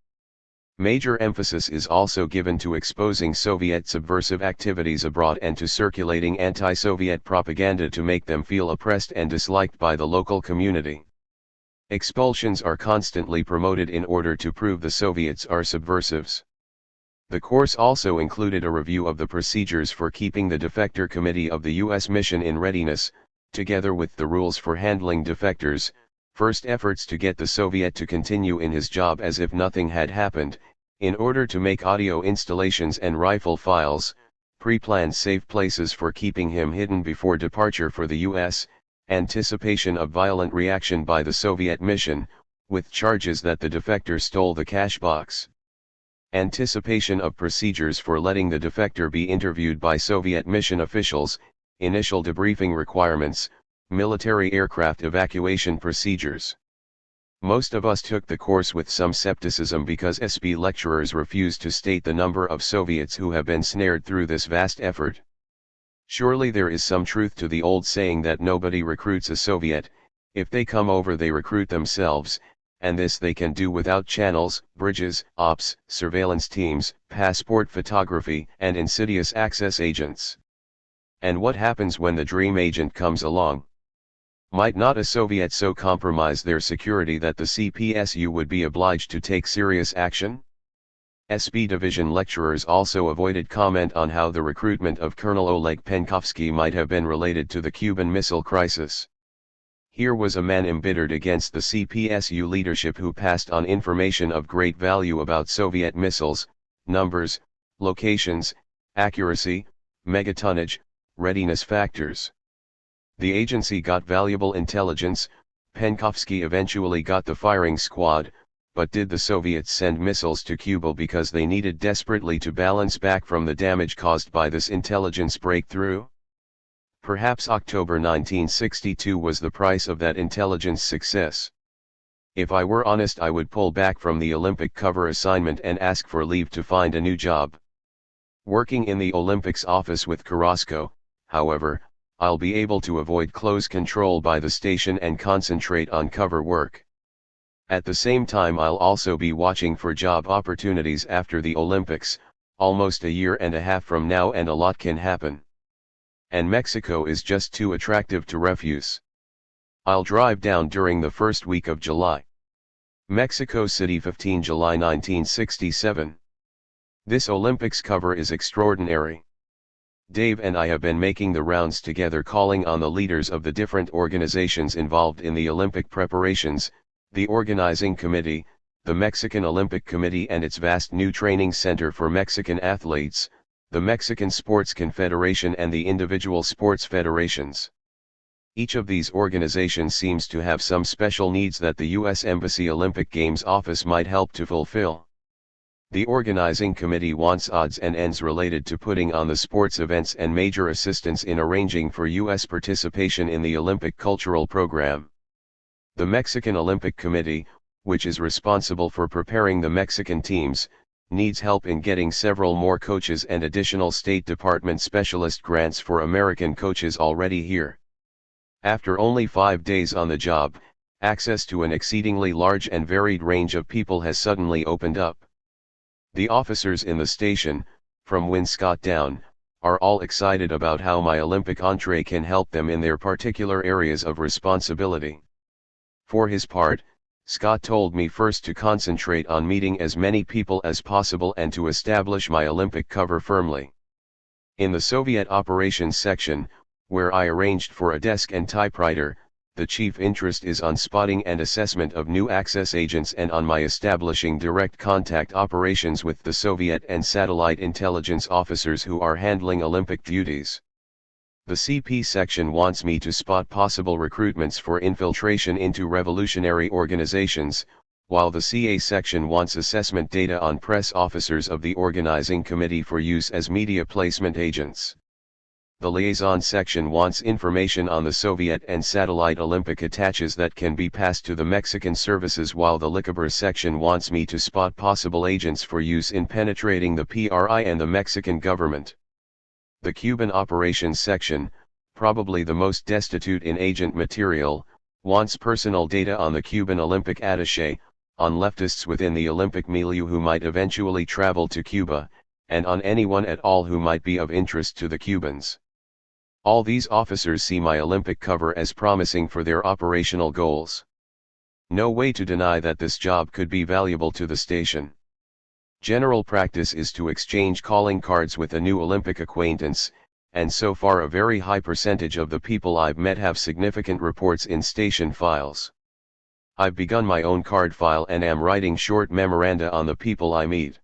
Major emphasis is also given to exposing Soviet subversive activities abroad and to circulating anti-Soviet propaganda to make them feel oppressed and disliked by the local community. Expulsions are constantly promoted in order to prove the Soviets are subversives. The course also included a review of the procedures for keeping the defector committee of the U.S. mission in readiness, together with the rules for handling defectors, first efforts to get the Soviet to continue in his job as if nothing had happened, in order to make audio installations and rifle files, pre-planned safe places for keeping him hidden before departure for the U.S., anticipation of violent reaction by the Soviet mission, with charges that the defector stole the cash box. Anticipation of procedures for letting the defector be interviewed by Soviet mission officials, initial debriefing requirements, military aircraft evacuation procedures. Most of us took the course with some skepticism because SB lecturers refused to state the number of Soviets who have been snared through this vast effort. Surely there is some truth to the old saying that nobody recruits a Soviet, if they come over they recruit themselves, and this they can do without channels, bridges, ops, surveillance teams, passport photography, and insidious access agents. And what happens when the dream agent comes along? Might not a Soviet so compromise their security that the CPSU would be obliged to take serious action? SB division lecturers also avoided comment on how the recruitment of Colonel Oleg Penkovsky might have been related to the Cuban Missile Crisis. Here was a man embittered against the CPSU leadership who passed on information of great value about Soviet missiles, numbers, locations, accuracy, megatonnage, readiness factors. The agency got valuable intelligence. Penkovsky eventually got the firing squad, but did the Soviets send missiles to Cuba because they needed desperately to balance back from the damage caused by this intelligence breakthrough? Perhaps October 1962 was the price of that intelligence success. If I were honest, I would pull back from the Olympic cover assignment and ask for leave to find a new job. Working in the Olympics office with Carrasco, however, I'll be able to avoid close control by the station and concentrate on cover work. At the same time, I'll also be watching for job opportunities after the Olympics, almost a year and a half from now, and a lot can happen. And Mexico is just too attractive to refuse. I'll drive down during the first week of July. Mexico City, 15 July 1967. This Olympics cover is extraordinary. Dave and I have been making the rounds together, calling on the leaders of the different organizations involved in the Olympic preparations, the organizing committee, the Mexican Olympic Committee and its vast new training center for Mexican athletes, the Mexican Sports Confederation and the individual sports federations. Each of these organizations seems to have some special needs that the U.S. Embassy Olympic Games office might help to fulfill. The organizing committee wants odds and ends related to putting on the sports events and major assistance in arranging for U.S. participation in the Olympic cultural program. The Mexican Olympic Committee, which is responsible for preparing the Mexican teams, needs help in getting several more coaches and additional State Department specialist grants for American coaches already here. After only 5 days on the job, access to an exceedingly large and varied range of people has suddenly opened up. The officers in the station, from Win Scott down, are all excited about how my Olympic entree can help them in their particular areas of responsibility. For his part, Scott told me first to concentrate on meeting as many people as possible and to establish my Olympic cover firmly. In the Soviet operations section, where I arranged for a desk and typewriter, the chief interest is on spotting and assessment of new access agents and on my establishing direct contact operations with the Soviet and satellite intelligence officers who are handling Olympic duties. The CP section wants me to spot possible recruitments for infiltration into revolutionary organizations, while the CA section wants assessment data on press officers of the organizing committee for use as media placement agents. The liaison section wants information on the Soviet and satellite Olympic attaches that can be passed to the Mexican services, while the Licaber section wants me to spot possible agents for use in penetrating the PRI and the Mexican government. The Cuban operations section, probably the most destitute in agent material, wants personal data on the Cuban Olympic attaché, on leftists within the Olympic milieu who might eventually travel to Cuba, and on anyone at all who might be of interest to the Cubans. All these officers see my Olympic cover as promising for their operational goals. No way to deny that this job could be valuable to the station. General practice is to exchange calling cards with a new Olympic acquaintance, and so far a very high percentage of the people I've met have significant reports in station files. I've begun my own card file and am writing short memoranda on the people I meet.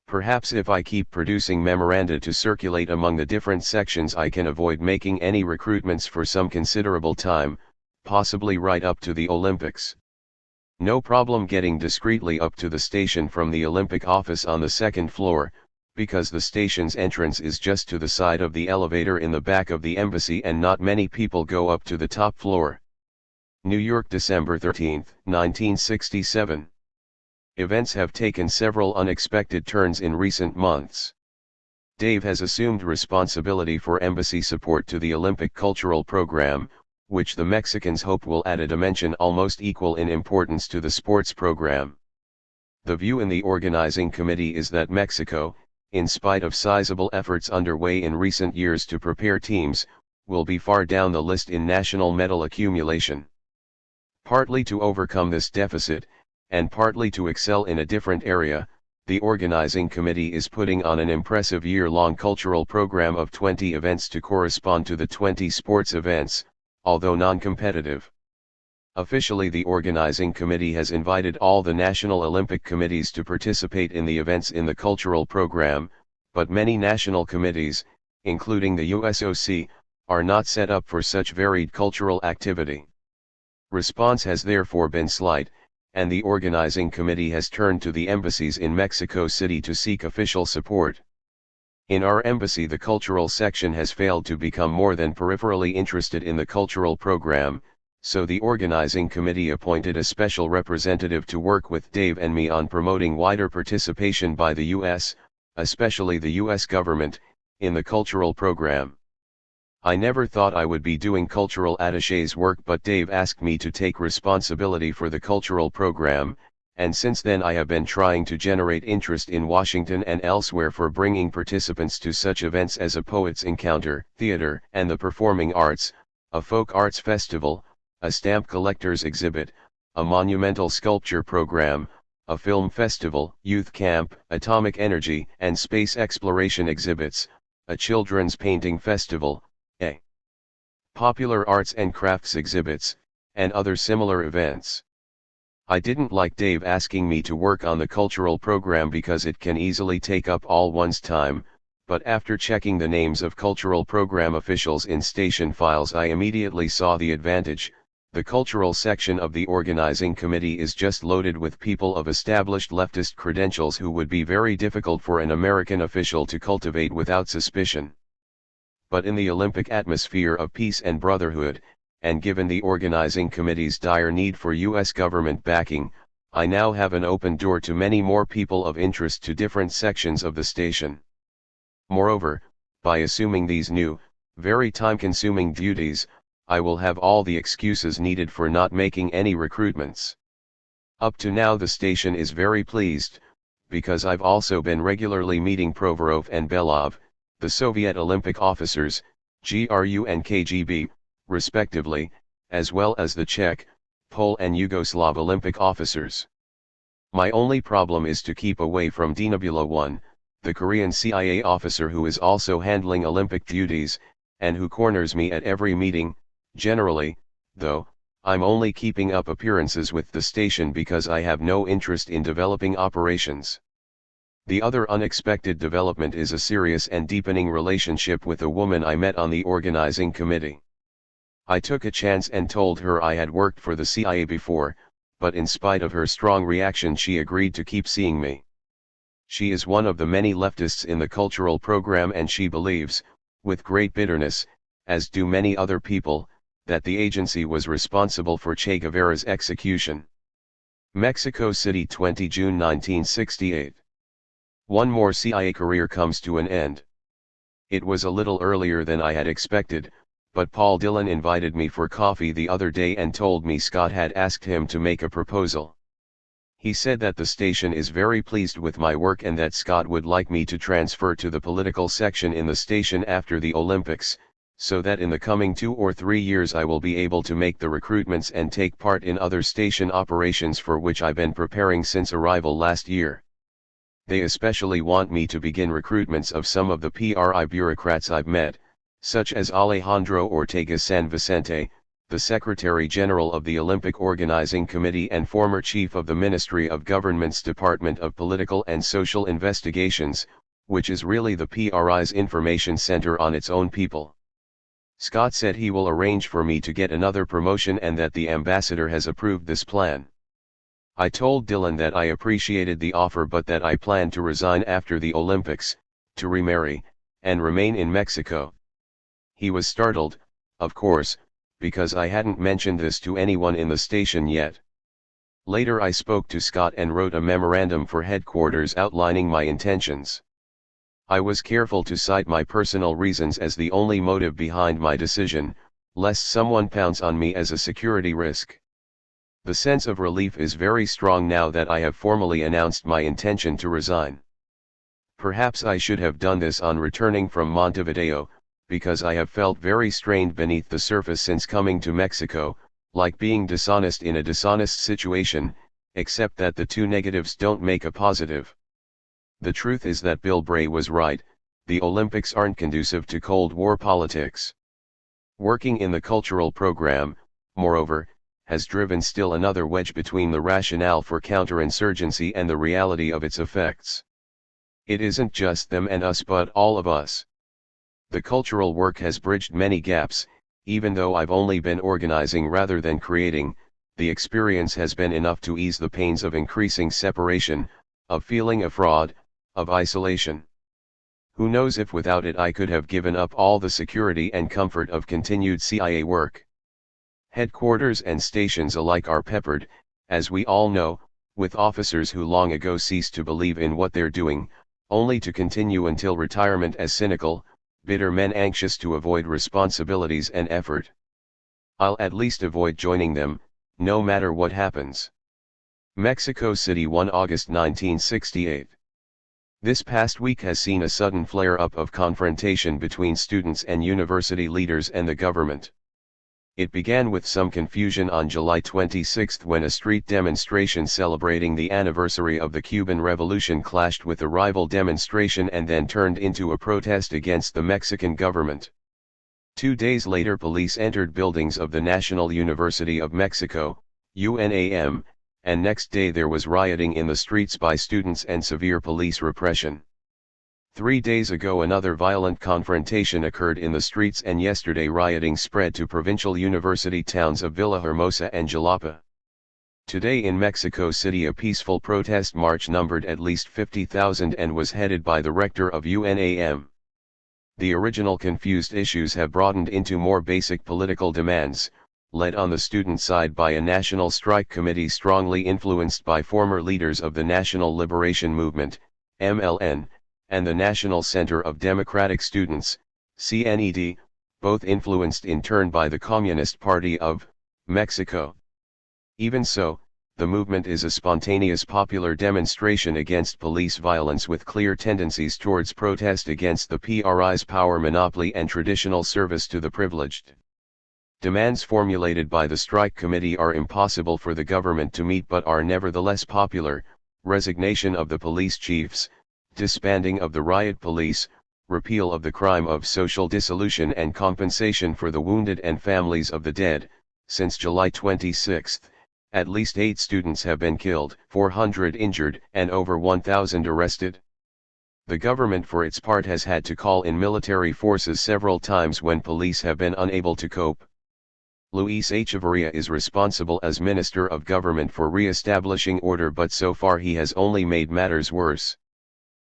Perhaps if I keep producing memoranda to circulate among the different sections, I can avoid making any recruitments for some considerable time, possibly right up to the Olympics. No problem getting discreetly up to the station from the Olympic office on the second floor, because the station's entrance is just to the side of the elevator in the back of the embassy and not many people go up to the top floor. New York, December 13, 1967. Events have taken several unexpected turns in recent months. Dave has assumed responsibility for embassy support to the Olympic cultural program, which the Mexicans hope will add a dimension almost equal in importance to the sports program. The view in the organizing committee is that Mexico, in spite of sizable efforts underway in recent years to prepare teams, will be far down the list in national medal accumulation. Partly to overcome this deficit, and partly to excel in a different area, the organizing committee is putting on an impressive year-long cultural program of 20 events to correspond to the 20 sports events, although non-competitive. Officially, the organizing committee has invited all the national Olympic committees to participate in the events in the cultural program, but many national committees, including the USOC, are not set up for such varied cultural activity. Response has therefore been slight, and the organizing committee has turned to the embassies in Mexico City to seek official support. In our embassy, the cultural section has failed to become more than peripherally interested in the cultural program, so the organizing committee appointed a special representative to work with Dave and me on promoting wider participation by the U.S., especially the U.S. government, in the cultural program. I never thought I would be doing cultural attaché's work, but Dave asked me to take responsibility for the cultural program, and since then I have been trying to generate interest in Washington and elsewhere for bringing participants to such events as a Poets Encounter, theater and the performing arts, a folk arts festival, a stamp collector's exhibit, a monumental sculpture program, a film festival, youth camp, atomic energy and space exploration exhibits, a children's painting festival, a popular arts and crafts exhibits, and other similar events. I didn't like Dave asking me to work on the cultural program because it can easily take up all one's time, but after checking the names of cultural program officials in station files, I immediately saw the advantage. The cultural section of the organizing committee is just loaded with people of established leftist credentials who would be very difficult for an American official to cultivate without suspicion. But in the Olympic atmosphere of peace and brotherhood, and given the organizing committee's dire need for U.S. government backing, I now have an open door to many more people of interest to different sections of the station. Moreover, by assuming these new, very time-consuming duties, I will have all the excuses needed for not making any recruitments. Up to now the station is very pleased, because I've also been regularly meeting Provorov and Belov, the Soviet Olympic officers, GRU and KGB, respectively, as well as the Czech, Pole and Yugoslav Olympic officers. My only problem is to keep away from Dnabula 1, the Korean CIA officer who is also handling Olympic duties, and who corners me at every meeting. Generally, though, I'm only keeping up appearances with the station because I have no interest in developing operations. The other unexpected development is a serious and deepening relationship with a woman I met on the organizing committee. I took a chance and told her I had worked for the CIA before, but in spite of her strong reaction she agreed to keep seeing me. She is one of the many leftists in the cultural program, and she believes, with great bitterness, as do many other people, that the agency was responsible for Che Guevara's execution. Mexico City, 20 June 1968. One more CIA career comes to an end. It was a little earlier than I had expected, but Paul Dillon invited me for coffee the other day and told me Scott had asked him to make a proposal. He said that the station is very pleased with my work and that Scott would like me to transfer to the political section in the station after the Olympics, so that in the coming 2 or 3 years I will be able to make the recruitments and take part in other station operations for which I've been preparing since arrival last year. They especially want me to begin recruitments of some of the PRI bureaucrats I've met, such as Alejandro Ortega San Vicente, the Secretary General of the Olympic Organizing Committee and former Chief of the Ministry of Government's Department of Political and Social Investigations, which is really the PRI's information center on its own people. Scott said he will arrange for me to get another promotion and that the ambassador has approved this plan. I told Dillon that I appreciated the offer but that I planned to resign after the Olympics, to remarry, and remain in Mexico. He was startled, of course, because I hadn't mentioned this to anyone in the station yet. Later I spoke to Scott and wrote a memorandum for headquarters outlining my intentions. I was careful to cite my personal reasons as the only motive behind my decision, lest someone pounce on me as a security risk. The sense of relief is very strong now that I have formally announced my intention to resign. Perhaps I should have done this on returning from Montevideo, because I have felt very strained beneath the surface since coming to Mexico, like being dishonest in a dishonest situation, except that the two negatives don't make a positive. The truth is that Bill Bray was right, the Olympics aren't conducive to Cold War politics. Working in the cultural program, moreover, has driven still another wedge between the rationale for counterinsurgency and the reality of its effects. It isn't just them and us but all of us. The cultural work has bridged many gaps, even though I've only been organizing rather than creating. The experience has been enough to ease the pains of increasing separation, of feeling a fraud, of isolation. Who knows if without it I could have given up all the security and comfort of continued CIA work. Headquarters and stations alike are peppered, as we all know, with officers who long ago ceased to believe in what they're doing, only to continue until retirement as cynical, bitter men anxious to avoid responsibilities and effort. I'll at least avoid joining them, no matter what happens. Mexico City, 1 August 1968. This past week has seen a sudden flare-up of confrontation between students and university leaders and the government. It began with some confusion on July 26 when a street demonstration celebrating the anniversary of the Cuban Revolution clashed with a rival demonstration and then turned into a protest against the Mexican government. 2 days later, police entered buildings of the National University of Mexico, UNAM, and next day there was rioting in the streets by students and severe police repression. 3 days ago another violent confrontation occurred in the streets, and yesterday rioting spread to provincial university towns of Villahermosa and Jalapa. Today in Mexico City a peaceful protest march numbered at least 50,000 and was headed by the rector of UNAM. The original confused issues have broadened into more basic political demands, led on the student side by a national strike committee strongly influenced by former leaders of the National Liberation Movement, MLN, and the National Center of Democratic Students, CNED, both influenced in turn by the Communist Party of Mexico. Even so, The movement is a spontaneous popular demonstration against police violence with clear tendencies towards protest against the PRI's power monopoly and traditional service to the privileged. Demands formulated by the strike committee are impossible for the government to meet but are nevertheless popular: resignation of the police chiefs, disbanding of the riot police, repeal of the crime of social dissolution and compensation for the wounded and families of the dead. Since July 26, at least 8 students have been killed, 400 injured, and over 1,000 arrested. The government for its part has had to call in military forces several times when police have been unable to cope. Luis Echeverria is responsible as Minister of Government for re-establishing order, but so far he has only made matters worse.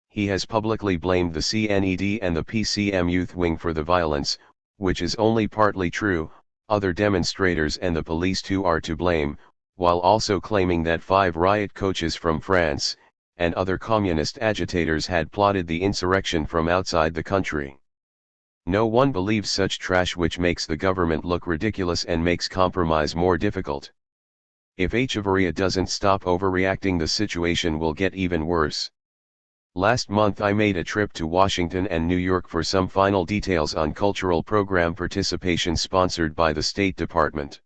He has publicly blamed the CNED and the PCM youth wing for the violence, which is only partly true. Other demonstrators and the police too are to blame, while also claiming that 5 riot coaches from France, and other communist agitators had plotted the insurrection from outside the country. No one believes such trash, which makes the government look ridiculous and makes compromise more difficult. If Echeverria doesn't stop overreacting, the situation will get even worse. Last month I made a trip to Washington and New York for some final details on cultural program participation sponsored by the State Department.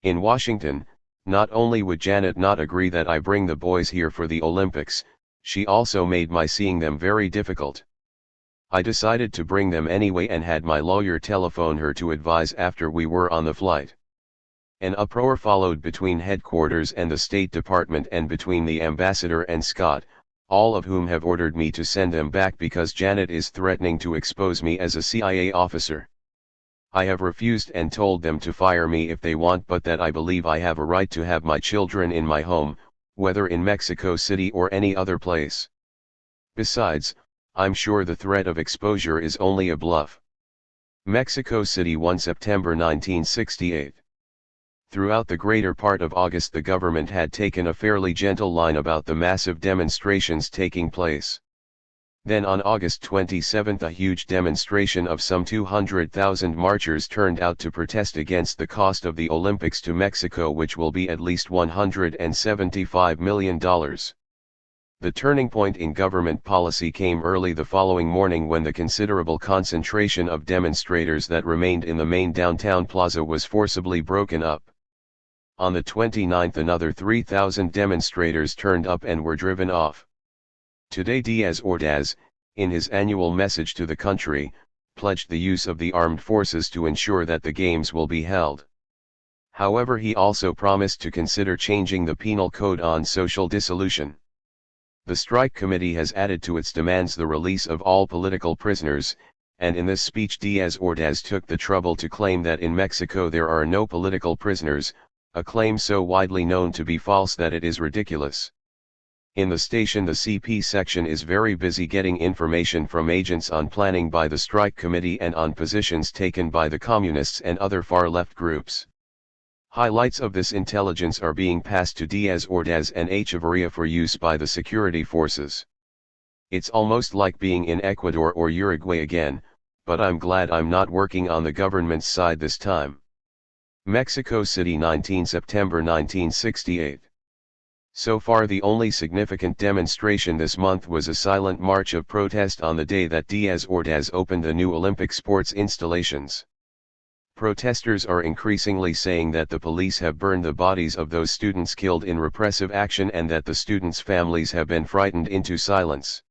In Washington, not only would Janet not agree that I bring the boys here for the Olympics, she also made my seeing them very difficult. I decided to bring them anyway and had my lawyer telephone her to advise after we were on the flight. An uproar followed between headquarters and the State Department and between the ambassador and Scott, all of whom have ordered me to send them back because Janet is threatening to expose me as a CIA officer. I have refused and told them to fire me if they want, but that I believe I have a right to have my children in my home, whether in Mexico City or any other place. Besides, I'm sure the threat of exposure is only a bluff. Mexico City, 1 September 1968. Throughout the greater part of August the government had taken a fairly gentle line about the massive demonstrations taking place. Then on August 27 a huge demonstration of some 200,000 marchers turned out to protest against the cost of the Olympics to Mexico, which will be at least $175 million. The turning point in government policy came early the following morning when the considerable concentration of demonstrators that remained in the main downtown plaza was forcibly broken up. On the 29th another 3,000 demonstrators turned up and were driven off. Today Diaz Ordaz, in his annual message to the country, pledged the use of the armed forces to ensure that the games will be held. However, he also promised to consider changing the penal code on social dissolution. The strike committee has added to its demands the release of all political prisoners, and in this speech Diaz Ordaz took the trouble to claim that in Mexico there are no political prisoners, a claim so widely known to be false that it is ridiculous. In the station the CP section is very busy getting information from agents on planning by the strike committee and on positions taken by the communists and other far-left groups. Highlights of this intelligence are being passed to Diaz Ordaz and Echeverria for use by the security forces. It's almost like being in Ecuador or Uruguay again, but I'm glad I'm not working on the government's side this time. Mexico City, 19 September 1968. So far the only significant demonstration this month was a silent march of protest on the day that Diaz Ordaz opened the new Olympic sports installations. Protesters are increasingly saying that the police have burned the bodies of those students killed in repressive action and that the students' families have been frightened into silence.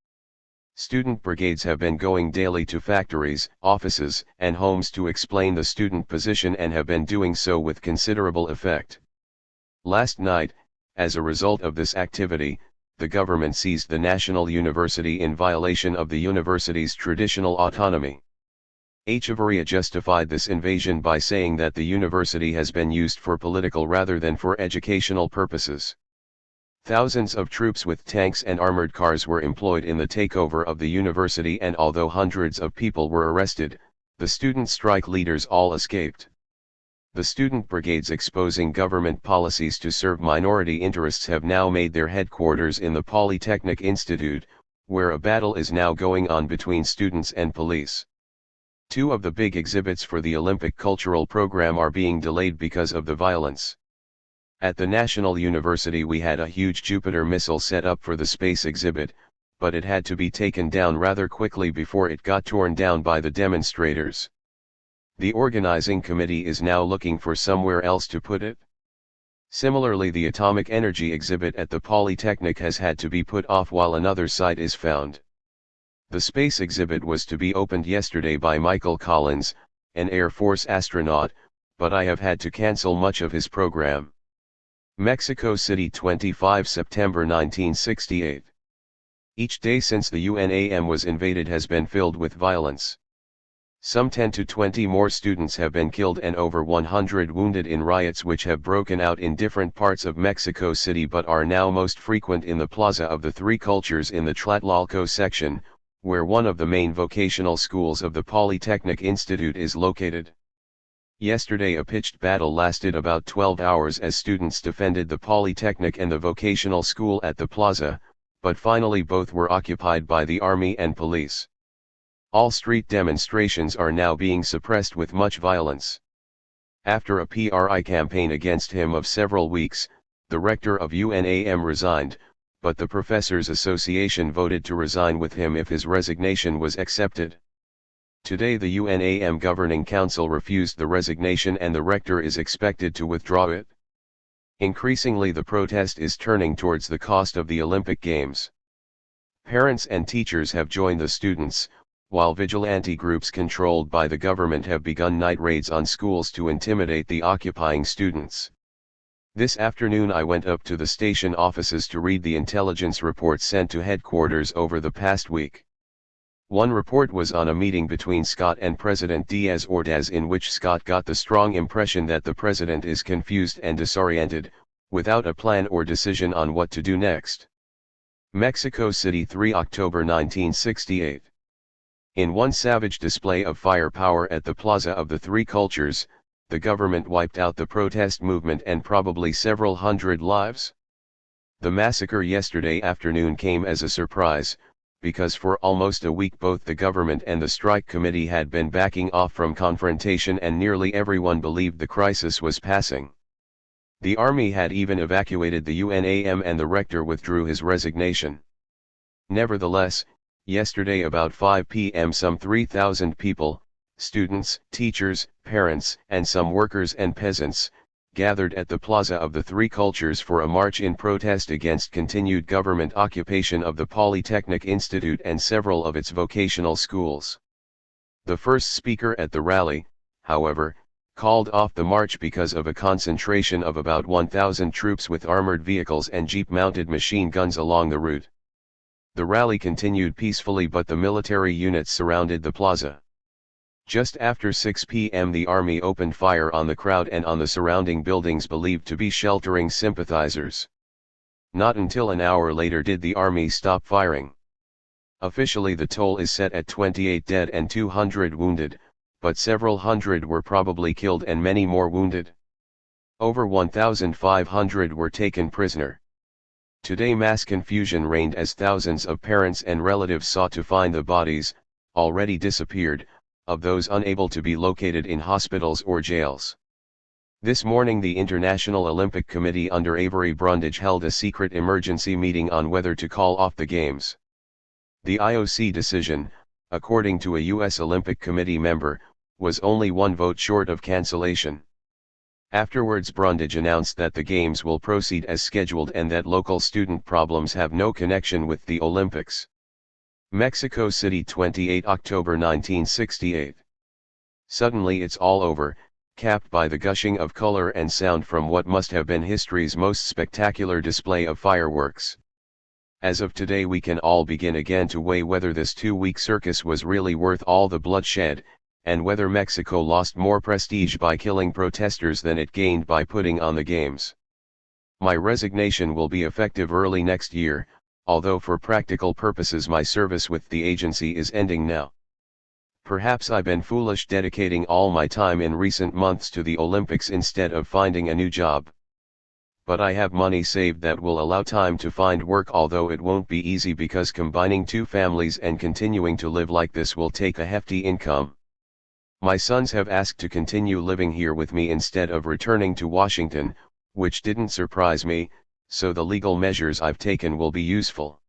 Student brigades have been going daily to factories, offices, and homes to explain the student position and have been doing so with considerable effect. Last night, as a result of this activity, the government seized the National University in violation of the university's traditional autonomy. Echeverria justified this invasion by saying that the university has been used for political rather than for educational purposes. Thousands of troops with tanks and armored cars were employed in the takeover of the university, and although hundreds of people were arrested, the student strike leaders all escaped. The student brigades exposing government policies to serve minority interests have now made their headquarters in the Polytechnic Institute, where a battle is now going on between students and police. Two of the big exhibits for the Olympic cultural program are being delayed because of the violence. At the National University we had a huge Jupiter missile set up for the space exhibit, but it had to be taken down rather quickly before it got torn down by the demonstrators. The organizing committee is now looking for somewhere else to put it. Similarly, the atomic energy exhibit at the Polytechnic has had to be put off while another site is found. The space exhibit was to be opened yesterday by Michael Collins, an Air Force astronaut, but I have had to cancel much of his program. Mexico City, 25 September 1968. Each day since the UNAM was invaded has been filled with violence. Some 10 to 20 more students have been killed and over 100 wounded in riots which have broken out in different parts of Mexico City but are now most frequent in the Plaza of the Three Cultures in the Tlatelolco section, where one of the main vocational schools of the Polytechnic Institute is located. Yesterday a pitched battle lasted about 12 hours as students defended the Polytechnic and the vocational school at the plaza, but finally both were occupied by the army and police. All street demonstrations are now being suppressed with much violence. After a PRI campaign against him of several weeks, the rector of UNAM resigned, but the Professors Association voted to resign with him if his resignation was accepted. Today the UNAM Governing Council refused the resignation and the rector is expected to withdraw it. Increasingly the protest is turning towards the cost of the Olympic Games. Parents and teachers have joined the students, while vigilante groups controlled by the government have begun night raids on schools to intimidate the occupying students. This afternoon I went up to the station offices to read the intelligence reports sent to headquarters over the past week. One report was on a meeting between Scott and President Diaz Ordaz in which Scott got the strong impression that the president is confused and disoriented, without a plan or decision on what to do next. Mexico City, 3 October 1968. In one savage display of firepower at the Plaza of the Three Cultures, the government wiped out the protest movement and probably several hundred lives. The massacre yesterday afternoon came as a surprise, because for almost a week both the government and the strike committee had been backing off from confrontation and nearly everyone believed the crisis was passing. The army had even evacuated the UNAM and the rector withdrew his resignation. Nevertheless, yesterday about 5 p.m. some 3,000 people, students, teachers, parents, and some workers and peasants, gathered at the Plaza of the Three Cultures for a march in protest against continued government occupation of the Polytechnic Institute and several of its vocational schools. The first speaker at the rally, however, called off the march because of a concentration of about 1,000 troops with armored vehicles and jeep-mounted machine guns along the route. The rally continued peacefully but the military units surrounded the plaza. Just after 6 p.m. the army opened fire on the crowd and on the surrounding buildings believed to be sheltering sympathizers. Not until an hour later did the army stop firing. Officially the toll is set at 28 dead and 200 wounded, but several hundred were probably killed and many more wounded. Over 1,500 were taken prisoner. Today mass confusion reigned as thousands of parents and relatives sought to find the bodies, already disappeared, of those unable to be located in hospitals or jails. This morning the International Olympic Committee under Avery Brundage held a secret emergency meeting on whether to call off the Games. The IOC decision, according to a U.S. Olympic Committee member, was only one vote short of cancellation. Afterwards Brundage announced that the Games will proceed as scheduled and that local student problems have no connection with the Olympics. Mexico City, 28 October 1968. Suddenly it's all over, capped by the gushing of color and sound from what must have been history's most spectacular display of fireworks. As of today we can all begin again to weigh whether this 2-week circus was really worth all the bloodshed, and whether Mexico lost more prestige by killing protesters than it gained by putting on the Games. My resignation will be effective early next year, although for practical purposes my service with the agency is ending now. Perhaps I've been foolish dedicating all my time in recent months to the Olympics instead of finding a new job. But I have money saved that will allow time to find work, although it won't be easy because combining 2 families and continuing to live like this will take a hefty income. My sons have asked to continue living here with me instead of returning to Washington, which didn't surprise me, so the legal measures I've taken will be useful.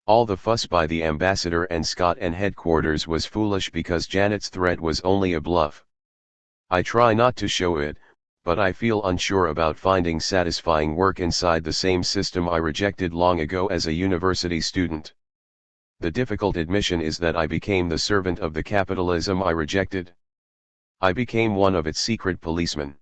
All the fuss by the ambassador and Scott and headquarters was foolish because Janet's threat was only a bluff. I try not to show it, but I feel unsure about finding satisfying work inside the same system I rejected long ago as a university student. The difficult admission is that I became the servant of the capitalism I rejected. I became one of its secret policemen.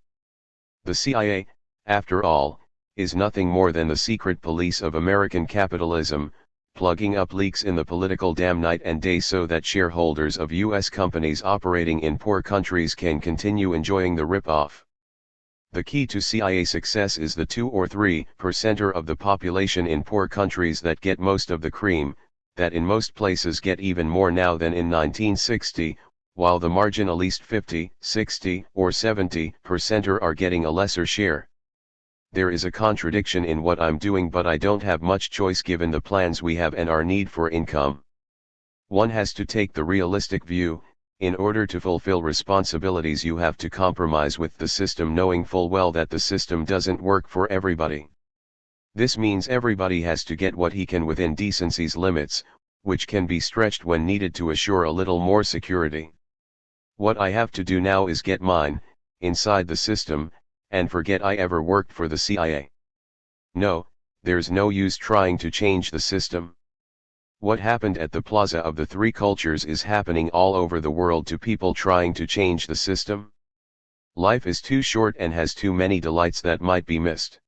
The CIA, after all, is nothing more than the secret police of American capitalism, plugging up leaks in the political dam night and day so that shareholders of U.S. companies operating in poor countries can continue enjoying the rip-off. The key to CIA success is the 2 or 3% of the population in poor countries that get most of the cream, that in most places get even more now than in 1960, while the marginalist 50, 60, or 70% are getting a lesser share. There is a contradiction in what I'm doing, but I don't have much choice given the plans we have and our need for income. One has to take the realistic view. In order to fulfill responsibilities you have to compromise with the system, knowing full well that the system doesn't work for everybody. This means everybody has to get what he can within decency's limits, which can be stretched when needed to assure a little more security. What I have to do now is get mine, inside the system, and forget I ever worked for the CIA. No, there's no use trying to change the system. What happened at the Plaza of the Three Cultures is happening all over the world to people trying to change the system. Life is too short and has too many delights that might be missed.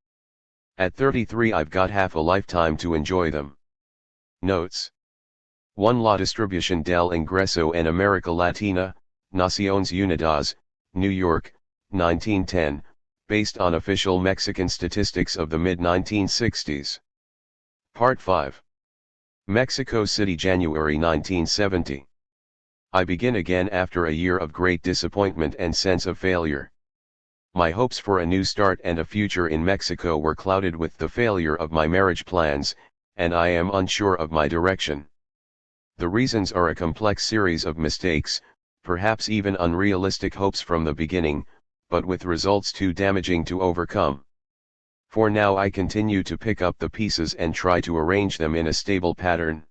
At 33 I've got half a lifetime to enjoy them. Notes. 1 La Distribución del Ingreso en América Latina, Naciones Unidas, New York, 1910, based on official Mexican statistics of the mid-1960s. Part 5. Mexico City, January 1970. I begin again after a year of great disappointment and sense of failure. My hopes for a new start and a future in Mexico were clouded with the failure of my marriage plans, and I am unsure of my direction. The reasons are a complex series of mistakes, perhaps even unrealistic hopes from the beginning, but with results too damaging to overcome. For now I continue to pick up the pieces and try to arrange them in a stable pattern.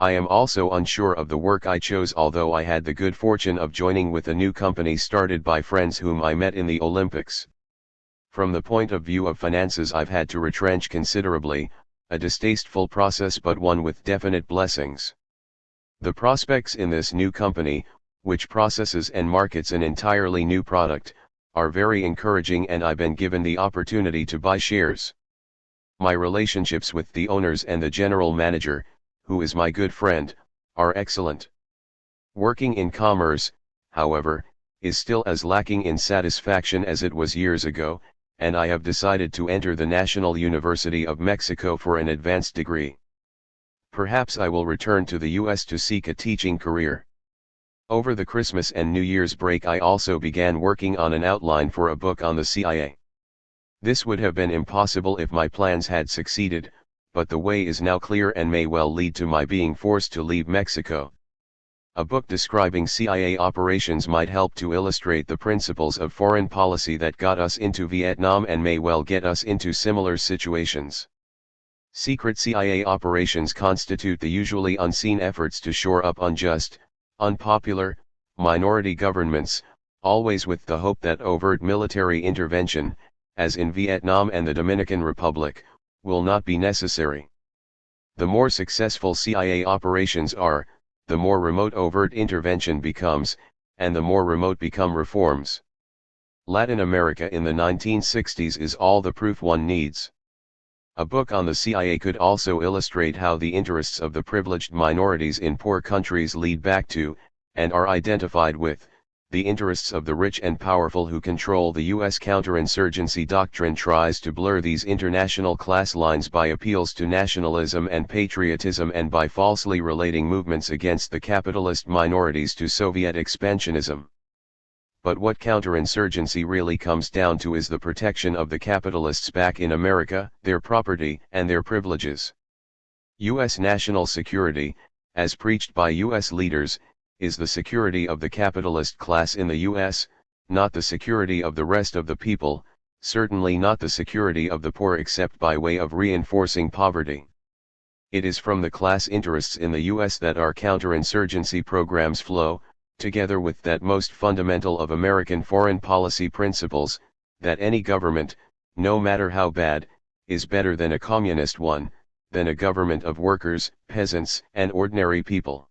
I am also unsure of the work I chose, although I had the good fortune of joining with a new company started by friends whom I met in the Olympics. From the point of view of finances I've had to retrench considerably, a distasteful process but one with definite blessings. The prospects in this new company, which processes and markets an entirely new product, are very encouraging, and I've been given the opportunity to buy shares. My relationships with the owners and the general manager, who is my good friend, are excellent. Working in commerce, however, is still as lacking in satisfaction as it was years ago, and I have decided to enter the National University of Mexico for an advanced degree. Perhaps I will return to the U.S. to seek a teaching career. Over the Christmas and New Year's break I also began working on an outline for a book on the CIA. This would have been impossible if my plans had succeeded, but the way is now clear and may well lead to my being forced to leave Mexico. A book describing CIA operations might help to illustrate the principles of foreign policy that got us into Vietnam and may well get us into similar situations. Secret CIA operations constitute the usually unseen efforts to shore up unjust, unpopular, minority governments, always with the hope that overt military intervention, as in Vietnam and the Dominican Republic, will not be necessary. The more successful CIA operations are, the more remote overt intervention becomes, and the more remote become reforms. Latin America in the 1960s is all the proof one needs. A book on the CIA could also illustrate how the interests of the privileged minorities in poor countries lead back to, and are identified with, the interests of the rich and powerful who control the U.S. counterinsurgency doctrine tries to blur these international class lines by appeals to nationalism and patriotism and by falsely relating movements against the capitalist minorities to Soviet expansionism. But what counterinsurgency really comes down to is the protection of the capitalists back in America, their property and their privileges. U.S. national security, as preached by U.S. leaders, is the security of the capitalist class in the U.S., not the security of the rest of the people, certainly not the security of the poor except by way of reinforcing poverty. It is from the class interests in the U.S. that our counterinsurgency programs flow, together with that most fundamental of American foreign policy principles, that any government, no matter how bad, is better than a communist one, than a government of workers, peasants, and ordinary people.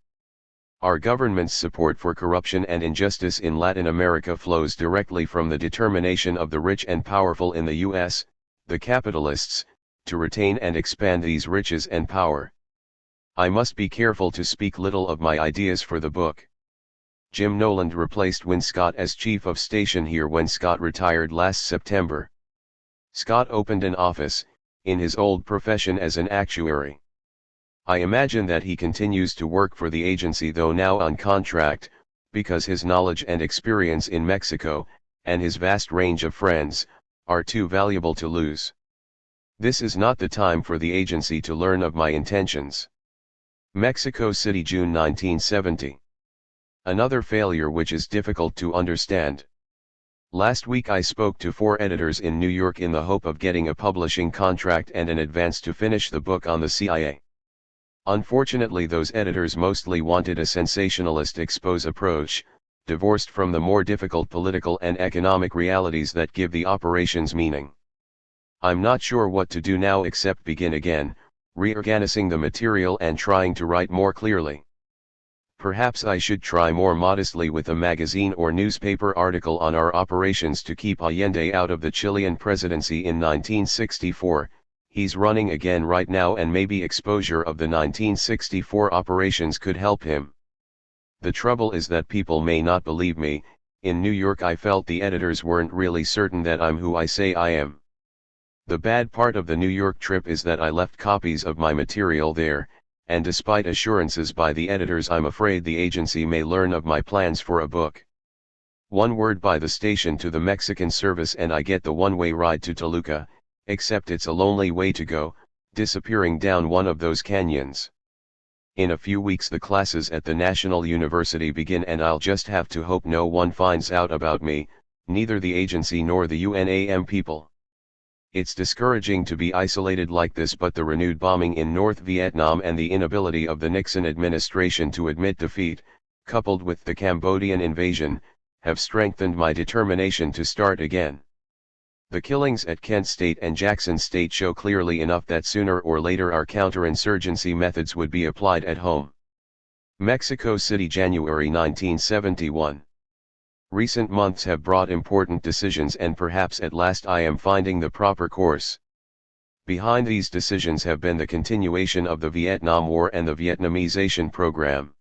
Our government's support for corruption and injustice in Latin America flows directly from the determination of the rich and powerful in the U.S., the capitalists, to retain and expand these riches and power. I must be careful to speak little of my ideas for the book. Jim Noland replaced Win Scott as chief of station here when Scott retired last September. Scott opened an office, in his old profession as an actuary. I imagine that he continues to work for the agency though now on contract, because his knowledge and experience in Mexico, and his vast range of friends, are too valuable to lose. This is not the time for the agency to learn of my intentions. Mexico City, June 1970. Another failure which is difficult to understand. Last week I spoke to 4 editors in New York in the hope of getting a publishing contract and an advance to finish the book on the CIA. Unfortunately, those editors mostly wanted a sensationalist expose approach, divorced from the more difficult political and economic realities that give the operations meaning. I'm not sure what to do now except begin again, reorganizing the material and trying to write more clearly. Perhaps I should try more modestly with a magazine or newspaper article on our operations to keep Allende out of the Chilean presidency in 1964, he's running again right now and maybe exposure of the 1964 operations could help him. The trouble is that people may not believe me. In New York I felt the editors weren't really certain that I'm who I say I am. The bad part of the New York trip is that I left copies of my material there, and despite assurances by the editors I'm afraid the agency may learn of my plans for a book. One word by the station to the Mexican service and I get the one-way ride to Toluca, except it's a lonely way to go, disappearing down one of those canyons. In a few weeks the classes at the National University begin and I'll just have to hope no one finds out about me, neither the agency nor the UNAM people. It's discouraging to be isolated like this, but the renewed bombing in North Vietnam and the inability of the Nixon administration to admit defeat, coupled with the Cambodian invasion, have strengthened my determination to start again. The killings at Kent State and Jackson State show clearly enough that sooner or later our counterinsurgency methods would be applied at home. Mexico City, January 1971. Recent months have brought important decisions and perhaps at last I am finding the proper course. Behind these decisions have been the continuation of the Vietnam War and the Vietnamization program.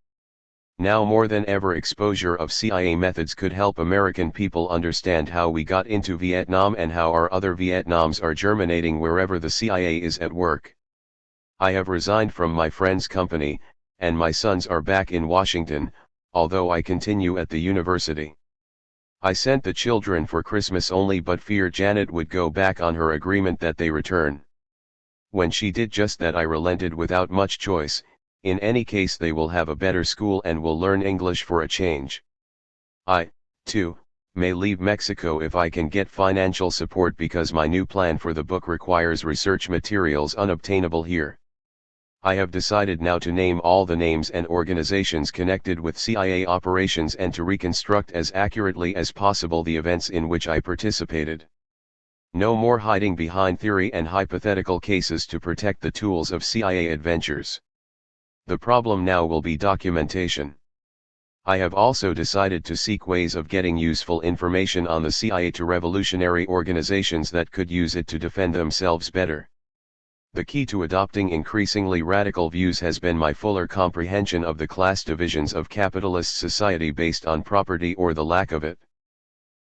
Now more than ever, exposure of CIA methods could help American people understand how we got into Vietnam and how our other Vietnams are germinating wherever the CIA is at work. I have resigned from my friend's company, and my sons are back in Washington, although I continue at the university. I sent the children for Christmas only but fear Janet would go back on her agreement that they return. When she did just that I relented without much choice. In any case they will have a better school and will learn English for a change. I, too, may leave Mexico if I can get financial support because my new plan for the book requires research materials unobtainable here. I have decided now to name all the names and organizations connected with CIA operations and to reconstruct as accurately as possible the events in which I participated. No more hiding behind theory and hypothetical cases to protect the tools of CIA adventures. The problem now will be documentation. I have also decided to seek ways of getting useful information on the CIA to revolutionary organizations that could use it to defend themselves better. The key to adopting increasingly radical views has been my fuller comprehension of the class divisions of capitalist society based on property or the lack of it.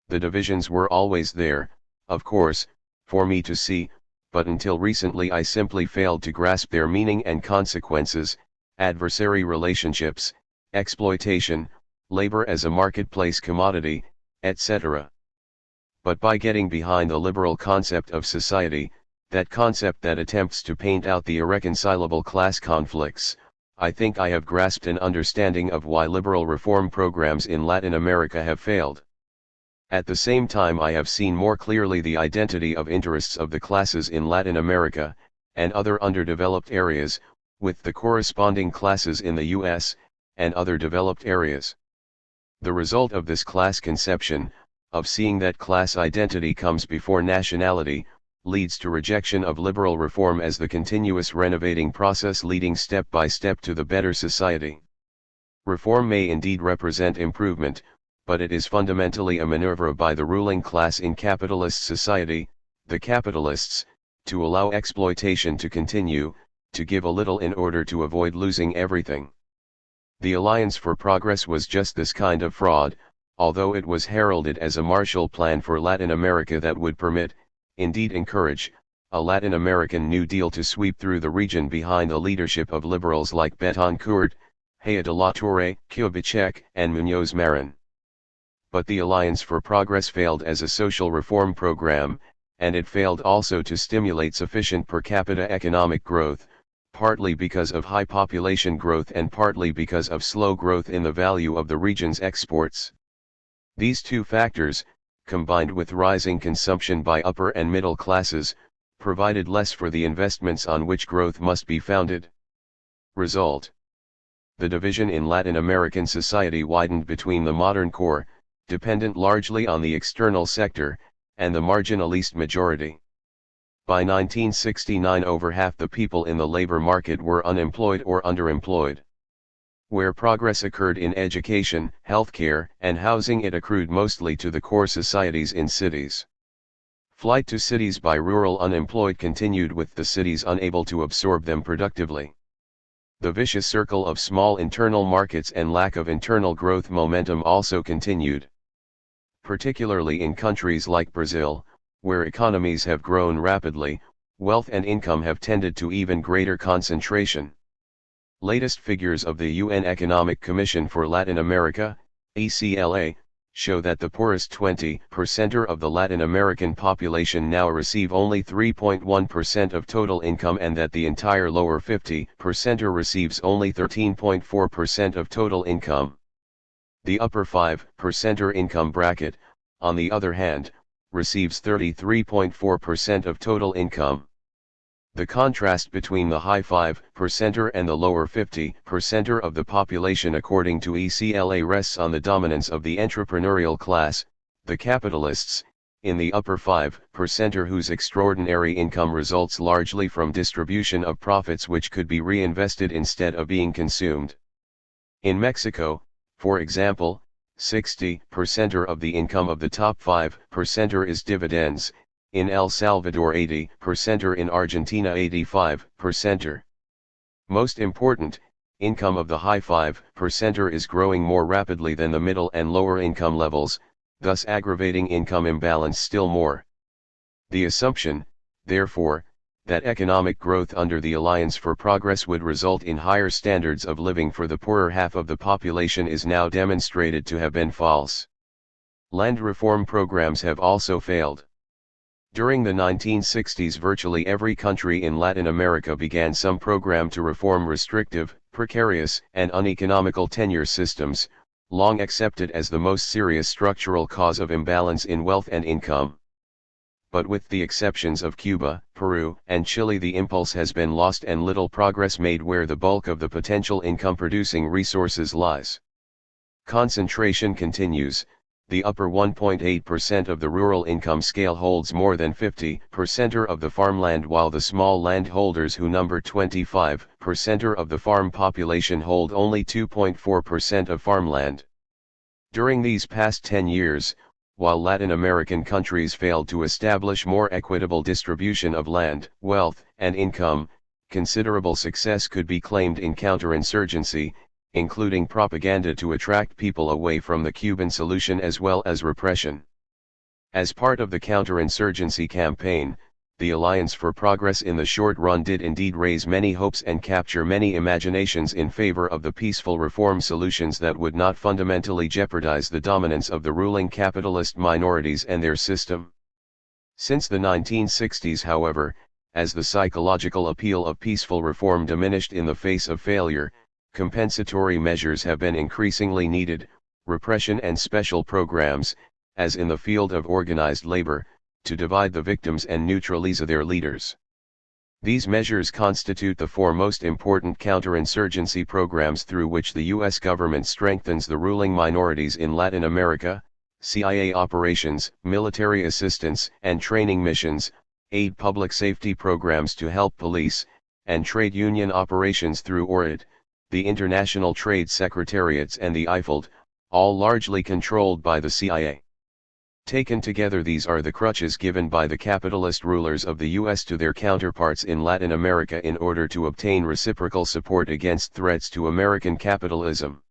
The divisions were always there, of course, for me to see, but until recently I simply failed to grasp their meaning and consequences: adversary relationships, exploitation, labor as a marketplace commodity, etc. But by getting behind the liberal concept of society, that concept that attempts to paint out the irreconcilable class conflicts, I think I have grasped an understanding of why liberal reform programs in Latin America have failed. At the same time I have seen more clearly the identity of interests of the classes in Latin America, and other underdeveloped areas, with the corresponding classes in the US, and other developed areas. The result of this class conception, of seeing that class identity comes before nationality, leads to rejection of liberal reform as the continuous renovating process leading step by step to the better society. Reform may indeed represent improvement, but it is fundamentally a maneuver by the ruling class in capitalist society, the capitalists, to allow exploitation to continue, to give a little in order to avoid losing everything. The Alliance for Progress was just this kind of fraud, although it was heralded as a Marshall Plan for Latin America that would permit, indeed encourage, a Latin American New Deal to sweep through the region behind the leadership of liberals like Betancourt, Haya de la Torre, Kubitschek, and Muñoz Marin. But the Alliance for Progress failed as a social reform program, and it failed also to stimulate sufficient per capita economic growth, partly because of high population growth and partly because of slow growth in the value of the region's exports. These two factors, combined with rising consumption by upper and middle classes, provided less for the investments on which growth must be founded. Result: the division in Latin American society widened between the modern core, dependent largely on the external sector, and the marginalist majority. By 1969 over half the people in the labor market were unemployed or underemployed. Where progress occurred in education, healthcare, and housing, it accrued mostly to the core societies in cities. Flight to cities by rural unemployed continued with the cities unable to absorb them productively. The vicious circle of small internal markets and lack of internal growth momentum also continued. Particularly in countries like Brazil, where economies have grown rapidly, wealth and income have tended to even greater concentration. Latest figures of the UN Economic Commission for Latin America, ECLA, show that the poorest 20% of the Latin American population now receive only 3.1% of total income, and that the entire lower 50% receives only 13.4% of total income. The upper 5% income bracket, on the other hand, receives 33.4% of total income. The contrast between the high 5% and the lower 50% of the population according to ECLA rests on the dominance of the entrepreneurial class, the capitalists, in the upper 5% whose extraordinary income results largely from distribution of profits which could be reinvested instead of being consumed. In Mexico, for example, 60% of the income of the top 5% is dividends, in El Salvador 80%, in Argentina 85%. Most important, income of the high 5% is growing more rapidly than the middle and lower income levels, thus aggravating income imbalance still more. The assumption, therefore, that economic growth under the Alliance for Progress would result in higher standards of living for the poorer half of the population is now demonstrated to have been false. Land reform programs have also failed. During the 1960s, virtually every country in Latin America began some program to reform restrictive, precarious, and uneconomical tenure systems, long accepted as the most serious structural cause of imbalance in wealth and income. But with the exceptions of Cuba, Peru, and Chile, the impulse has been lost and little progress made where the bulk of the potential income-producing resources lies. Concentration continues. The upper 1.8% of the rural income scale holds more than 50% of the farmland, while the small landholders, who number 25% of the farm population, hold only 2.4% of farmland. During these past 10 years, while Latin American countries failed to establish more equitable distribution of land, wealth, and income, considerable success could be claimed in counterinsurgency, including propaganda to attract people away from the Cuban solution as well as repression. As part of the counterinsurgency campaign, the Alliance for Progress in the short run did indeed raise many hopes and capture many imaginations in favor of the peaceful reform solutions that would not fundamentally jeopardize the dominance of the ruling capitalist minorities and their system. Since the 1960s, however, as the psychological appeal of peaceful reform diminished in the face of failure, compensatory measures have been increasingly needed, repression and special programs, as in the field of organized labor, to divide the victims and neutralize their leaders. These measures constitute the four most important counterinsurgency programs through which the U.S. government strengthens the ruling minorities in Latin America: CIA operations, military assistance and training missions, aid public safety programs to help police, and trade union operations through ORID, the International Trade Secretariats and the IFLD, all largely controlled by the CIA. Taken together, these are the crutches given by the capitalist rulers of the U.S. to their counterparts in Latin America in order to obtain reciprocal support against threats to American capitalism.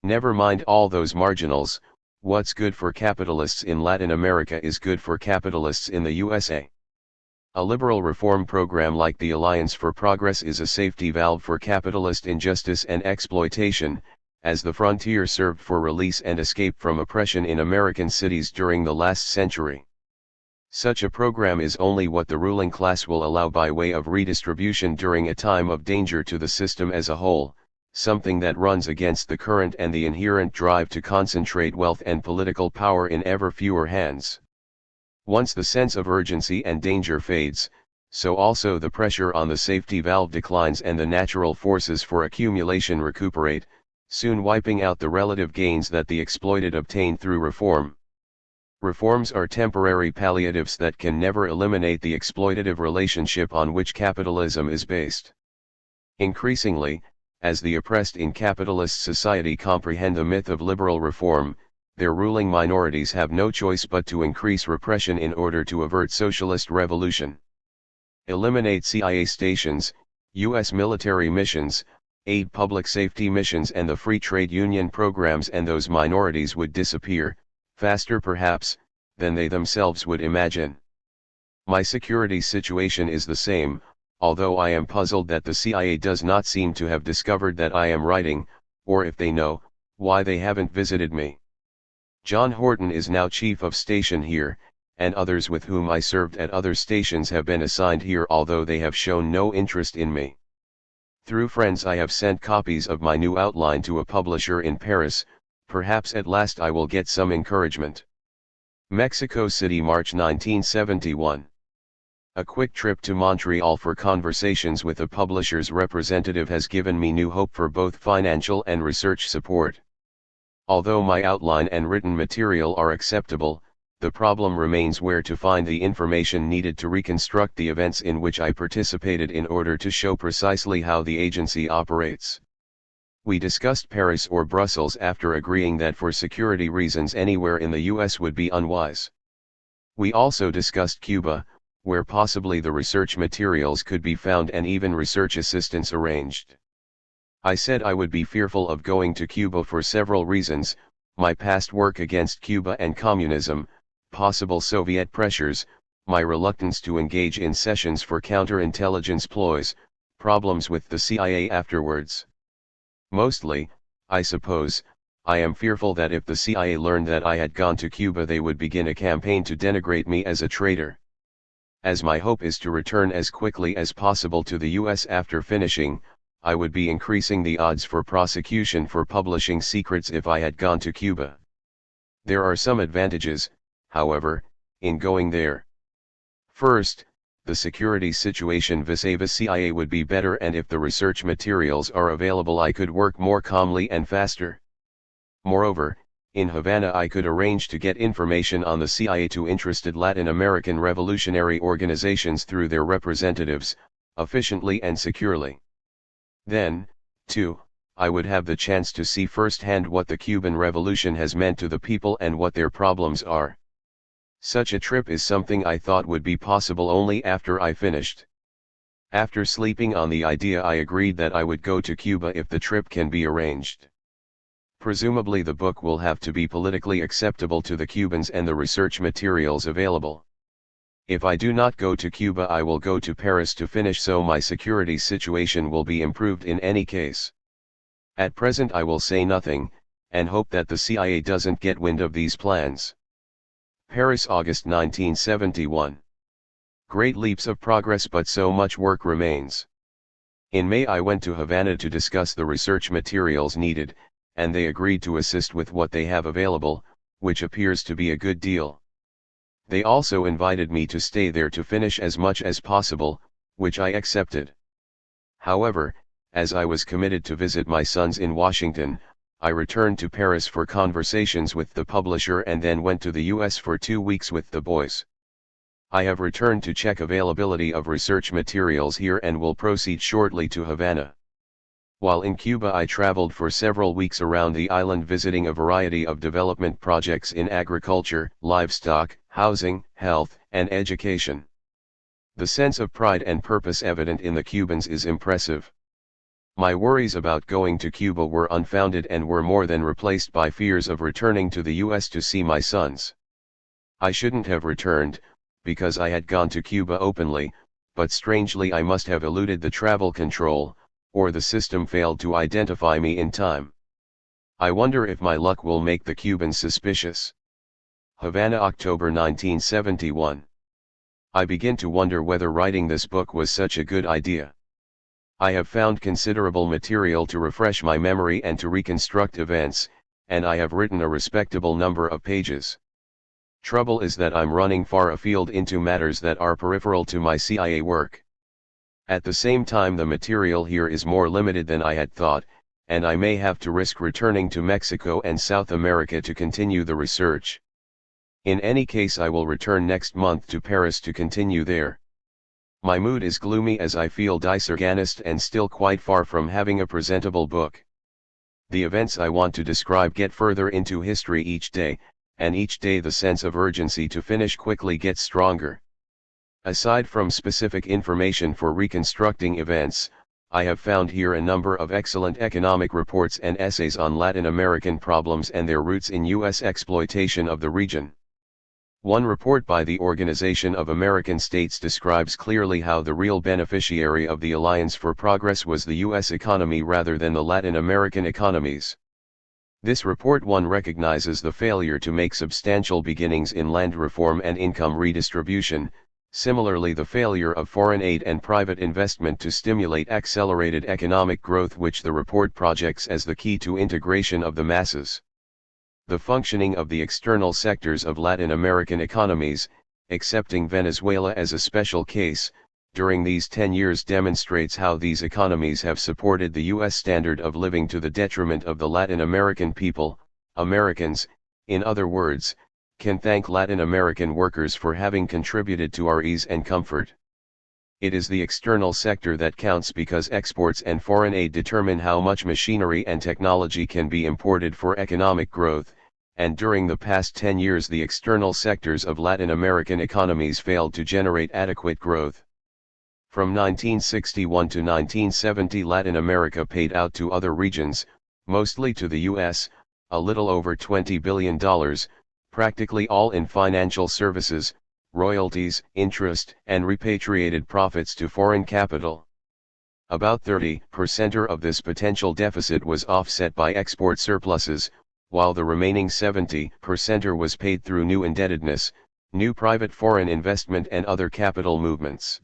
Never mind all those marginals, what's good for capitalists in Latin America is good for capitalists in the USA. A liberal reform program like the Alliance for Progress is a safety valve for capitalist injustice and exploitation, as the frontier served for release and escape from oppression in American cities during the last century. Such a program is only what the ruling class will allow by way of redistribution during a time of danger to the system as a whole, something that runs against the current and the inherent drive to concentrate wealth and political power in ever fewer hands. Once the sense of urgency and danger fades, so also the pressure on the safety valve declines and the natural forces for accumulation recuperate, soon wiping out the relative gains that the exploited obtain through reform. Reforms are temporary palliatives that can never eliminate the exploitative relationship on which capitalism is based. Increasingly, as the oppressed in capitalist society comprehend the myth of liberal reform, their ruling minorities have no choice but to increase repression in order to avert socialist revolution. Eliminate CIA stations, U.S. military missions, aid public safety missions and the free trade union programs, and those minorities would disappear, faster perhaps, than they themselves would imagine. My security situation is the same, although I am puzzled that the CIA does not seem to have discovered that I am writing, or if they know, why they haven't visited me. John Horton is now chief of station here, and others with whom I served at other stations have been assigned here, although they have shown no interest in me. Through friends I have sent copies of my new outline to a publisher in Paris. Perhaps at last I will get some encouragement. Mexico City, March 1971. A quick trip to Montreal for conversations with a publisher's representative has given me new hope for both financial and research support. Although my outline and written material are acceptable, the problem remains where to find the information needed to reconstruct the events in which I participated in order to show precisely how the agency operates. We discussed Paris or Brussels after agreeing that for security reasons anywhere in the US would be unwise. We also discussed Cuba, where possibly the research materials could be found and even research assistance arranged. I said I would be fearful of going to Cuba for several reasons: my past work against Cuba and communism, possible Soviet pressures, my reluctance to engage in sessions for counterintelligence ploys, problems with the CIA afterwards. Mostly, I suppose, I am fearful that if the CIA learned that I had gone to Cuba they would begin a campaign to denigrate me as a traitor. As my hope is to return as quickly as possible to the US after finishing, I would be increasing the odds for prosecution for publishing secrets if I had gone to Cuba. There are some advantages, however, in going there. First, the security situation vis-a-vis CIA would be better, and if the research materials are available I could work more calmly and faster. Moreover, in Havana I could arrange to get information on the CIA to interested Latin American revolutionary organizations through their representatives, efficiently and securely. Then, too, I would have the chance to see firsthand what the Cuban Revolution has meant to the people and what their problems are. Such a trip is something I thought would be possible only after I finished. After sleeping on the idea I agreed that I would go to Cuba if the trip can be arranged. Presumably the book will have to be politically acceptable to the Cubans and the research materials available. If I do not go to Cuba I will go to Paris to finish, so my security situation will be improved in any case. At present I will say nothing, and hope that the CIA doesn't get wind of these plans. Paris, August 1971. Great leaps of progress, but so much work remains. In May I went to Havana to discuss the research materials needed, and they agreed to assist with what they have available, which appears to be a good deal. They also invited me to stay there to finish as much as possible, which I accepted. However, as I was committed to visit my sons in Washington, I returned to Paris for conversations with the publisher and then went to the US for 2 weeks with the boys. I have returned to check availability of research materials here and will proceed shortly to Havana. While in Cuba, I traveled for several weeks around the island visiting a variety of development projects in agriculture, livestock, housing, health, and education. The sense of pride and purpose evident in the Cubans is impressive. My worries about going to Cuba were unfounded and were more than replaced by fears of returning to the US to see my sons. I shouldn't have returned, because I had gone to Cuba openly, but strangely I must have eluded the travel control, or the system failed to identify me in time. I wonder if my luck will make the Cubans suspicious. Havana, October 1971. I begin to wonder whether writing this book was such a good idea. I have found considerable material to refresh my memory and to reconstruct events, and I have written a respectable number of pages. Trouble is that I'm running far afield into matters that are peripheral to my CIA work. At the same time, the material here is more limited than I had thought, and I may have to risk returning to Mexico and South America to continue the research. In any case, I will return next month to Paris to continue there. My mood is gloomy as I feel disorganized and still quite far from having a presentable book. The events I want to describe get further into history each day, and each day the sense of urgency to finish quickly gets stronger. Aside from specific information for reconstructing events, I have found here a number of excellent economic reports and essays on Latin American problems and their roots in U.S. exploitation of the region. One report by the Organization of American States describes clearly how the real beneficiary of the Alliance for Progress was the U.S. economy rather than the Latin American economies. This report recognizes the failure to make substantial beginnings in land reform and income redistribution, similarly the failure of foreign aid and private investment to stimulate accelerated economic growth, which the report projects as the key to integration of the masses. The functioning of the external sectors of Latin American economies, excepting Venezuela as a special case, during these 10 years demonstrates how these economies have supported the U.S. standard of living to the detriment of the Latin American people. Americans, in other words, can thank Latin American workers for having contributed to our ease and comfort. It is the external sector that counts because exports and foreign aid determine how much machinery and technology can be imported for economic growth, and during the past 10 years the external sectors of Latin American economies failed to generate adequate growth. From 1961 to 1970, Latin America paid out to other regions, mostly to the U.S., a little over $20 billion, practically all in financial services, royalties, interest, and repatriated profits to foreign capital. About 30% of this potential deficit was offset by export surpluses, while the remaining 70% was paid through new indebtedness, new private foreign investment and other capital movements.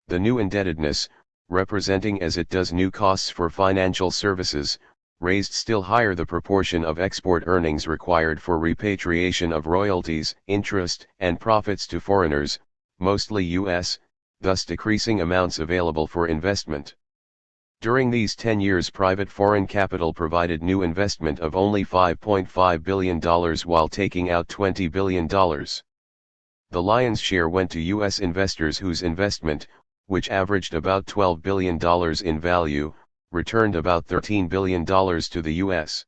The new indebtedness, representing as it does new costs for financial services, raised still higher the proportion of export earnings required for repatriation of royalties, interest, and profits to foreigners, mostly U.S., thus decreasing amounts available for investment. During these 10 years, private foreign capital provided new investment of only $5.5 billion while taking out $20 billion. The lion's share went to U.S. investors whose investment, which averaged about $12 billion in value, returned about $13 billion to the U.S.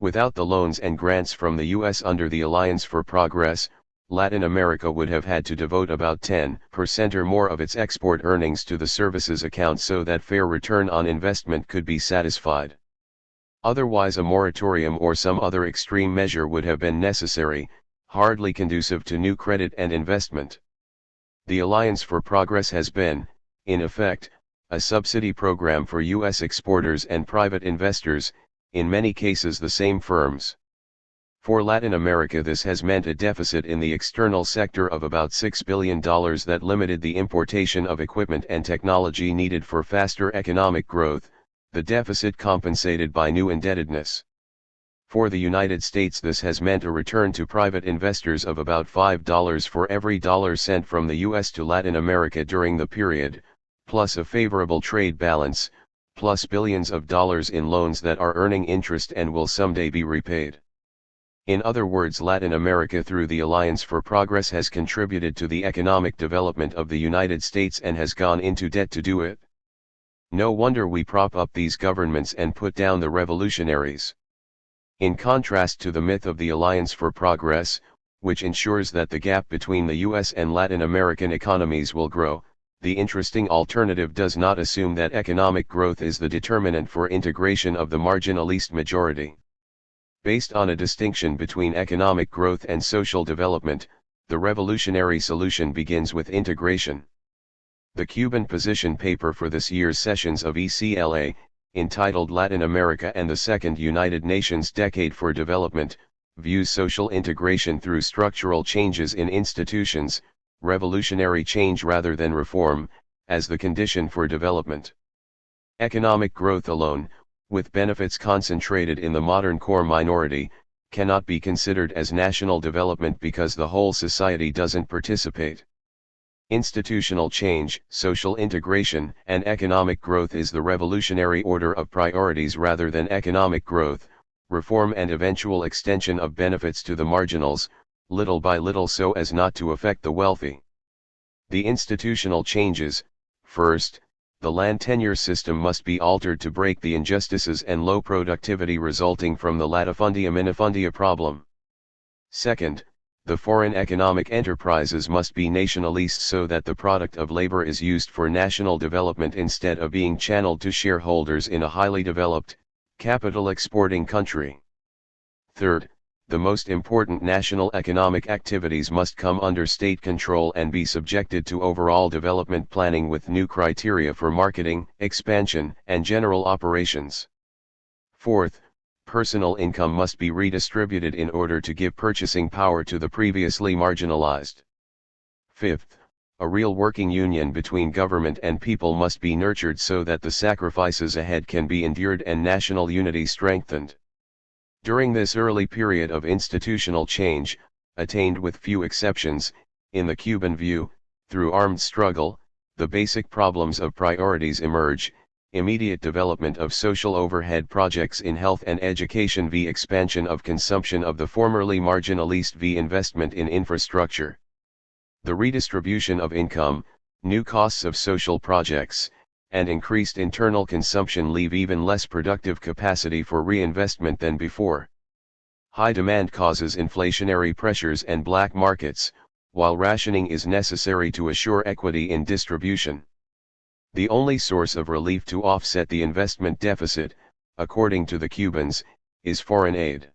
Without the loans and grants from the U.S. under the Alliance for Progress, Latin America would have had to devote about 10% or more of its export earnings to the services account so that fair return on investment could be satisfied. Otherwise, a moratorium or some other extreme measure would have been necessary, hardly conducive to new credit and investment. The Alliance for Progress has been, in effect, a subsidy program for U.S. exporters and private investors, in many cases the same firms. For Latin America, this has meant a deficit in the external sector of about $6 billion that limited the importation of equipment and technology needed for faster economic growth, the deficit compensated by new indebtedness. For the United States, this has meant a return to private investors of about $5 for every dollar sent from the US to Latin America during the period, plus a favorable trade balance, plus billions of dollars in loans that are earning interest and will someday be repaid. In other words, Latin America through the Alliance for Progress has contributed to the economic development of the United States and has gone into debt to do it. No wonder we prop up these governments and put down the revolutionaries. In contrast to the myth of the Alliance for Progress, which ensures that the gap between the US and Latin American economies will grow, the interesting alternative does not assume that economic growth is the determinant for integration of the marginalist majority. Based on a distinction between economic growth and social development, the revolutionary solution begins with integration. The Cuban position paper for this year's sessions of ECLA, entitled Latin America and the Second United Nations Decade for Development, views social integration through structural changes in institutions, revolutionary change rather than reform, as the condition for development. Economic growth alone, with benefits concentrated in the modern core minority, cannot be considered as national development because the whole society doesn't participate. Institutional change, social integration, and economic growth is the revolutionary order of priorities rather than economic growth, reform and eventual extension of benefits to the marginals, little by little so as not to affect the wealthy. The institutional changes: first, the land tenure system must be altered to break the injustices and low productivity resulting from the latifundia-minifundia problem. Second, the foreign economic enterprises must be nationalist so that the product of labor is used for national development instead of being channeled to shareholders in a highly developed, capital exporting country. Third, the most important national economic activities must come under state control and be subjected to overall development planning with new criteria for marketing, expansion, and general operations. Fourth, personal income must be redistributed in order to give purchasing power to the previously marginalized. Fifth, a real working union between government and people must be nurtured so that the sacrifices ahead can be endured and national unity strengthened. During this early period of institutional change, attained with few exceptions, in the Cuban view, through armed struggle, the basic problems of priorities emerge: immediate development of social overhead projects in health and education v. expansion of consumption of the formerly marginalist v. investment in infrastructure. The redistribution of income, new costs of social projects, and increased internal consumption leave even less productive capacity for reinvestment than before. High demand causes inflationary pressures and black markets, while rationing is necessary to assure equity in distribution. The only source of relief to offset the investment deficit, according to the Cubans, is foreign aid.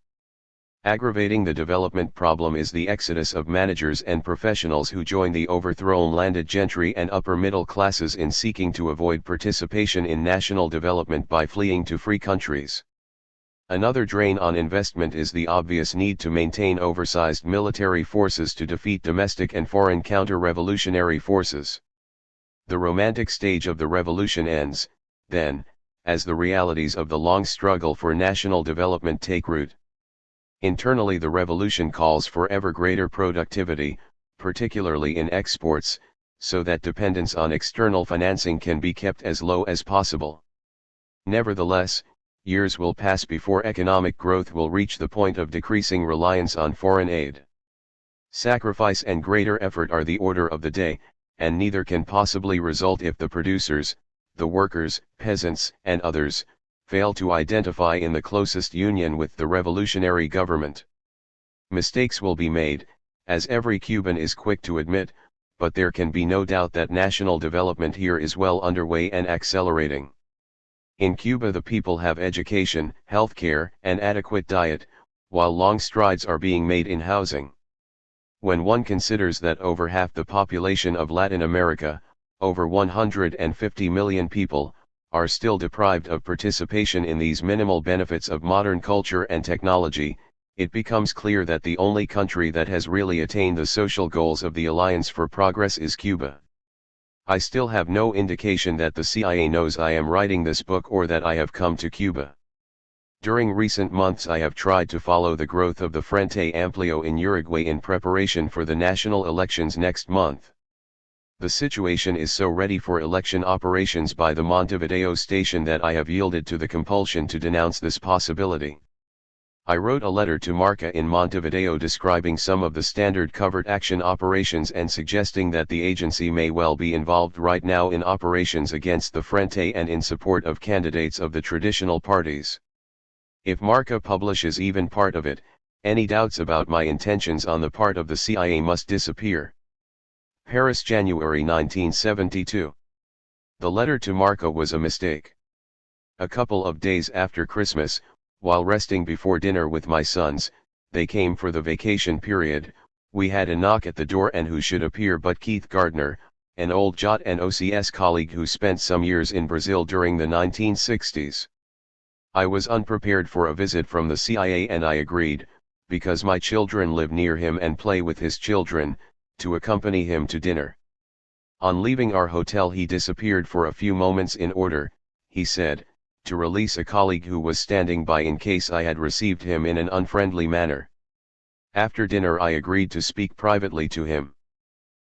Aggravating the development problem is the exodus of managers and professionals who join the overthrown landed gentry and upper middle classes in seeking to avoid participation in national development by fleeing to free countries. Another drain on investment is the obvious need to maintain oversized military forces to defeat domestic and foreign counter-revolutionary forces. The romantic stage of the revolution ends, then, as the realities of the long struggle for national development take root. Internally, the revolution calls for ever greater productivity, particularly in exports, so that dependence on external financing can be kept as low as possible. Nevertheless, years will pass before economic growth will reach the point of decreasing reliance on foreign aid. Sacrifice and greater effort are the order of the day, and neither can possibly result if the producers, the workers, peasants, and others, fail to identify in the closest union with the revolutionary government. Mistakes will be made, as every Cuban is quick to admit, but there can be no doubt that national development here is well underway and accelerating. In Cuba, the people have education, healthcare, and adequate diet, while long strides are being made in housing. When one considers that over half the population of Latin America, over 150 million people, are still deprived of participation in these minimal benefits of modern culture and technology, it becomes clear that the only country that has really attained the social goals of the Alliance for Progress is Cuba. I still have no indication that the CIA knows I am writing this book or that I have come to Cuba. During recent months I have tried to follow the growth of the Frente Amplio in Uruguay in preparation for the national elections next month. The situation is so ready for election operations by the Montevideo station that I have yielded to the compulsion to denounce this possibility. I wrote a letter to Marca in Montevideo describing some of the standard covert action operations and suggesting that the agency may well be involved right now in operations against the Frente and in support of candidates of the traditional parties. If Marca publishes even part of it, any doubts about my intentions on the part of the CIA must disappear. Paris, January 1972. The letter to Marca was a mistake. A couple of days after Christmas, while resting before dinner with my sons, they came for the vacation period. We had a knock at the door, and who should appear but Keith Gardner, an old JOT and OCS colleague who spent some years in Brazil during the 1960s. I was unprepared for a visit from the CIA, and I agreed, because my children live near him and play with his children, to accompany him to dinner. On leaving our hotel he disappeared for a few moments in order, he said, to release a colleague who was standing by in case I had received him in an unfriendly manner. After dinner I agreed to speak privately to him.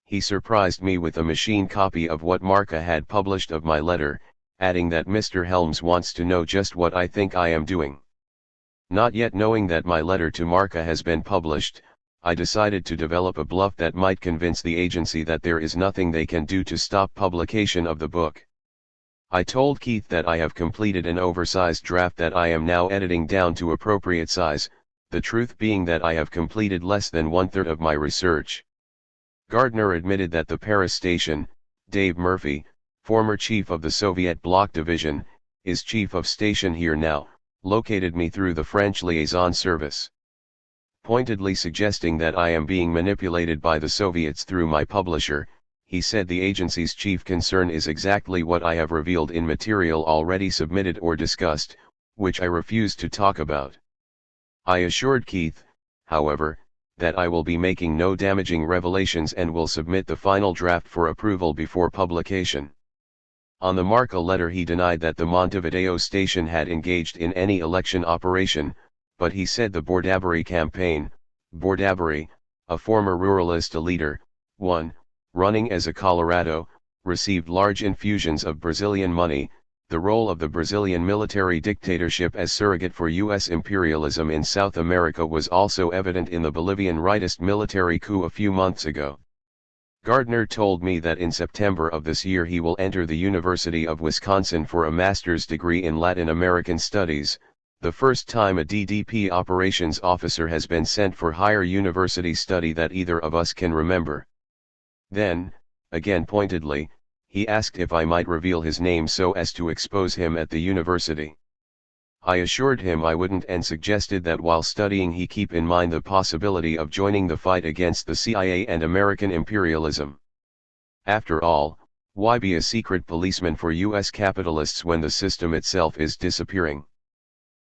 He surprised me with a machine copy of what Marca had published of my letter, adding that Mr. Helms wants to know just what I think I am doing. Not yet knowing that my letter to Marca has been published, I decided to develop a bluff that might convince the agency that there is nothing they can do to stop publication of the book. I told Keith that I have completed an oversized draft that I am now editing down to appropriate size, the truth being that I have completed less than one-third of my research. Gardner admitted that the Paris station, Dave Murphy, former chief of the Soviet Bloc Division, is chief of station here now, located me through the French liaison service. Pointedly suggesting that I am being manipulated by the Soviets through my publisher, he said the agency's chief concern is exactly what I have revealed in material already submitted or discussed, which I refuse to talk about. I assured Keith, however, that I will be making no damaging revelations and will submit the final draft for approval before publication. On the Marca letter he denied that the Montevideo station had engaged in any election operation, but he said the Bordaberry campaign, Bordaberry, a former ruralista leader, running as a Colorado, received large infusions of Brazilian money. The role of the Brazilian military dictatorship as surrogate for U.S. imperialism in South America was also evident in the Bolivian rightist military coup a few months ago. Gardner told me that in September of this year he will enter the University of Wisconsin for a master's degree in Latin American Studies, the first time a DDP operations officer has been sent for higher university study that either of us can remember. Then, again pointedly, he asked if I might reveal his name so as to expose him at the university. I assured him I wouldn't and suggested that while studying he keep in mind the possibility of joining the fight against the CIA and American imperialism. After all, why be a secret policeman for US capitalists when the system itself is disappearing?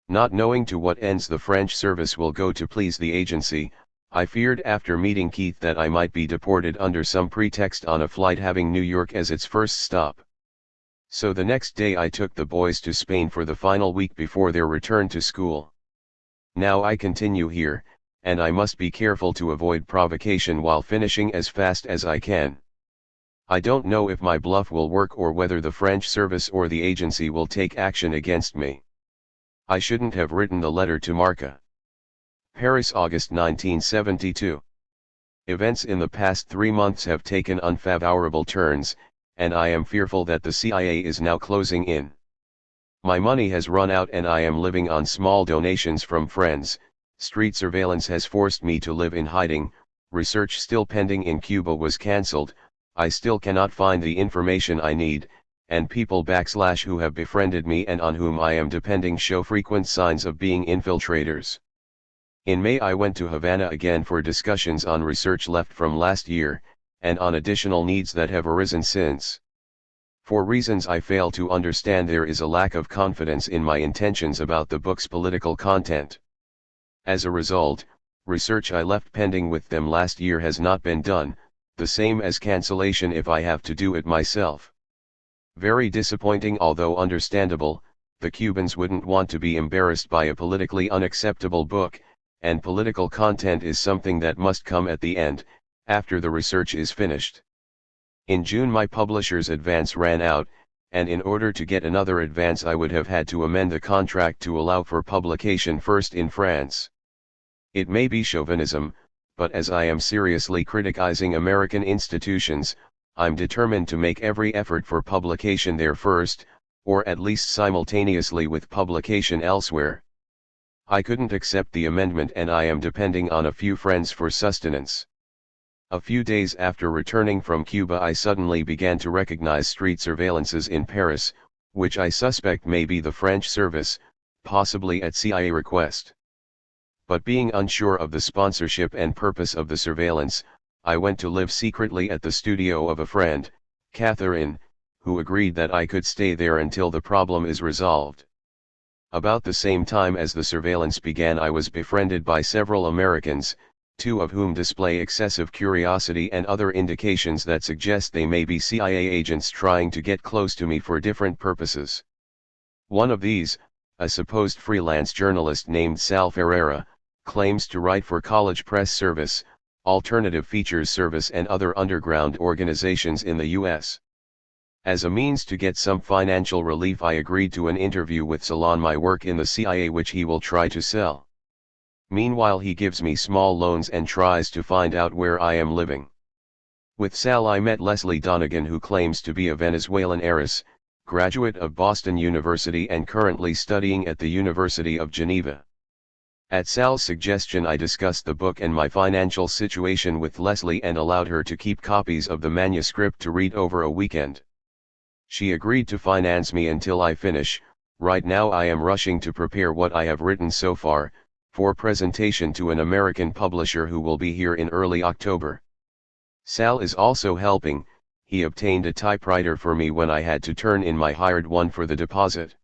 Not knowing to what ends the French service will go to please the agency, I feared after meeting Keith that I might be deported under some pretext on a flight having New York as its first stop. So the next day I took the boys to Spain for the final week before their return to school. Now I continue here, and I must be careful to avoid provocation while finishing as fast as I can. I don't know if my bluff will work or whether the French service or the agency will take action against me. I shouldn't have written the letter to Marca. Paris, August 1972. Events in the past 3 months have taken unfavorable turns, and I am fearful that the CIA is now closing in. My money has run out and I am living on small donations from friends. Street surveillance has forced me to live in hiding. Research still pending in Cuba was cancelled. I still cannot find the information I need, and people who have befriended me and on whom I am depending show frequent signs of being infiltrators. In May I went to Havana again for discussions on research left from last year, and on additional needs that have arisen since. For reasons I fail to understand, there is a lack of confidence in my intentions about the book's political content. As a result, research I left pending with them last year has not been done, the same as cancellation if I have to do it myself. Very disappointing, although understandable. the Cubans wouldn't want to be embarrassed by a politically unacceptable book, and political content is something that must come at the end, after the research is finished. In June my publisher's advance ran out, and in order to get another advance I would have had to amend the contract to allow for publication first in France. It may be chauvinism, but as I am seriously criticizing American institutions, I'm determined to make every effort for publication there first, or at least simultaneously with publication elsewhere. I couldn't accept the amendment and I am depending on a few friends for sustenance. A few days after returning from Cuba I suddenly began to recognize street surveillances in Paris, which I suspect may be the French service, possibly at CIA request. But being unsure of the sponsorship and purpose of the surveillance, I went to live secretly at the studio of a friend, Catherine, who agreed that I could stay there until the problem is resolved. About the same time as the surveillance began I was befriended by several Americans, two of whom display excessive curiosity and other indications that suggest they may be CIA agents trying to get close to me for different purposes. One of these, a supposed freelance journalist named Sal Ferreira, claims to write for College Press Service, Alternative Features Service and other underground organizations in the U.S. As a means to get some financial relief I agreed to an interview with Sal on my work in the CIA which he will try to sell. Meanwhile he gives me small loans and tries to find out where I am living. With Sal I met Leslie Donegan who claims to be a Venezuelan heiress, graduate of Boston University and currently studying at the University of Geneva. At Sal's suggestion I discussed the book and my financial situation with Leslie and allowed her to keep copies of the manuscript to read over a weekend. She agreed to finance me until I finish. Right now I am rushing to prepare what I have written so far, for presentation to an American publisher who will be here in early October. Sal is also helping. He obtained a typewriter for me when I had to turn in my hired one for the deposit.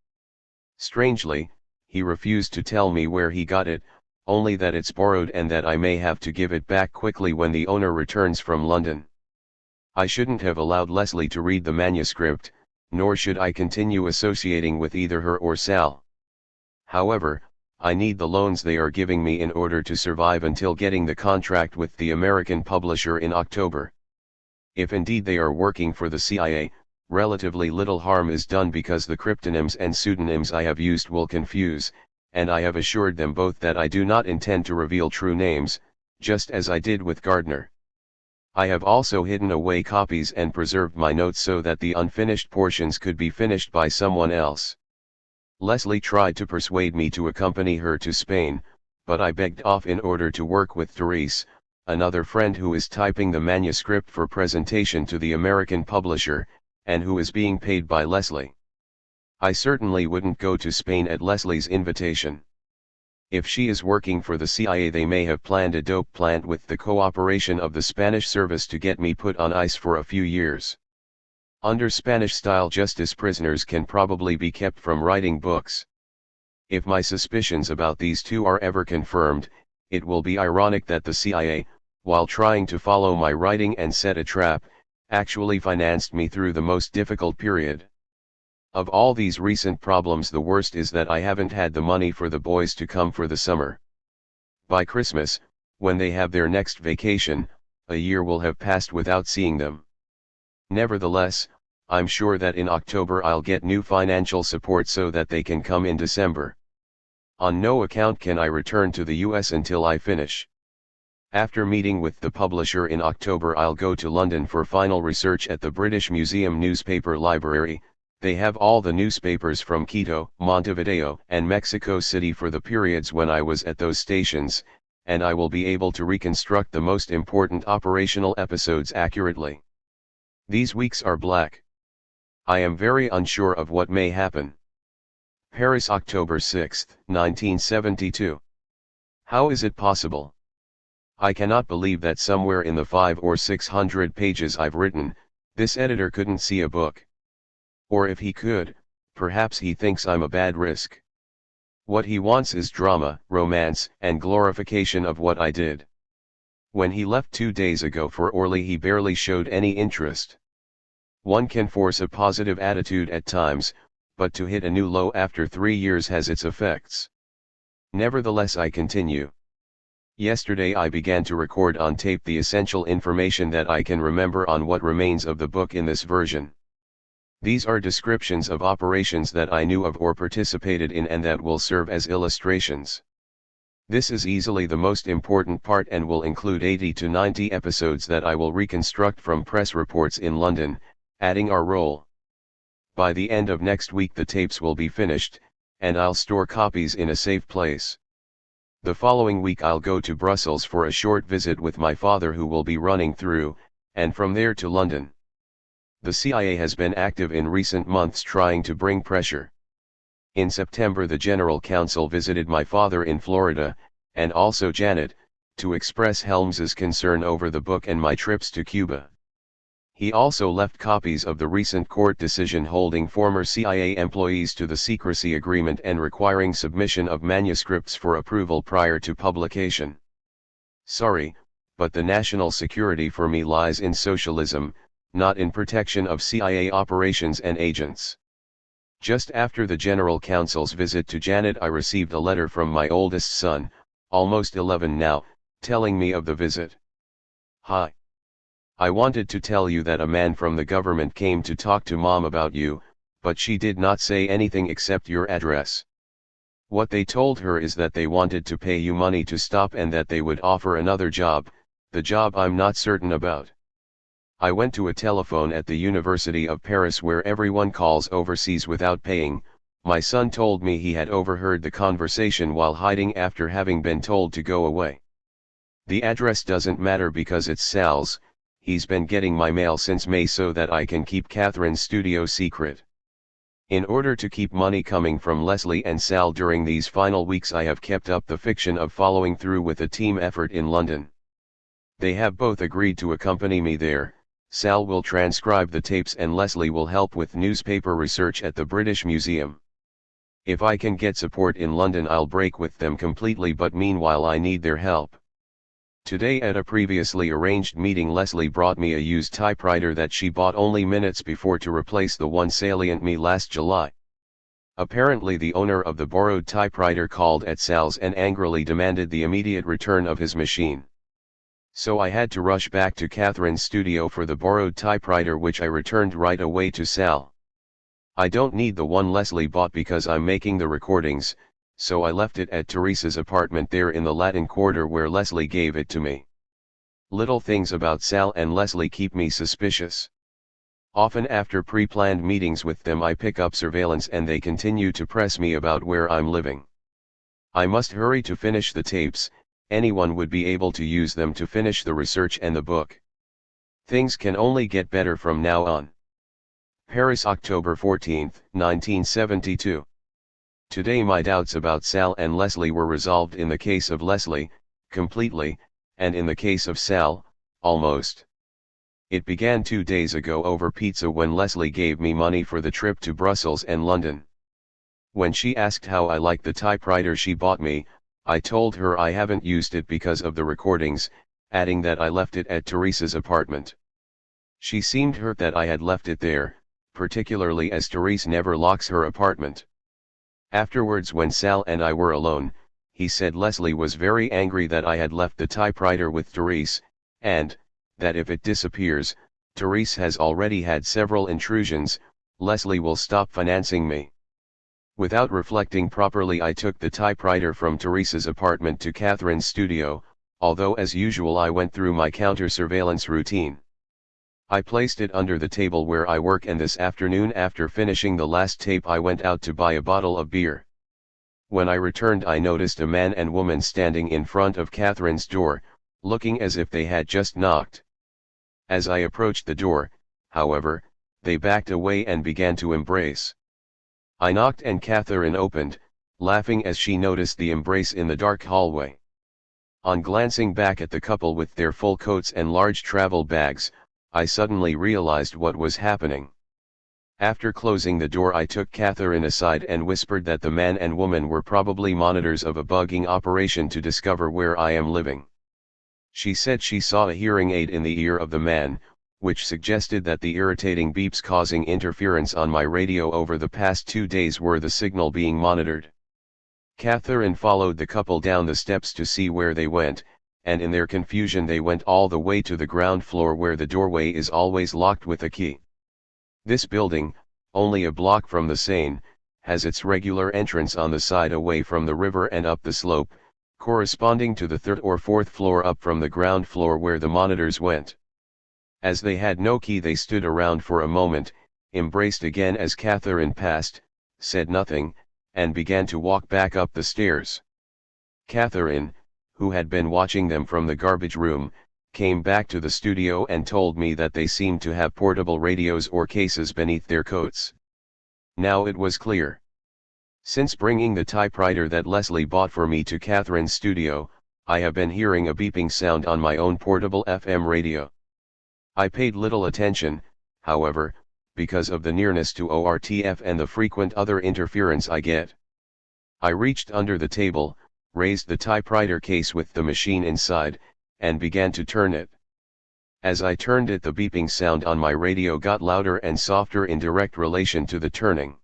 Strangely, he refused to tell me where he got it, only that it's borrowed and that I may have to give it back quickly when the owner returns from London. I shouldn't have allowed Leslie to read the manuscript, nor should I continue associating with either her or Sal. However, I need the loans they are giving me in order to survive until getting the contract with the American publisher in October. If indeed they are working for the CIA, relatively little harm is done because the cryptonyms and pseudonyms I have used will confuse, and I have assured them both that I do not intend to reveal true names, just as I did with Gardner. I have also hidden away copies and preserved my notes so that the unfinished portions could be finished by someone else. Leslie tried to persuade me to accompany her to Spain, but I begged off in order to work with Therese, another friend who is typing the manuscript for presentation to the American publisher, and who is being paid by Leslie. I certainly wouldn't go to Spain at Leslie's invitation. If she is working for the CIA, they may have planned a dope plant with the cooperation of the Spanish service to get me put on ice for a few years. Under Spanish-style justice, prisoners can probably be kept from writing books. If my suspicions about these two are ever confirmed, it will be ironic that the CIA, while trying to follow my writing and set a trap, actually financed me through the most difficult period. Of all these recent problems, the worst is that I haven't had the money for the boys to come for the summer. By Christmas, when they have their next vacation, a year will have passed without seeing them. Nevertheless, I'm sure that in October I'll get new financial support so that they can come in December. On no account can I return to the US until I finish. After meeting with the publisher in October, I'll go to London for final research at the British Museum Newspaper Library. They have all the newspapers from Quito, Montevideo, and Mexico City for the periods when I was at those stations, and I will be able to reconstruct the most important operational episodes accurately. These weeks are black. I am very unsure of what may happen. Paris, October 6, 1972. How is it possible? I cannot believe that somewhere in the 500 or 600 pages I've written, this editor couldn't see a book. Or if he could, perhaps he thinks I'm a bad risk. What he wants is drama, romance, and glorification of what I did. When he left 2 days ago for Orly, he barely showed any interest. One can force a positive attitude at times, but to hit a new low after 3 years has its effects. Nevertheless, I continue. Yesterday I began to record on tape the essential information that I can remember on what remains of the book in this version. These are descriptions of operations that I knew of or participated in and that will serve as illustrations. This is easily the most important part and will include 80 to 90 episodes that I will reconstruct from press reports in London, adding our role. By the end of next week the tapes will be finished, and I'll store copies in a safe place. The following week I'll go to Brussels for a short visit with my father who will be running through, and from there to London. The CIA has been active in recent months trying to bring pressure. In September the General Counsel visited my father in Florida, and also Janet, to express Helms's concern over the book and my trips to Cuba. He also left copies of the recent court decision holding former CIA employees to the secrecy agreement and requiring submission of manuscripts for approval prior to publication. Sorry, but the national security for me lies in socialism, not in protection of CIA operations and agents. Just after the General Counsel's visit to Janet I received a letter from my oldest son, almost 11 now, telling me of the visit. Hi. I wanted to tell you that a man from the government came to talk to Mom about you, but she did not say anything except your address. What they told her is that they wanted to pay you money to stop and that they would offer another job, the job I'm not certain about. I went to a telephone at the University of Paris where everyone calls overseas without paying. My son told me he had overheard the conversation while hiding after having been told to go away. The address doesn't matter because it's Sal's. He's been getting my mail since May so that I can keep Catherine's studio secret. In order to keep money coming from Leslie and Sal during these final weeks I have kept up the fiction of following through with a team effort in London. They have both agreed to accompany me there. Sal will transcribe the tapes and Leslie will help with newspaper research at the British Museum. If I can get support in London I'll break with them completely, but meanwhile I need their help. Today at a previously arranged meeting Leslie brought me a used typewriter that she bought only minutes before to replace the one salient me last July. Apparently the owner of the borrowed typewriter called at Sal's and angrily demanded the immediate return of his machine. So I had to rush back to Catherine's studio for the borrowed typewriter, which I returned right away to Sal. I don't need the one Leslie bought because I'm making the recordings, so I left it at Teresa's apartment there in the Latin Quarter where Leslie gave it to me. Little things about Sal and Leslie keep me suspicious. Often after pre-planned meetings with them I pick up surveillance and they continue to press me about where I'm living. I must hurry to finish the tapes. Anyone would be able to use them to finish the research and the book. Things can only get better from now on. Paris, October 14, 1972. Today my doubts about Sal and Leslie were resolved in the case of Leslie, completely, and in the case of Sal, almost. It began 2 days ago over pizza when Leslie gave me money for the trip to Brussels and London. When she asked how I liked the typewriter she bought me, I told her I haven't used it because of the recordings, adding that I left it at Teresa's apartment. She seemed hurt that I had left it there, particularly as Teresa never locks her apartment. Afterwards, when Sal and I were alone, he said Leslie was very angry that I had left the typewriter with Teresa, and that if it disappears, Teresa has already had several intrusions, Leslie will stop financing me. Without reflecting properly I took the typewriter from Teresa's apartment to Catherine's studio, although as usual I went through my counter-surveillance routine. I placed it under the table where I work, and this afternoon after finishing the last tape I went out to buy a bottle of beer. When I returned I noticed a man and woman standing in front of Catherine's door, looking as if they had just knocked. As I approached the door, however, they backed away and began to embrace. I knocked and Catherine opened, laughing as she noticed the embrace in the dark hallway. On glancing back at the couple with their full coats and large travel bags, I suddenly realized what was happening. After closing the door I took Catherine aside and whispered that the man and woman were probably monitors of a bugging operation to discover where I am living. She said she saw a hearing aid in the ear of the man, which suggested that the irritating beeps causing interference on my radio over the past 2 days were the signal being monitored. Catherine followed the couple down the steps to see where they went, and in their confusion they went all the way to the ground floor where the doorway is always locked with a key. This building, only a block from the Seine, has its regular entrance on the side away from the river and up the slope, corresponding to the third or fourth floor up from the ground floor where the monitors went. As they had no key, they stood around for a moment, embraced again as Catherine passed, said nothing, and began to walk back up the stairs. Catherine, who had been watching them from the garbage room, came back to the studio and told me that they seemed to have portable radios or cases beneath their coats. Now it was clear. Since bringing the typewriter that Leslie bought for me to Catherine's studio, I have been hearing a beeping sound on my own portable FM radio. I paid little attention, however, because of the nearness to ORTF and the frequent other interference I get. I reached under the table, raised the typewriter case with the machine inside, and began to turn it. As I turned it, the beeping sound on my radio got louder and softer in direct relation to the turning.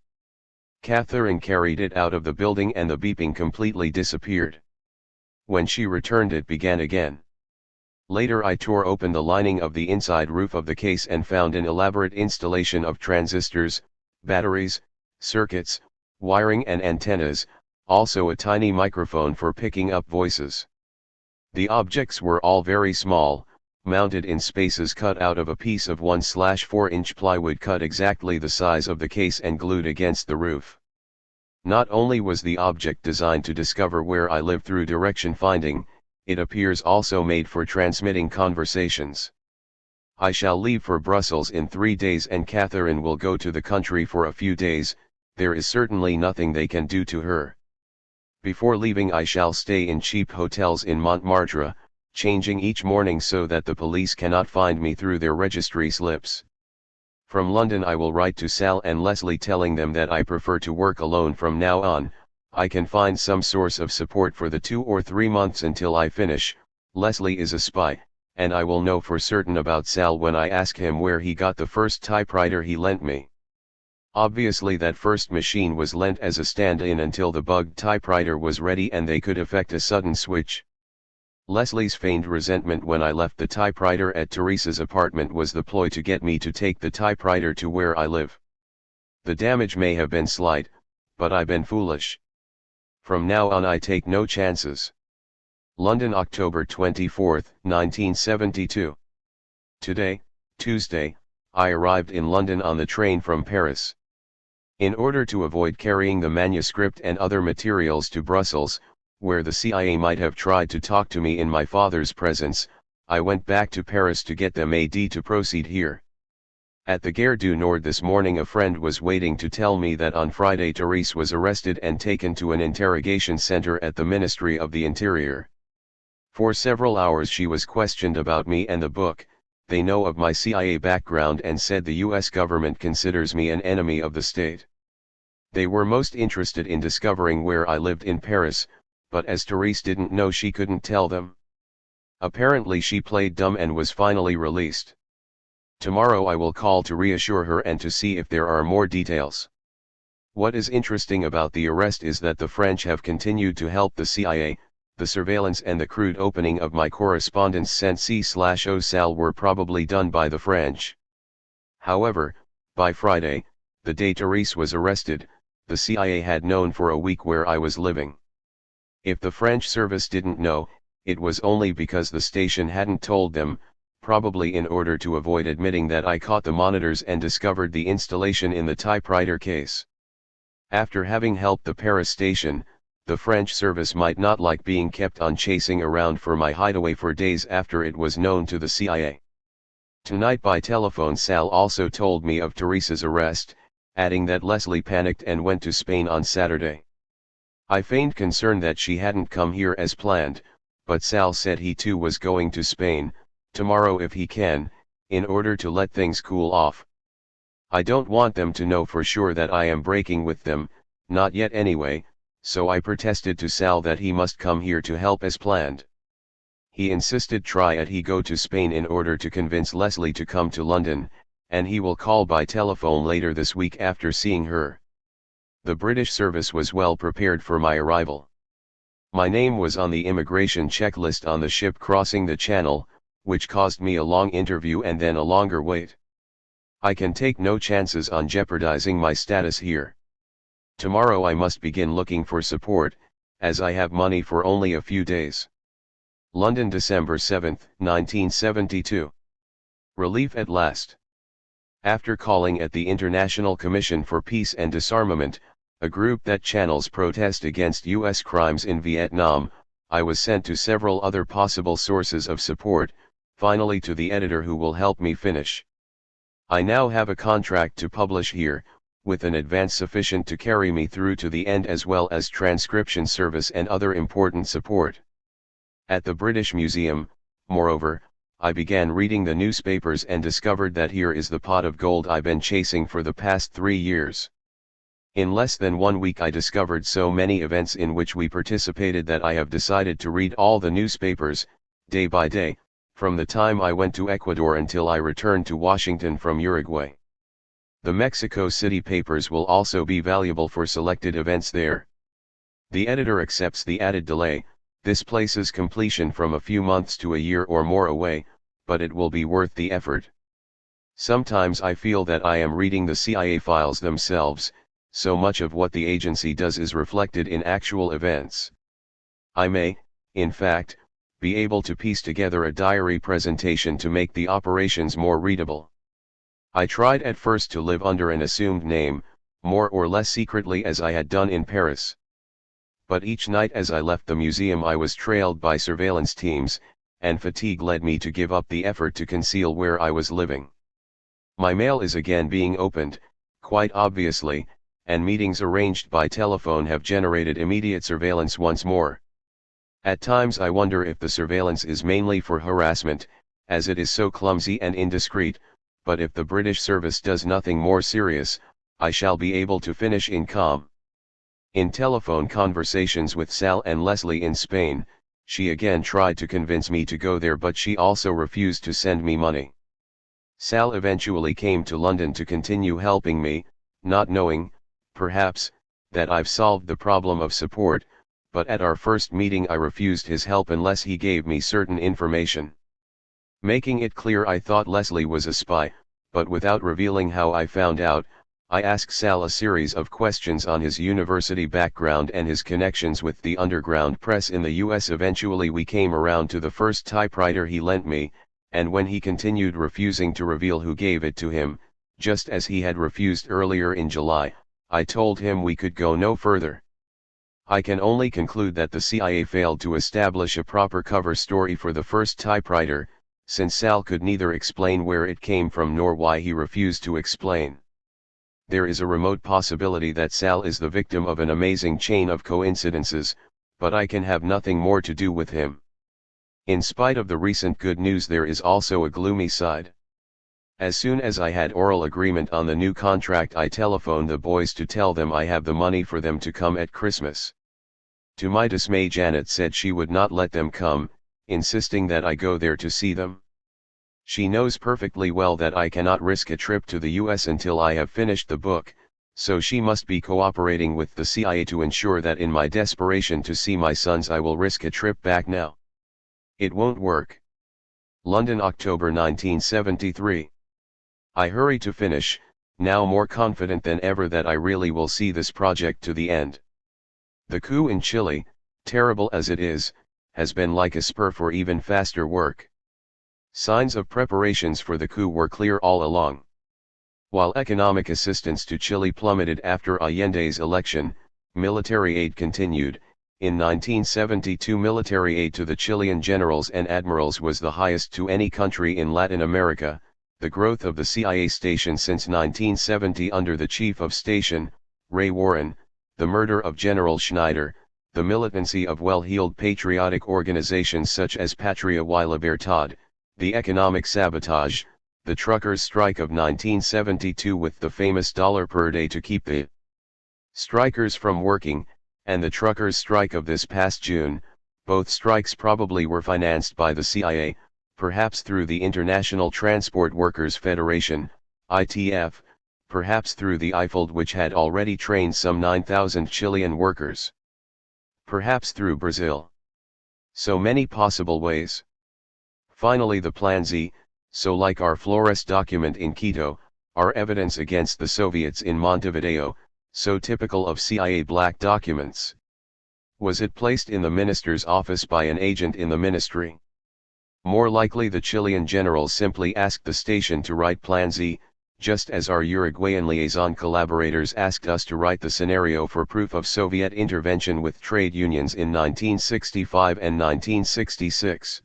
Catherine carried it out of the building and the beeping completely disappeared. When she returned, it began again. Later I tore open the lining of the inside roof of the case and found an elaborate installation of transistors, batteries, circuits, wiring and antennas, also a tiny microphone for picking up voices. The objects were all very small, mounted in spaces cut out of a piece of 1/4-inch plywood cut exactly the size of the case and glued against the roof. Not only was the object designed to discover where I live through direction finding, it appears also made for transmitting conversations. I shall leave for Brussels in 3 days and Catherine will go to the country for a few days. There is certainly nothing they can do to her. Before leaving I shall stay in cheap hotels in Montmartre, changing each morning so that the police cannot find me through their registry slips. From London I will write to Sal and Leslie telling them that I prefer to work alone from now on. I can find some source of support for the 2 or 3 months until I finish. Leslie is a spy, and I will know for certain about Sal when I ask him where he got the first typewriter he lent me. Obviously that first machine was lent as a stand-in until the bugged typewriter was ready and they could effect a sudden switch. Leslie's feigned resentment when I left the typewriter at Teresa's apartment was the ploy to get me to take the typewriter to where I live. The damage may have been slight, but I've been foolish. From now on I take no chances. London, October 24, 1972. Today, Tuesday, I arrived in London on the train from Paris. In order to avoid carrying the manuscript and other materials to Brussels, where the CIA might have tried to talk to me in my father's presence, I went back to Paris to get them AD to proceed here. At the Gare du Nord this morning a friend was waiting to tell me that on Friday Therese was arrested and taken to an interrogation center at the Ministry of the Interior. For several hours she was questioned about me and the book. They know of my CIA background and said the US government considers me an enemy of the state. They were most interested in discovering where I lived in Paris, but as Therese didn't know she couldn't tell them. Apparently she played dumb and was finally released. Tomorrow I will call to reassure her and to see if there are more details. What is interesting about the arrest is that the French have continued to help the CIA. The surveillance and the crude opening of my correspondence sent C/O Sal were probably done by the French. However, by Friday, the day Therese was arrested, the CIA had known for a week where I was living. If the French service didn't know, it was only because the station hadn't told them, probably in order to avoid admitting that I caught the monitors and discovered the installation in the typewriter case. After having helped the Paris station, the French service might not like being kept on chasing around for my hideaway for days after it was known to the CIA. Tonight by telephone Sal also told me of Teresa's arrest, adding that Leslie panicked and went to Spain on Saturday. I feigned concern that she hadn't come here as planned, but Sal said he too was going to Spain, tomorrow if he can, in order to let things cool off. I don't want them to know for sure that I am breaking with them, not yet anyway, so I protested to Sal that he must come here to help as planned. He insisted he go to Spain in order to convince Leslie to come to London, and he will call by telephone later this week after seeing her. The British service was well prepared for my arrival. My name was on the immigration checklist on the ship crossing the Channel, which caused me a long interview and then a longer wait. I can take no chances on jeopardizing my status here. Tomorrow I must begin looking for support, as I have money for only a few days. London, December 7, 1972. Relief at last. After calling at the International Commission for Peace and Disarmament, a group that channels protest against U.S. crimes in Vietnam, I was sent to several other possible sources of support, finally to the editor who will help me finish. I now have a contract to publish here, with an advance sufficient to carry me through to the end as well as transcription service and other important support. At the British Museum, moreover, I began reading the newspapers and discovered that here is the pot of gold I've been chasing for the past 3 years. In less than 1 week I discovered so many events in which we participated that I have decided to read all the newspapers, day by day, from the time I went to Ecuador until I returned to Washington from Uruguay. The Mexico City papers will also be valuable for selected events there. The editor accepts the added delay. This places completion from a few months to a year or more away, but it will be worth the effort. Sometimes I feel that I am reading the CIA files themselves, so much of what the agency does is reflected in actual events. I may, in fact, be able to piece together a diary presentation to make the operations more readable. I tried at first to live under an assumed name, more or less secretly as I had done in Paris. But each night as I left the museum I was trailed by surveillance teams, and fatigue led me to give up the effort to conceal where I was living. My mail is again being opened, quite obviously, and meetings arranged by telephone have generated immediate surveillance once more. At times I wonder if the surveillance is mainly for harassment, as it is so clumsy and indiscreet, but if the British service does nothing more serious, I shall be able to finish in calm. In telephone conversations with Sal and Leslie in Spain, she again tried to convince me to go there, but she also refused to send me money. Sal eventually came to London to continue helping me, not knowing, perhaps, that I've solved the problem of support, but at our first meeting I refused his help unless he gave me certain information. Making it clear I thought Leslie was a spy, but without revealing how I found out, I asked Sal a series of questions on his university background and his connections with the underground press in the US. Eventually we came around to the first typewriter he lent me, and when he continued refusing to reveal who gave it to him, just as he had refused earlier in July, I told him we could go no further. I can only conclude that the CIA failed to establish a proper cover story for the first typewriter, since Sal could neither explain where it came from nor why he refused to explain. There is a remote possibility that Sal is the victim of an amazing chain of coincidences, but I can have nothing more to do with him. In spite of the recent good news, there is also a gloomy side. As soon as I had oral agreement on the new contract, I telephoned the boys to tell them I have the money for them to come at Christmas. To my dismay, Janet said she would not let them come, insisting that I go there to see them. She knows perfectly well that I cannot risk a trip to the US until I have finished the book, so she must be cooperating with the CIA to ensure that in my desperation to see my sons I will risk a trip back now. It won't work. London, October 1973. I hurry to finish, now more confident than ever that I really will see this project to the end. The coup in Chile, terrible as it is, has been like a spur for even faster work. Signs of preparations for the coup were clear all along. While economic assistance to Chile plummeted after Allende's election, military aid continued. In 1972, military aid to the Chilean generals and admirals was the highest to any country in Latin America. The growth of the CIA station since 1970 under the chief of station, Ray Warren, the murder of General Schneider, the militancy of well-heeled patriotic organizations such as Patria y Libertad, the economic sabotage, the truckers' strike of 1972 with the famous dollar per day to keep the strikers from working, and the truckers' strike of this past June, Both strikes probably were financed by the CIA, perhaps through the International Transport Workers Federation, ITF, perhaps through the IFLD, which had already trained some 9,000 Chilean workers. Perhaps through Brazil. So many possible ways. Finally, the Plan Z, so like our Flores document in Quito, our evidence against the Soviets in Montevideo, so typical of CIA black documents. Was it placed in the minister's office by an agent in the ministry? More likely the Chilean general simply asked the station to write Plan Z, just as our Uruguayan liaison collaborators asked us to write the scenario for proof of Soviet intervention with trade unions in 1965 and 1966.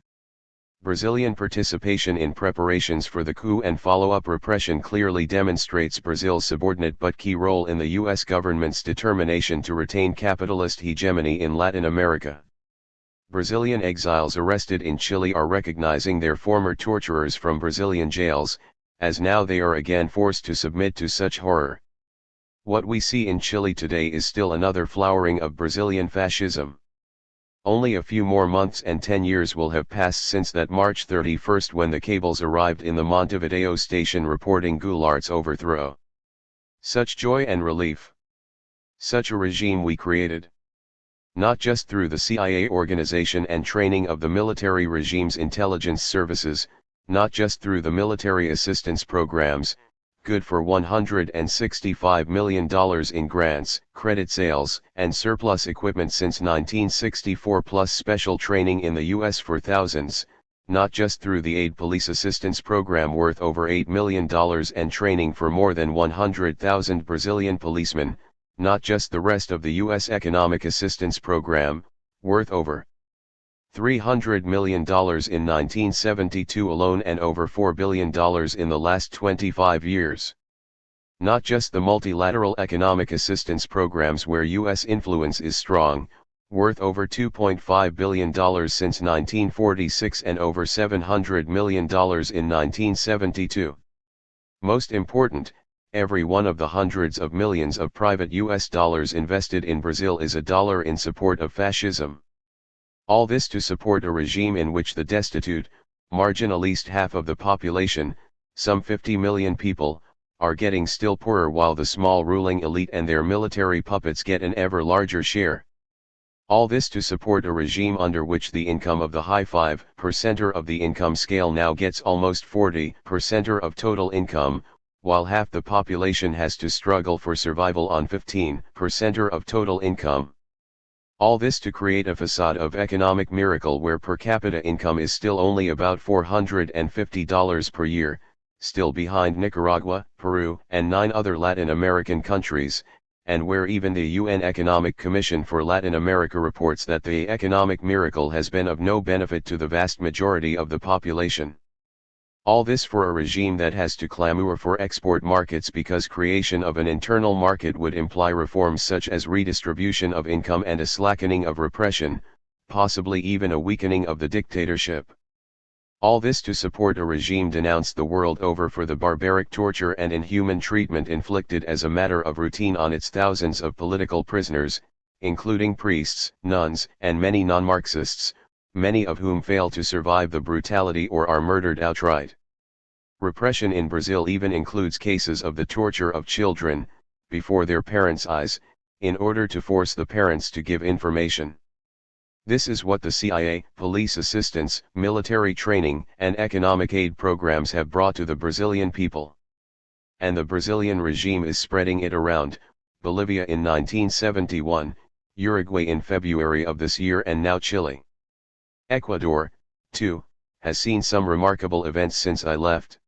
Brazilian participation in preparations for the coup and follow-up repression clearly demonstrates Brazil's subordinate but key role in the U.S. government's determination to retain capitalist hegemony in Latin America. Brazilian exiles arrested in Chile are recognizing their former torturers from Brazilian jails, as now they are again forced to submit to such horror. What we see in Chile today is still another flowering of Brazilian fascism. Only a few more months and 10 years will have passed since that March 31 when the cables arrived in the Montevideo station reporting Goulart's overthrow. Such joy and relief. Such a regime we created. Not just through the CIA organization and training of the military regime's intelligence services, not just through the military assistance programs, good for $165 million in grants, credit sales, and surplus equipment since 1964 plus special training in the U.S. for thousands, not just through the Aid Police Assistance Program worth over $8 million and training for more than 100,000 Brazilian policemen, not just the rest of the U.S. Economic Assistance Program, worth over $300 million in 1972 alone and over $4 billion in the last 25 years. Not just the multilateral economic assistance programs where U.S. influence is strong, worth over $2.5 billion since 1946 and over $700 million in 1972. Most important, every one of the hundreds of millions of private U.S. dollars invested in Brazil is a dollar in support of fascism. All this to support a regime in which the destitute, marginalized half of the population, some 50 million people, are getting still poorer while the small ruling elite and their military puppets get an ever larger share. All this to support a regime under which the income of the high 5% of the income scale now gets almost 40% of total income, while half the population has to struggle for survival on 15% of total income. All this to create a facade of economic miracle where per capita income is still only about $450 per year, still behind Nicaragua, Peru, and 9 other Latin American countries, and where even the UN Economic Commission for Latin America reports that the economic miracle has been of no benefit to the vast majority of the population. All this for a regime that has to clamor for export markets because creation of an internal market would imply reforms such as redistribution of income and a slackening of repression, possibly even a weakening of the dictatorship. All this to support a regime denounced the world over for the barbaric torture and inhuman treatment inflicted as a matter of routine on its thousands of political prisoners, including priests, nuns, and many non-Marxists, many of whom fail to survive the brutality or are murdered outright. Repression in Brazil even includes cases of the torture of children, before their parents' eyes, in order to force the parents to give information. This is what the CIA, police assistance, military training, and economic aid programs have brought to the Brazilian people. And the Brazilian regime is spreading it around, Bolivia in 1971, Uruguay in February of this year and now Chile. Ecuador, too, has seen some remarkable events since I left.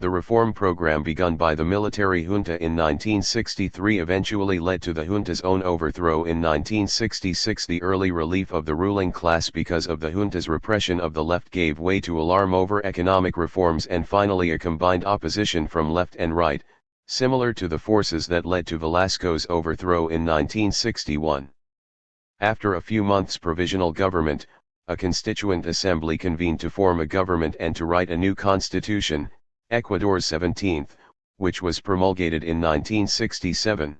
The reform program begun by the military junta in 1963 eventually led to the junta's own overthrow in 1966. The early relief of the ruling class because of the junta's repression of the left gave way to alarm over economic reforms and finally a combined opposition from left and right, similar to the forces that led to Velasco's overthrow in 1961. After a few months' provisional government, a constituent assembly convened to form a government and to write a new constitution, Ecuador's 17th, which was promulgated in 1967.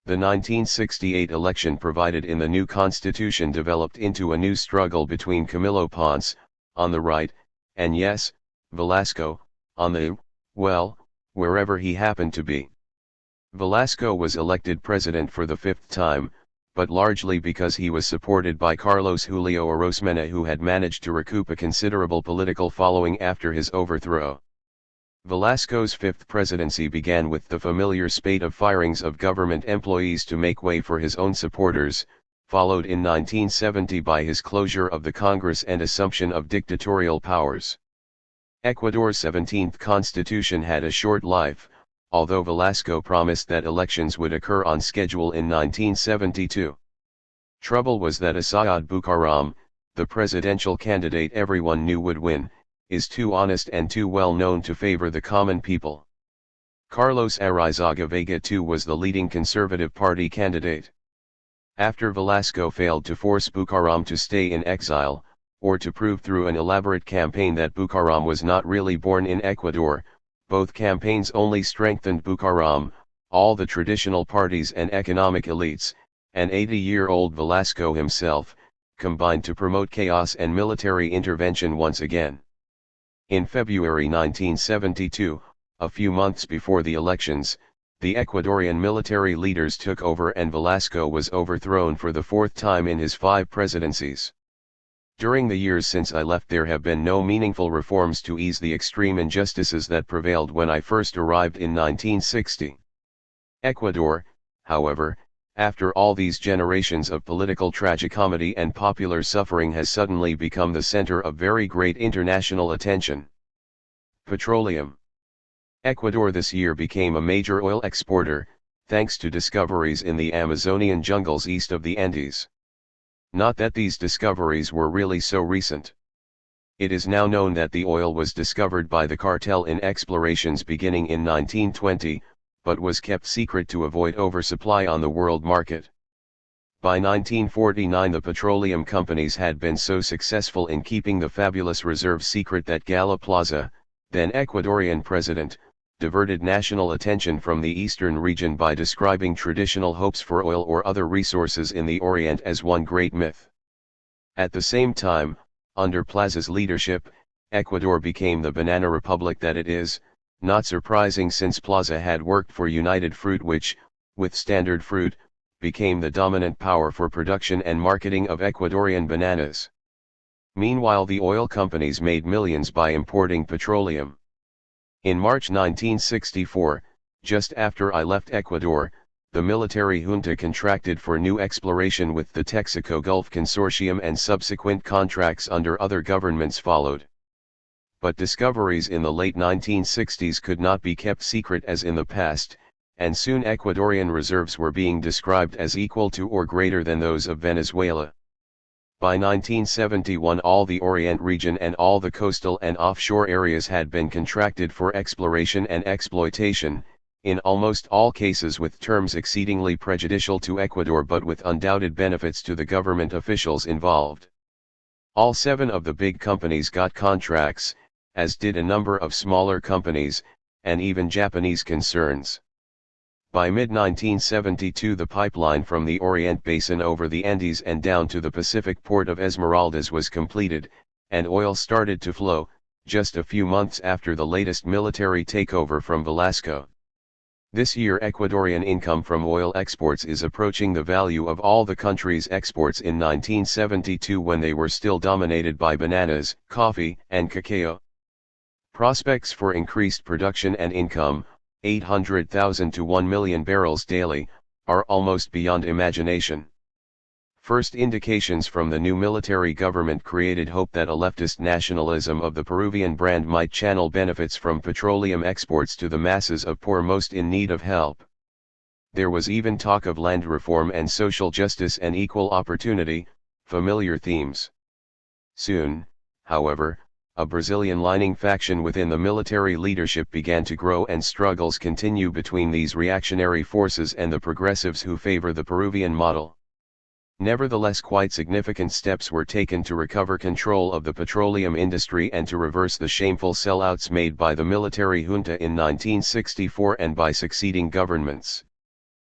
The 1968 election provided in the new constitution developed into a new struggle between Camilo Ponce, on the right, and yes, Velasco, on the, well, wherever he happened to be. Velasco was elected president for the fifth time, but largely because he was supported by Carlos Julio Arosemena, who had managed to recoup a considerable political following after his overthrow. Velasco's fifth presidency began with the familiar spate of firings of government employees to make way for his own supporters, followed in 1970 by his closure of the Congress and assumption of dictatorial powers. Ecuador's 17th constitution had a short life, although Velasco promised that elections would occur on schedule in 1972. Trouble was that Asayad Bucaram, the presidential candidate everyone knew would win, is too honest and too well known to favor the common people. Carlos Arizaga Vega too was the leading conservative party candidate. After Velasco failed to force Bucaram to stay in exile, or to prove through an elaborate campaign that Bucaram was not really born in Ecuador, both campaigns only strengthened Bucaram, all the traditional parties and economic elites, and 80-year-old Velasco himself, combined to promote chaos and military intervention once again. In February 1972, a few months before the elections, the Ecuadorian military leaders took over and Velasco was overthrown for the fourth time in his 5 presidencies. During the years since I left, there have been no meaningful reforms to ease the extreme injustices that prevailed when I first arrived in 1960. Ecuador, however, after all these generations of political tragicomedy and popular suffering, has suddenly become the center of very great international attention. Petroleum. Ecuador this year became a major oil exporter, thanks to discoveries in the Amazonian jungles east of the Andes. Not that these discoveries were really so recent. It is now known that the oil was discovered by the cartel in explorations beginning in 1920, but was kept secret to avoid oversupply on the world market. By 1949 the petroleum companies had been so successful in keeping the fabulous reserve secret that Gala Plaza, then Ecuadorian president, diverted national attention from the eastern region by describing traditional hopes for oil or other resources in the Orient as one great myth. At the same time, under Plaza's leadership, Ecuador became the banana republic that it is, not surprising since Plaza had worked for United Fruit, which, with Standard Fruit, became the dominant power for production and marketing of Ecuadorian bananas. Meanwhile, the oil companies made millions by importing petroleum. In March 1964, just after I left Ecuador, the military junta contracted for new exploration with the Texaco Gulf Consortium and subsequent contracts under other governments followed. But discoveries in the late 1960s could not be kept secret as in the past, and soon Ecuadorian reserves were being described as equal to or greater than those of Venezuela. By 1971 all the Orient region and all the coastal and offshore areas had been contracted for exploration and exploitation, in almost all cases with terms exceedingly prejudicial to Ecuador but with undoubted benefits to the government officials involved. All 7 of the big companies got contracts, as did a number of smaller companies, and even Japanese concerns. By mid-1972 the pipeline from the Orient Basin over the Andes and down to the Pacific port of Esmeraldas was completed, and oil started to flow, just a few months after the latest military takeover from Velasco. This year Ecuadorian income from oil exports is approaching the value of all the country's exports in 1972 when they were still dominated by bananas, coffee, and cacao. Prospects for increased production and income, 800,000 to 1 million barrels daily, are almost beyond imagination. First indications from the new military government created hope that a leftist nationalism of the Peruvian brand might channel benefits from petroleum exports to the masses of poor most in need of help. There was even talk of land reform and social justice and equal opportunity, familiar themes. Soon, however, a Brazilian-lining faction within the military leadership began to grow and struggles continue between these reactionary forces and the progressives who favor the Peruvian model. Nevertheless, quite significant steps were taken to recover control of the petroleum industry and to reverse the shameful sellouts made by the military junta in 1964 and by succeeding governments.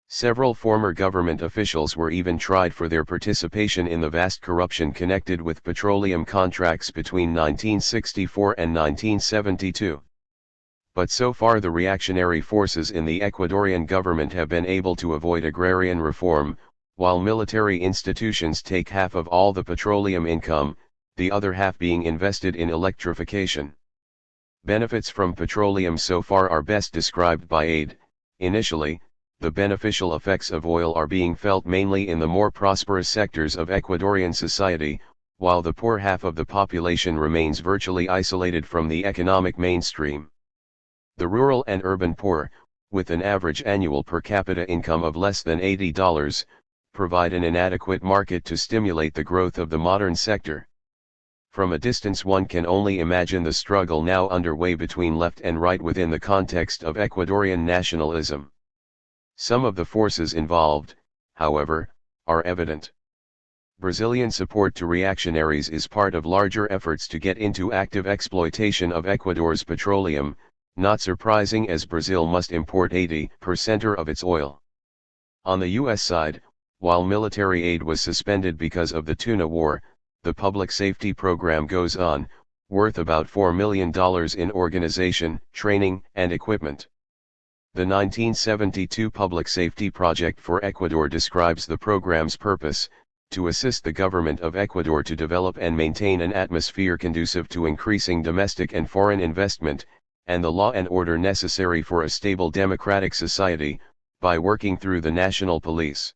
Several former government officials were even tried for their participation in the vast corruption connected with petroleum contracts between 1964 and 1972. But so far the reactionary forces in the Ecuadorian government have been able to avoid agrarian reform, while military institutions take half of all the petroleum income, the other half being invested in electrification. Benefits from petroleum so far are best described by Agee. Initially, the beneficial effects of oil are being felt mainly in the more prosperous sectors of Ecuadorian society, while the poor half of the population remains virtually isolated from the economic mainstream. The rural and urban poor, with an average annual per capita income of less than $80, provide an inadequate market to stimulate the growth of the modern sector. From a distance one can only imagine the struggle now underway between left and right within the context of Ecuadorian nationalism. Some of the forces involved, however, are evident. Brazilian support to reactionaries is part of larger efforts to get into active exploitation of Ecuador's petroleum, not surprising as Brazil must import 80% of its oil. On the U.S. side, while military aid was suspended because of the tuna war, the public safety program goes on, worth about $4 million in organization, training, and equipment. The 1972 Public Safety Project for Ecuador describes the program's purpose: to assist the government of Ecuador to develop and maintain an atmosphere conducive to increasing domestic and foreign investment, and the law and order necessary for a stable democratic society, by working through the national police.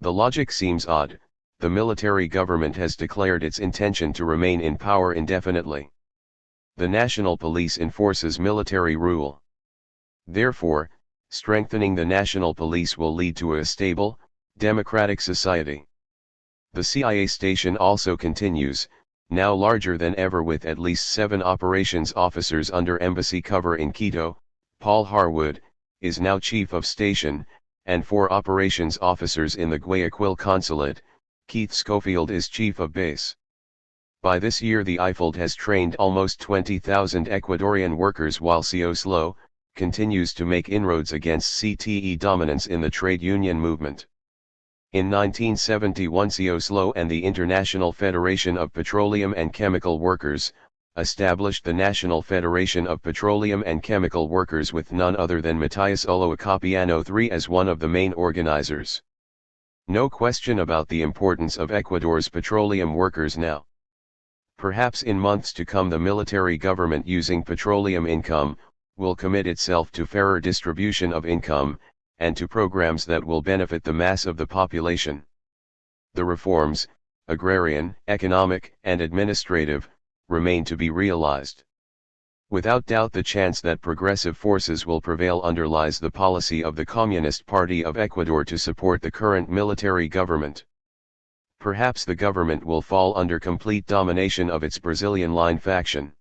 The logic seems odd. The military government has declared its intention to remain in power indefinitely. The national police enforces military rule. Therefore, strengthening the national police will lead to a stable, democratic society. The CIA station also continues, now larger than ever with at least 7 operations officers under embassy cover in Quito. Paul Harwood is now chief of station, and 4 operations officers in the Guayaquil consulate. Keith Schofield is chief of base. By this year the IFLD has trained almost 20,000 Ecuadorian workers, while COSLO continues to make inroads against CTE dominance in the trade union movement. In 1971 COSLO and the International Federation of Petroleum and Chemical Workers established the National Federation of Petroleum and Chemical Workers with none other than Matias Oloacapiano III as one of the main organizers. No question about the importance of Ecuador's petroleum workers now. Perhaps in months to come the military government, using petroleum income, will commit itself to fairer distribution of income, and to programs that will benefit the mass of the population. The reforms, agrarian, economic, and administrative, remain to be realized. Without doubt the chance that progressive forces will prevail underlies the policy of the Communist Party of Ecuador to support the current military government. Perhaps the government will fall under complete domination of its Brazilian line faction.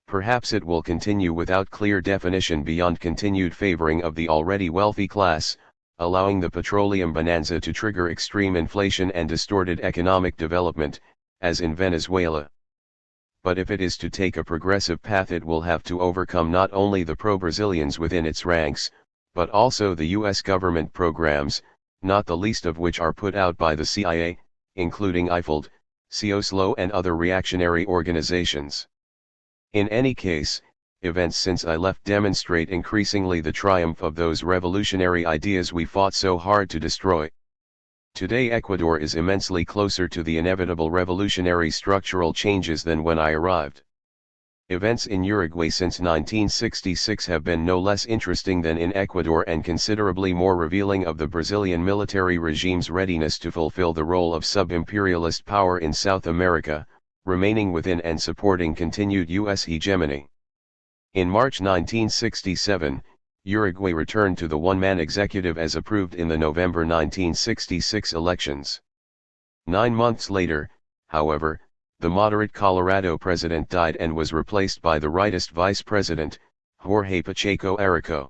Perhaps it will continue without clear definition beyond continued favoring of the already wealthy class, allowing the petroleum bonanza to trigger extreme inflation and distorted economic development, as in Venezuela. But if it is to take a progressive path, it will have to overcome not only the pro-Brazilians within its ranks, but also the U.S. government programs, not the least of which are put out by the CIA, including IFLD, COSLO and other reactionary organizations. In any case, events since I left demonstrate increasingly the triumph of those revolutionary ideas we fought so hard to destroy. Today Ecuador is immensely closer to the inevitable revolutionary structural changes than when I arrived. Events in Uruguay since 1966 have been no less interesting than in Ecuador, and considerably more revealing of the Brazilian military regime's readiness to fulfill the role of sub-imperialist power in South America, remaining within and supporting continued U.S. hegemony. In March 1967, Uruguay returned to the one-man executive as approved in the November 1966 elections. 9 months later, however, the moderate Colorado president died and was replaced by the rightist vice president, Jorge Pacheco Arico.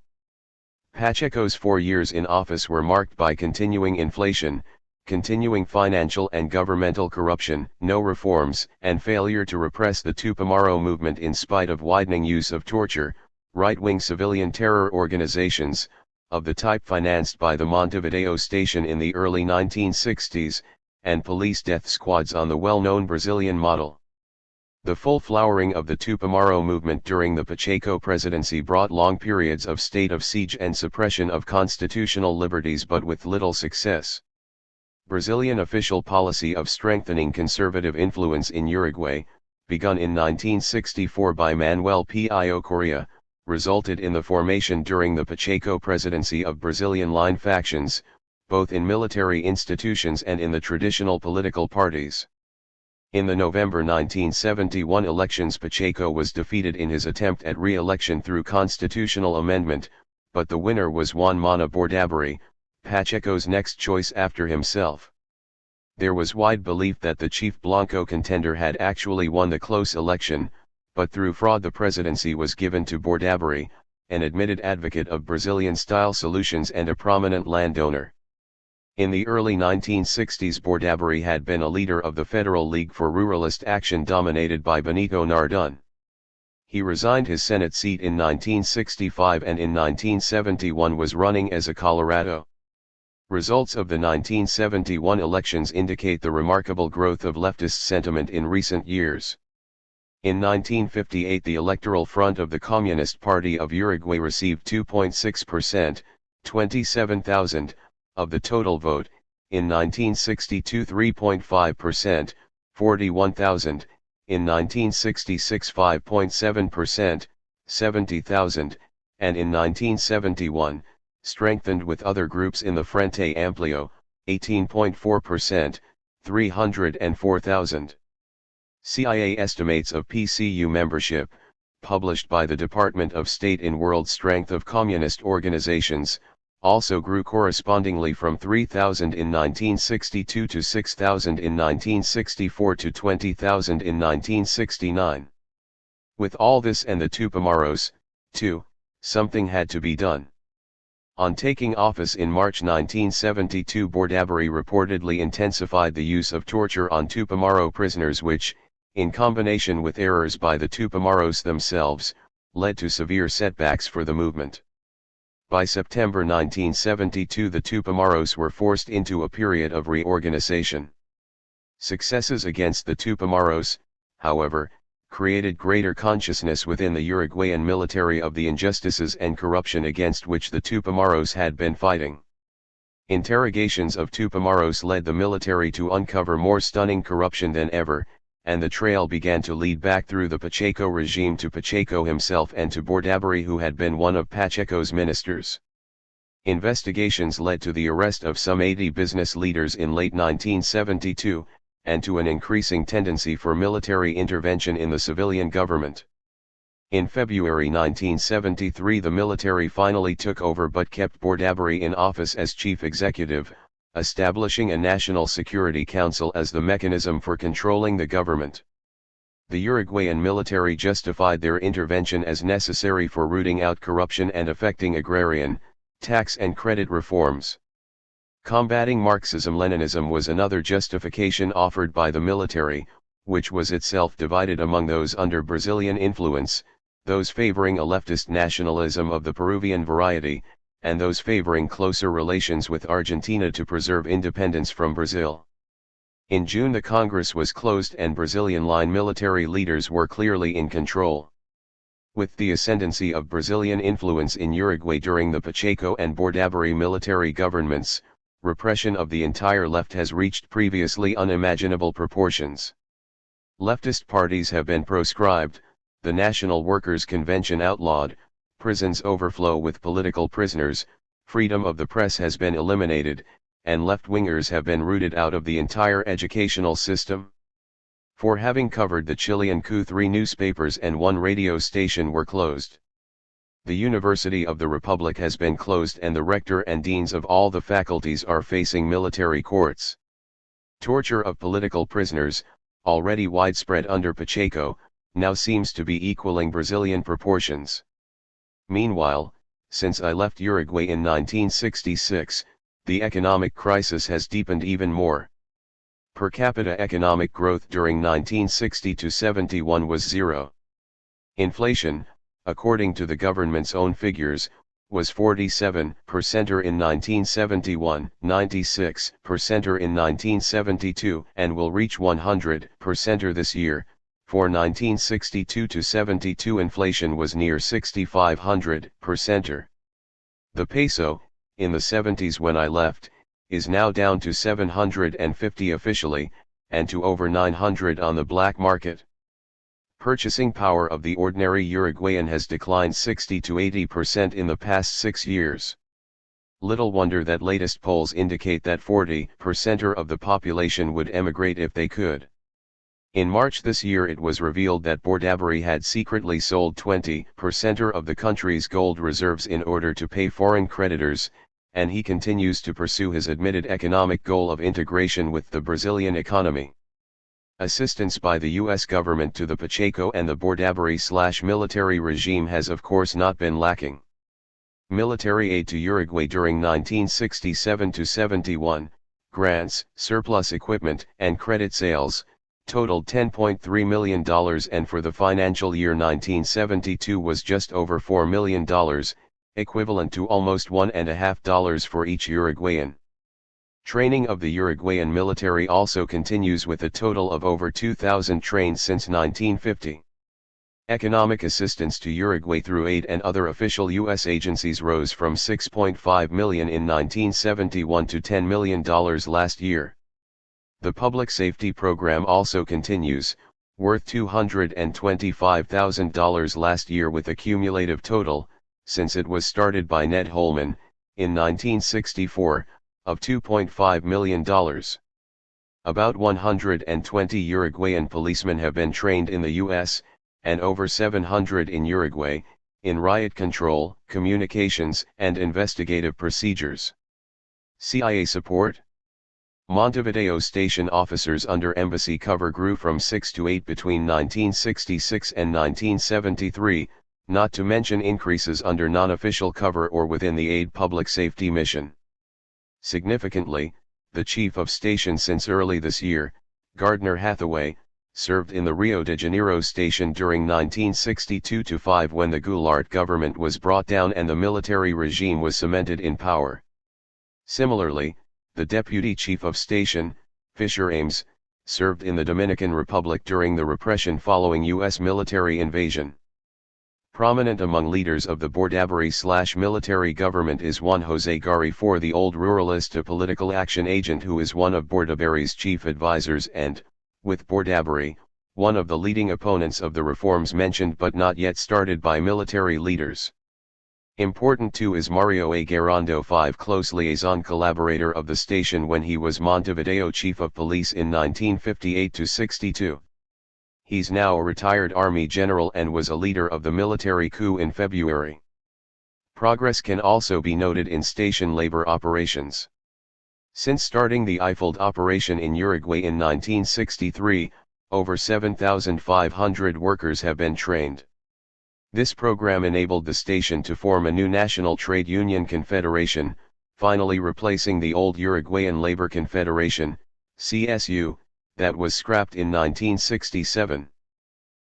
Pacheco's 4 years in office were marked by continuing inflation, continuing financial and governmental corruption, no reforms, and failure to repress the Tupamaro movement in spite of widening use of torture, right-wing civilian terror organizations, of the type financed by the Montevideo station in the early 1960s, and police death squads on the well-known Brazilian model. The full flowering of the Tupamaro movement during the Pacheco presidency brought long periods of state of siege and suppression of constitutional liberties, but with little success. Brazilian official policy of strengthening conservative influence in Uruguay, begun in 1964 by Manuel Pio Correa, resulted in the formation during the Pacheco presidency of Brazilian line factions, both in military institutions and in the traditional political parties. In the November 1971 elections, Pacheco was defeated in his attempt at re-election through constitutional amendment, but the winner was Juan Manuel Bordaberry, Pacheco's next choice after himself. There was wide belief that the Chief Blanco contender had actually won the close election, but through fraud the presidency was given to Bordaberry, an admitted advocate of Brazilian-style solutions and a prominent landowner. In the early 1960s, Bordaberry had been a leader of the Federal League for Ruralist Action dominated by Benito Nardon. He resigned his Senate seat in 1965 and in 1971 was running as a Colorado. Results of the 1971 elections indicate the remarkable growth of leftist sentiment in recent years. In 1958, the Electoral Front of the Communist Party of Uruguay received 2.6%, 27,000, of the total vote, in 1962 3.5%, 41,000, in 1966 5.7%, 70,000, and in 1971, strengthened with other groups in the Frente Amplio, 18.4%, 304,000. CIA estimates of PCU membership, published by the Department of State in World Strength of Communist Organizations, also grew correspondingly from 3,000 in 1962 to 6,000 in 1964 to 20,000 in 1969. With all this and the Tupamaros, too, something had to be done. On taking office in March 1972, Bordaberry reportedly intensified the use of torture on Tupamaro prisoners, which, in combination with errors by the Tupamaros themselves, led to severe setbacks for the movement. By September 1972, the Tupamaros were forced into a period of reorganization. Successes against the Tupamaros, however, created greater consciousness within the Uruguayan military of the injustices and corruption against which the Tupamaros had been fighting. Interrogations of Tupamaros led the military to uncover more stunning corruption than ever, and the trail began to lead back through the Pacheco regime to Pacheco himself and to Bordaberry, who had been one of Pacheco's ministers. Investigations led to the arrest of some 80 business leaders in late 1972, and to an increasing tendency for military intervention in the civilian government. In February 1973, the military finally took over but kept Bordaberry in office as chief executive, establishing a National Security Council as the mechanism for controlling the government. The Uruguayan military justified their intervention as necessary for rooting out corruption and effecting agrarian, tax and credit reforms. Combating Marxism-Leninism was another justification offered by the military, which was itself divided among those under Brazilian influence, those favoring a leftist nationalism of the Peruvian variety, and those favoring closer relations with Argentina to preserve independence from Brazil. In June, the Congress was closed and Brazilian line military leaders were clearly in control. With the ascendancy of Brazilian influence in Uruguay during the Pacheco and Bordaberry military governments, repression of the entire left has reached previously unimaginable proportions. Leftist parties have been proscribed, the National Workers' Convention outlawed, prisons overflow with political prisoners, freedom of the press has been eliminated, and left-wingers have been rooted out of the entire educational system. For having covered the Chilean coup, 3 newspapers and 1 radio station were closed. The University of the Republic has been closed and the rector and deans of all the faculties are facing military courts. Torture of political prisoners, already widespread under Pacheco, now seems to be equaling Brazilian proportions. Meanwhile, since I left Uruguay in 1966, the economic crisis has deepened even more. Per capita economic growth during 1960 to 71 was 0. Inflation, according to the government's own figures, was 47%er in 1971, 96%er in 1972, and will reach 100%er this year. For 1962 to 72 inflation was near 6,500%er. The peso, in the 70s when I left, is now down to 750 officially, and to over 900 on the black market. Purchasing power of the ordinary Uruguayan has declined 60 to 80% in the past 6 years. Little wonder that latest polls indicate that 40%er of the population would emigrate if they could. In March this year it was revealed that Bordaberry had secretly sold 20%er of the country's gold reserves in order to pay foreign creditors, and he continues to pursue his admitted economic goal of integration with the Brazilian economy. Assistance by the U.S. government to the Pacheco and the Bordaberry/military regime has of course not been lacking. Military aid to Uruguay during 1967 to 71, grants, surplus equipment, and credit sales, totaled $10.3 million, and for the financial year 1972 was just over $4 million, equivalent to almost $1.50 for each Uruguayan. Training of the Uruguayan military also continues with a total of over 2,000 trained since 1950. Economic assistance to Uruguay through aid and other official U.S. agencies rose from $6.5 million in 1971 to $10 million last year. The public safety program also continues, worth $225,000 last year with a cumulative total, since it was started by Ned Holman, in 1964, of $2.5 million. About 120 Uruguayan policemen have been trained in the U.S., and over 700 in Uruguay, in riot control, communications, and investigative procedures. CIA support? Montevideo station officers under embassy cover grew from 6 to 8 between 1966 and 1973, not to mention increases under non-official cover or within the aid public safety mission. Significantly, the chief of station since early this year, Gardner Hathaway, served in the Rio de Janeiro station during 1962-5 when the Goulart government was brought down and the military regime was cemented in power. Similarly, the deputy chief of station, Fisher Ames, served in the Dominican Republic during the repression following U.S. military invasion. Prominent among leaders of the Bordaberry/military government is Juan José Garifur, the old ruralista political action agent who is one of Bordaberry's chief advisors and, with Bordaberry, one of the leading opponents of the reforms mentioned but not yet started by military leaders. Important too is Mario A. Garando, close liaison collaborator of the station when he was Montevideo chief of police in 1958-62. He's now a retired Army general and was a leader of the military coup in February. Progress can also be noted in station labor operations. Since starting the Eiffel operation in Uruguay in 1963, over 7,500 workers have been trained. This program enabled the station to form a new National Trade Union Confederation, finally replacing the old Uruguayan Labor Confederation, CSU, that was scrapped in 1967.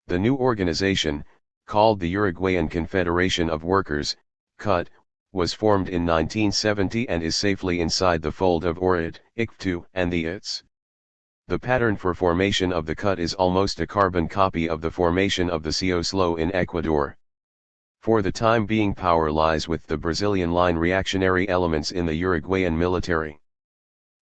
The new organization, called the Uruguayan Confederation of Workers, CUT, was formed in 1970 and is safely inside the fold of ORIT, ICFTU, and the ITS. The pattern for formation of the CUT is almost a carbon copy of the formation of the COSLO in Ecuador. For the time being, power lies with the Brazilian line reactionary elements in the Uruguayan military.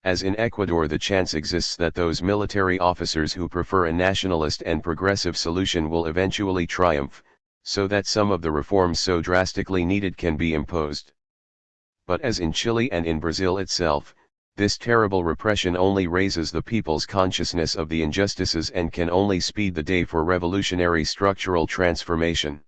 As in Ecuador, the chance exists that those military officers who prefer a nationalist and progressive solution will eventually triumph, so that some of the reforms so drastically needed can be imposed. But as in Chile and in Brazil itself, this terrible repression only raises the people's consciousness of the injustices and can only speed the day for revolutionary structural transformation.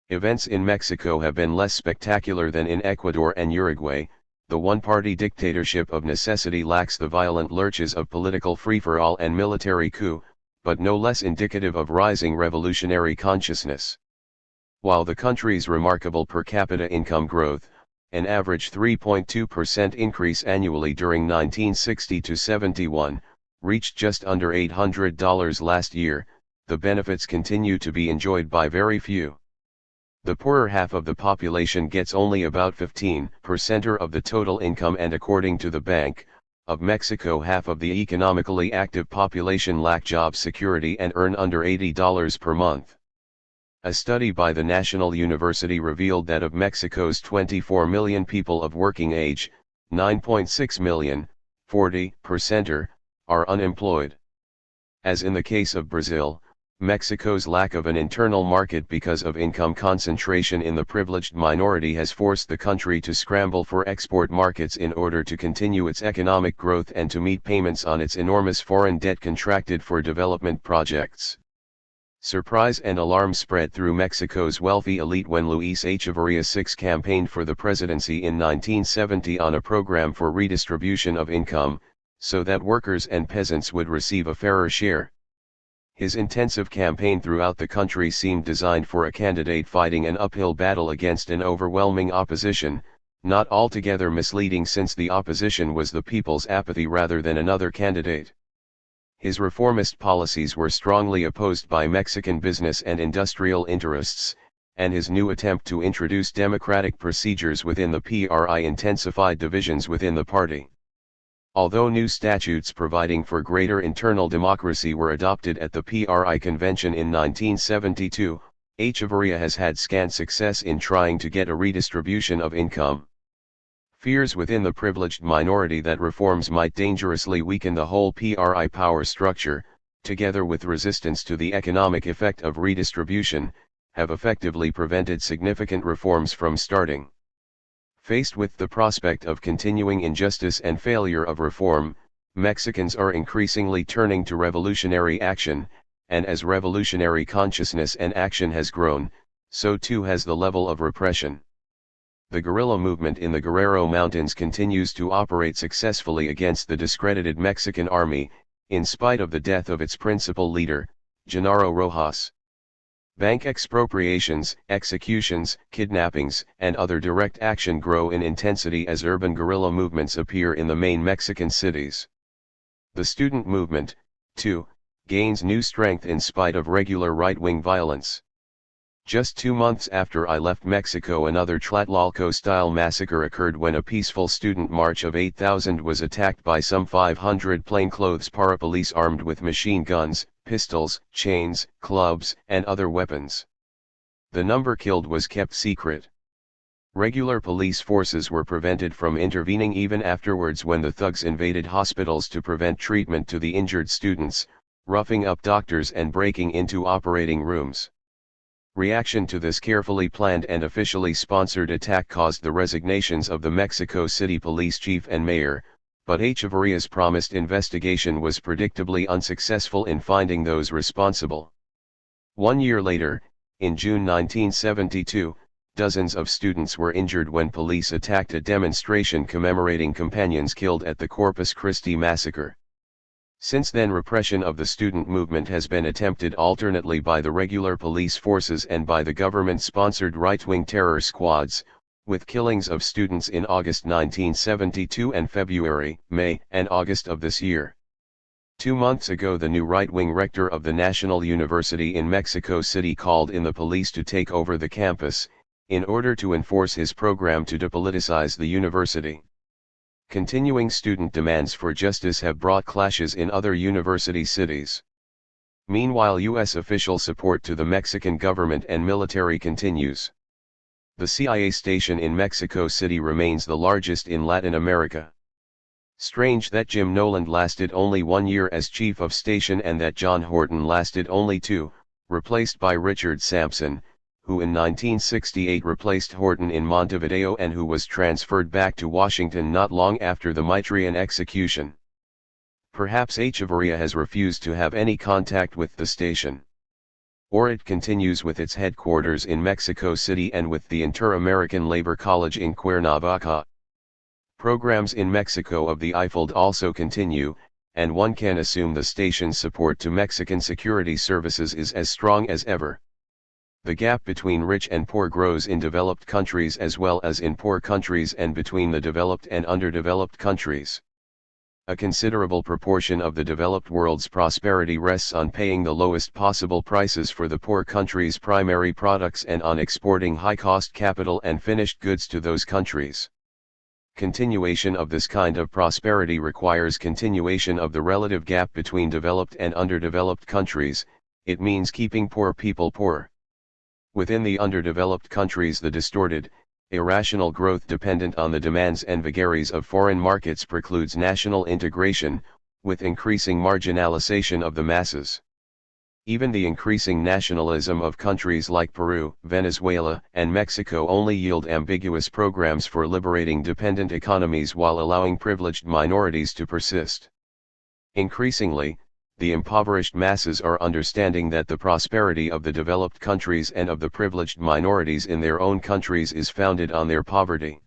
Events in Mexico have been less spectacular than in Ecuador and Uruguay. The one-party dictatorship of necessity lacks the violent lurches of political free-for-all and military coup, but no less indicative of rising revolutionary consciousness. While the country's remarkable per capita income growth, an average 3.2% increase annually during 1960-71, reached just under $800 last year, the benefits continue to be enjoyed by very few. The poorer half of the population gets only about 15% of the total income, and according to the Bank of Mexico, half of the economically active population lack job security and earn under $80 per month. A study by the National University revealed that of Mexico's 24 million people of working age, 9.6 million, 40%, are unemployed. As in the case of Brazil, Mexico's lack of an internal market because of income concentration in the privileged minority has forced the country to scramble for export markets in order to continue its economic growth and to meet payments on its enormous foreign debt contracted for development projects. Surprise and alarm spread through Mexico's wealthy elite when Luis Echeverría VI campaigned for the presidency in 1970 on a program for redistribution of income, so that workers and peasants would receive a fairer share. His intensive campaign throughout the country seemed designed for a candidate fighting an uphill battle against an overwhelming opposition, not altogether misleading since the opposition was the people's apathy rather than another candidate. His reformist policies were strongly opposed by Mexican business and industrial interests, and his new attempt to introduce democratic procedures within the PRI intensified divisions within the party. Although new statutes providing for greater internal democracy were adopted at the PRI convention in 1972, Echeverría has had scant success in trying to get a redistribution of income. Fears within the privileged minority that reforms might dangerously weaken the whole PRI power structure, together with resistance to the economic effect of redistribution, have effectively prevented significant reforms from starting. Faced with the prospect of continuing injustice and failure of reform, Mexicans are increasingly turning to revolutionary action, and as revolutionary consciousness and action has grown, so too has the level of repression. The guerrilla movement in the Guerrero Mountains continues to operate successfully against the discredited Mexican army, in spite of the death of its principal leader, Genaro Rojas. Bank expropriations, executions, kidnappings, and other direct action grow in intensity as urban guerrilla movements appear in the main Mexican cities. The student movement, too, gains new strength in spite of regular right-wing violence. Just 2 months after I left Mexico, another Tlatelolco-style massacre occurred when a peaceful student march of 8,000 was attacked by some 500 plainclothes parapolice armed with machine guns, pistols, chains, clubs, and other weapons. The number killed was kept secret. Regular police forces were prevented from intervening even afterwards when the thugs invaded hospitals to prevent treatment to the injured students, roughing up doctors and breaking into operating rooms. Reaction to this carefully planned and officially sponsored attack caused the resignations of the Mexico City police chief and mayor, but Echeverría's promised investigation was predictably unsuccessful in finding those responsible. 1 year later, in June 1972, dozens of students were injured when police attacked a demonstration commemorating companions killed at the Corpus Christi massacre. Since then, repression of the student movement has been attempted alternately by the regular police forces and by the government-sponsored right-wing terror squads, with killings of students in August 1972 and February, May, and August of this year. 2 months ago, the new right-wing rector of the National University in Mexico City called in the police to take over the campus, in order to enforce his program to depoliticize the university. Continuing student demands for justice have brought clashes in other university cities. Meanwhile, U.S. official support to the Mexican government and military continues. The CIA station in Mexico City remains the largest in Latin America. Strange that Jim Noland lasted only 1 year as chief of station and that John Horton lasted only 2, replaced by Richard Sampson, who in 1968 replaced Horton in Montevideo and who was transferred back to Washington not long after the Mitrian execution. Perhaps Echeverría has refused to have any contact with the station. Or it continues with its headquarters in Mexico City and with the Inter-American Labor College in Cuernavaca. Programs in Mexico of the IFLD also continue, and one can assume the station's support to Mexican security services is as strong as ever. The gap between rich and poor grows in developed countries as well as in poor countries and between the developed and underdeveloped countries. A considerable proportion of the developed world's prosperity rests on paying the lowest possible prices for the poor country's primary products and on exporting high-cost capital and finished goods to those countries. Continuation of this kind of prosperity requires continuation of the relative gap between developed and underdeveloped countries. It means keeping poor people poor. Within the underdeveloped countries, the distorted, irrational growth dependent on the demands and vagaries of foreign markets precludes national integration, with increasing marginalization of the masses. Even the increasing nationalism of countries like Peru, Venezuela, and Mexico only yield ambiguous programs for liberating dependent economies while allowing privileged minorities to persist. Increasingly, the impoverished masses are understanding that the prosperity of the developed countries and of the privileged minorities in their own countries is founded on their poverty.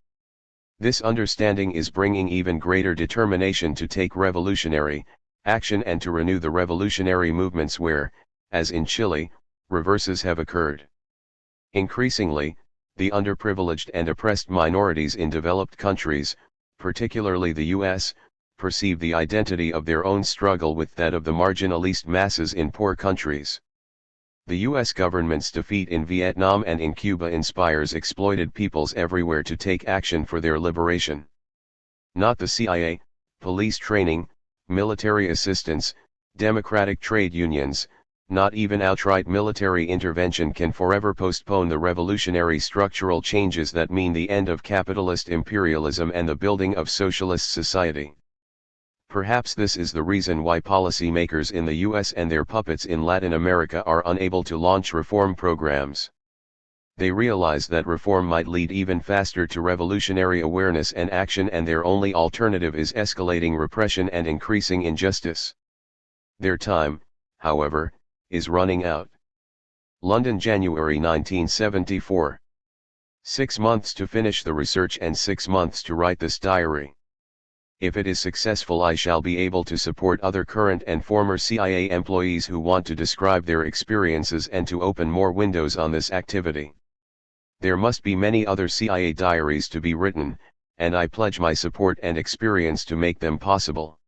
This understanding is bringing even greater determination to take revolutionary action and to renew the revolutionary movements where, as in Chile, reverses have occurred. Increasingly, the underprivileged and oppressed minorities in developed countries, particularly the U.S., perceive the identity of their own struggle with that of the marginalized masses in poor countries. The U.S. government's defeat in Vietnam and in Cuba inspires exploited peoples everywhere to take action for their liberation. Not the CIA, police training, military assistance, democratic trade unions, not even outright military intervention can forever postpone the revolutionary structural changes that mean the end of capitalist imperialism and the building of socialist society. Perhaps this is the reason why policymakers in the US and their puppets in Latin America are unable to launch reform programs. They realize that reform might lead even faster to revolutionary awareness and action, and their only alternative is escalating repression and increasing injustice. Their time, however, is running out. London, January 1974. 6 months to finish the research and 6 months to write this diary. If it is successful, I shall be able to support other current and former CIA employees who want to describe their experiences and to open more windows on this activity. There must be many other CIA diaries to be written, and I pledge my support and experience to make them possible.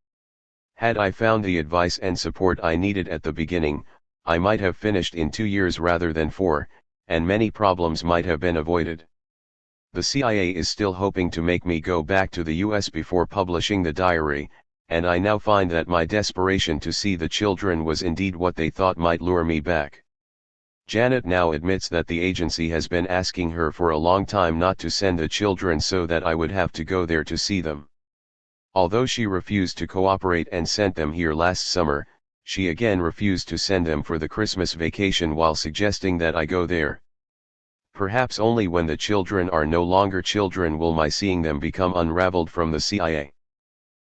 Had I found the advice and support I needed at the beginning, I might have finished in 2 years rather than 4, and many problems might have been avoided. The CIA is still hoping to make me go back to the US before publishing the diary, and I now find that my desperation to see the children was indeed what they thought might lure me back. Janet now admits that the agency has been asking her for a long time not to send the children so that I would have to go there to see them. Although she refused to cooperate and sent them here last summer, she again refused to send them for the Christmas vacation while suggesting that I go there. Perhaps only when the children are no longer children will my seeing them become unraveled from the CIA.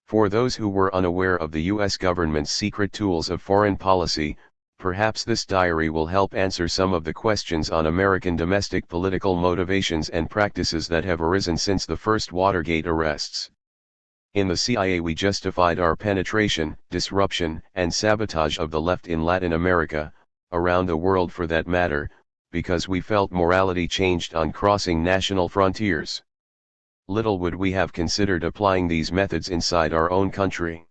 For those who were unaware of the US government's secret tools of foreign policy, perhaps this diary will help answer some of the questions on American domestic political motivations and practices that have arisen since the first Watergate arrests. In the CIA we justified our penetration, disruption, and sabotage of the left in Latin America, around the world for that matter, because we felt morality changed on crossing national frontiers. Little would we have considered applying these methods inside our own country.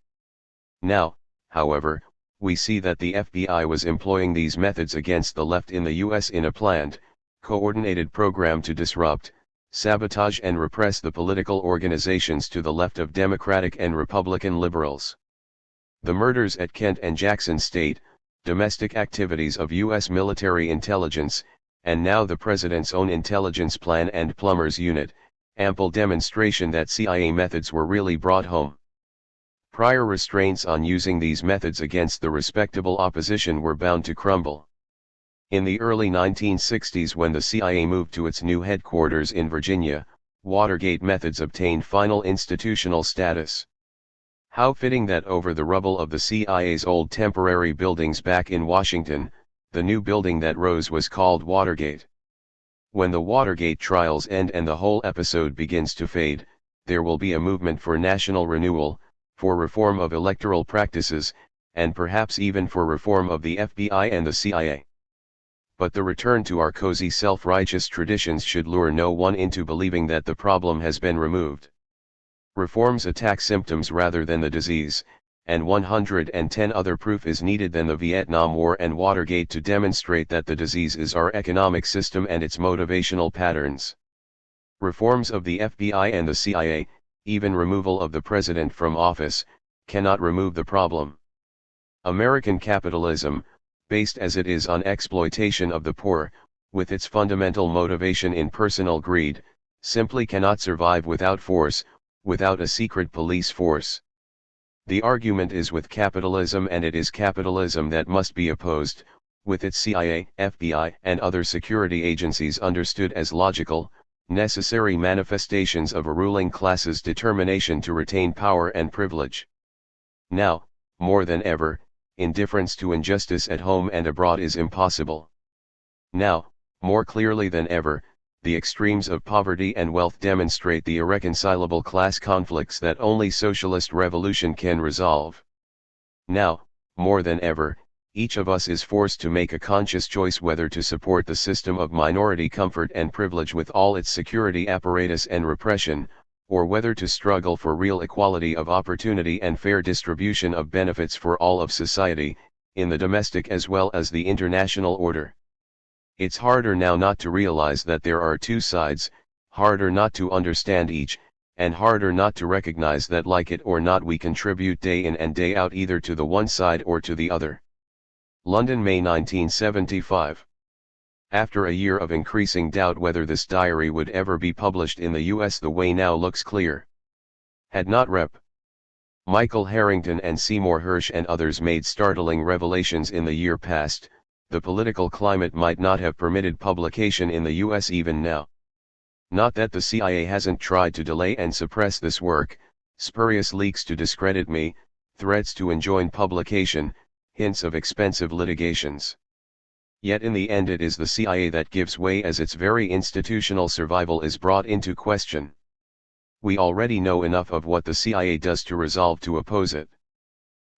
Now, however, we see that the FBI was employing these methods against the left in the US in a planned, coordinated program to disrupt, sabotage and repress the political organizations to the left of Democratic and Republican liberals. The murders at Kent and Jackson State, domestic activities of US military intelligence, and now the President's own intelligence plan and Plummer's unit, ample demonstration that CIA methods were really brought home. Prior restraints on using these methods against the respectable opposition were bound to crumble. In the early 1960s, when the CIA moved to its new headquarters in Virginia, Watergate methods obtained final institutional status. How fitting that over the rubble of the CIA's old temporary buildings back in Washington, the new building that rose was called Watergate. When the Watergate trials end and the whole episode begins to fade, there will be a movement for national renewal, for reform of electoral practices, and perhaps even for reform of the FBI and the CIA. But the return to our cozy self-righteous traditions should lure no one into believing that the problem has been removed. Reforms attack symptoms rather than the disease, and 110 other proof is needed than the Vietnam War and Watergate to demonstrate that the disease is our economic system and its motivational patterns. Reforms of the FBI and the CIA, even removal of the president from office, cannot remove the problem. American capitalism, based as it is on exploitation of the poor, with its fundamental motivation in personal greed, simply cannot survive without force, without a secret police force. The argument is with capitalism, and it is capitalism that must be opposed, with its CIA, FBI, and other security agencies understood as logical, necessary manifestations of a ruling class's determination to retain power and privilege. Now, more than ever, indifference to injustice at home and abroad is impossible. Now, more clearly than ever, the extremes of poverty and wealth demonstrate the irreconcilable class conflicts that only socialist revolution can resolve. Now, more than ever, each of us is forced to make a conscious choice whether to support the system of minority comfort and privilege with all its security apparatus and repression, or whether to struggle for real equality of opportunity and fair distribution of benefits for all of society, in the domestic as well as the international order. It's harder now not to realize that there are two sides, harder not to understand each, and harder not to recognize that like it or not we contribute day in and day out either to the one side or to the other. London, May 1975. After a year of increasing doubt whether this diary would ever be published in the US, the way now looks clear. Had not Rep. Michael Harrington and Seymour Hersh and others made startling revelations in the year past, the political climate might not have permitted publication in the US even now. Not that the CIA hasn't tried to delay and suppress this work, spurious leaks to discredit me, threats to enjoin publication, hints of expensive litigations. Yet in the end it is the CIA that gives way as its very institutional survival is brought into question. We already know enough of what the CIA does to resolve to oppose it.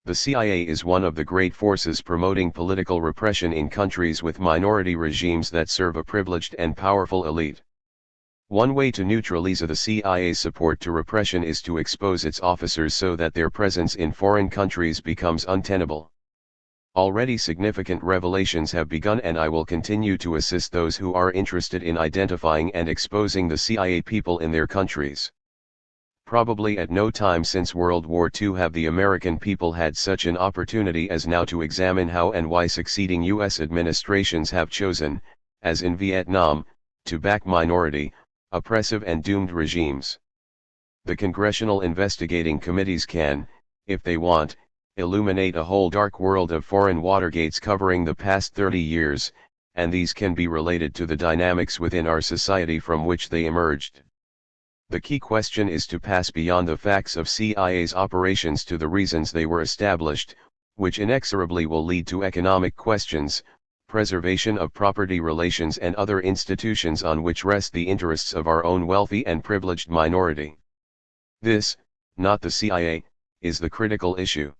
The CIA is one of the great forces promoting political repression in countries with minority regimes that serve a privileged and powerful elite. One way to neutralize the CIA's support to repression is to expose its officers so that their presence in foreign countries becomes untenable. Already significant revelations have begun, and I will continue to assist those who are interested in identifying and exposing the CIA people in their countries. Probably at no time since World War II have the American people had such an opportunity as now to examine how and why succeeding US administrations have chosen, as in Vietnam, to back minority, oppressive and doomed regimes. The congressional investigating committees can, if they want, illuminate a whole dark world of foreign Watergates covering the past 30 years, and these can be related to the dynamics within our society from which they emerged. The key question is to pass beyond the facts of CIA's operations to the reasons they were established, which inexorably will lead to economic questions, preservation of property relations and other institutions on which rest the interests of our own wealthy and privileged minority. This, not the CIA, is the critical issue.